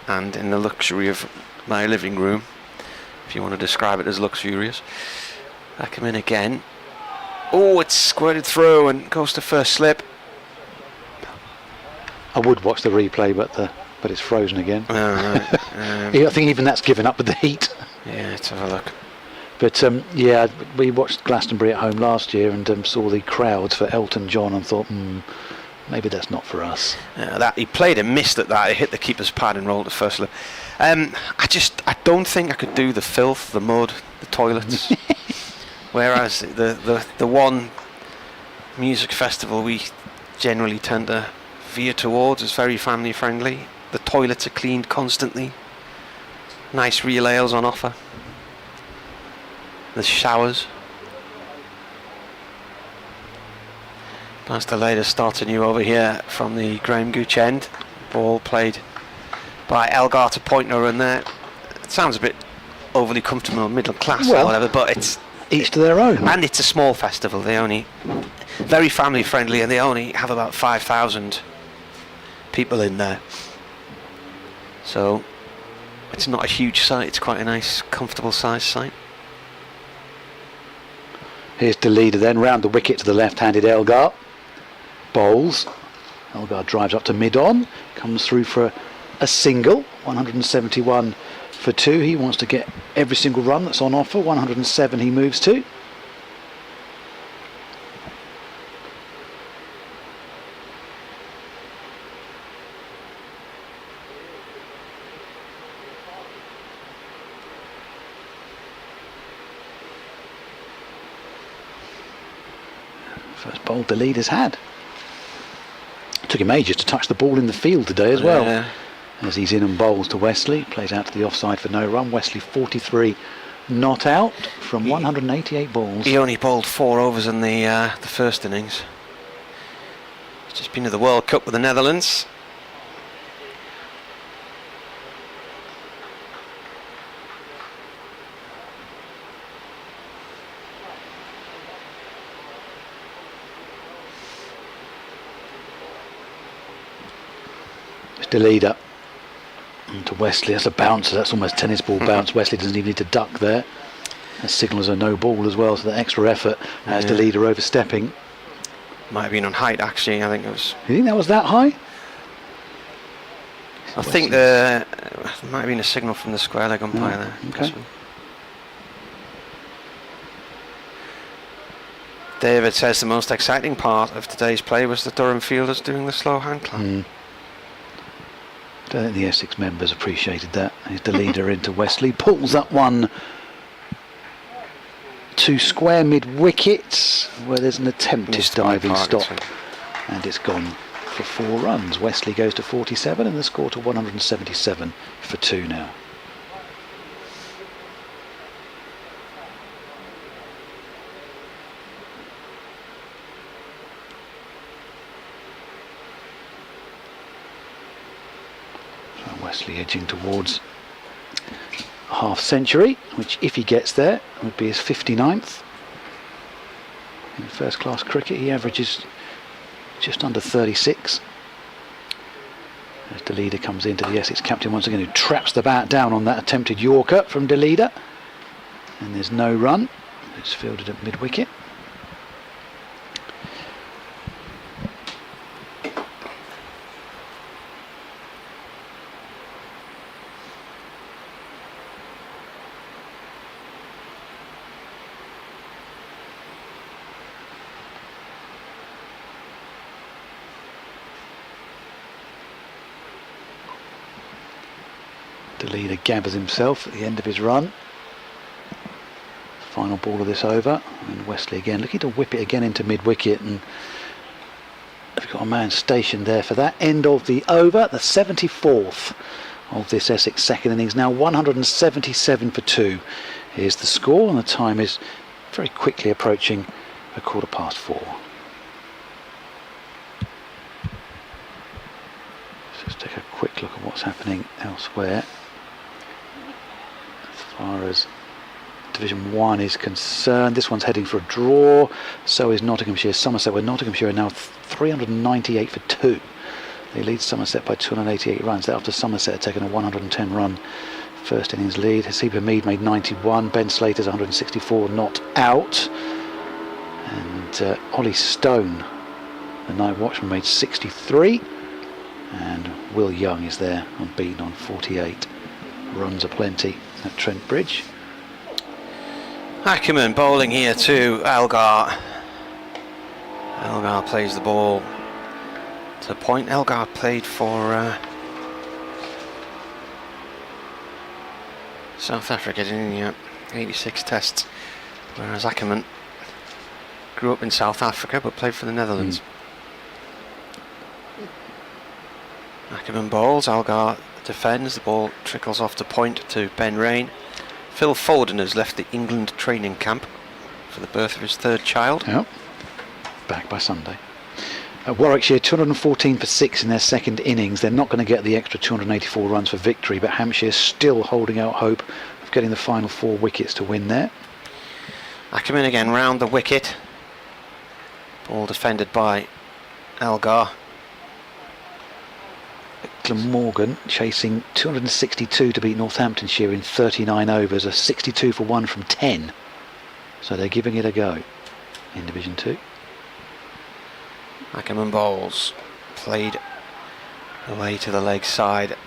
[SPEAKER 3] and in the luxury of my living room, if you want to describe it as luxurious. I come in again. Oh, it's squirted through and goes to first slip.
[SPEAKER 1] I would watch the replay, but it's frozen again.
[SPEAKER 3] Right.
[SPEAKER 1] I think even that's given up with the heat.
[SPEAKER 3] Yeah, let's have a look.
[SPEAKER 1] But we watched Glastonbury at home last year and saw the crowds for Elton John and thought, maybe that's not for us.
[SPEAKER 3] He played and missed at that. He hit the keeper's pad and rolled the first slip. I don't think I could do the filth, the mud, the toilets. Whereas the one music festival we generally tend to veer towards is very family friendly. The toilets are cleaned constantly. Nice real ales on offer. There's showers. That's the latest starting you over here from the Graham Gooch end. Ball played by Elgar to Pointner, and there it sounds a bit overly comfortable, middle class or whatever, but it's
[SPEAKER 1] each to their own.
[SPEAKER 3] And it's a small festival. They only very family friendly, and they only have about 5,000 people in there. So it's not a huge site. It's quite a nice, comfortable sized site.
[SPEAKER 1] Here's the leader then, round the wicket to the left-handed Elgar. Bowls. Elgar drives up to mid-on, comes through for a single, 171 for 2. He wants to get every single run that's on offer. 107 he moves to. First bowl the leader's had. Took him ages to touch the ball in the field today as well.
[SPEAKER 3] Yeah.
[SPEAKER 1] As he's in and bowls to Wesley, plays out to the offside for no run. Wesley 43 not out from 188 balls.
[SPEAKER 3] He only bowled 4 overs in the first innings. He's just been to the World Cup with the Netherlands.
[SPEAKER 1] It's the leader. And to Wesley, that's a bouncer, that's almost tennis ball bounce. Wesley doesn't even need to duck there. That signals a no ball as well, so that extra effort as the leader overstepping.
[SPEAKER 3] Might have been on height actually, I think it was.
[SPEAKER 1] You think that was that high?
[SPEAKER 3] I think there might have been a signal from the square leg umpire there.
[SPEAKER 1] Okay.
[SPEAKER 3] David says the most exciting part of today's play was the Durham fielders doing the slow hand clap.
[SPEAKER 1] I don't think the Essex members appreciated that. He's the leader into Wesley, pulls up one to square mid-wicket, where there's an attempted diving stop, and it's gone for 4 runs. Wesley goes to 47 and the score to 177 for 2 now. Wesley edging towards a half century, which if he gets there would be his 59th. In first class cricket he averages just under 36. As De Leader comes into the Essex captain once again, who traps the bat down on that attempted Yorker from De Leader, and there's no run. It's fielded at mid-wicket. The leader gathers himself at the end of his run. Final ball of this over, and Wesley again looking to whip it again into mid-wicket, and they've got a man stationed there for that end of the over, the 74th of this Essex second innings. Now 177 for 2 is the score, and the time is very quickly approaching 4:15. Let's just take a quick look at what's happening elsewhere. As far as Division 1 is concerned, this one's heading for a draw, so is Nottinghamshire. Somerset, where Nottinghamshire are now 398 for 2. They lead Somerset by 288 runs. After Somerset had taken a 110 run first innings lead. Hasib Hamid made 91, Ben Slater's 164 not out, and Ollie Stone, the night watchman, made 63, and Will Young is there unbeaten on 48 runs aplenty at Trent Bridge.
[SPEAKER 3] Ackerman bowling here to Elgar. Elgar plays the ball to point. Elgar played for South Africa in the 86 tests, whereas Ackerman grew up in South Africa but played for the Netherlands. Ackerman bowls, Elgar defends, the ball trickles off to point to Ben Rain. Phil Foden has left the England training camp for the birth of his 3rd child.
[SPEAKER 1] Yep. Back by Sunday. Warwickshire 214 for 6 in their second innings. They're not going to get the extra 284 runs for victory, but Hampshire still holding out hope of getting the final 4 wickets to win there.
[SPEAKER 3] Ackerman again round the wicket. Ball defended by Elgar.
[SPEAKER 1] Glamorgan chasing 262 to beat Northamptonshire in 39 overs, a 62 for 1 from 10. So they're giving it a go in Division 2.
[SPEAKER 3] Ackerman bowls, played away to the leg side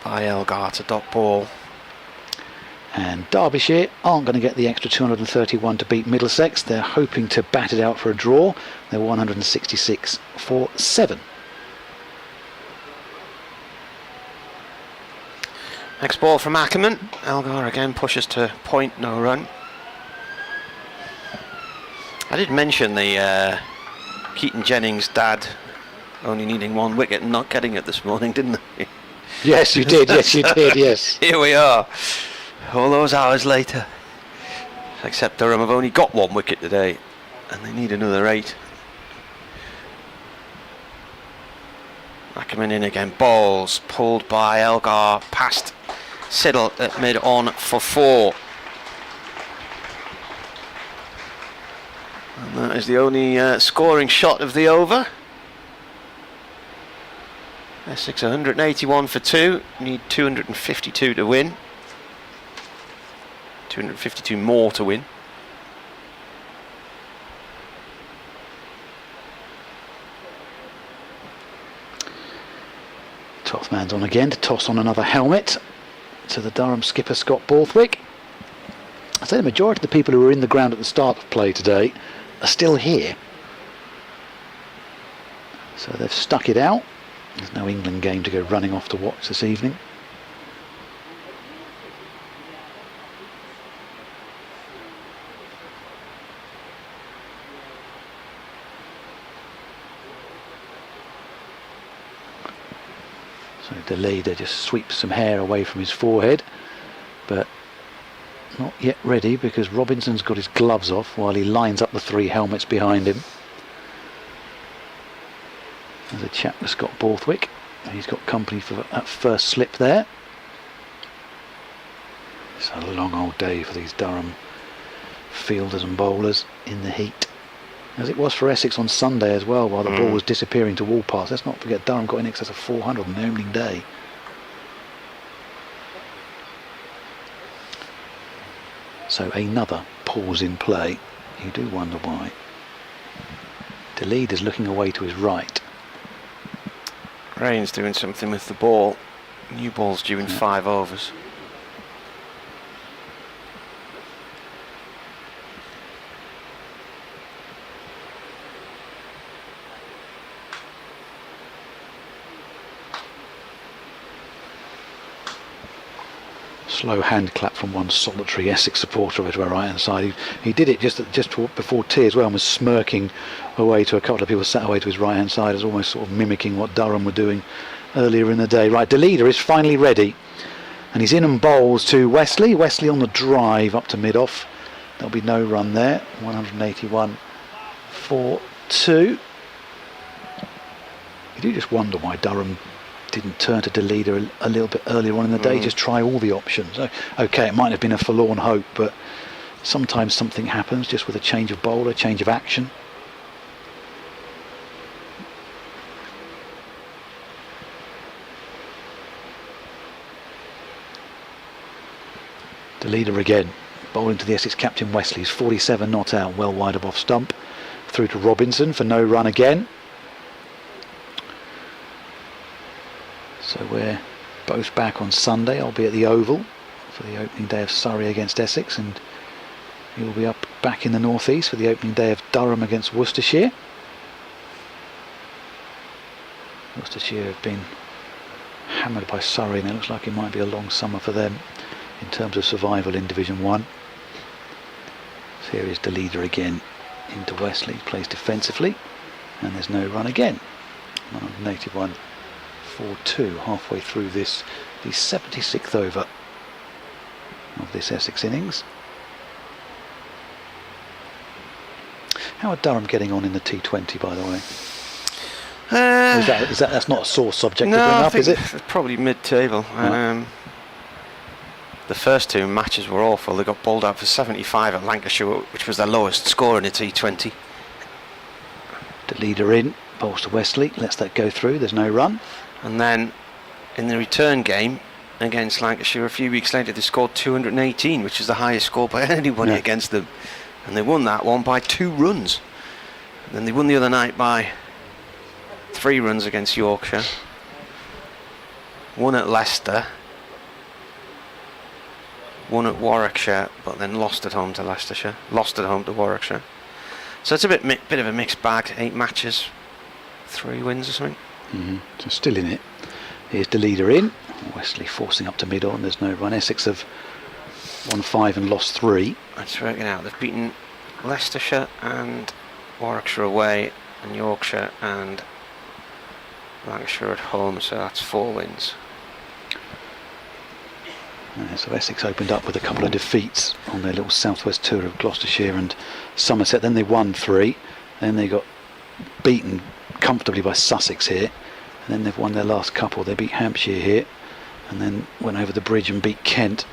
[SPEAKER 3] by Elgar to dot ball.
[SPEAKER 1] And Derbyshire aren't going to get the extra 231 to beat Middlesex. They're hoping to bat it out for a draw. They're 166 for 7.
[SPEAKER 3] Next ball from Ackerman. Elgar again pushes to point, no run. I did mention the Keaton Jennings' dad only needing 1 wicket and not getting it this morning, didn't they?
[SPEAKER 1] Yes, you did. Yes, you did. Yes.
[SPEAKER 3] Here we are, all those hours later. Except Durham have only got 1 wicket today, and they need another 8. Ackerman in again, balls pulled by Elgar past Siddle at mid on for 4. And that is the only scoring shot of the over. Essex 181 for 2, need 252 to win. 252 more to win.
[SPEAKER 1] Twelfth man's on again to toss on another helmet to the Durham skipper Scott Borthwick. I say the majority of the people who were in the ground at the start of play today are still here. So they've stuck it out. There's no England game to go running off to watch this evening. So the leader just sweeps some hair away from his forehead, but not yet ready because Robinson's got his gloves off while he lines up the 3 helmets behind him. There's a chap with Scott Borthwick. He's got company for that first slip there. It's a long old day for these Durham fielders and bowlers in the heat, as it was for Essex on Sunday as well, while the ball was disappearing to wall paths. Let's not forget Durham got in excess of 400 on the opening day. So another pause in play. You do wonder why. The lead is looking away to his right.
[SPEAKER 3] Rain's doing something with the ball. New ball's due in 5 overs.
[SPEAKER 1] Slow hand clap from one solitary Essex supporter over to our right hand side. He did it just before tea as well, and was smirking away to a couple of people sat away to his right hand side, as almost sort of mimicking what Durham were doing earlier in the day. Right, the leader is finally ready, and he's in and bowls to Wesley. Wesley on the drive up to mid off. There'll be no run there. 181 for 2. You do just wonder why Durham didn't turn to the leader a little bit earlier on in the day, just try all the options. Okay, it might have been a forlorn hope, but sometimes something happens just with a change of bowler, change of action. The leader again, bowling to the Essex captain Wesley, 47 not out, well wide of off stump. Through to Robinson for no run again. So we're both back on Sunday. I'll be at the Oval for the opening day of Surrey against Essex, and you'll be up back in the northeast for the opening day of Durham against Worcestershire. Worcestershire have been hammered by Surrey, and it looks like it might be a long summer for them in terms of survival in Division 1. So here is the leader again into Wesley, plays defensively, and there's no run again. 181 for 2 halfway through the 76th over of this Essex innings. How are Durham getting on in the T20, by the way? That's not a sore subject to bring up, is it?
[SPEAKER 3] Probably mid-table.
[SPEAKER 1] Right.
[SPEAKER 3] The first 2 matches were awful. They got bowled out for 75 at Lancashire, which was their lowest score in a T20.
[SPEAKER 1] The leader in, bowls to Wesley, lets that go through, there's no run.
[SPEAKER 3] And then in the return game against Lancashire a few weeks later, they scored 218, which is the highest score by anybody against them. And they won that one by 2 runs. And then they won the other night by 3 runs against Yorkshire. Won at Leicester. Won at Warwickshire, but then lost at home to Leicestershire. Lost at home to Warwickshire. So it's a bit of a mixed bag. 8 matches, 3 wins or something.
[SPEAKER 1] So still in it. Here's the leader in. Wesley forcing up to mid on. There's no run. Essex have won 5 and lost 3.
[SPEAKER 3] Let's work it out. They've beaten Leicestershire and Warwickshire away and Yorkshire and Lancashire at home, so that's 4 wins.
[SPEAKER 1] So Essex opened up with a couple of defeats on their little southwest tour of Gloucestershire and Somerset. Then they won 3. Then they got beaten comfortably by Sussex here. And then they've won their last couple. They beat Hampshire here, and then went over the bridge and beat Kent.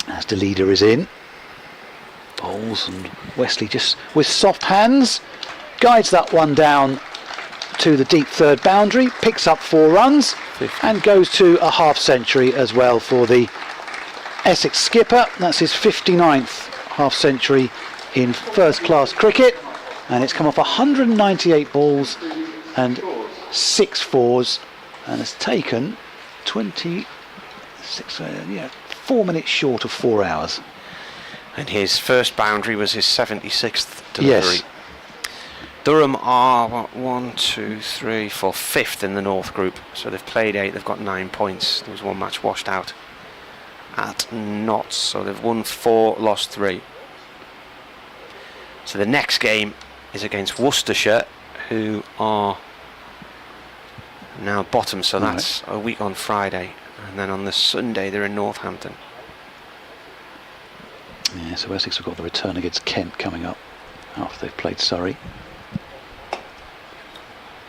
[SPEAKER 1] As the leader is in. Bowles and Wesley just with soft hands guides that one down to the deep third boundary, picks up 4 runs
[SPEAKER 3] 50.
[SPEAKER 1] and goes to a half century as well for the Essex skipper. That's his 59th half century in first class cricket, and it's come off 198 balls and 6 fours, and has taken 4 minutes short of 4 hours.
[SPEAKER 3] And his first boundary was his 76th delivery.
[SPEAKER 1] Yes.
[SPEAKER 3] Durham are 5th in the North group, so they've played 8, they've got 9 points. There was one match washed out at Notts, so they've won 4, lost 3. So the next game is against Worcestershire, who are now bottom, so that's a week on Friday, and then on the Sunday they're in Northampton.
[SPEAKER 1] Yeah, so Essex have got the return against Kent coming up after they've played Surrey.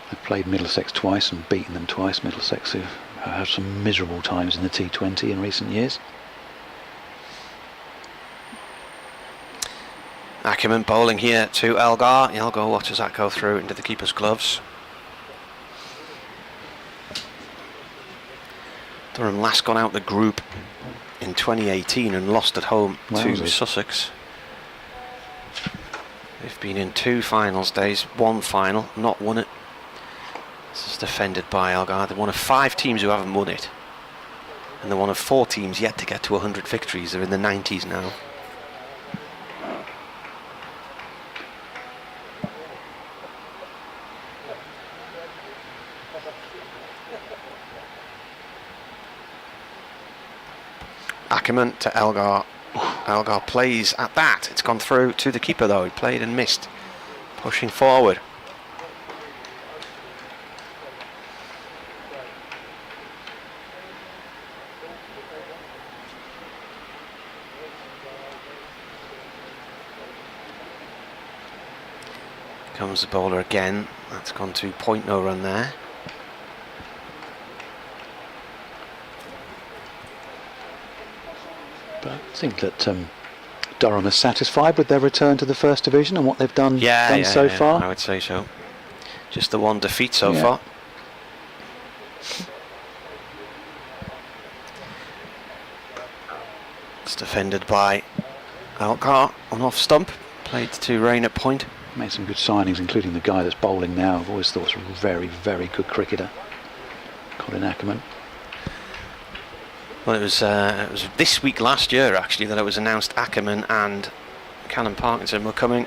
[SPEAKER 1] They've played Middlesex twice and beaten them twice. Middlesex who have had some miserable times in the T20 in recent years.
[SPEAKER 3] Ackerman bowling here to Elgar. Elgar watches that go through into the keeper's gloves. Durham last gone out the group in 2018 and lost at home to Sussex. They've been in 2 finals days, 1 final, not won it. This is defended by Elgar. They're one of 5 teams who haven't won it, and they're one of 4 teams yet to get to 100 victories. They're in the 90s now. Ackerman to Elgar. Elgar plays at that. It's gone through to the keeper though. He played and missed. Pushing forward. Comes the bowler again. That's gone to point, no run there.
[SPEAKER 1] But I think that Durham is satisfied with their return to the First Division and what they've done, so far.
[SPEAKER 3] I would say so. Just the 1 defeat so
[SPEAKER 1] Yeah.
[SPEAKER 3] far. It's defended by Elgar on off stump. Played to Rain at point.
[SPEAKER 1] Made some good signings, including the guy that's bowling now. I've always thought was a very, very good cricketer, Colin Ackerman.
[SPEAKER 3] Well, it was this week last year actually that it was announced Ackerman and Callum Parkinson were coming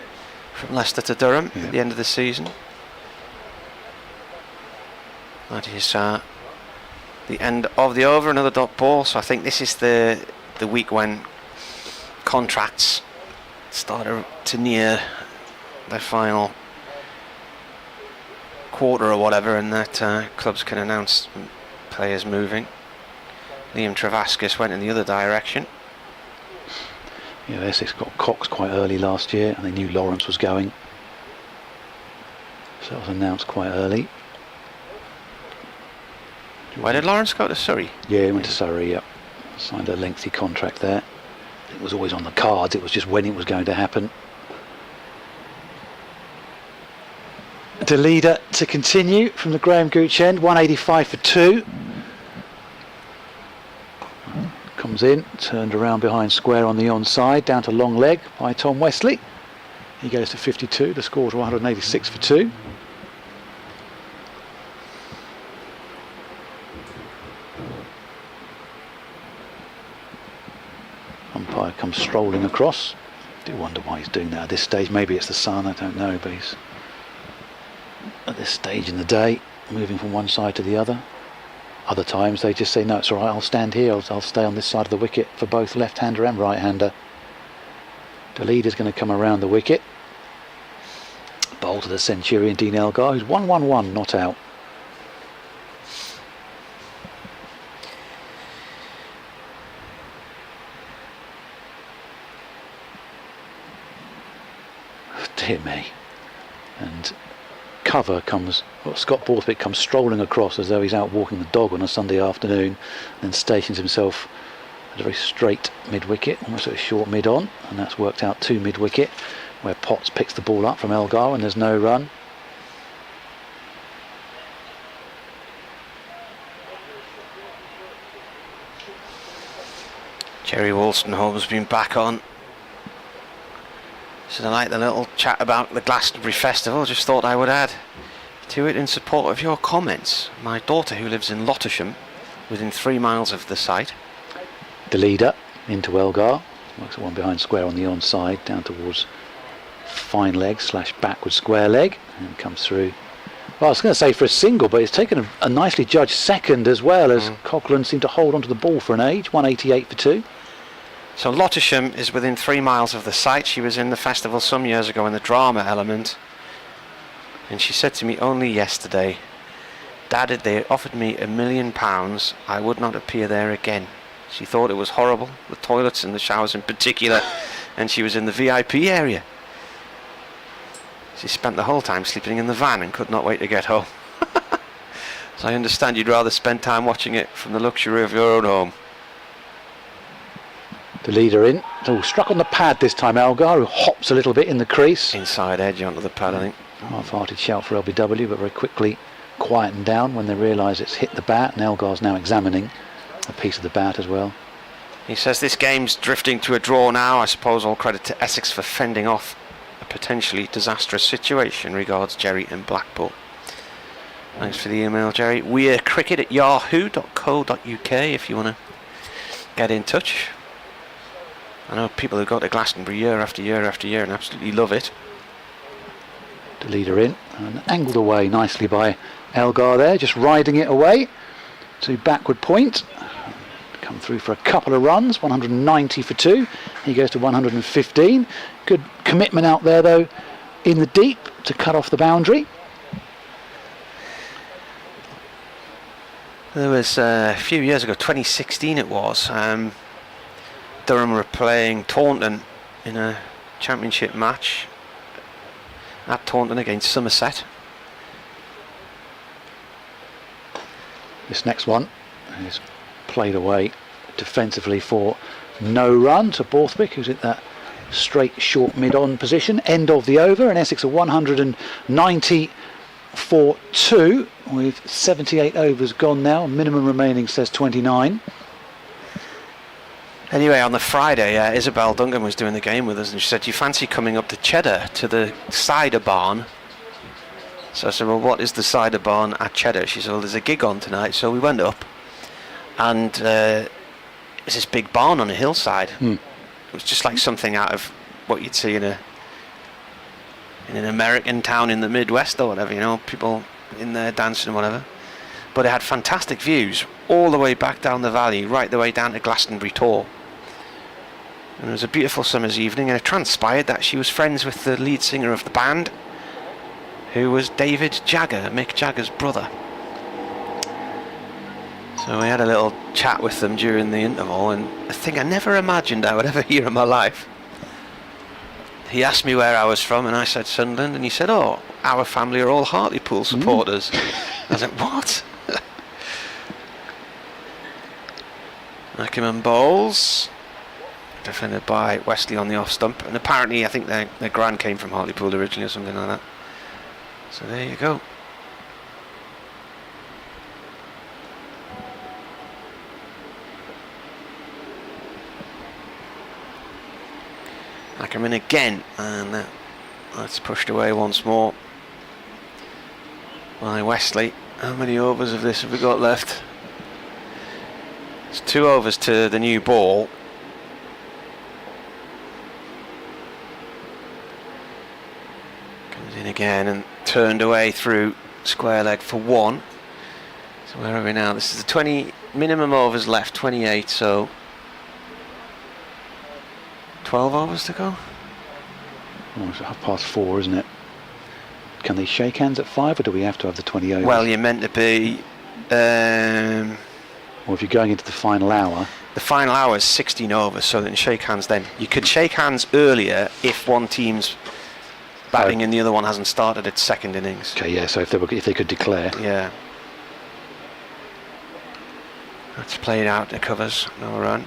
[SPEAKER 3] from Leicester to Durham at the end of the season. That is the end of the over, another dot ball. So I think this is the week when contracts start to near their final quarter or whatever, and that clubs can announce players moving. Liam Travaskis went in the other direction.
[SPEAKER 1] Yeah, Essex got Cox quite early last year, and they knew Lawrence was going, so it was announced quite early.
[SPEAKER 3] Why did Lawrence go to Surrey?
[SPEAKER 1] Yeah, he went to Surrey. Yep, signed a lengthy contract there. It was always on the cards. It was just when it was going to happen. The leader to continue from the Graham Gooch end, 185 for 2. Comes in, turned around behind square on the onside, down to long leg by Tom Wesley. He goes to 52, the score to 186 for 2. Umpire comes strolling across. Do wonder why he's doing that at this stage. Maybe it's the sun, I don't know, but he's at this stage in the day moving from one side to the other. Other times they just say, no, it's all right, I'll stand here, I'll stay on this side of the wicket for both left-hander and right-hander. The leader's going to come around the wicket. hole to the Centurion Dean Elgar, who's 1-1-1, not out. Dear me. And cover comes, Scott Borthwick comes strolling across as though he's out walking the dog on a Sunday afternoon, and stations himself at a very straight mid-wicket, almost at a short mid-on, and that's worked out to mid-wicket, where Potts picks the ball up from Elgar and there's no run.
[SPEAKER 3] Jerry Wolstenholme's been back on. So I like the little chat about the Glastonbury Festival. Just thought I would add to it in support of your comments. My daughter, who lives in Lottersham, within 3 miles of the site.
[SPEAKER 1] The leader into Elgar, works at one behind square on the onside, down towards fine leg / backward square leg, and comes through. Well, I was going to say for a single, but it's taken a nicely judged second as well, as Coghlan seemed to hold onto the ball for an age. 188 for 2.
[SPEAKER 3] So Lottersham is within 3 miles of the site. She was in the festival some years ago in the drama element, and she said to me only yesterday, "Dad, if they offered me £1 million, I would not appear there again." She thought it was horrible, the toilets and the showers in particular, and she was in the VIP area. She spent the whole time sleeping in the van and could not wait to get home. So I understand you'd rather spend time watching it from the luxury of your own home.
[SPEAKER 1] The leader in. Oh, struck on the pad this time, Elgar, who hops a little bit in the crease.
[SPEAKER 3] Inside edge onto the pad, I think.
[SPEAKER 1] Half-hearted shout for LBW, but very quickly quietened down when they realise it's hit the bat, and Elgar's now examining a piece of the bat as well.
[SPEAKER 3] He says this game's drifting to a draw now. I suppose all credit to Essex for fending off a potentially disastrous situation. Regards, Jerry in Blackpool. Thanks for the email, Jerry. wearecricket@yahoo.co.uk if you want to get in touch. I know people who go to Glastonbury year after year after year and absolutely love it.
[SPEAKER 1] The leader in, and angled away nicely by Elgar there, just riding it away to backward point. Come through for a couple of runs, 190 for 2. He goes to 115. Good commitment out there though in the deep to cut off the boundary.
[SPEAKER 3] There was a few years ago, 2016 it was, Durham were playing Taunton in a championship match at Taunton against Somerset.
[SPEAKER 1] This next one is played away defensively for no run to Borthwick, who's at that straight short mid-on position. End of the over, and Essex are 190 for 2 with 78 overs gone now. Minimum remaining says 29.
[SPEAKER 3] Anyway, on the Friday, Isabel Duncan was doing the game with us, and she said, "Do you fancy coming up to Cheddar to the cider barn?" So I said, "Well, what is the cider barn at Cheddar?" She said, "Well, there's a gig on tonight." So we went up, and it's this big barn on a hillside. It was just like something out of what you'd see in an American town in the Midwest or whatever, you know, people in there dancing and whatever. But it had fantastic views all the way back down the valley, right the way down to Glastonbury Tor. And it was a beautiful summer's evening, and it transpired that she was friends with the lead singer of the band, who was David Jagger, Mick Jagger's brother. So we had a little chat with them during the interval, and a thing I never imagined I would ever hear in my life. He asked me where I was from, and I said Sunderland, and he said, "Oh, our family are all Hartlepool supporters." I was like, "What?" Ackerman bowls, defended by Wesley on the off stump, and apparently I think their grand came from Hartlepool originally or something like that. So there you go. Ackerman again, and that's pushed away once more by Wesley. How many overs of this have we got left? It's 2 overs to the new ball. Comes in again and turned away through square leg for 1. So where are we now? This is the 20 minimum overs left, 28, so 12 overs to go.
[SPEAKER 1] Oh, it's 4:30, isn't it? Can they shake hands at 5, or do we have to have the 20 overs?
[SPEAKER 3] Well, you're meant to be.
[SPEAKER 1] Or if you're going into the final hour.
[SPEAKER 3] The final hour is 16 overs, so then shake hands then. You could shake hands earlier if one team's batting and the other one hasn't started its second innings.
[SPEAKER 1] Okay, yeah, so if they could declare.
[SPEAKER 3] Yeah. That's played out, the covers, no run.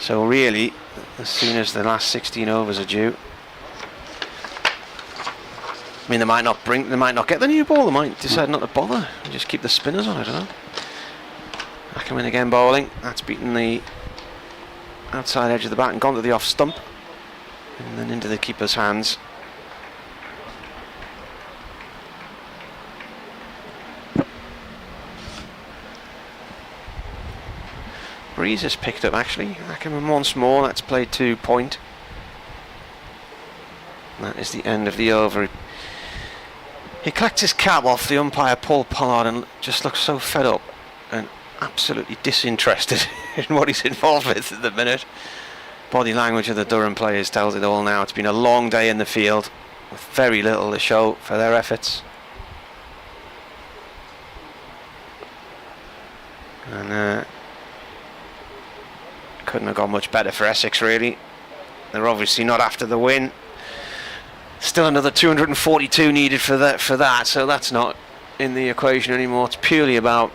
[SPEAKER 3] So really, as soon as the last 16 overs are due, I mean, they might not get the new ball. They might decide not to bother and just keep the spinners on. I don't know. Ackerman again bowling. That's beaten the outside edge of the bat and gone to the off stump, and then into the keeper's hands. Breeze has picked up actually. Ackerman once more. That's played to point. That is the end of the over. He clacked his cap off the umpire Paul Pollard and just looks so fed up and absolutely disinterested in what he's involved with at the minute. Body language of the Durham players tells it all now. It's been a long day in the field with very little to show for their efforts. And couldn't have gone much better for Essex really. They're obviously not after the win. Still another 242 needed for that, so that's not in the equation anymore. It's purely about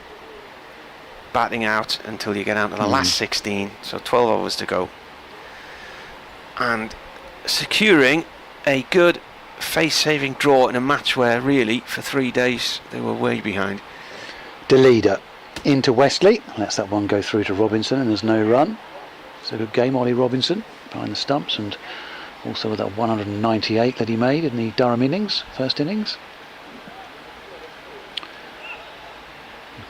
[SPEAKER 3] batting out until you get out to the last 16, so 12 overs to go. And securing a good face-saving draw in a match where really, for 3 days, they were way behind.
[SPEAKER 1] The leader into Wesley, lets that one go through to Robinson, and there's no run. It's a good game, Ollie Robinson, behind the stumps, and also with that 198 that he made in the Durham innings, first innings.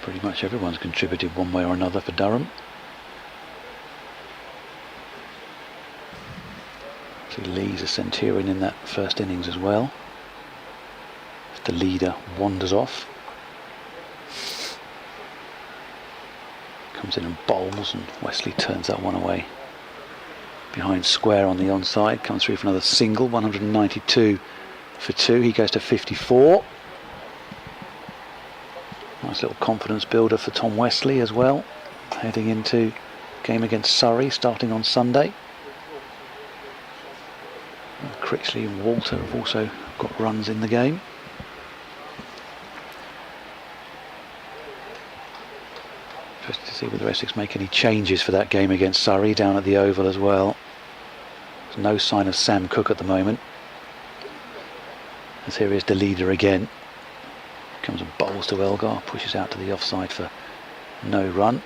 [SPEAKER 1] Pretty much everyone's contributed one way or another for Durham. See Lee's a centurion in that first innings as well. If the leader wanders off. Comes in and bowls, and Wesley turns that one away. Behind square on the onside, comes through for another single, 192 for 2. He goes to 54. Nice little confidence builder for Tom Wesley as well, heading into game against Surrey starting on Sunday. And Critchley and Walter have also got runs in the game. Interested to see whether Essex make any changes for that game against Surrey down at the Oval as well. There's no sign of Sam Cook at the moment. As here is the leader again. Comes and bowls to Elgar, pushes out to the offside for no run.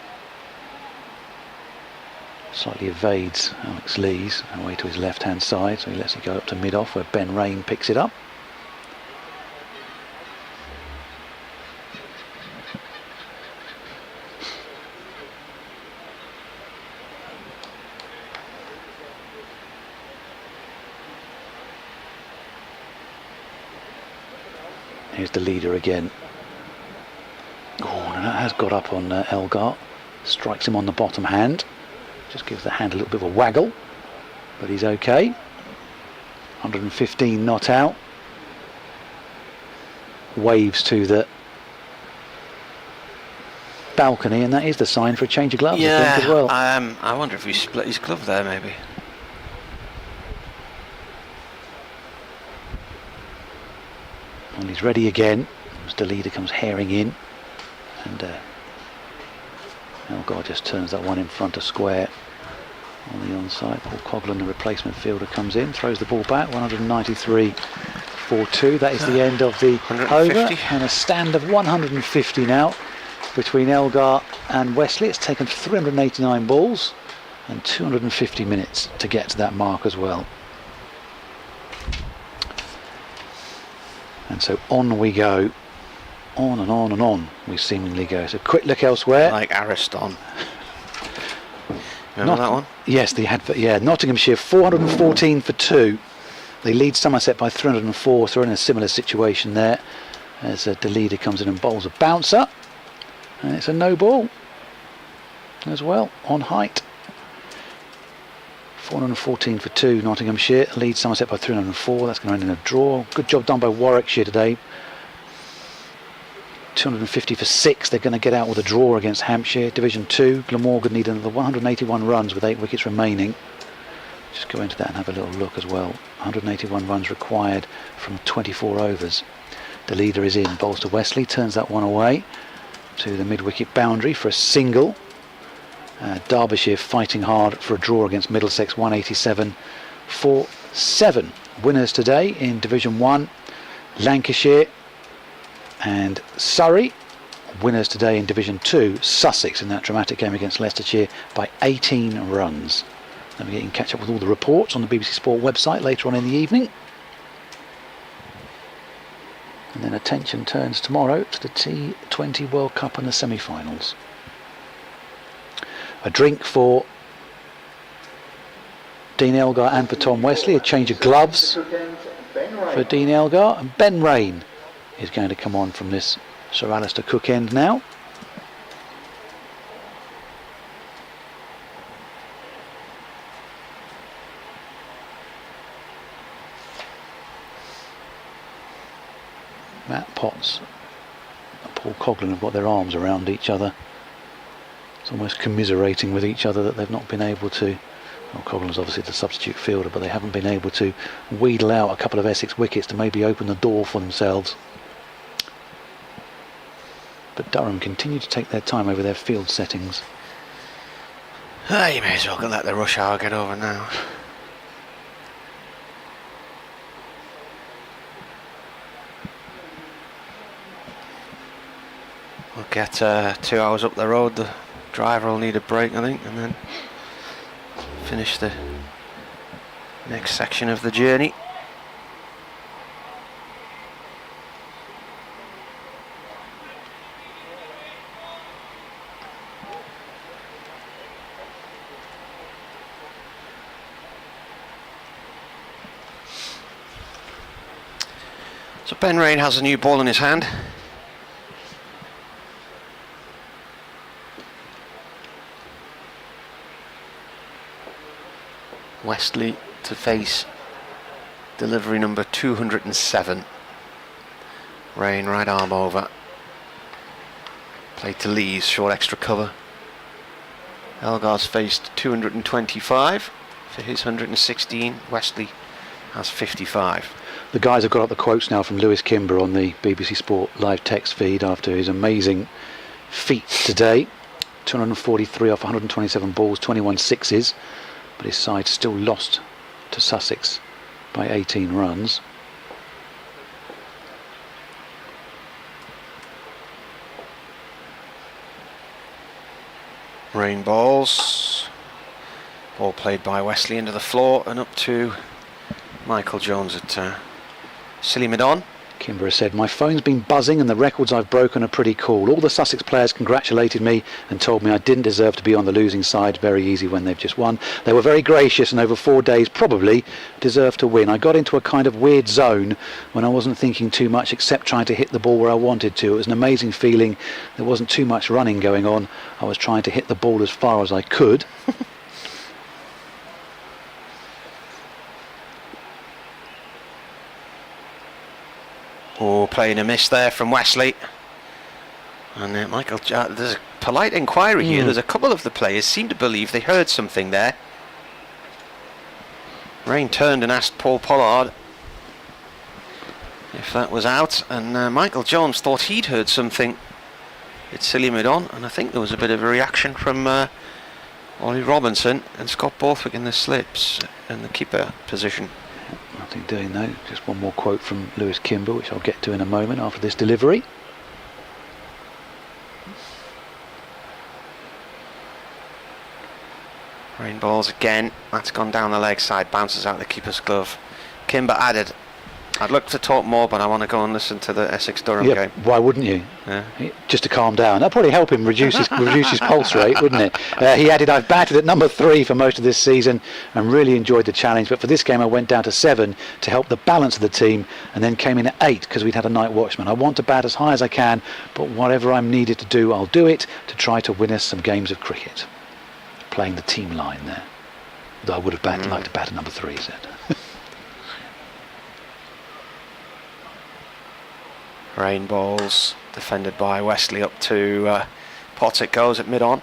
[SPEAKER 1] Slightly evades Alex Lees away to his left hand side, so he lets it go up to mid off where Ben Rain picks it up. Here's the leader again. Oh, and that has got up on Elgar. Strikes him on the bottom hand. Just gives the hand a little bit of a waggle. But he's okay. 115 not out. Waves to the balcony, and that is the sign for a change of gloves, I think, as well.
[SPEAKER 3] I wonder if he split his glove there, maybe.
[SPEAKER 1] And he's ready again as the leader comes herring in, and Elgar just turns that one in front of square on the onside. Paul Coghlan, the replacement fielder, comes in, throws the ball back. 193 for 2. That is the end of the over, and a stand of 150 now between Elgar and Wesley. It's taken 389 balls and 250 minutes to get to that mark as well. And so on we go, on and on and on we seemingly go. So quick look elsewhere.
[SPEAKER 3] Like Ariston. Remember that one?
[SPEAKER 1] Yes, the advert. Yeah, Nottinghamshire 414 for 2. They lead Somerset by 304, so we're in a similar situation there. As the leader comes in and bowls a bouncer, and it's a no ball as well on height. 414 for 2, Nottinghamshire leads Somerset by 304. That's going to end in a draw. Good job done by Warwickshire today. 250 for 6. They're going to get out with a draw against Hampshire. Division 2, Glamorgan need another 181 runs with 8 wickets remaining. Just go into that and have a little look as well. 181 runs required from 24 overs. The leader is in. Bowls to Wesley, turns that one away to the mid-wicket boundary for a single. Derbyshire fighting hard for a draw against Middlesex, 187 for 7. Winners today in Division 1, Lancashire and Surrey. Winners today in Division 2, Sussex, in that dramatic game against Leicestershire by 18 runs. Then we can catch up with all the reports on the BBC Sport website later on in the evening. And then attention turns tomorrow to the T20 World Cup and the semi-finals. A drink for Dean Elgar and for Tom Wesley. A change of gloves for Dean Elgar. And Ben Rain is going to come on from this Sir Alistair Cook end now. Matt Potts and Paul Coghlan have got their arms around each other. It's almost commiserating with each other that they've not been able to. Well, Coghlan's obviously the substitute fielder, but they haven't been able to wheedle out a couple of Essex wickets to maybe open the door for themselves. But Durham continue to take their time over their field settings.
[SPEAKER 3] You may as well let the rush hour get over now. We'll get 2 hours up the road. The driver will need a break, I think, and then finish the next section of the journey. So Ben Rain has a new ball in his hand. Wesley to face delivery number 207. Rain right arm over. Played to Lees, short extra cover. Elgar's faced 225 for his 116. Wesley has 55.
[SPEAKER 1] The guys have got up the quotes now from Lewis Kimber on the BBC Sport live text feed after his amazing feat today. 243 off 127 balls, 21 sixes. But his side still lost to Sussex by 18 runs.
[SPEAKER 3] Rain balls. Ball played by Wesley into the floor and up to Michael Jones at Silly Midon.
[SPEAKER 1] Kimber has said, "My phone's been buzzing and the records I've broken are pretty cool. All the Sussex players congratulated me and told me I didn't deserve to be on the losing side. Very easy when they've just won. They were very gracious and over 4 days probably deserved to win. I got into a kind of weird zone when I wasn't thinking too much except trying to hit the ball where I wanted to. It was an amazing feeling. There wasn't too much running going on. I was trying to hit the ball as far as I could."
[SPEAKER 3] Oh, playing a miss there from Wesley. And there's a polite inquiry here. There's a couple of the players seem to believe they heard something there. Rain turned and asked Paul Pollard if that was out, and Michael Jones thought he'd heard something at Silly Midon, and I think there was a bit of a reaction from Ollie Robinson and Scott Borthwick in the slips in the keeper position.
[SPEAKER 1] Nothing doing though. Just one more quote from Lewis Kimber, which I'll get to in a moment after this delivery.
[SPEAKER 3] Rain balls again. That's gone down the leg side, bounces out the keeper's glove. Kimber added, "I'd look to talk more, but I want to go and listen to the Essex Durham game."
[SPEAKER 1] Why wouldn't you?
[SPEAKER 3] Yeah.
[SPEAKER 1] Just to calm down. That'd probably help him reduce his pulse rate, wouldn't it? He added, "I've batted at number 3 for most of this season and really enjoyed the challenge, but for this game I went down to 7 to help the balance of the team and then came in at 8 because we'd had a night watchman. I want to bat as high as I can, but whatever I'm needed to do, I'll do it to try to win us some games of cricket." Playing the team line there. Though I would have liked to bat at number 3, he said.
[SPEAKER 3] Rain balls, defended by Wesley up to Potts. It goes at mid-on.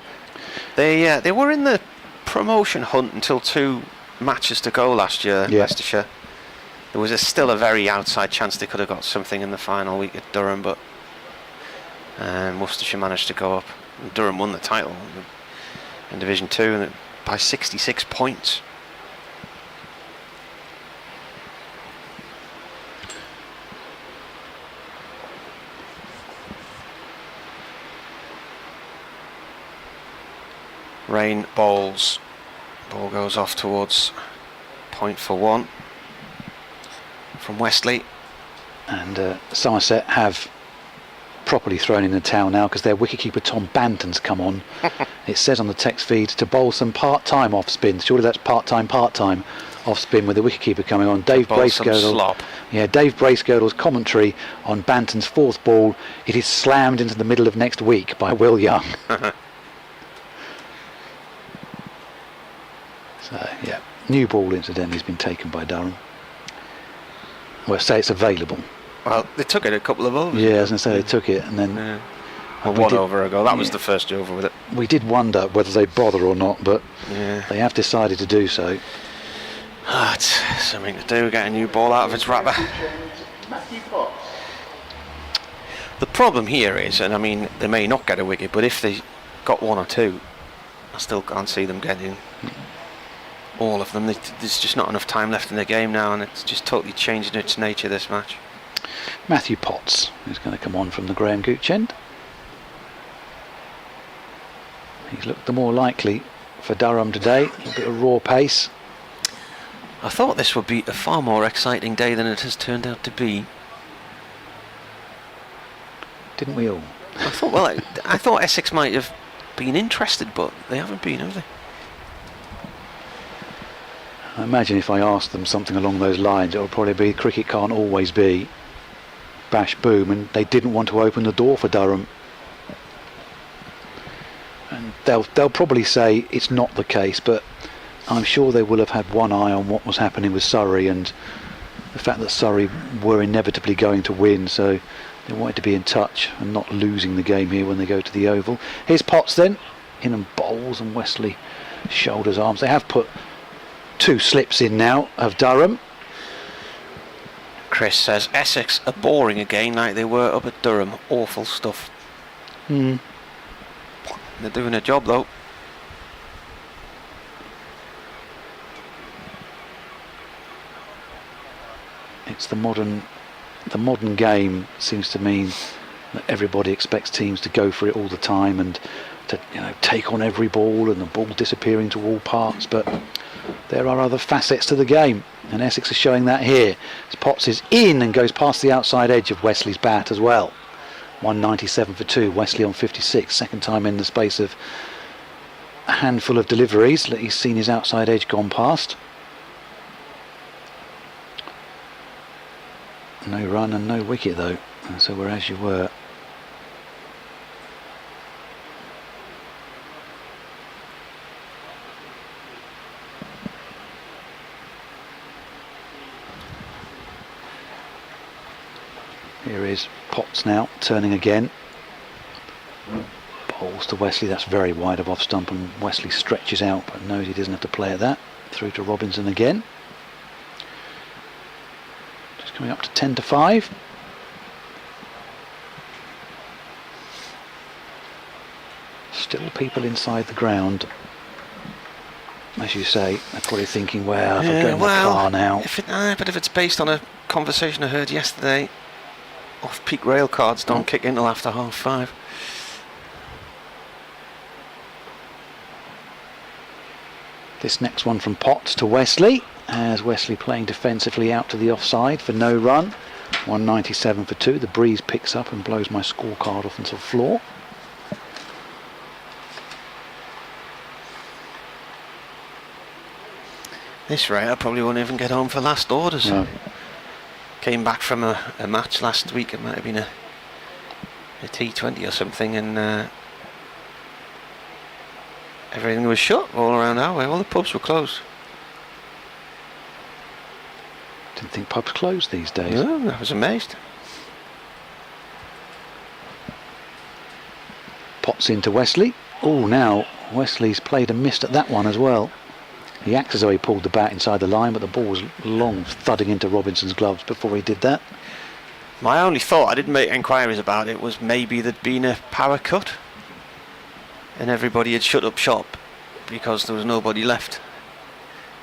[SPEAKER 3] They were in the promotion hunt until 2 matches to go last year,
[SPEAKER 1] Yeah.
[SPEAKER 3] Leicestershire. There was still a very outside chance they could have got something in the final week at Durham, but Worcestershire managed to go up. Durham won the title in Division 2 and by 66 points. Rain bowls. Ball goes off towards point for 1 from Wesley.
[SPEAKER 1] And Somerset have properly thrown in the towel now because their wicketkeeper Tom Banton's come on. It says on the text feed to bowl some part-time off spin. Surely that's part-time off spin with the wicketkeeper coming on. Dave Bracegirdle. Yeah, Dave Bracegirdle's commentary on Banton's 4th ball. It is slammed into the middle of next week by Will Young. So yeah, new ball incidentally has been taken by Durham. Well, say it's available.
[SPEAKER 3] Well, they took it a couple of overs.
[SPEAKER 1] Yeah, I was going to say they took it, and then
[SPEAKER 3] well,
[SPEAKER 1] we
[SPEAKER 3] 1
[SPEAKER 1] did-
[SPEAKER 3] over ago. That was the first over with it.
[SPEAKER 1] we did wonder whether they bother or not, but
[SPEAKER 3] Yeah.
[SPEAKER 1] they have decided to do so.
[SPEAKER 3] It's something to do, get a new ball out of its wrapper.
[SPEAKER 4] Matthew Potts.
[SPEAKER 3] The problem here is, and I mean, they may not get a wicket, but if they got 1 or 2, I still can't see them getting all of them. There's just not enough time left in the game now, and it's just totally changing its nature, this match.
[SPEAKER 1] Matthew Potts is going to come on from the Graham Gooch end. He's looked the more likely for Durham today. A bit of raw pace.
[SPEAKER 3] I thought this would be a far more exciting day than it has turned out to be.
[SPEAKER 1] Didn't we all?
[SPEAKER 3] I thought Essex might have been interested, but they haven't been, have they?
[SPEAKER 1] I imagine if I asked them something along those lines, it would probably be cricket can't always be bash boom, and they didn't want to open the door for Durham. And they'll probably say it's not the case, but I'm sure they will have had one eye on what was happening with Surrey and the fact that Surrey were inevitably going to win, so they wanted to be in touch and not losing the game here when they go to the Oval. Here's Potts then, in and bowls, and Wesley shoulders, arms. They have put 2 slips in now of Durham.
[SPEAKER 3] Chris says Essex are boring again like they were up at Durham. Awful stuff. They're doing a job though.
[SPEAKER 1] It's the modern game seems to mean that everybody expects teams to go for it all the time and to take on every ball and the ball disappearing to all parts, but there are other facets to the game, and Essex is showing that here. As Potts is in and goes past the outside edge of Wesley's bat as well. 197 for 2, Wesley on 56, second time in the space of a handful of deliveries that he's seen his outside edge gone past. No run and no wicket though, and so we're as you were. Here is Potts now, turning again. Bowls to Wesley, that's very wide of off stump, and Wesley stretches out but knows he doesn't have to play at that. Through to Robinson again. Just coming up to 10 to 5. Still people inside the ground. As you say, they're probably thinking, well, if I go in the car now.
[SPEAKER 3] But if it's based on a conversation I heard yesterday, off-peak rail cards don't kick in till after 5:30.
[SPEAKER 1] This next one from Potts to Wesley, as Wesley playing defensively out to the offside for no run. 197 for 2. The breeze picks up and blows my scorecard off into the floor.
[SPEAKER 3] This rate, I probably won't even get home for last orders.
[SPEAKER 1] No.
[SPEAKER 3] Came back from a match last week. It might have been a T20 or something, and everything was shut all around our way. All the pubs were closed.
[SPEAKER 1] didn't think pubs closed these days.
[SPEAKER 3] No, I was amazed.
[SPEAKER 1] Pots into Wesley. Oh, now Wesley's played and missed at that one as well. He acts as though he pulled the bat inside the line, but the ball was long thudding into Robinson's gloves before he did that.
[SPEAKER 3] My only thought, I didn't make inquiries about it, was maybe there'd been a power cut and everybody had shut up shop because there was nobody left.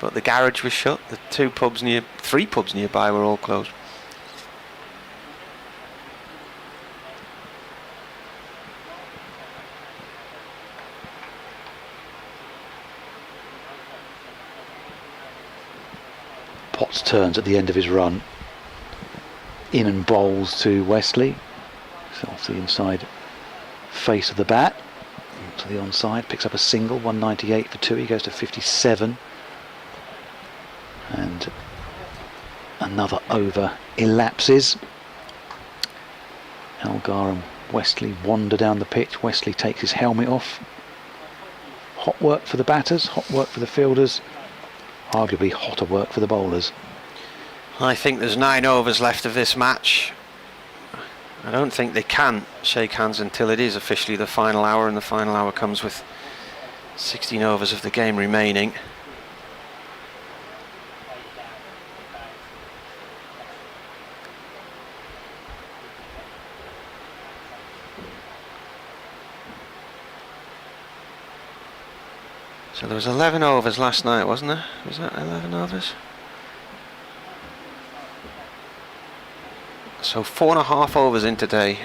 [SPEAKER 3] But the garage was shut, the three pubs nearby were all closed.
[SPEAKER 1] Potts turns at the end of his run. In and bowls to Wesley. So off the inside face of the bat. To the onside. Picks up a single. 198 for 2. He goes to 57. And another over elapses. Elgar and Wesley wander down the pitch. Wesley takes his helmet off. Hot work for the batters. Hot work for the fielders. Arguably hotter work for the bowlers.
[SPEAKER 3] I think there's 9 overs left of this match. I don't think they can shake hands until it is officially the final hour, and the final hour comes with 16 overs of the game remaining. So there was 11 overs last night, wasn't there? Was that 11 overs? So 4.5 overs in today.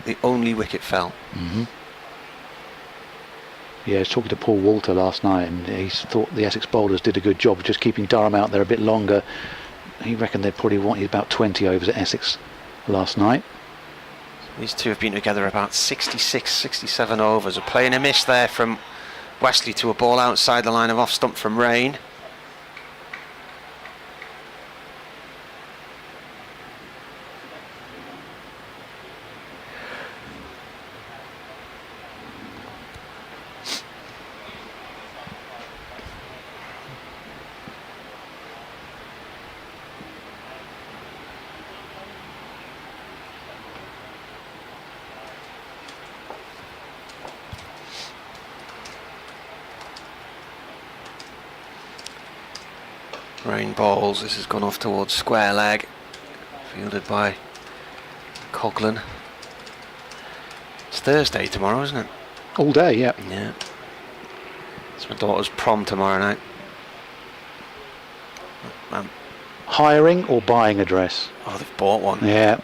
[SPEAKER 3] The only wicket fell.
[SPEAKER 1] Yeah, I was talking to Paul Walter last night, and he thought the Essex bowlers did a good job of just keeping Durham out there a bit longer. He reckoned they'd probably wanted about 20 overs at Essex last night.
[SPEAKER 3] These two have been together about 66, 67 overs. A play and a miss there from Wesley to a ball outside the line of off stump from Rain. Rain bowls. This has gone off towards square leg, fielded by Coughlin. It's Thursday tomorrow, isn't it?
[SPEAKER 1] All day, yeah.
[SPEAKER 3] Yeah. It's my daughter's prom tomorrow night.
[SPEAKER 1] Hiring or buying a dress?
[SPEAKER 3] Oh, they've bought one.
[SPEAKER 1] Yeah.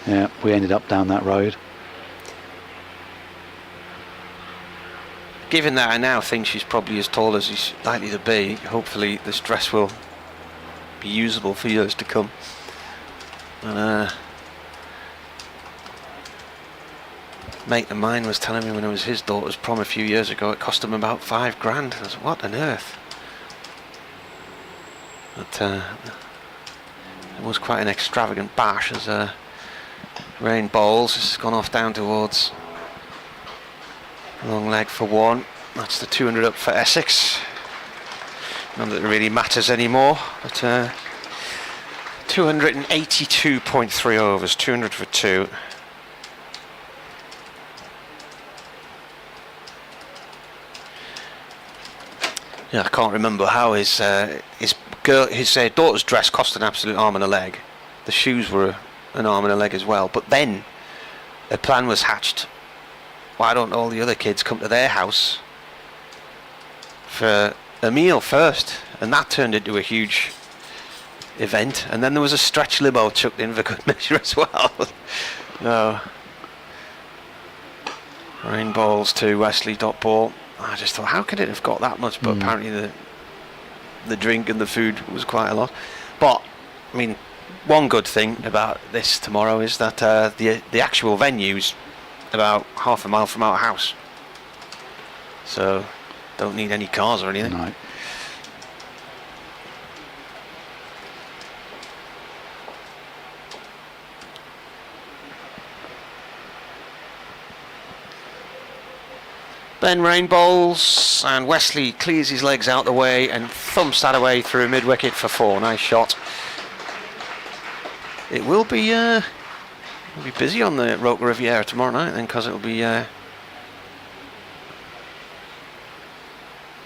[SPEAKER 1] Yeah, we ended up down that road.
[SPEAKER 3] Given that I now think she's probably as tall as she's likely to be, hopefully this dress will be usable for years to come. And mate of mine was telling me when it was his daughter's prom a few years ago, it cost him about $5,000. I was, what on earth? But it was quite an extravagant bash as Rain bowls. This has gone off down towards long leg for 1. That's the 200 up for Essex. None that really matters anymore. But 282.3 overs, 200 for 2. Yeah, I can't remember how his daughter's dress cost an absolute arm and a leg. The shoes were an arm and a leg as well. But then a plan was hatched. Why don't all the other kids come to their house for a meal first? And that turned into a huge event. And then there was a stretch limo chucked in for good measure as well. No. Rain bowls to Wesley dot ball. I just thought, how could it have got that much? But apparently the drink and the food was quite a lot. But I mean, one good thing about this tomorrow is that the actual venue's about half a mile from our house, so don't need any cars or anything.
[SPEAKER 1] No.
[SPEAKER 3] Ben Rain bowls, and Wesley clears his legs out the way and thumps that away through mid-wicket for 4. Nice shot. It will be busy on the Roker Riviera tomorrow night then, because it'll be a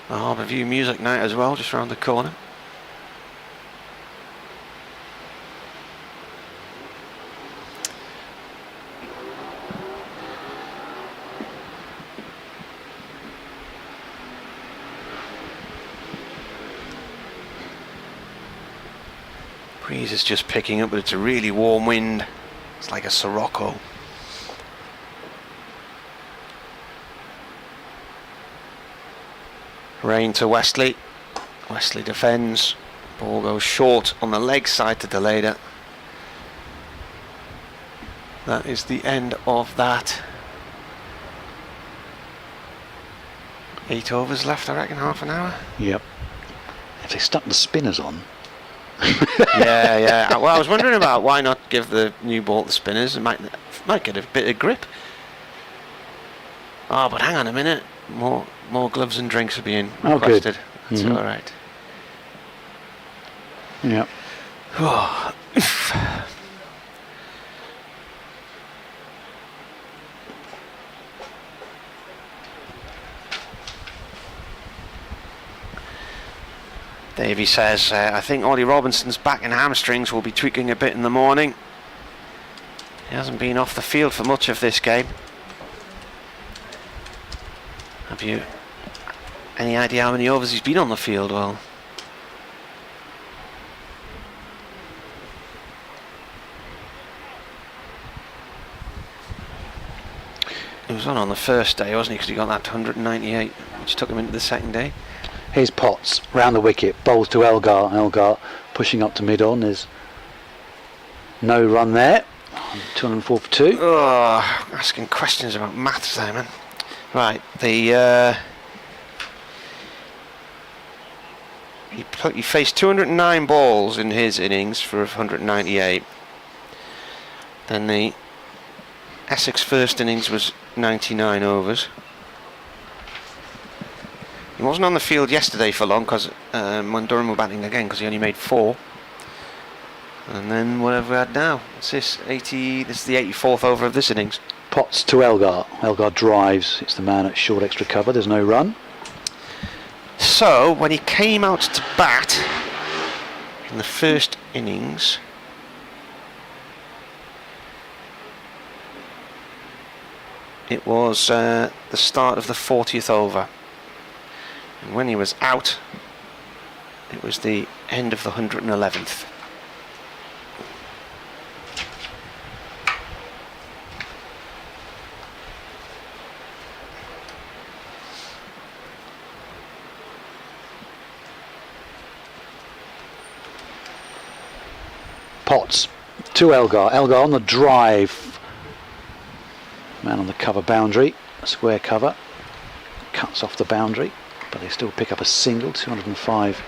[SPEAKER 3] Harbour View music night as well, just around the corner. Breeze is just picking up, but it's a really warm wind. It's like a Sirocco. Rain to Wesley. Wesley defends. Ball goes short on the leg side to Deleda. That is the end of that. 8 overs left, I reckon, half an hour.
[SPEAKER 1] Yep. If they stuck the spinners on.
[SPEAKER 3] yeah. Well, I was wondering about why not give the new ball the spinners. It might get a bit of grip. Oh, but hang on a minute. More gloves and drinks are being requested.
[SPEAKER 1] Good.
[SPEAKER 3] That's all right.
[SPEAKER 1] Yep.
[SPEAKER 3] Davey says, I think Ollie Robinson's back and hamstrings will be tweaking a bit in the morning. He hasn't been off the field for much of this game. Have you any idea how many overs he's been on the field? Well, he was on the first day, wasn't he? Because he got that to 198, which took him into the second day.
[SPEAKER 1] Here's Potts round the wicket, bowls to Elgar. Elgar pushing up to mid-on. There's no run there. 204 for 2.
[SPEAKER 3] Oh, asking questions about maths there, man. Right, he faced 209 balls in his innings for 198. Then the Essex first innings was 99 overs. He wasn't on the field yesterday for long because when Durham were batting again, because he only made 4. And then whatever we had now, what's this? This is the 84th over of this innings.
[SPEAKER 1] Potts to Elgar. Elgar drives. It's the man at short extra cover. There's no run.
[SPEAKER 3] So when he came out to bat in the first innings, it was the start of the 40th over. And when he was out, it was the end of the 111th.
[SPEAKER 1] Potts to Elgar. Elgar on the drive. Man on the cover boundary. Square cover. Cuts off the boundary. But they still pick up a single. 205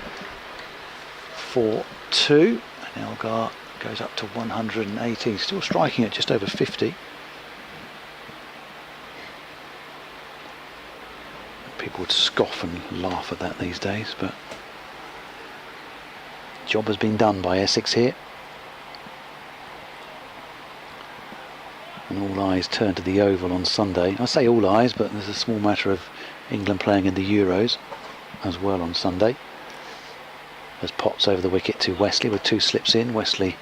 [SPEAKER 1] for 2. And Elgar goes up to 180. Still striking at just over 50. People would scoff and laugh at that these days, but job has been done by Essex here. And all eyes turn to the Oval on Sunday. I say all eyes, but there's a small matter of England playing in the Euros as well on Sunday. As Potts over the wicket to Wesley with 2 slips in. Wesley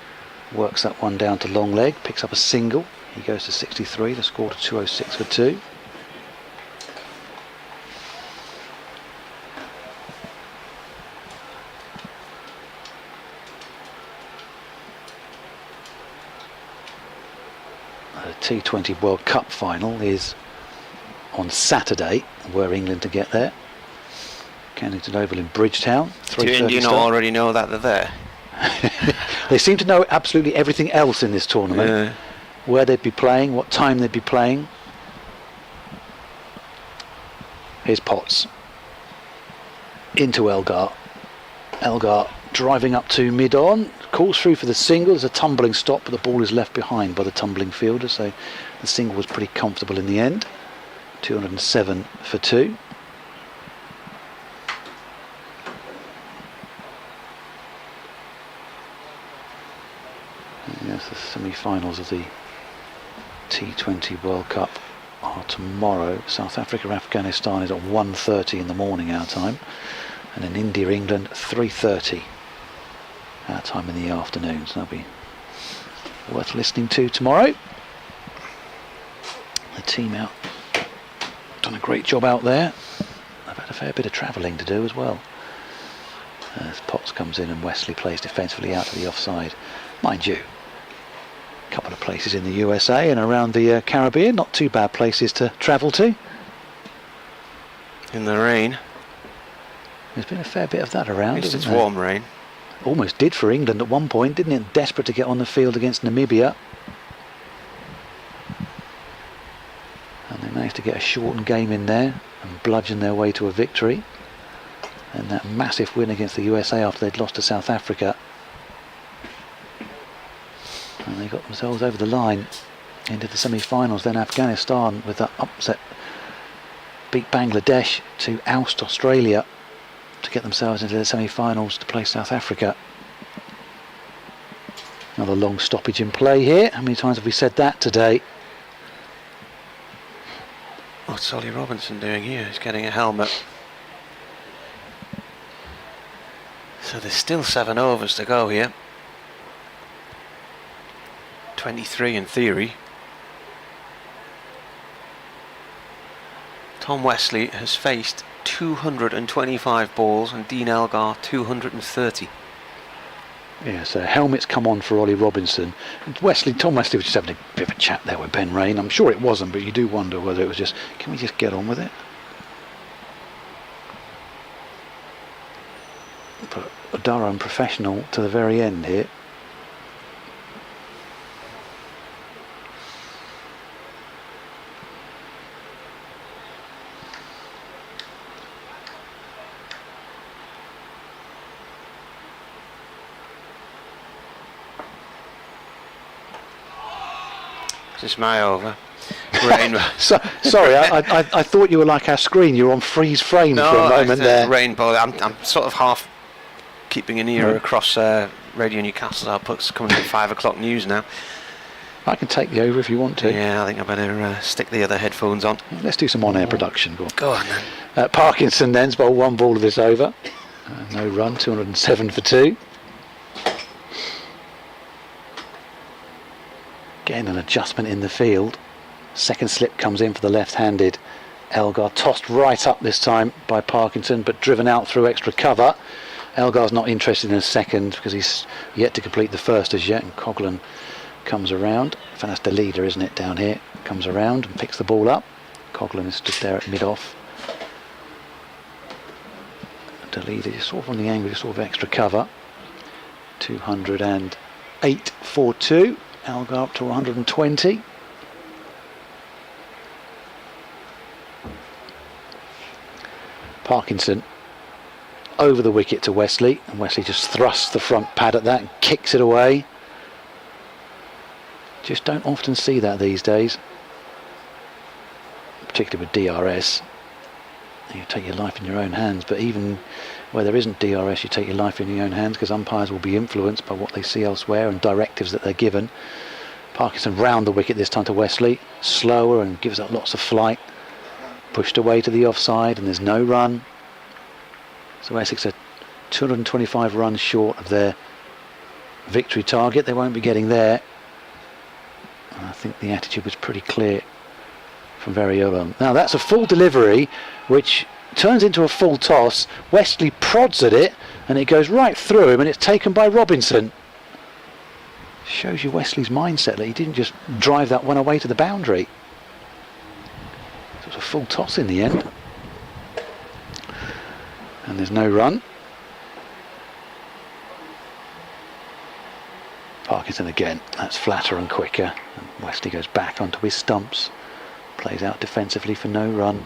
[SPEAKER 1] works that one down to long leg, picks up a single. He goes to 63, the score to 206 for 2. T20 World Cup final is on Saturday. Were England to get there, Kennington Oval in Bridgetown.
[SPEAKER 3] Do India not already know that they're there?
[SPEAKER 1] They seem to know absolutely everything else in this tournament.
[SPEAKER 3] Yeah.
[SPEAKER 1] Where they'd be playing, what time they'd be playing. Here's Potts into Elgar. Elgar driving up to mid-on, calls through for the single. There's a tumbling stop, but the ball is left behind by the tumbling fielder, so the single was pretty comfortable in the end. 207 for 2. And yes, the semi-finals of the T20 World Cup are tomorrow. South Africa, Afghanistan is at 1:30 in the morning our time, and then India, England 3:30 our time in the afternoon. So that'll be worth listening to tomorrow. The team out done a great job out there. They've had a fair bit of travelling to do as well. As Potts comes in and Wesley plays defensively out to the offside. Mind you, a couple of places in the USA and around the Caribbean, not too bad places to travel to.
[SPEAKER 3] In the rain.
[SPEAKER 1] There's been a fair bit of that around.
[SPEAKER 3] At least it's
[SPEAKER 1] hasn't there?
[SPEAKER 3] warm rain.
[SPEAKER 1] Almost did for England at one point, didn't it? Desperate to get on the field against Namibia. And they managed to get a shortened game in there and bludgeon their way to a victory. And that massive win against the USA after they'd lost to South Africa. And they got themselves over the line into the semi-finals. Then Afghanistan with that upset beat Bangladesh to oust Australia to get themselves into the semi-finals to play South Africa. Another long stoppage in play here. How many times have we said that today?
[SPEAKER 3] What's Ollie Robinson doing here? He's getting a helmet. So there's still 7 overs to go here. 23 in theory. Tom Wesley has faced 225 balls and Dean Elgar 230.
[SPEAKER 1] Yeah, so helmets come on for Ollie Robinson. And Tom Wesley was just having a bit of a chat there with Ben Rain. I'm sure it wasn't, but you do wonder whether it was just, can we just get on with it? But Durham professional to the very end here.
[SPEAKER 3] This is my over. Rain.
[SPEAKER 1] Sorry, I thought you were like our screen. You were on freeze frame for a moment there.
[SPEAKER 3] Rainbow. I'm sort of half keeping an ear across Radio Newcastle's outputs coming to 5 o'clock news now.
[SPEAKER 1] I can take the over if you want to.
[SPEAKER 3] Yeah, I think I better stick the other headphones on.
[SPEAKER 1] Let's do some on-air production. Go on.
[SPEAKER 3] Go on then.
[SPEAKER 1] Parkinson then's bowled 1 ball of this over. No run, 207 for 2. Again, an adjustment in the field. Second slip comes in for the left-handed Elgar, tossed right up this time by Parkinson, but driven out through extra cover. Elgar's not interested in a second because he's yet to complete the first as yet, and Coghlan comes around. In fact, that's the leader, isn't it, down here? Comes around and picks the ball up. Coghlan is stood there at mid-off. The leader is sort of on the angle, just sort of extra cover. 208 for 2. Elgar up to 120. Parkinson over the wicket to Wesley, and Wesley just thrusts the front pad at that and kicks it away. Just don't often see that these days, particularly with DRS. You take your life in your own hands, but even where there isn't DRS, you take your life in your own hands because umpires will be influenced by what they see elsewhere and directives that they're given. Parkinson round the wicket this time to Wesley, slower and gives up lots of flight. Pushed away to the offside and there's no run. So Essex are 225 runs short of their victory target. They won't be getting there. And I think the attitude was pretty clear from very early on. Now that's a full delivery which turns into a full toss. Wesley prods at it and it goes right through him and it's taken by Robinson. Shows you Wesley's mindset that he didn't just drive that one away to the boundary. It was a full toss in the end. And there's no run. Parkinson again, that's flatter and quicker. And Wesley goes back onto his stumps. Plays out defensively for no run.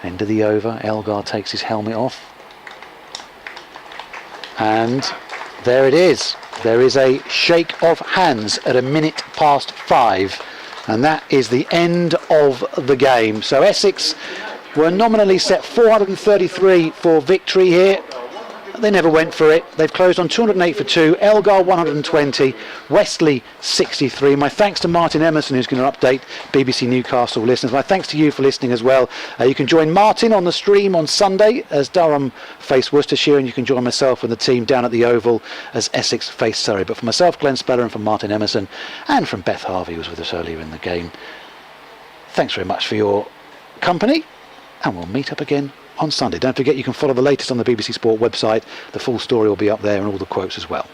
[SPEAKER 1] End of the over, Elgar takes his helmet off. And there it is. There is a shake of hands at 5 minutes. And that is the end of the game. So Essex were nominally set 433 for victory here. They never went for it. They've closed on 208 for 2, Elgar 120, Westley 63. My thanks to Martin Emerson, who's going to update BBC Newcastle listeners. My thanks to you for listening as well. You can join Martin on the stream on Sunday as Durham face Worcestershire, and you can join myself and the team down at the Oval as Essex face Surrey. But for myself, Glenn Speller, and from Martin Emerson, and from Beth Harvey, who was with us earlier in the game, thanks very much for your company, and we'll meet up again on Sunday. Don't forget, you can follow the latest on the BBC Sport website. The full story will be up there and all the quotes as well.